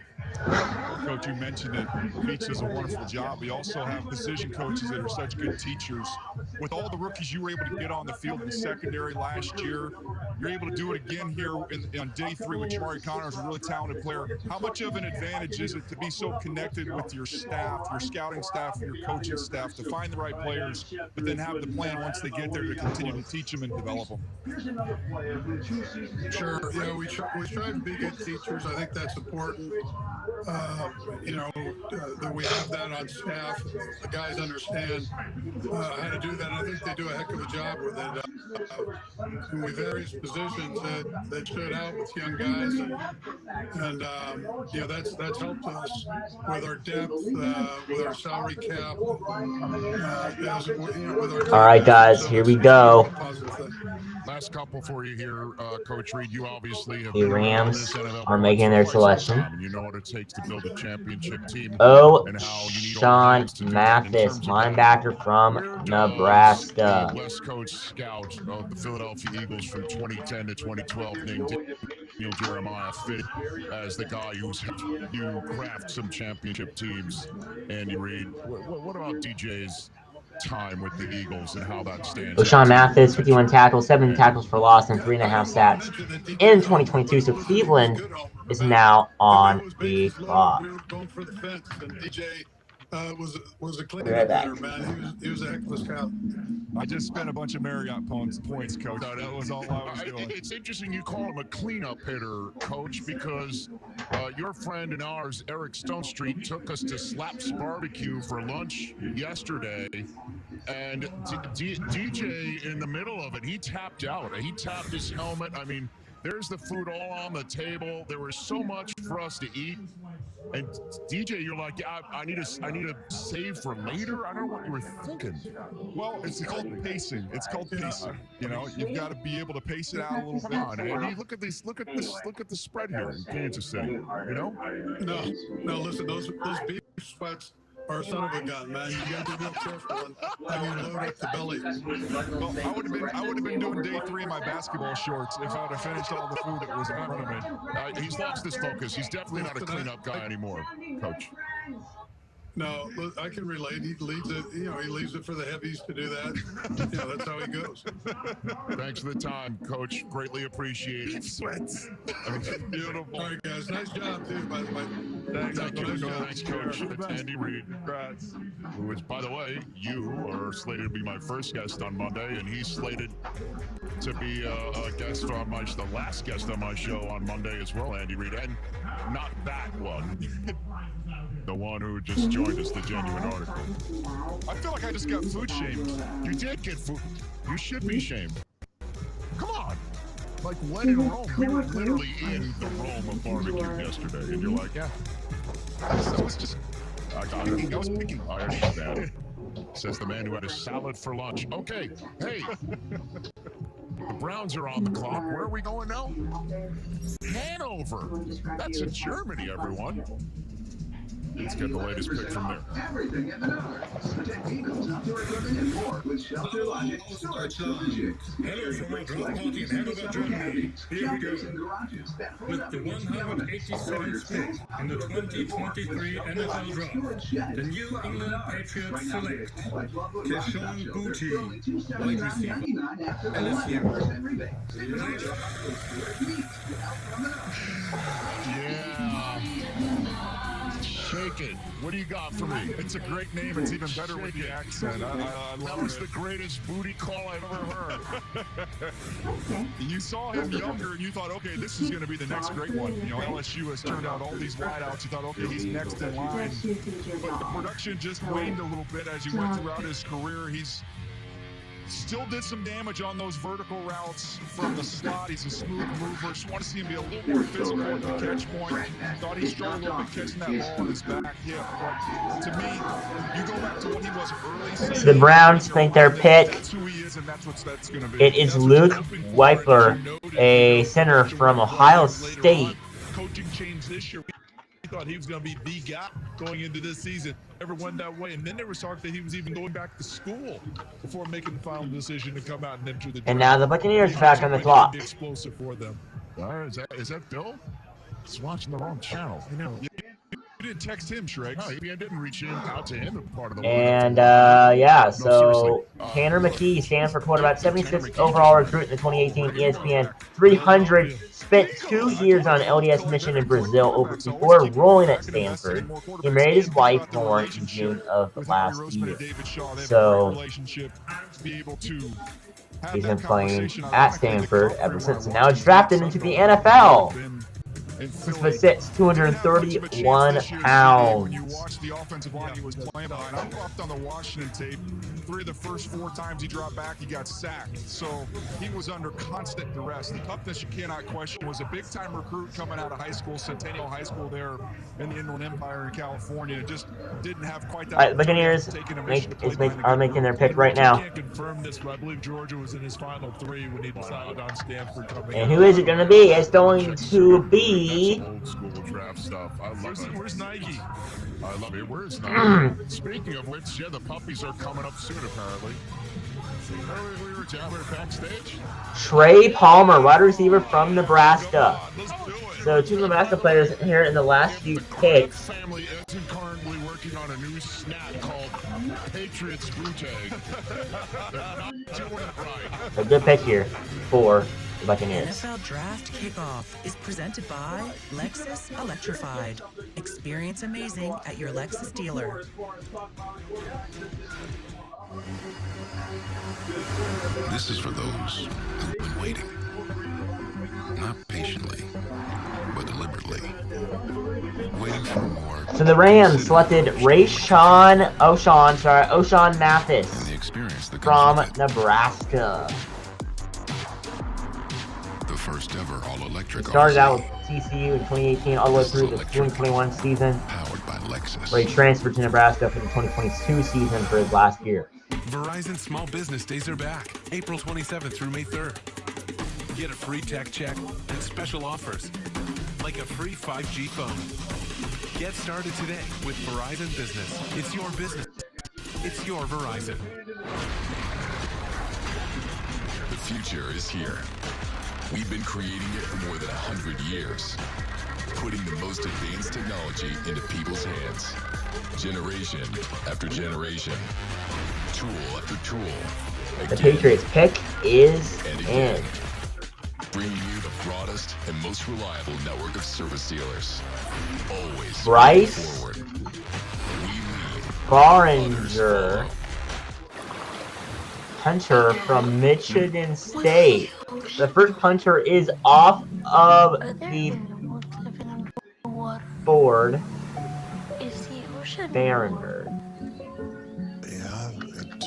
Coach, you mentioned it. Beach does a wonderful job. We also have position coaches that are such good teachers. With all the rookies you were able to get on the field in the secondary last year, you're able to do it again here on day 3 with Jamari Connors, a really talented player. How much of an advantage is it to be so connected with your staff, your scouting staff, your coaching staff, to find the right players, but then have the plan once they get there to continue to teach them and develop them? Sure. Yeah, we try to be good teachers. I think that's important. You know, that we have that on staff. The guys understand how to do that. And I think they do a heck of a job with it. With various positions that stood out with young guys, and you know, that's helped us with our depth, with our salary cap. All right, guys, here we go. Last couple for you here, Coach Reed. You obviously have The been around Rams this NFL are making their for quite some selection. time, and you know what it takes to build a championship team. Oh, and how you need all Sean hands to do that. In Mathis, terms of linebacker from Nebraska. the West Coast scout of the Philadelphia Eagles from 2010 to 2012 named Daniel Jeremiah fit as the guy who's helped you craft some championship teams. Andy Reid, what about DJ's time with the Eagles and how that stands? Sean Mathis, 51 tackles, 7 tackles for loss, and 3.5 sacks in 2022. So Cleveland is now on the clock. We were going for the fence, and DJ was a clean Right back. hitter, man. He was a heck of a scout. I just spent a bunch of Marriott points, Coach. That was all I was doing. It's interesting you call him a cleanup hitter, Coach, because your friend and ours, Eric Stone Street, took us to Slaps Barbecue for lunch yesterday, and DJ, in the middle of it, he tapped out. He tapped his helmet. I mean, there's the food all on the table. There was so much for us to eat. And DJ, you're like, yeah, I need to save for later. I don't know what you were thinking. Well, it's called pacing. It's called pacing. You know, you've got to be able to pace it out a little bit. Come on, Andy, look at this. Look at the spread here in Kansas City. You know? No. Listen, those beef sweats are a son of a gun, man. You got to be real careful when you load up the belly. Well, I would have been doing day 3 in my basketball shorts if I would have finished all the food that was in front of me. He's lost his focus. He's definitely not a cleanup guy anymore, Coach. No, I can relate. He leaves it. You know, he leaves it for the heavies to do that. You know, that's how he goes. Thanks for the time, Coach. Greatly appreciated. Sweats. Beautiful. All right, guys. Nice job too, by the way. Thanks, Coach. That's Andy Reid. Congrats. Who is, by the way, you are slated to be my first guest on Monday, and he's slated to be a guest on the last guest on my show on Monday as well, Andy Reid, and not that one. The one who just joined us, the genuine article. I feel like I just got food shamed. You did get food. You should be shamed. Come on. Like, when in Rome, we were literally in the Rome of barbecue yesterday, and you're like, yeah. I was just, I was picking. I understand. Says the man who had a salad for lunch. Okay, hey. The Browns are on the clock. Where are we going now? Hanover. That's in Germany, everyone. Let's get the latest pick from there. Everything in the dollar. Protect Eagles outdoor equipment and more with Shelter Logic storage solutions. Hello from our ground party in Hanover, Germany. Here we go. With the 187th pick in the 2023 NFL Draft, the New England Patriots select Keyshawn Boutte, wide receiver, LSU. Yeah. Shake it. What do you got for me? It's a great name. It's even better with the accent. That was the greatest booty call I've ever heard. You saw him younger and you thought, okay, this is going to be the next great one. You know, LSU has turned out all these wideouts. You thought, okay, he's next in line. But the production just waned a little bit as he went throughout his career. He's still did some damage on those vertical routes from the slot. He's a smooth mover. Just want to see him be a little more physical at the catch point. Thought he struggled a little bit catching that ball on his back hip. But to me, you go back to what he was early season. So the Browns think their pick. That's who he is, and that's what that's going to be. It is Luke Weiper, a center from Ohio State. Coaching change this year. We thought he was going to be the guy going into this season. Never went that way. And then there was talk that he was even going back to school before making the final decision to come out and enter the draft. And now the Buccaneers back on the clock. Explosive for them. Is that Bill? He's watching the wrong channel. I know. You didn't text him, Shrek. No, I didn't reach out to him. Part of the And yeah, so Tanner McKee, Stanford quarterback, 76th overall recruit in the 2018 ESPN 300. Spent 2 years on LDS mission in Brazil before enrolling at Stanford. He married his wife Lauren in June of last year. So he's been playing at Stanford ever since. And now he's drafted into the NFL. This was sits 231 pounds. When you watch the offensive line he was playing on, I walked on the Washington tape. 3 of the first 4 times he dropped back, he got sacked. So he was under constant duress. The toughness you cannot question. Was a big-time recruit coming out of high school, Centennial High School there in the Inland Empire in California. Just didn't have quite that. All right, Buccaneers are making their pick right now. I can't confirm this, but I believe Georgia was in his final 3 when he decided on Stanford coming. And who is it going to be? It's going to be old school draft stuff. I love it. Where's Nike? I love it. Where's Nike? Speaking of which, yeah, the puppies are coming up soon, apparently. We were down there backstage. Trey Palmer, wide receiver from Nebraska. So 2 Nebraska players here in the last few picks. Family isn't currently working on a new snack called Patriots Boutte. They're not doing it right. A good pick here for the Buccaneers. NFL Draft Kickoff is presented by Lexus Electrified. Experience amazing at your Lexus dealer. This is for those who've been waiting. Not patiently, but deliberately. Waiting for more. So the Rams selected O'Shawn Mathis from Nebraska. The first ever all-electric. Started out with TCU in 2018 all the way through the 2021 season. Powered by Lexus. Where he transferred to Nebraska for the 2022 season for his last year. Verizon Small Business Days are back, April 27th through May 3rd. Get a free tech check and special offers, like a free 5G phone. Get started today with Verizon Business. It's your business. It's your Verizon. The future is here. We've been creating it for more than 100 years, putting the most advanced technology into people's hands. Generation after generation, tool after tool. The Patriots pick is in. Bringing you the broadest and most reliable network of service dealers. Always Bryce forward. Barringer, punter from Michigan State. The first punter is off of the board. Is he Berenger. Yeah, it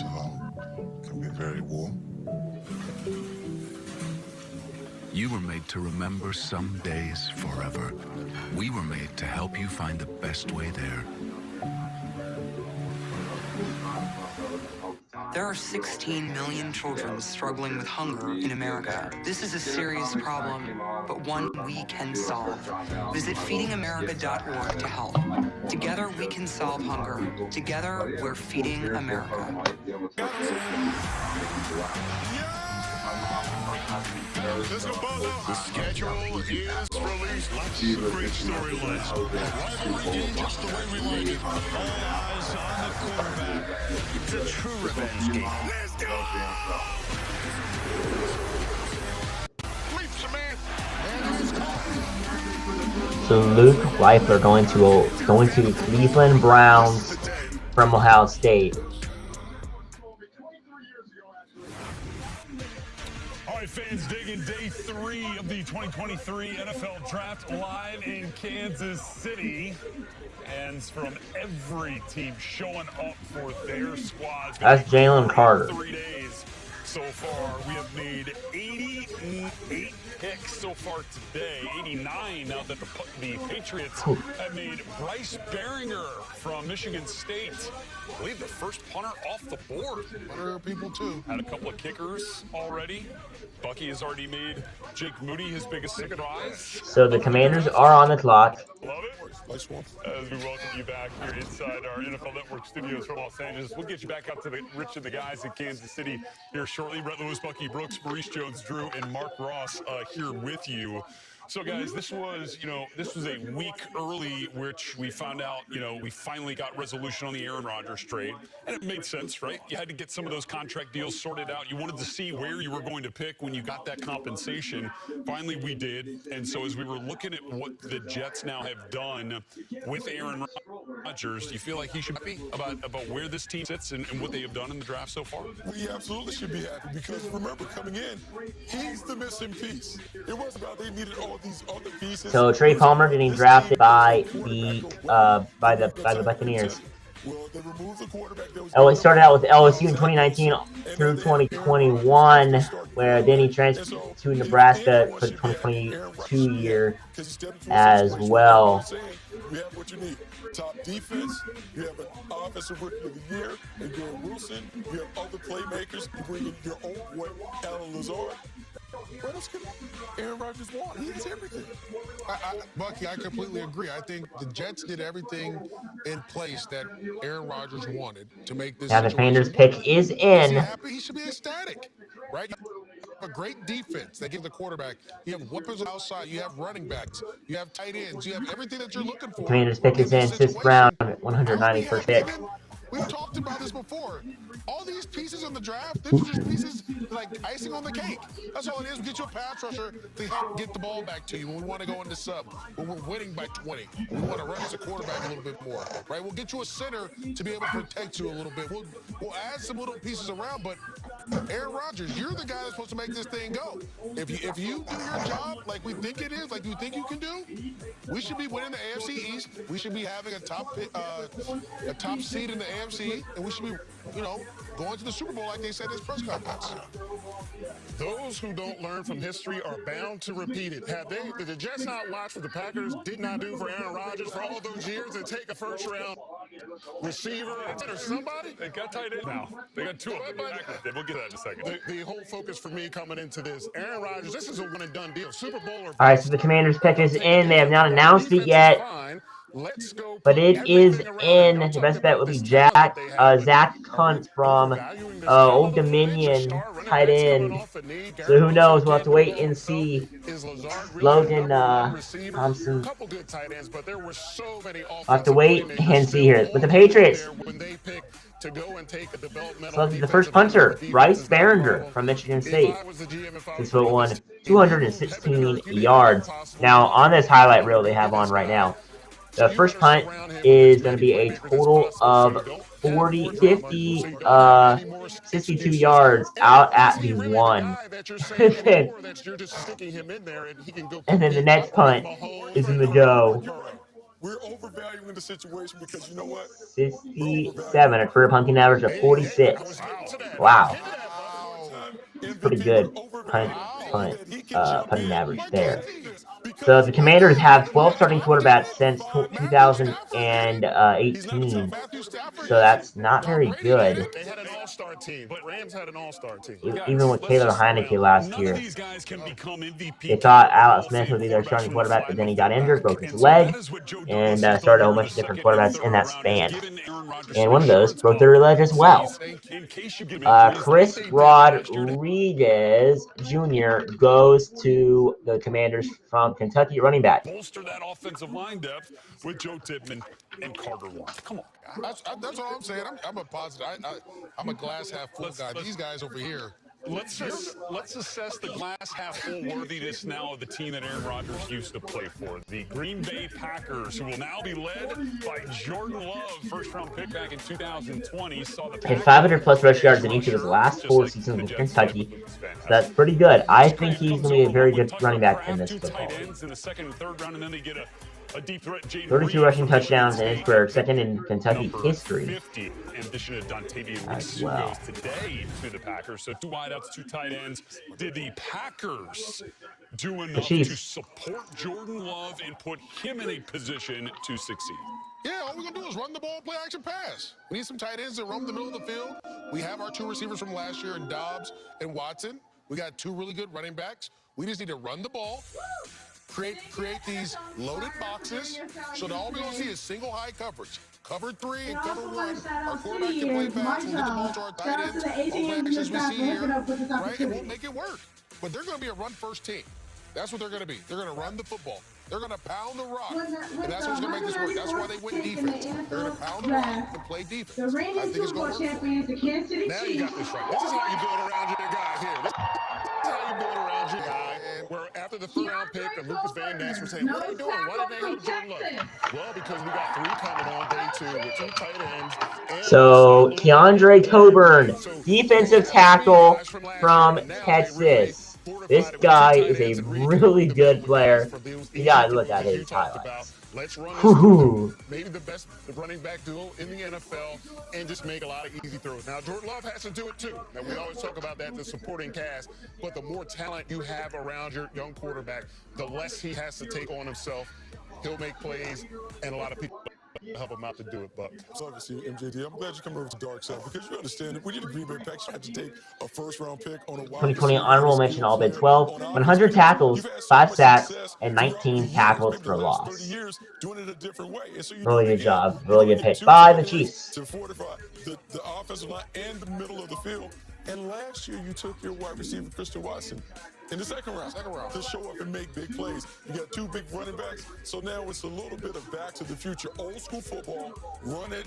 can be very warm. You were made to remember some days forever. We were made to help you find the best way there. There are 16 million children struggling with hunger in America. This is a serious problem, but one we can solve. Visit feedingamerica.org to help. Together we can solve hunger. Together we're feeding America. The schedule is released. Lots of great storylines. Rivalry game just the way we like it. All eyes on the quarterback. It's a true revenge game. Let's go! Leaps a man. So Luke Leifler going to Cleveland Browns from Ohio State. All right, fans, digging day 3 of the 2023 NFL Draft live in Kansas City. And from every team showing up for their squads. That's Jalen Carter. 3 days so far. We have made 88 picks so far today. 89 now that the Patriots have made Bryce Baringer from Michigan State. I believe the first punter off the board. Punter people too. Had a couple of kickers already. Bucky has already made Jake Moody his biggest surprise. So the Commanders are on the clock. Love it. As we welcome you back here inside our NFL Network studios from Los Angeles. We'll get you back up to the Rich and the guys in Kansas City here shortly. Brett Lewis, Bucky Brooks, Maurice Jones, Drew, and Mark Ross here with you. So, guys, this was a week early, which we found out, we finally got resolution on the Aaron Rodgers trade. And it made sense, right? You had to get some of those contract deals sorted out. You wanted to see where you were going to pick when you got that compensation. Finally, we did. And so as we were looking at what the Jets now have done with Aaron Rodgers, do you feel like he should be happy about where this team sits and what they have done in the draft so far? We absolutely should be happy because remember, coming in, he's the missing piece. It wasn't about they needed all these other pieces. So Trey Palmer getting drafted by the Buccaneers. Oh, it started out with LSU in 2019 through 2021, where then he transferred to Nebraska for the 2022 year as well. You have what you need. Top defense. You have an offensive rookie of the year, and Garrett Wilson. You have other playmakers. You bring in your own boy, Alan Lazard. What else could Aaron Rodgers want? He has everything. Bucky, I completely agree. I think the Jets did everything in place that Aaron Rodgers wanted to make this. Now the Commanders pick is in. He should be ecstatic, right? You have a great defense. They give the quarterback. You have weapons outside. You have running backs. You have tight ends. You have everything that you're looking for. The Commanders pick is in 6th round, 191st pick. We've talked about this before. All these pieces in the draft, these are just pieces like icing on the cake. That's all it is. We get you a pass rusher to help get the ball back to you when we want to go into sub, when we're winning by 20. We want to run as a quarterback a little bit more, right? We'll get you a center to be able to protect you a little bit. We'll add some little pieces around, but Aaron Rodgers, you're the guy that's supposed to make this thing go. If you do your job like we think it is, like you think you can do, we should be winning the AFC East. We should be having a top seed in the AFC, and we should be, going to the Super Bowl like they said in this press conference. Those who don't learn from history are bound to repeat it. Did the Jets not watch what the Packers did not do for Aaron Rodgers for all those years and take a first-round receiver or somebody? They got tight end now. They got 2 of them. We'll get that in a second. The whole focus for me coming into this, Aaron Rodgers, this is a one-and-done deal. Super Bowl or... All right, so the Commanders pick is in. They have not announced it yet, but it is in. The best bet would be Zach Hunt from Old Dominion, tight end. So who knows? We'll have to wait and see. Logan Thompson. We'll have to wait and see here. With the Patriots, selected the first punter, Bryce Baringer from Michigan State. 6'1", 216 yards. Now, on this highlight reel they have on right now, the first punt is going to be a total of 62 yards out at the 1. And then the next punt is in the go We're overvaluing the situation because you know what? 67, a career punting average of 46. Wow. That's pretty good punting average there. So the Commanders have 12 starting quarterbacks since 2018. So that's not very good. They had an all-star team. Rams had an all-star team. Even with Taylor Heineke last year. These guys can become MVP. They thought Alex Smith would be their starting quarterback, but then he got injured, broke his leg, and started a whole bunch of different quarterbacks in that span. And one of those broke their leg as well. Chris Rodriguez Jr. goes to the Commanders from Kentucky, running back. Bolster that offensive line depth with Joe Tippmann and Carter Lawrence. Come on. That's all I'm saying. I'm a positive. I'm a glass half full guy. These guys over here. Let's assess the glass half full worthiness now of the team that Aaron Rodgers used to play for. The Green Bay Packers, who will now be led by Jordan Love, first-round pick back in 2020. Saw the 500 plus rush yards in each of his last 4 seasons with Kentucky. So that's pretty good. I think he's going to be a very good running back in this football. In the second and third round, and then they get a deep threat. 32 rushing touchdowns in his career, second in Kentucky history. 50, in addition to Dontavian as well. Goes today to the Packers. So 2 wideouts, 2 tight ends. Did the Packers do enough to support Jordan Love and put him in a position to succeed? Yeah, all we're going to do is run the ball, play action pass. We need some tight ends that roam the middle of the field. We have our 2 receivers from last year in Dobbs and Watson. We got 2 really good running backs. We just need to run the ball. Create these loaded boxes so that all we're going to see is single high coverage. Cover 3 and cover 1. Our quarterback can play fast. We'll get the ball to our tight ends. All actions we see here, right? And we'll make it work. But they're going to be a run-first team. That's what they're going to be. They're going to run the football. They're going to pound the rock. And that's what's going to make this work. That's why they win defense. They're going to pound the rock and play defense. The reigning Super Bowl champions, the Kansas City Chiefs. Now you got this right. This is how you build around your guy here. This is how you build around your guy. Where after the 3rd-round pick, and Lucas Van Ness was saying, what are they doing? Why did they help Jordan Love? Well, because we got 3 coming on day 2 with 2 tight ends. So, Keandre Coburn, defensive tackle from Texas. This guy is a really good player. You gotta look at his highlights. Let's run maybe the best running back duo in the NFL and just make a lot of easy throws. Now, Jordan Love has to do it too. Now, we always talk about that, the supporting cast, but the more talent you have around your young quarterback, the less he has to take on himself. He'll make plays, and a lot of people help him out to do it, Buck. So obviously, MJD, I'm glad you come over to Dark Side because you understand that we need a Green Bay Packers had to take a 1st-round pick on a 2020 honorable mention All Big 12, 100 tackles, 5 sacks, and 19 tackles for loss. Really good job. Really good pick by the Chiefs. To fortify the offensive line and the middle of the field. And last year, you took your wide receiver, Christian Watson, in the second round to show up and make big plays. You got 2 big running backs, so now it's a little bit of back to the future. Old school football, run it,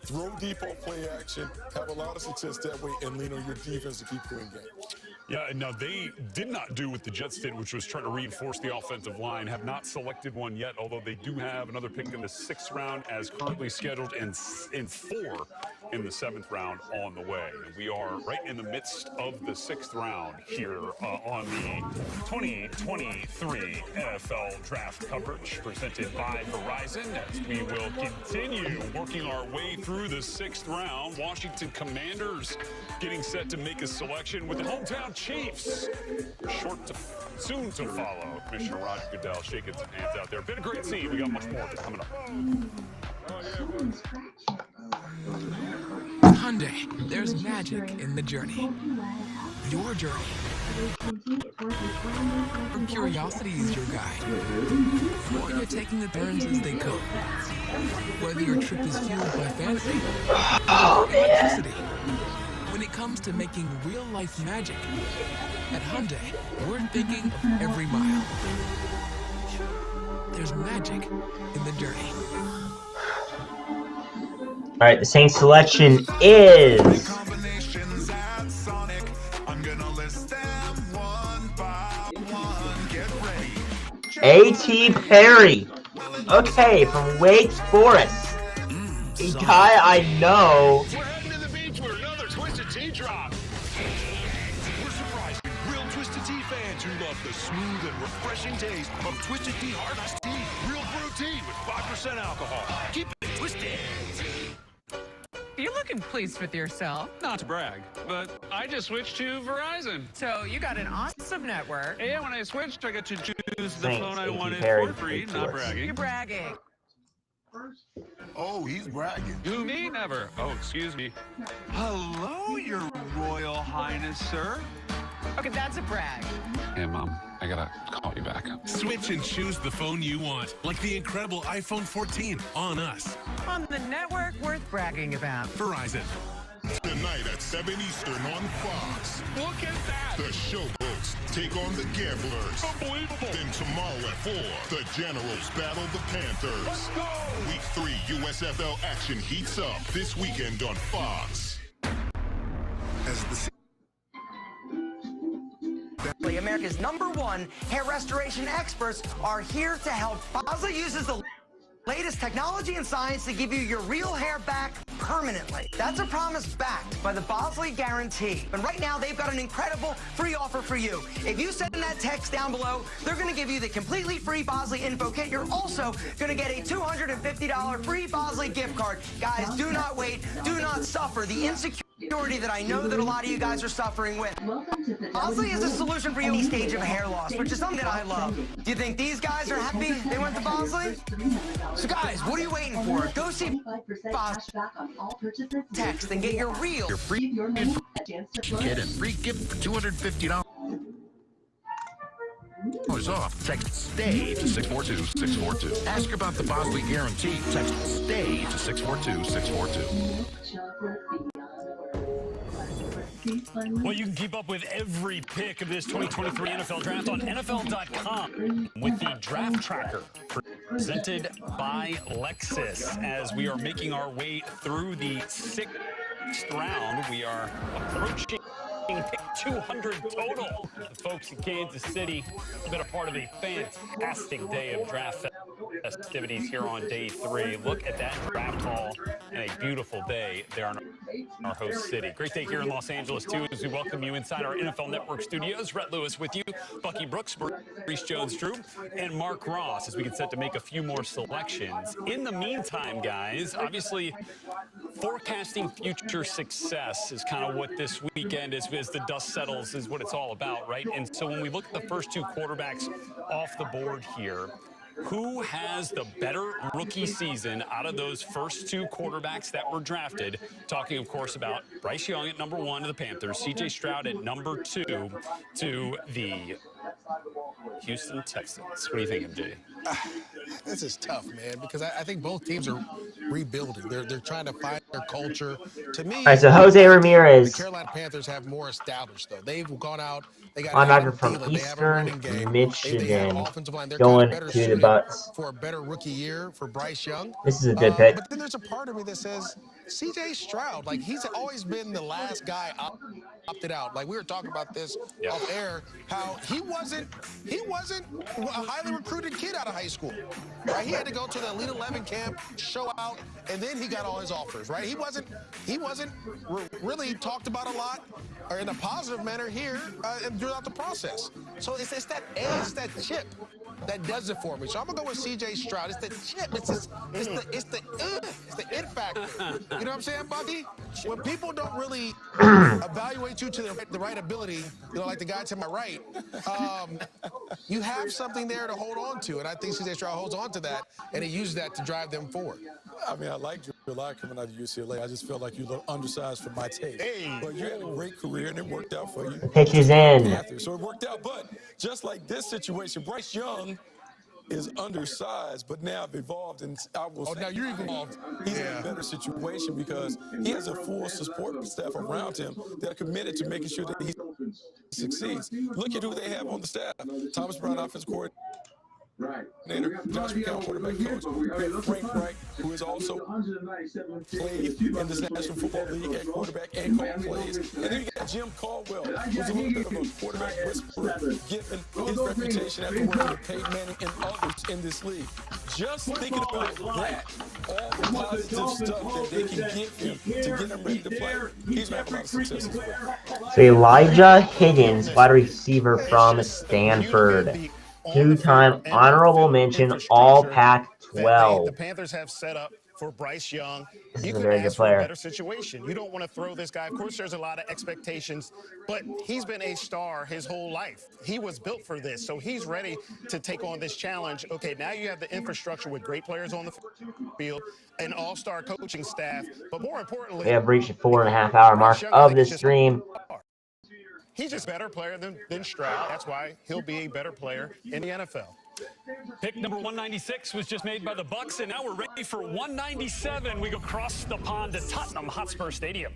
throw deep on play action, have a lot of success that way, and lean on your defense to keep winning games. Yeah, and now they did not do what the Jets did, which was try to reinforce the offensive line. Have not selected one yet, although they do have another pick in the 6th round as currently scheduled, and 4 in the 7th round on the way. And we are right in the midst of the 6th round here on the 2023 NFL Draft coverage presented by Verizon, as we will continue working our way through the 6th round. Washington Commanders getting set to make a selection with the hometown Chiefs soon to follow. Commissioner Roger Goodell shaking some hands out there. Been a great scene. We got much more coming up. Hyundai, there's magic in the journey. Your journey. From curiosity is your guide. Or you're taking the turns as they go. Whether your trip is fueled by fantasy or electricity. When it comes to making real-life magic, at Hyundai, we're thinking of every mile. There's magic in the journey. All right, the Saints selection is A.T. Perry. Okay, from Wake Forest. A guy I know. Twisted Tea fans who love the smooth and refreshing taste of Twisted Tea Hard Iced Tea. Real brew tea with 5% alcohol. Keep it twisted. You're looking pleased with yourself. Not to brag, but I just switched to Verizon. So you got an awesome network. Yeah, when I switched, I got to choose the Thanks, phone I A.T. wanted Perry. for free, Thanks, not Alex. bragging. You're bragging. Oh, he's bragging. You, me, never. Oh, excuse me. Hello, your Royal Highness, sir. Okay, that's a brag. Hey, Mom, I gotta call you back. Switch and choose the phone you want, like the incredible iPhone 14 on us. On the network worth bragging about. Verizon. Tonight at 7 Eastern on Fox. Look at that. The Showboats take on the Gamblers. Unbelievable. Then tomorrow at 4, the Generals battle the Panthers. Let's go. Week 3 USFL action heats up this weekend on Fox. As the America's #1 hair restoration experts are here to help. Bosley uses the latest technology and science to give you your real hair back permanently. That's a promise backed by the Bosley Guarantee. And right now, they've got an incredible free offer for you. If you send that text down below, they're going to give you the completely free Bosley info kit. You're also going to get a $250 free Bosley gift card. Guys, do not wait. Do not suffer the insecurity that I know that a lot of you guys are suffering with. Bosley is a solution for you in stage of hair loss, which is something that I love. Do you think these guys are happy they went to Bosley? So guys, what are you waiting for? Go see Bosley. Text and get your real free kit and free gift for $250 off. Text STAY to 642-642. Ask about the Bosley Guarantee. Text STAY to 642-642. Well, you can keep up with every pick of this 2023 NFL Draft on NFL.com with the Draft Tracker presented by Lexus. As we are making our way through the 6th round, we are approaching pick 200 total. The folks in Kansas City have been a part of a fantastic day of draft festivities here on day 3. Look at that draft hall and a beautiful day there in our host city. Great day here in Los Angeles, too, as we welcome you inside our NFL Network studios. Rhett Lewis with you, Bucky Brooks, Maurice Jones-Drew, and Mark Ross as we get set to make a few more selections. In the meantime, guys, obviously forecasting future success is kind of what this weekend is, as the dust settles, is what it's all about, right? And so when we look at the first 2 quarterbacks off the board here, who has the better rookie season out of those first 2 quarterbacks that were drafted? Talking, of course, about Bryce Young at #1 to the Panthers, C.J. Stroud at #2 to the Houston Texans. What do you think, MJ? This is tough, man, because I think both teams are rebuilding. They're trying to find their culture. To me, All right, so Jose Ramirez, the Carolina Panthers have more established, though. They've gone out. They got linebacker from Eastern Michigan, going to the Bucks. For a better rookie year for Bryce Young. This is a good pick. But then there's a part of me that says C.J. Stroud, like, he's always been the last guy opted out. Like, we were talking about this off air, how he wasn't a highly recruited kid out of high school, right? He had to go to the Elite 11 camp, show out, and then he got all his offers, right? He wasn't really talked about a lot, or in a positive manner here throughout the process. So it's that edge, it's that chip that does it for me. So I'm gonna go with C.J. Stroud. It's the chip. It's the it factor. You know what I'm saying, Bucky? When people don't really evaluate you to the right ability, you know, like the guy to my right, you have something there to hold on to, and I think C.J. Stroud holds on to that, and he uses that to drive them forward. I mean, I like you a lot coming out of UCLA. I just feel like you look undersized for my taste. But you had a great career, and it worked out for you. The pick is in. So it worked out. But just like this situation, Bryce Young is undersized, but now I've evolved, and I will say, now you're evolved. He's in a better situation because he has a full support staff around him that are committed to making sure that he succeeds. Look at who they have on the staff. Thomas Brown, offensive coordinator. Josh McCown, quarterback coach. We have Frank Reich, who has also played in this National Football League at quarterback and call plays. And then you got Jim Caldwell, who's a little bit of a quarterback whisperer, given his reputation after working with Peyton Manning and others in this league. Just thinking about that, all the positive stuff that they can give him to get him ready to play, he's going to have a lot of success as well. So Elijah Higgins, wide receiver from Stanford. Two-time honorable mention, all Pac-12. The Panthers have set up for Bryce Young. This You is a could very ask good for a player. better situation. You don't want to throw this guy. Of course, there's a lot of expectations, but he's been a star his whole life. He was built for this, so he's ready to take on this challenge. Okay, now you have the infrastructure with great players on the field, an all-star coaching staff, but more importantly, We have reached the 4.5-hour mark of this stream. He's just a better player than Stroud. That's why he'll be a better player in the NFL. Pick number 196 was just made by the Bucks, and now we're ready for 197. We go across the pond to Tottenham Hotspur Stadium.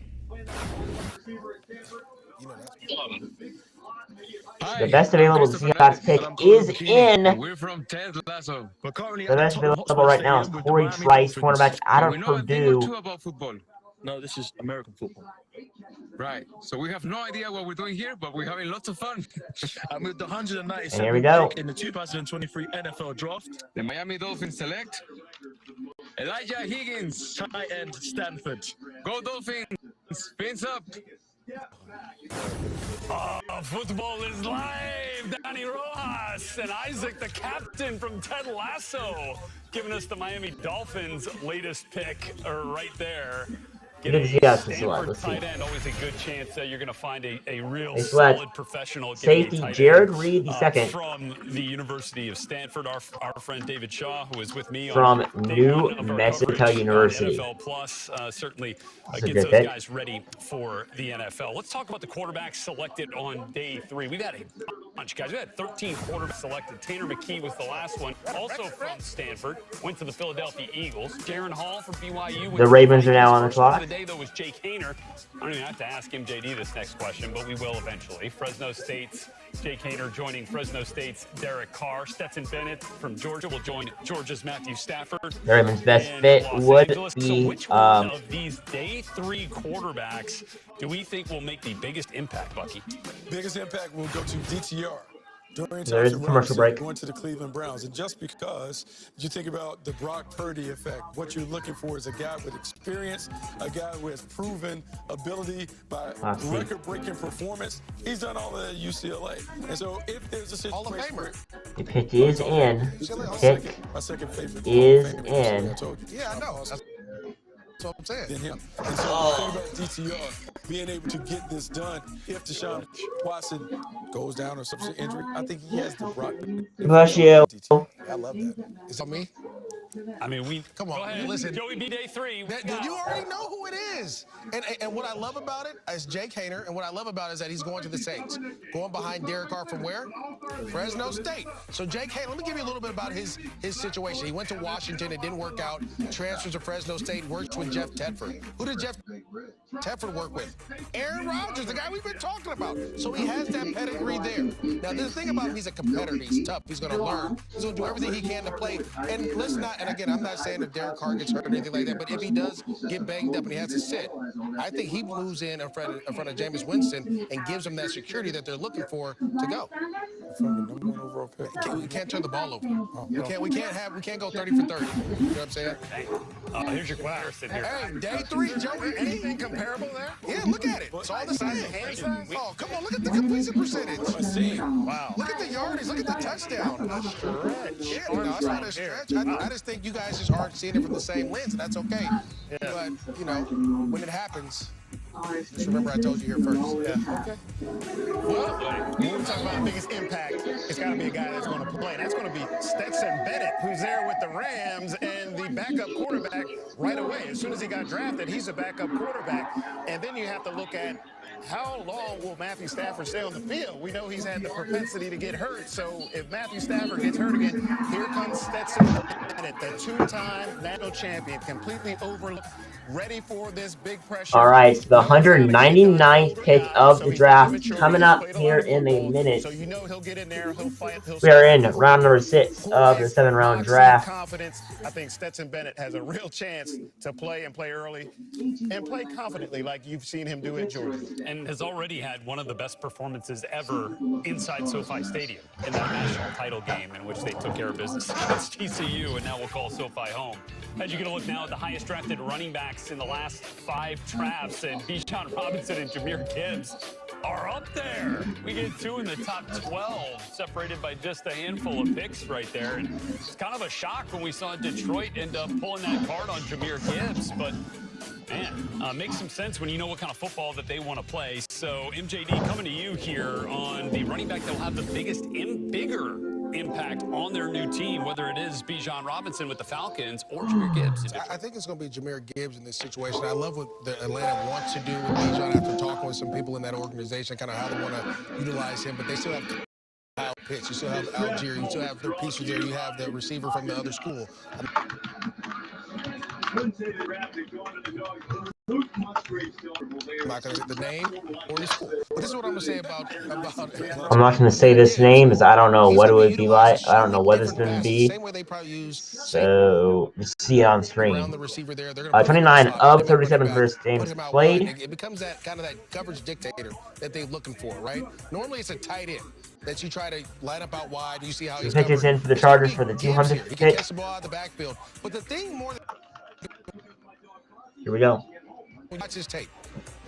The best available Seahawks pick is in. We're from Ted Lasso. The best available right now is Corey Trice, cornerback out of Purdue. About football. No, this is American football. Right. So we have no idea what we're doing here, but we're having lots of fun. I'm with the 197th And here we go. pick in the 2023 NFL Draft. The Miami Dolphins select Elijah Higgins, tight end, Stanford. Go Dolphins! Fins up! Football is live. Danny Rojas and Isaac, the captain from Ted Lasso, giving us the Miami Dolphins' latest pick right there. Let's see. Tight end, always a good chance that you're going to find a real solid professional safety. Jared Reed, the second from the University of Stanford. Our friend David Shaw, who is with me from New Mexico University. NFL Plus certainly gets those guys ready for the NFL. Let's talk about the quarterbacks selected on day 3. We've had a bunch, guys. We had 13 quarterbacks selected. Tanner McKee was the last one, also from Stanford. Went to the Philadelphia Eagles. Jaron Hall from BYU. The Ravens are now on the clock. Today, though, was Jake Haener. I don't even have to ask him, JD, this next question, but we will eventually. Fresno State's Jake Haener joining Fresno State's Derek Carr. Stetson Bennett from Georgia will join Georgia's Matthew Stafford. The Ravens' best fit would be so which one of these day 3 quarterbacks do we think will make the biggest impact, Bucky? Biggest impact will go to DTR. There is a commercial break. Going to the Cleveland Browns. And just because you think about the Brock Purdy effect, what you're looking for is a guy with experience, a guy who has proven ability by record-breaking performance. He's done all that at UCLA. And so if there's a situation where the pick is in. The pick is in. Yeah, I know. That's what I'm saying. Than him. And so the thing about DTR being able to get this done, if Deshaun Watson goes down or some injury, I think he has the Brock. Bless you. I love that. Is that me? I mean, come on. Go ahead. Listen, Joey B day 3. You already know who it is. And what I love about it is Jake Haener, and what I love about it is that he's going to the Saints, going behind Derek Carr from where? Fresno State. So Jake Haener, let me give you a little bit about his situation. He went to Washington, it didn't work out. Transfers to Fresno State, works with Jeff Tedford. Who did Jeff Tedford work with? Aaron Rodgers, the guy we've been talking about. So he has that pedigree there. Now the thing about him, he's a competitor. He's tough. He's going to learn. He's going to do everything he can to play. And let's not. And again, I'm not saying if Derek Carr gets hurt or anything like that, but if he does get banged up and he has to sit, I think he moves in front of Jameis Winston and gives them that security that they're looking for to go. We can't turn the ball over. We can't go 30 for 30. You know what I'm saying? Here's your comparison here. Hey, day 3, Joey. Anything comparable there? Yeah, look at it. It's all the same. Oh, come on, look at the completion percentage. Wow. Look at the yardage. Look at the touchdown. Yeah, no, it's not a stretch. I just think you guys just aren't seeing it from the same lens, and that's okay. Yeah. But, you know, when it happens, just remember I told you here first. Yeah. Okay. Well, when we're talking about the biggest impact, it's got to be a guy that's going to play. That's going to be Stetson Bennett, who's there with the Rams and the backup quarterback right away. As soon as he got drafted, he's a backup quarterback. And then you have to look at how long will Matthew Stafford stay on the field? We know he's had the propensity to get hurt. So if Matthew Stafford gets hurt again, here comes Stetson Bennett, the 2-time national champion, completely overlooked ready for this big pressure. All right, so the 199th pick of the draft coming up here in a minute. So you know he'll get in there, he'll fight, We are in round number 6 of the 7-round draft. Confidence. I think Stetson Bennett has a real chance to play and play early and play confidently like you've seen him do at Georgia. And has already had one of the best performances ever inside SoFi Stadium in that national title game in which they took care of business against TCU, and now we'll call SoFi home. As you get a look now at the highest drafted running backs in the last 5 drafts, and Bijan Robinson and Jahmyr Gibbs are up there. We get 2 in the top 12, separated by just a handful of picks right there. And it's kind of a shock when we saw Detroit end up pulling that card on Jahmyr Gibbs, but man, makes some sense when you know what kind of football that they want to play. So MJD, coming to you here on the running back that will have the biggest and bigger impact on their new team, whether it is Bijan Robinson with the Falcons or Jahmyr Gibbs. I think it's going to be Jahmyr Gibbs in this situation. I love what the Atlanta wants to do with Bijan after talking with some people in that organization, kind of how they want to utilize him, but they still have Kyle Pitts, you still have Algier, you still have their pieces there, you have the receiver from the other school. I'm not going to say the name or the school. But this is what I'm going to say about I'm not going to say this name because I don't know what it would be like. I don't know what it's going to be. So, let's see it on screen. 29 of 37 first games played. It becomes that kind of that coverage dictator that they're looking for, right? Normally it's a tight end that you try to line up out wide. You see how he's pitches in for the Chargers for the 200th pick. pick. Catch the ball out of the backfield. But the thing more than here we go. Watch his tape.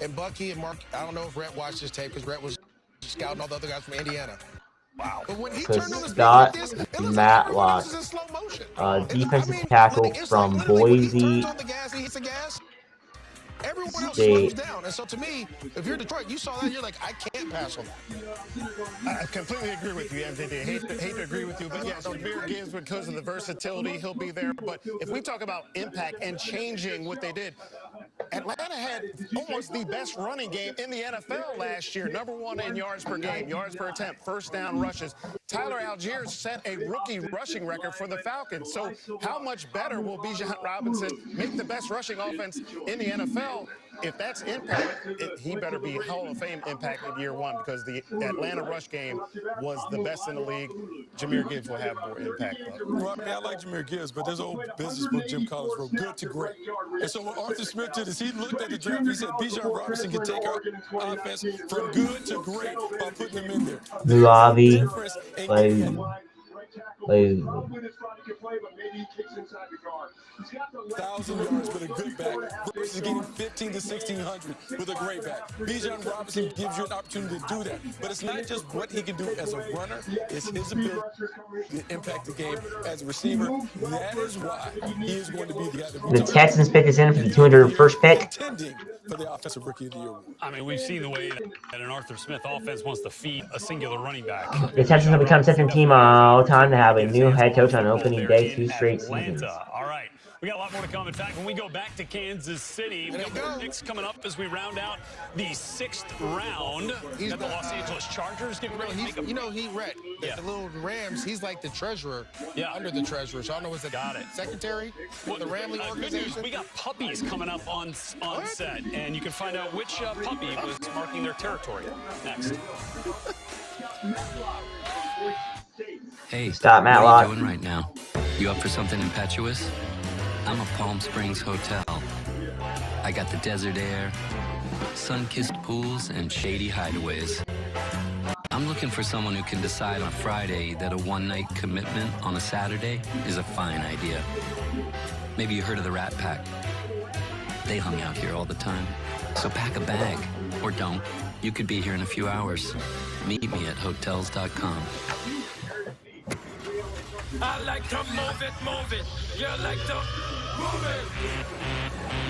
And Bucky and Mark, I don't know if Rhett watched his tape because Rhett was scouting all the other guys from Indiana. Wow. But when he turned on his Scott like this, it looks Matlock, like in slow motion. defensive tackle from Boise Everyone else State. slows down. And so to me, if you're Detroit, you saw that, you're like, I can't pass on that. I completely agree with you, MJD. Hate to agree with you, but yes, Jahmyr Gibbs, because of the versatility, he'll be there. But if we talk about impact and changing what they did, Atlanta had almost the best running game in the NFL last year. #1 in yards per game, yards per attempt, first down rushes. Tyler Algier set a rookie rushing record for the Falcons. So how much better will Bijan Robinson make the best rushing offense in the NFL? If that's impact, he better be Hall of Fame impact in year 1 because the Atlanta rush game was the best in the league. Jahmyr Gibbs will have more impact. Well, I mean, I like Jahmyr Gibbs, but there's an old business book Jim Collins wrote, Good to Great. And so what Arthur Smith did is he looked at the draft, he said Bijan Robinson can take our offense from good to great by putting him in there. Lobby, Play. 1,000 yards with a good back versus getting 1,500 to 1,600 with a great back. Bijan Robinson gives you an opportunity to do that. But it's not just what he can do as a runner, it's his ability to impact the game as a receiver. That is why he is going to be the guy that the Texans pick is in for the 201st pick. For the Offensive Rookie of the Year. I mean, we've seen the way that an Arthur Smith offense wants to feed a singular running back. The Texans have become second team all time to have a new head coach on opening day 2 straight seasons. All right. We got a lot more to come. In fact, when we go back to Kansas City, we got more picks coming up as we round out the 6th round. He's got the Los Angeles Chargers getting ready to make a... You know, the little Rams, he's like the treasurer under the treasurer. So I don't know, was it secretary for the Ramley organization? We got puppies coming up on set, and you can find out which puppy was marking their territory next. Hey, Stop, what are Matlock. you doing right now? You up for something impetuous? I'm a Palm Springs hotel. I got the desert air, sun-kissed pools, and shady hideaways. I'm looking for someone who can decide on Friday that a one-night commitment on a Saturday is a fine idea. Maybe you heard of the Rat Pack. They hung out here all the time. So pack a bag, or don't. You could be here in a few hours. Meet me at Hotels.com. I like to move it. You like to move it.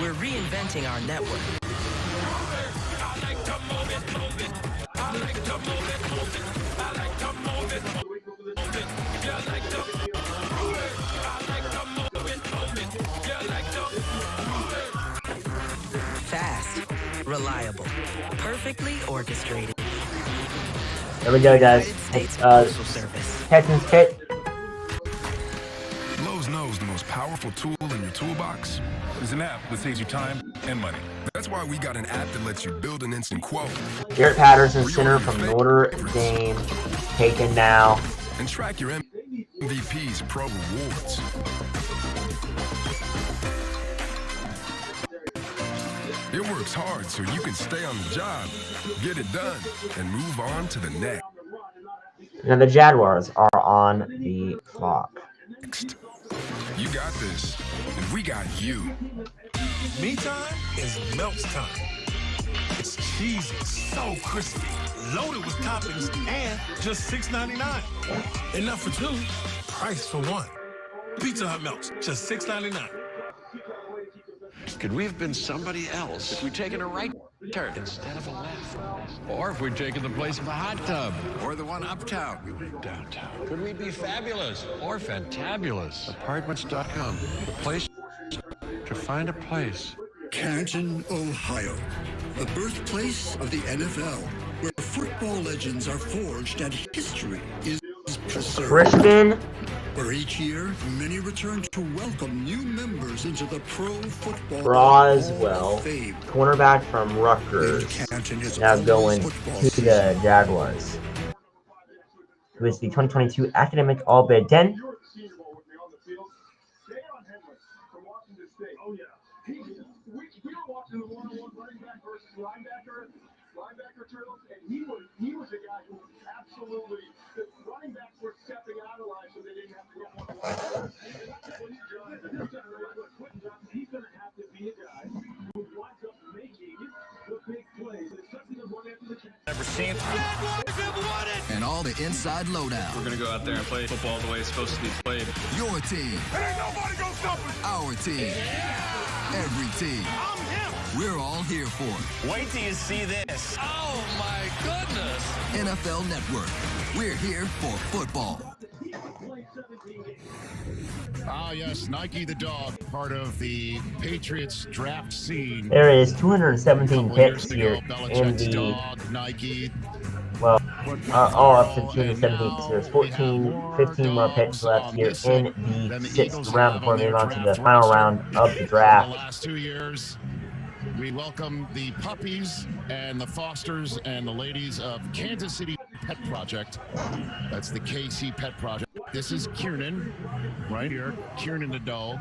We're reinventing our network. I like to move it. I like to move it. I like to move it. You like to move it. I like to move it. You like to move it. Fast, reliable, perfectly orchestrated. There we go, guys. Postal Service. Texans pick. Lowe's knows the most powerful powerful tool in your toolbox? There's an app that saves you time and money. That's why we got an app that lets you build an instant quote. Garrett Patterson, center from Notre Dame, taken now. And track your MVP's pro rewards. It works hard so you can stay on the job, get it done, and move on to the next. And the Jaguars are on the clock. You got this, and we got you. Me time is Melts time. It's cheesy, so crispy, loaded with toppings, and just $6.99. Enough for two, price for one. Pizza Hut Melts, just $6.99. Could we have been somebody else if we'd taken a right turn instead of a left? Or if we'd taken the place of a hot tub? Or the one uptown? We went downtown. Could we be fabulous or fantabulous? Apartments.com, the place to find a place. Canton, Ohio, the birthplace of the NFL, where football legends are forged and history is preserved. Christian. Where each year, many return to welcome new members into the Pro Football Roswell, Hall of Fame. cornerback from Rutgers, now going to the Jaguars. Who is the 2022 academic All-Big Ten. Linebacker drills, and he was a guy who absolutely, the running backs were stepping out of line so they didn't have to go one-on-one. He's going to have to be a guy who winds up making the big plays. It's something that one after the catch. Never seen. And all the inside lowdown. We're going to go out there and play football the way it's supposed to be played. Your team. Ain't nobody gonna stop us. Our team. Yeah. Every team. I'm him. We're all here for it. Wait till you see this. Oh, my goodness. NFL Network. We're here for football. Ah, yes, Nike the dog, part of the Patriots draft scene. There is 217 picks here in the dog, Nike. Well, all up to 217. There's 15 more picks left here in the 6th round before we move on to the final round of the draft. The last 2 years, we welcome the puppies and the fosters and the ladies of Kansas City Pet Project. That's the KC Pet Project. This is Kiernan, right here. Kiernan the dog.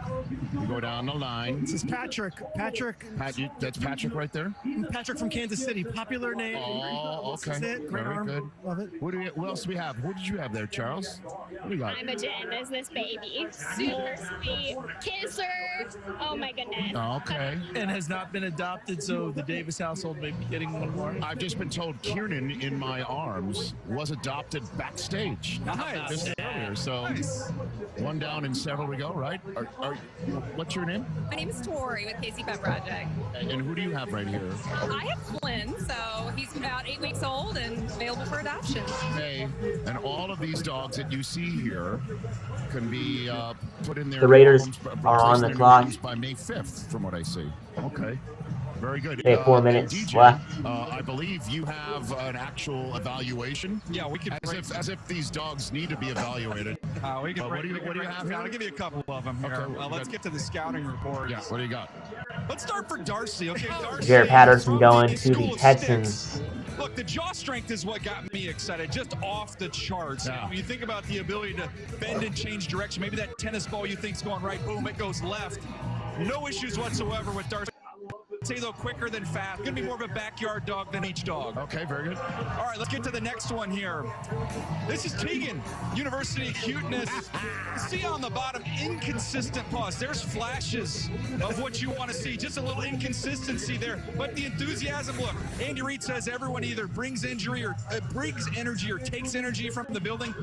We go down the line. This is Patrick. That's Patrick right there? Patrick from Kansas City. Popular name. Oh, okay. This is it. Great Very arm. good. Love it. What else do we have? What did you have there, Charles? What do you got? I'm a gin. There's this baby. Super sweet. Kisser. Oh my goodness. Okay. And has not been adopted, so the Davis household may be getting one more. I've just been told Kiernan in my arms was adopted backstage. Nice. Just earlier. So one down and several to go, right? What's your name? My name is Tori with KC Pet Project. And who do you have right here? I have Flynn, so he's about 8 weeks old and available for adoption. Okay, and all of these dogs that you see here can be put in their The Raiders homes, are on the their clock. homes by May 5th, from what I see. Okay. Very good. They have 4 minutes DJ, left. I believe you have an actual evaluation. Yeah, we can. As if these dogs need to be evaluated. We can What do you have here? I'll give you a couple of them here. Okay, Let's get to the scouting report. Yeah. What do you got? Let's start for Darcy. Okay, Darcy. Garrett Patterson going to the Texans. Look, the jaw strength is what got me excited, just off the charts. Yeah. When you think about the ability to bend and change direction, maybe that tennis ball you think's going right, boom, it goes left. No issues whatsoever with Darcy. Say though, quicker than fast. Gonna be more of a backyard dog than each dog. Okay, very good. All right, let's get to the next one here. This is Tegan, University Cuteness. See on the bottom, inconsistent paws. There's flashes of what you want to see. Just a little inconsistency there, but the enthusiasm. Look, Andy Reid says everyone either brings energy or takes energy from the building.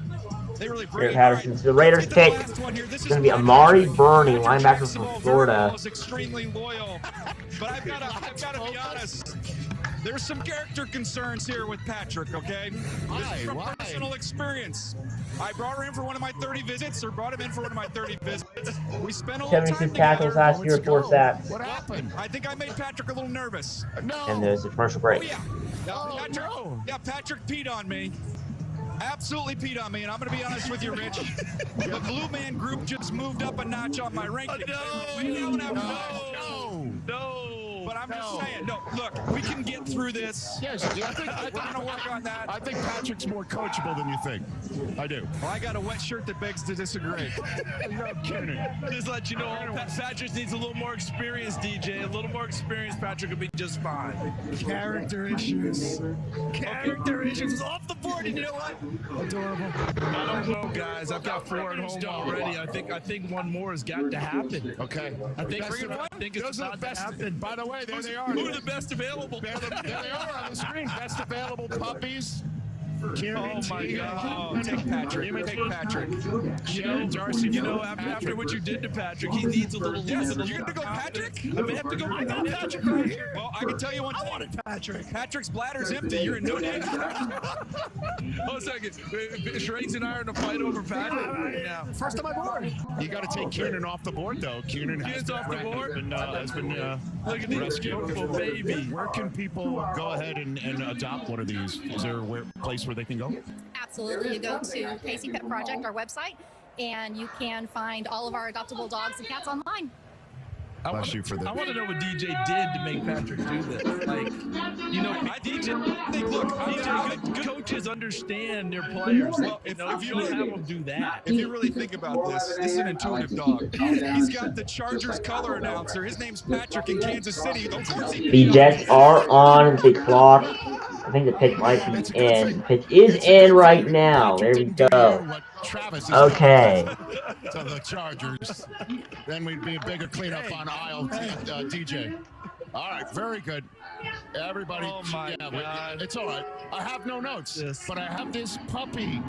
They really bring it. Patterson. The Raiders pick is going to be Amari Burney, linebacker from Florida. Was extremely loyal, but I've got to be honest. There's some character concerns here with Patrick, okay? This is from personal experience. I brought him in for one of my 30 visits. We spent a little time 76 tackles last year, 4 sacks. What happened? I think I made Patrick a little nervous. And there's a commercial break. Oh, yeah. Patrick peed on me absolutely peed on me, and I'm going to be honest with you, Rich. The Blue Man Group just moved up a notch on my ranking. No. But I'm just saying, no, look, we can get through this. Yes, I think we're going to work on that. I think Patrick's more coachable than you think. I do. Well, I got a wet shirt that begs to disagree. Just let you know, Patrick needs a little more experience, DJ. A little more experience, Patrick will be just fine. Character issues. Character issues. Off the board, and you know what? Adorable. I don't know, guys. I've got 4 at home already. I think one more has got to happen. Okay. I think it's about to happen. By the way, there they are. Who are the best available? There they are on the screen. Best available puppies. Kieran, oh my God! Oh, take Patrick. Take Patrick. You know, after what you did to Patrick, he needs a little. Yes, you're gonna go Patrick? I may have to go. I got Patrick right here. Well, I can tell you one thing. I wanted Patrick. Patrick's bladder's empty. You're in no danger. Hold a second. Shrakes and I are in a fight over Patrick now. First on my board. You got to take Kieran off the board, though. Kieran's off the board. Has been look at this beautiful baby. Where can people go ahead and adopt one of these? Is there a place where they can go? Absolutely. You go to Casey Pet Project, our website, and you can find all of our adoptable dogs and cats online. I want to know what DJ did to make Patrick do this. Like, you know, DJ, good coaches understand their players. Well, if you don't have them do that. If you really think about this, this is an intuitive dog. He's got the Chargers color announcer. His name's Patrick in Kansas City. Of course the Jets are on the clock. I think the pitch might be in. The pitch is in right now. There we go. Okay. To the Chargers. Then we'd be a bigger cleanup on aisle DJ. All right, very good. Everybody, it's all right. I have no notes, but I have this puppy.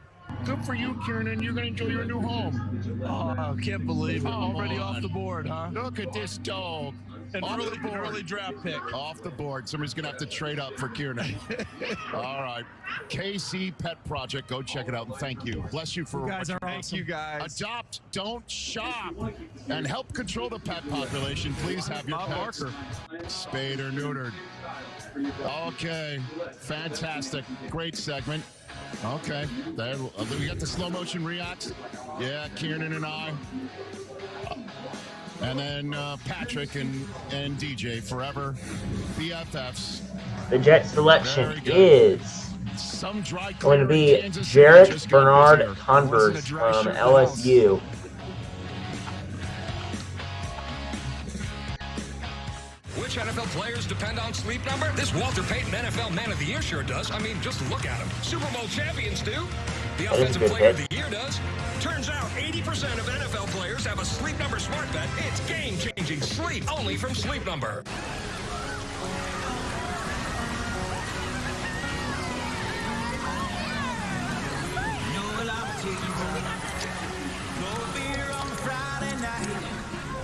Good for you, Kieran. You're going to enjoy your new home. Oh, I can't believe it. Already off the board, huh? Look at this dog. An early draft pick. Off the board. Somebody's going to have to trade up for Kieran. All right. KC Pet Project. Go check it out. And thank you. Bless you for you guys are awesome. Thank you, guys. Adopt, don't shop. And help control the pet population. Please have your pets spayed or neutered. Okay. Fantastic. Great segment. Okay. There, we got the slow motion reacts. Yeah, Kieran and I. And then Patrick and DJ, forever BFFs. The Jet selection is going to be Jarrett Bernard Converse from LSU. Which NFL players depend on Sleep Number? This Walter Payton NFL Man of the Year sure does. I mean, just look at him. Super Bowl champions do. The Offensive Player of the Year does. Turns out 80% of NFL players have a Sleep Number smart bet. It's game-changing sleep only from Sleep Number.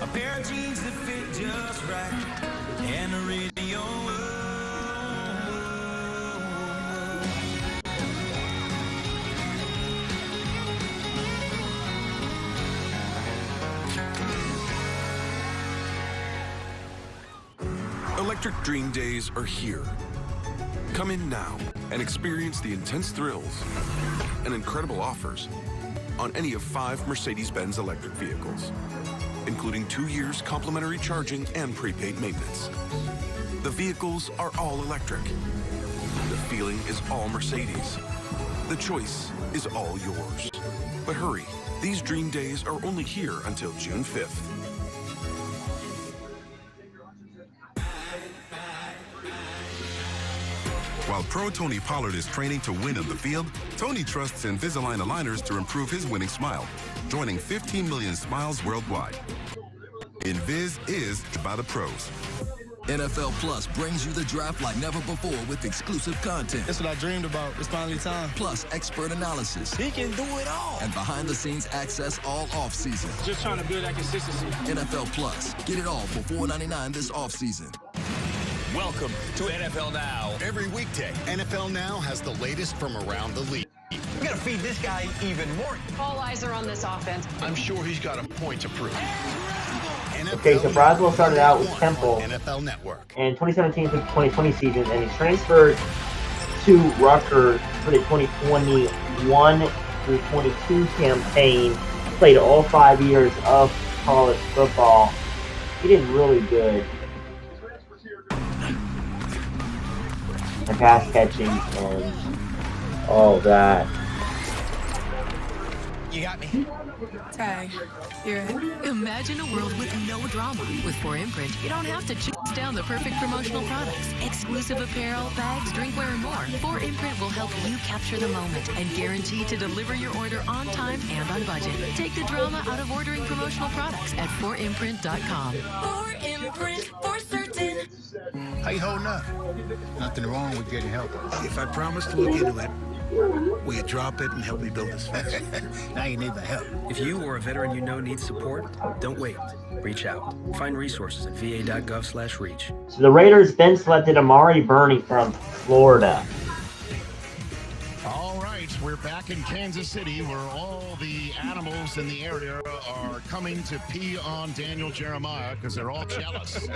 A pair of jeans that fit just right, and a radio. Electric Dream Days are here. Come in now and experience the intense thrills and incredible offers on any of 5 Mercedes-Benz electric vehicles, including 2 years complimentary charging and prepaid maintenance. The vehicles are all electric. The feeling is all Mercedes. The choice is all yours. But hurry, these dream days are only here until June 5th. While Pro Tony Pollard is training to win on the field, Tony trusts Invisalign aligners to improve his winning smile, joining 15 million smiles worldwide. Invis is by the pros. NFL Plus brings you the draft like never before with exclusive content. That's what I dreamed about. It's finally time. Plus expert analysis. He can do it all. And behind-the-scenes access all off-season. Just trying to build that consistency. NFL Plus. Get it all for $4.99 this off-season. Welcome to NFL Now. Every weekday, NFL Now has the latest from around the league. We gotta feed this guy even more. All eyes are on this offense. I'm sure he's got a point to prove. Okay, so Braswell started out with Temple NFL Network in 2017 to 2020 season, and he transferred to Rutgers for the 2021 21 through 22 campaign. Played all 5 years of college football. He did really good. And pass catching and all that. You got me. Tag, you're in. Imagine a world with no drama. With 4imprint, you don't have to choose down the perfect promotional products. Exclusive apparel, bags, drinkware, and more. 4imprint will help you capture the moment and guarantee to deliver your order on time and on budget. Take the drama out of ordering promotional products at 4imprint.com. 4imprint, for certain. How you holding up? Nothing wrong with getting help. If I promise to look into it, will you drop it and help me build this fence? Now you need the help. If you or a veteran you know needs support, don't wait. Reach out. Find resources at va.gov/reach. So the Raiders then selected Amari Burney from Florida. All right, we're back in Kansas City where all the animals in the area are coming to pee on Daniel Jeremiah because they're all jealous.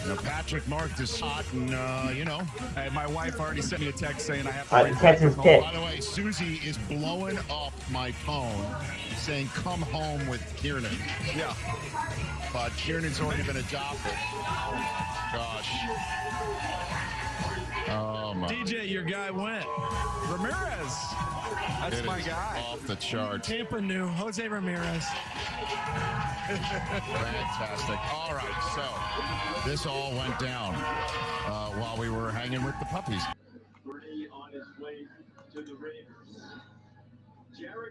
Now, Patrick marked his shot, and, you know. Hey, my wife already sent me a text saying I have to Alright, Texans pick. By the way, Susie is blowing up my phone saying, come home with Kiernan. Yeah. But Kiernan's already been adopted. Gosh. Oh, my. DJ, your guy went. Ramirez. That's my guy. Off the charts. Tampa knew. Jose Ramirez. Fantastic. All right, so this all went down while we were hanging with the puppies.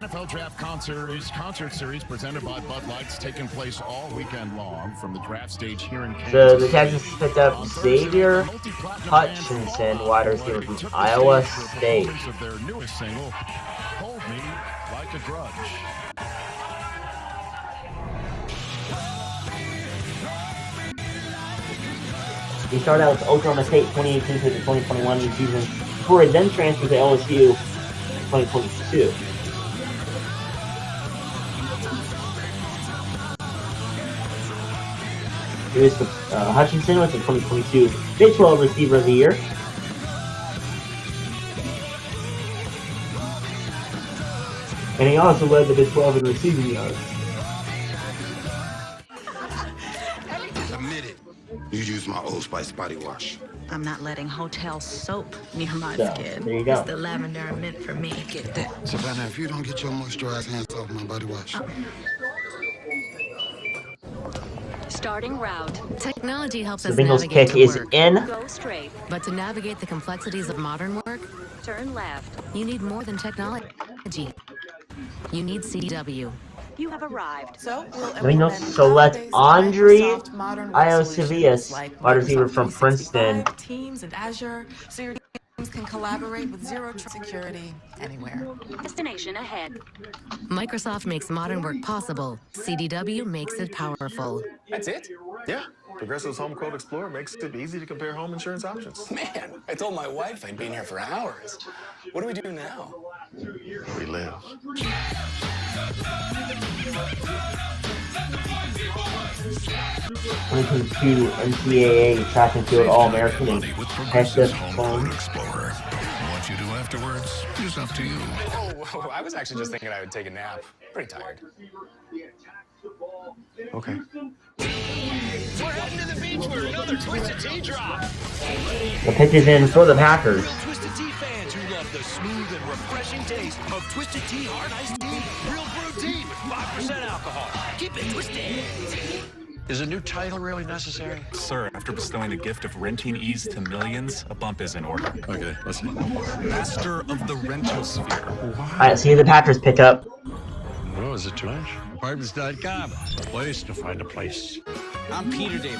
NFL Draft Concert Series presented by Bud Light's taking place all weekend long from the draft stage here in Kansas. So the Texans picked up Xavier Hutchinson, wide receiver from Iowa State. Of their newest single, Hold Me Like a Grudge. He started out with Oklahoma State 2018 to the 2021 season before he then transferred to LSU 2022. He was Hutchinson was the 2022 Big 12 Receiver of the Year. And he also led the Big 12 in receiving yards. Admit it. You use my Old Spice body wash. I'm not letting hotel soap near my So, skin. there you go. It's the lavender I meant for me. Get that. Savannah, if you don't get your moisturized hands off my body wash. Starting route. Technology helps The us Bengals navigate kick to is work. in. Go straight. But to navigate the complexities of modern work, turn left. You need more than technology. You need CDW. You have arrived. So The Bengals select Andre Iosevias, wide receiver from Princeton. Teams and Azure, so your teams can collaborate with zero trust security anywhere. Destination ahead. Microsoft makes modern work possible. CDW makes it powerful. That's it? Yeah. Progressive's Home Quote Explorer makes it easy to compare home insurance options. Man, I told my wife I'd been here for hours. What do we do now? We live. 2022 NCAA Track and Field All-American and Texas What you do afterwards is up to you. Oh, I was actually just thinking I would take a nap. Pretty tired. Okay. We're heading to the beach for another Twisted Tea drop. The pitch is in for the Packers. Real Twisted Tea fans who love the smooth and refreshing taste of Twisted Tea Hard Iced Tea. Real brewed tea with 5% alcohol. Keep it twisted. Is a new title really necessary? Sir, after bestowing the gift of renting ease to millions, a bump is in order. Okay, listen. Master of the rental sphere. Alright, see the Packers pick up. Oh, is it too much? Apartments.com. Place to find a place. I'm Peter Davis.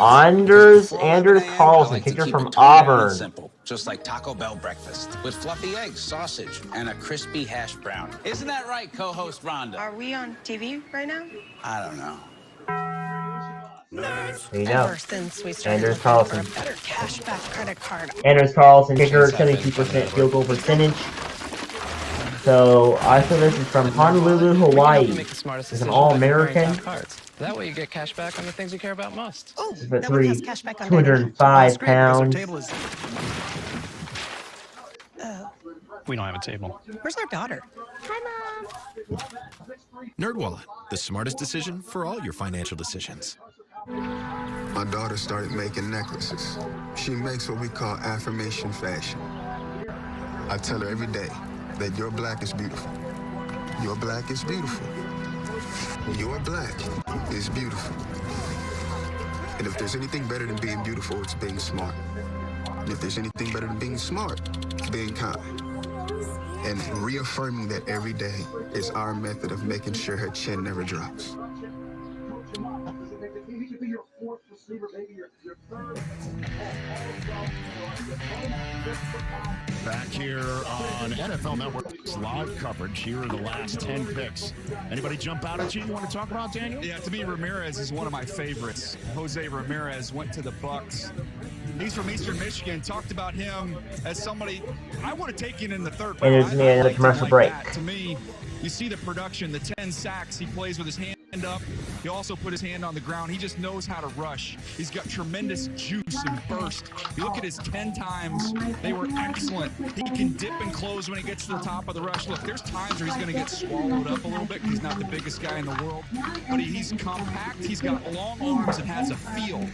Anders Carlson, kicker from Auburn. Simple, just like Taco Bell breakfast with fluffy eggs, sausage, and a crispy hash brown. Isn't that right, co-host Rhonda? Are we on TV right now? I don't know. There you go. Anders For Carlson. a better cashback credit card. Anders Carlson, kicker, 72% field goal percentage. So, I saw this is from Honolulu, Hawaii. It's an All-American. That way you get cash back on the things you care about most. Oh, He's about 205 pounds. We don't have a table. Where's our daughter? Hi, Mom. NerdWallet, the smartest decision for all your financial decisions. My daughter started making necklaces. She makes what we call affirmation fashion. I tell her every day that your black is beautiful. Your black is beautiful. Your black is beautiful. And if there's anything better than being beautiful, it's being smart. And if there's anything better than being smart, it's being kind. And reaffirming that every day is our method of making sure her chin never drops. Back here on NFL Network's live coverage, here are the last 10 picks. Anybody jump out at you want to talk about, Daniel? Yeah, to me, Ramirez is one of my favorites. Jose Ramirez went to the Bucs. He's from Eastern Michigan. Talked about him as somebody I would have taken in the third round. And there's another commercial break. To me, you see the production, the 10 sacks. He plays with his hand up. He also put his hand on the ground. He just knows how to rush. He's got tremendous juice and burst. You look at his 10 times, they were excellent. He can dip and close when he gets to the top of the rush. Look, there's times where he's going to get swallowed up a little bit because he's not the biggest guy in the world, but he's compact. He's got long arms and has a feel.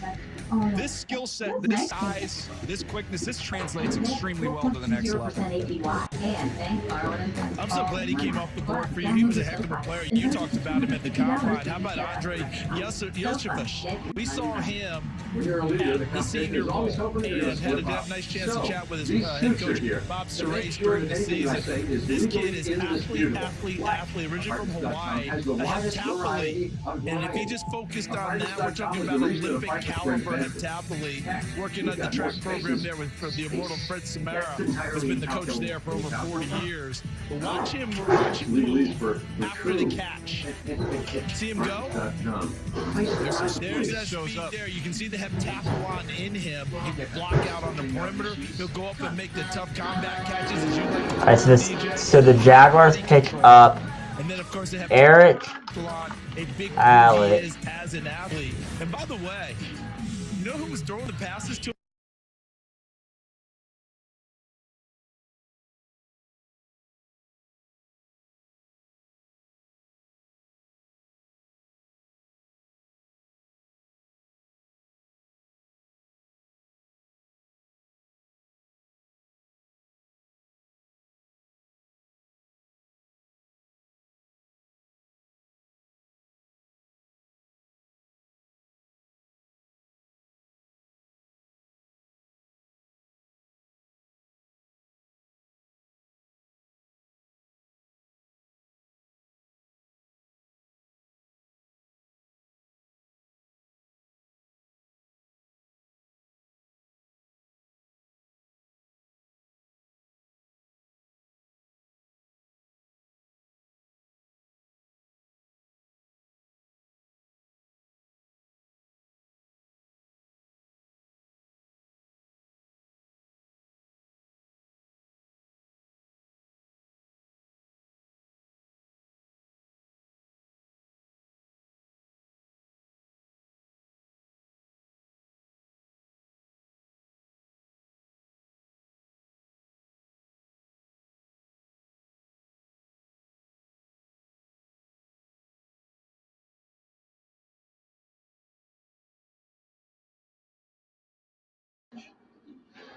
This skill set, this size, this quickness, this translates extremely well to the next level. I'm so glad he came off the board for you. He was a heck of a player. You talked about him at the combine. How about Andre Yoshifish? We saw him at the Senior Bowl and had a nice chance to chat with his head coach, Bob Suresh, during the season. This kid is athlete, originally from Hawaii, a heptathlete. And if he just focused on that, we're talking about Olympic caliber heptathlete, working on the track program there with the immortal Fred Samara, who's been the coach there for over 40 years. But watch him move after the catch. See him go? There's that speed there. You can see the heptathlon in him. He will block out on the perimeter. He'll go up and make the tough combat catches. As you like to All right, so the Jaguars pick up Eric Allen. as an athlete. And by the way, you know who was throwing the passes to him?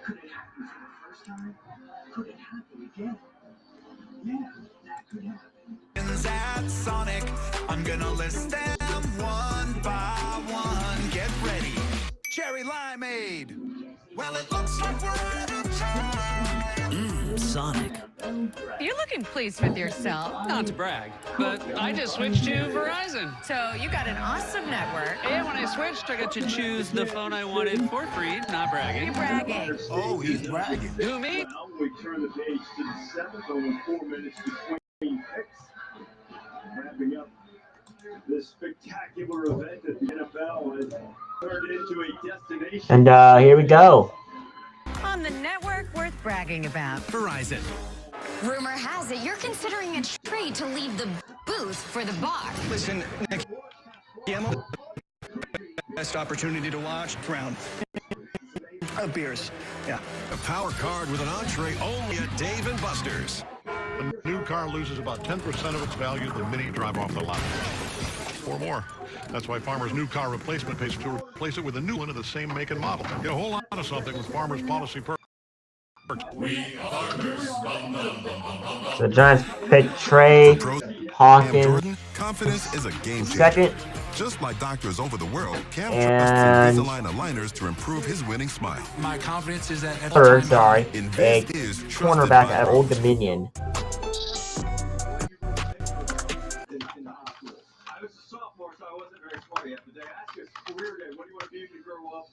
Could it happen for the first time? Could it happen again? Yeah, that could happen. At Sonic, I'm gonna list them one by one. Get ready. Cherry limeade. Well, it looks like we're out of time. Sonic. You're looking pleased with yourself. Not to brag, but I just switched to Verizon. So you got an awesome network. And when I switched, I got to choose the phone I wanted for free. Not bragging. You're bragging. Oh, he's bragging. Who, me? Now we turn the page to the seventh, only 4 minutes between picks. Wrapping up this spectacular event that the NFL has turned into a destination. And here we go. On the network worth bragging about. Verizon. Rumor has it you're considering a trade to leave the booth for the bar. Listen, Nick, best opportunity to watch round. beers. Yeah. A power card with an entree only at Dave & Buster's. A new car loses about 10% of its value the minute you drive off the lot. Or more. That's why Farmer's new car replacement pays to replace it with a new one of the same make and model. Get a whole lot of something with Farmer's policy perks. The Giants pick Trey Hawkins. Jordan, confidence is a game changer. Second. Just like doctors over the world, Cam And trusts Invisalign aligners to improve his winning smile. My confidence is that third, sorry, a Invis is cornerback at Old Dominion. I was a sophomore, so I wasn't very smart yet. But they asked us career day, what do you want to be when you grow up?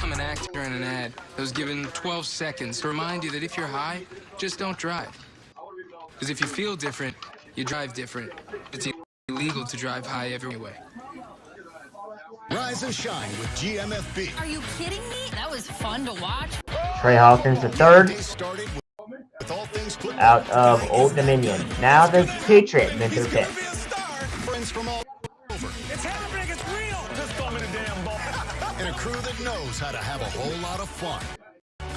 I'm an actor in an ad that was given 12 seconds to remind you that if you're high, just don't drive. Because if you feel different, you drive different. It's illegal to drive high every way. Rise and shine with GMFB. Are you kidding me? That was fun to watch. Trey Hawkins, the third, out of Old Dominion. Now the Patriot made their pick. Friends from all over. It's happening. It's real. Just throw me the damn ball. And a crew that knows how to have a whole lot of fun.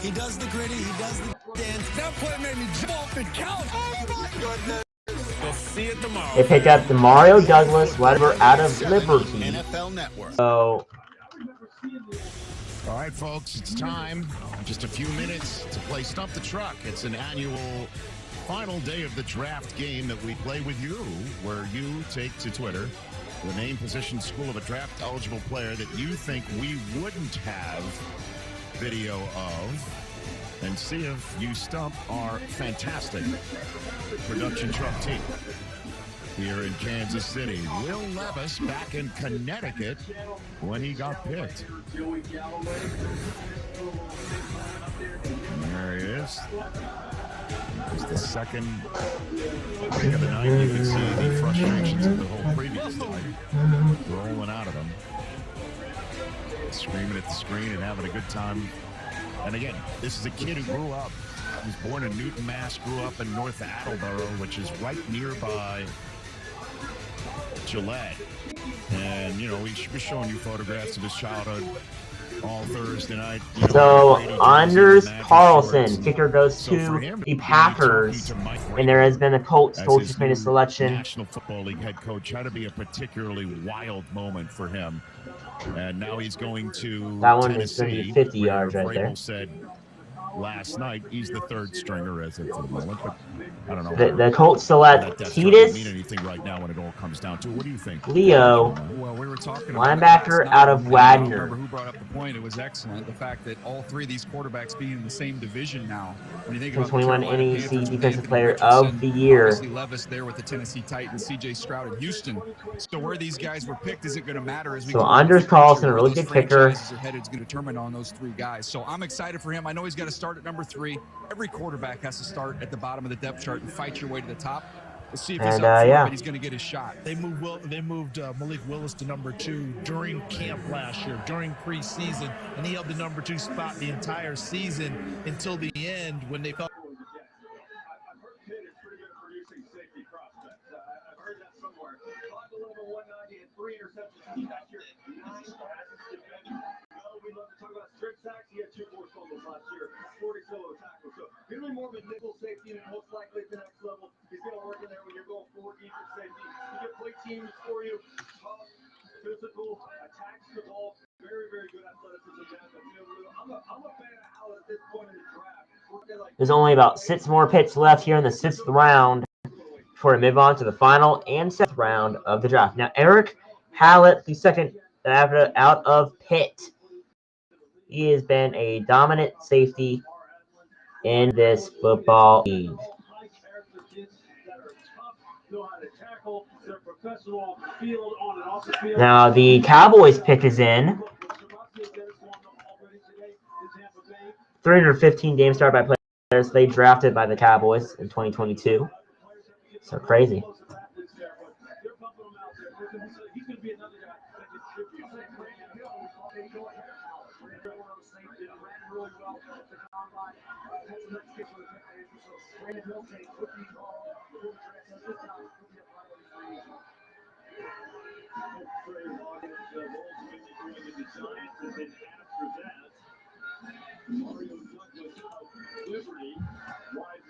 He does the gritty. He does the dance. That play made me jump off the couch. Oh, my goodness. We'll see it tomorrow. They pick up Mario Douglas, whatever, out of Liberty. NFL Network. So, All right, folks, it's time. Just a few minutes to play Stump the Truck. It's an annual final day of the draft game that we play with you, where you take to Twitter the name, position, school of a draft-eligible player that you think we wouldn't have video of, and see if you stump our fantastic production truck team. Here in Kansas City, Will Levis back in Connecticut when he got picked. There he is. It's the second pick of the night. You can see the frustrations of the whole previous night rolling out of him. Screaming at the screen and having a good time. And again, this is a kid who grew up. He was born in Newton, Mass, grew up in North Attleboro, which is right nearby Gillette. And, you know, we were showing you photographs of his childhood all Thursday night. You know, so Anders Carlson, kicker, goes to the Packers, and there has been a Colts coach who's made a selection. National Football League head coach had to be a particularly wild moment for him. And now he's going to that one Tennessee, is going to be 50 yards right there. Said last night he's the third stringer as of the moment, but I don't know. The Colts select Titus mean anything right now when it all comes down to it. What do you think? Leo, Well, we were talking linebacker out of Wagner. I don't remember who brought up the point. It was excellent. The fact that all three of these quarterbacks being in the same division now. When you think about 21 the Carolina NEC Panthers, Defensive Anthony Player Richardson, of the Year. Obviously Levis there with the Tennessee Titans, C.J. Stroud in Houston. So where these guys were picked isn't going to matter as we So go Anders Carlson, a really good kicker. Are headed is going to determine on those three guys. So I'm excited for him. I know he's got to start at number 3. Every quarterback has to start at the bottom of the depth chart and fight your way to the top. Let's see if he's up for it, but he's going to get his shot. They moved Malik Willis to number 2 during camp last year, during preseason, and he held the number 2 spot the entire season until the end when they felt. We love to talk about strip sacks. He had 2 forced fumbles last year, 40 solo tackles. So he's going to be more of a nickel safety, and most likely at the next level, he's going to work in there when you're going forward, deep safety. He can play teams for you. Tough, physical, attacks the ball. Very, very good athleticism down the field. I'm a fan of Allen at this point in the draft. There's only about 6 more picks left here in the 6th round before we move on to the final and 7th round of the draft. Now, Eric Hallett, the second out of Pitt. He has been a dominant safety in this football league. Now, the Cowboys pick is in. 315 games started by players they drafted by the Cowboys in 2022. So crazy.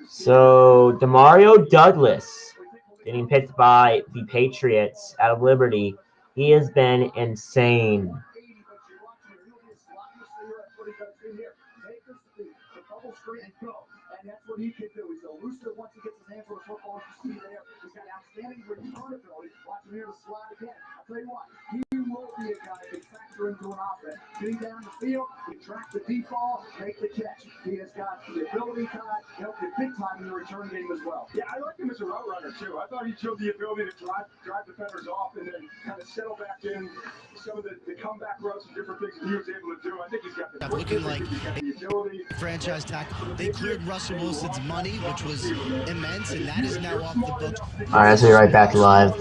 So, Demario Douglas getting picked by the Patriots out of Liberty. He has been insane. And that's what he can do. He's elusive once he gets his hands on the football. You see there, he's got outstanding return ability. Watch him here to slide again. I'll tell you what, he will be a guy that can factor into an offense. Getting down the field, he track the deep ball, make the catch. He has got the ability to help you big time in the return game as well. Yeah, I like him as a route runner too. I thought he showed the ability to drive defenders off and then kind of settle back in some of the comeback routes and different things that he was able to do. I think he's got the looking like the ability. Franchise tackle. They cleared Russell Wilson's money, which was immense, and that is now off the books. All right, I'll see you right back live.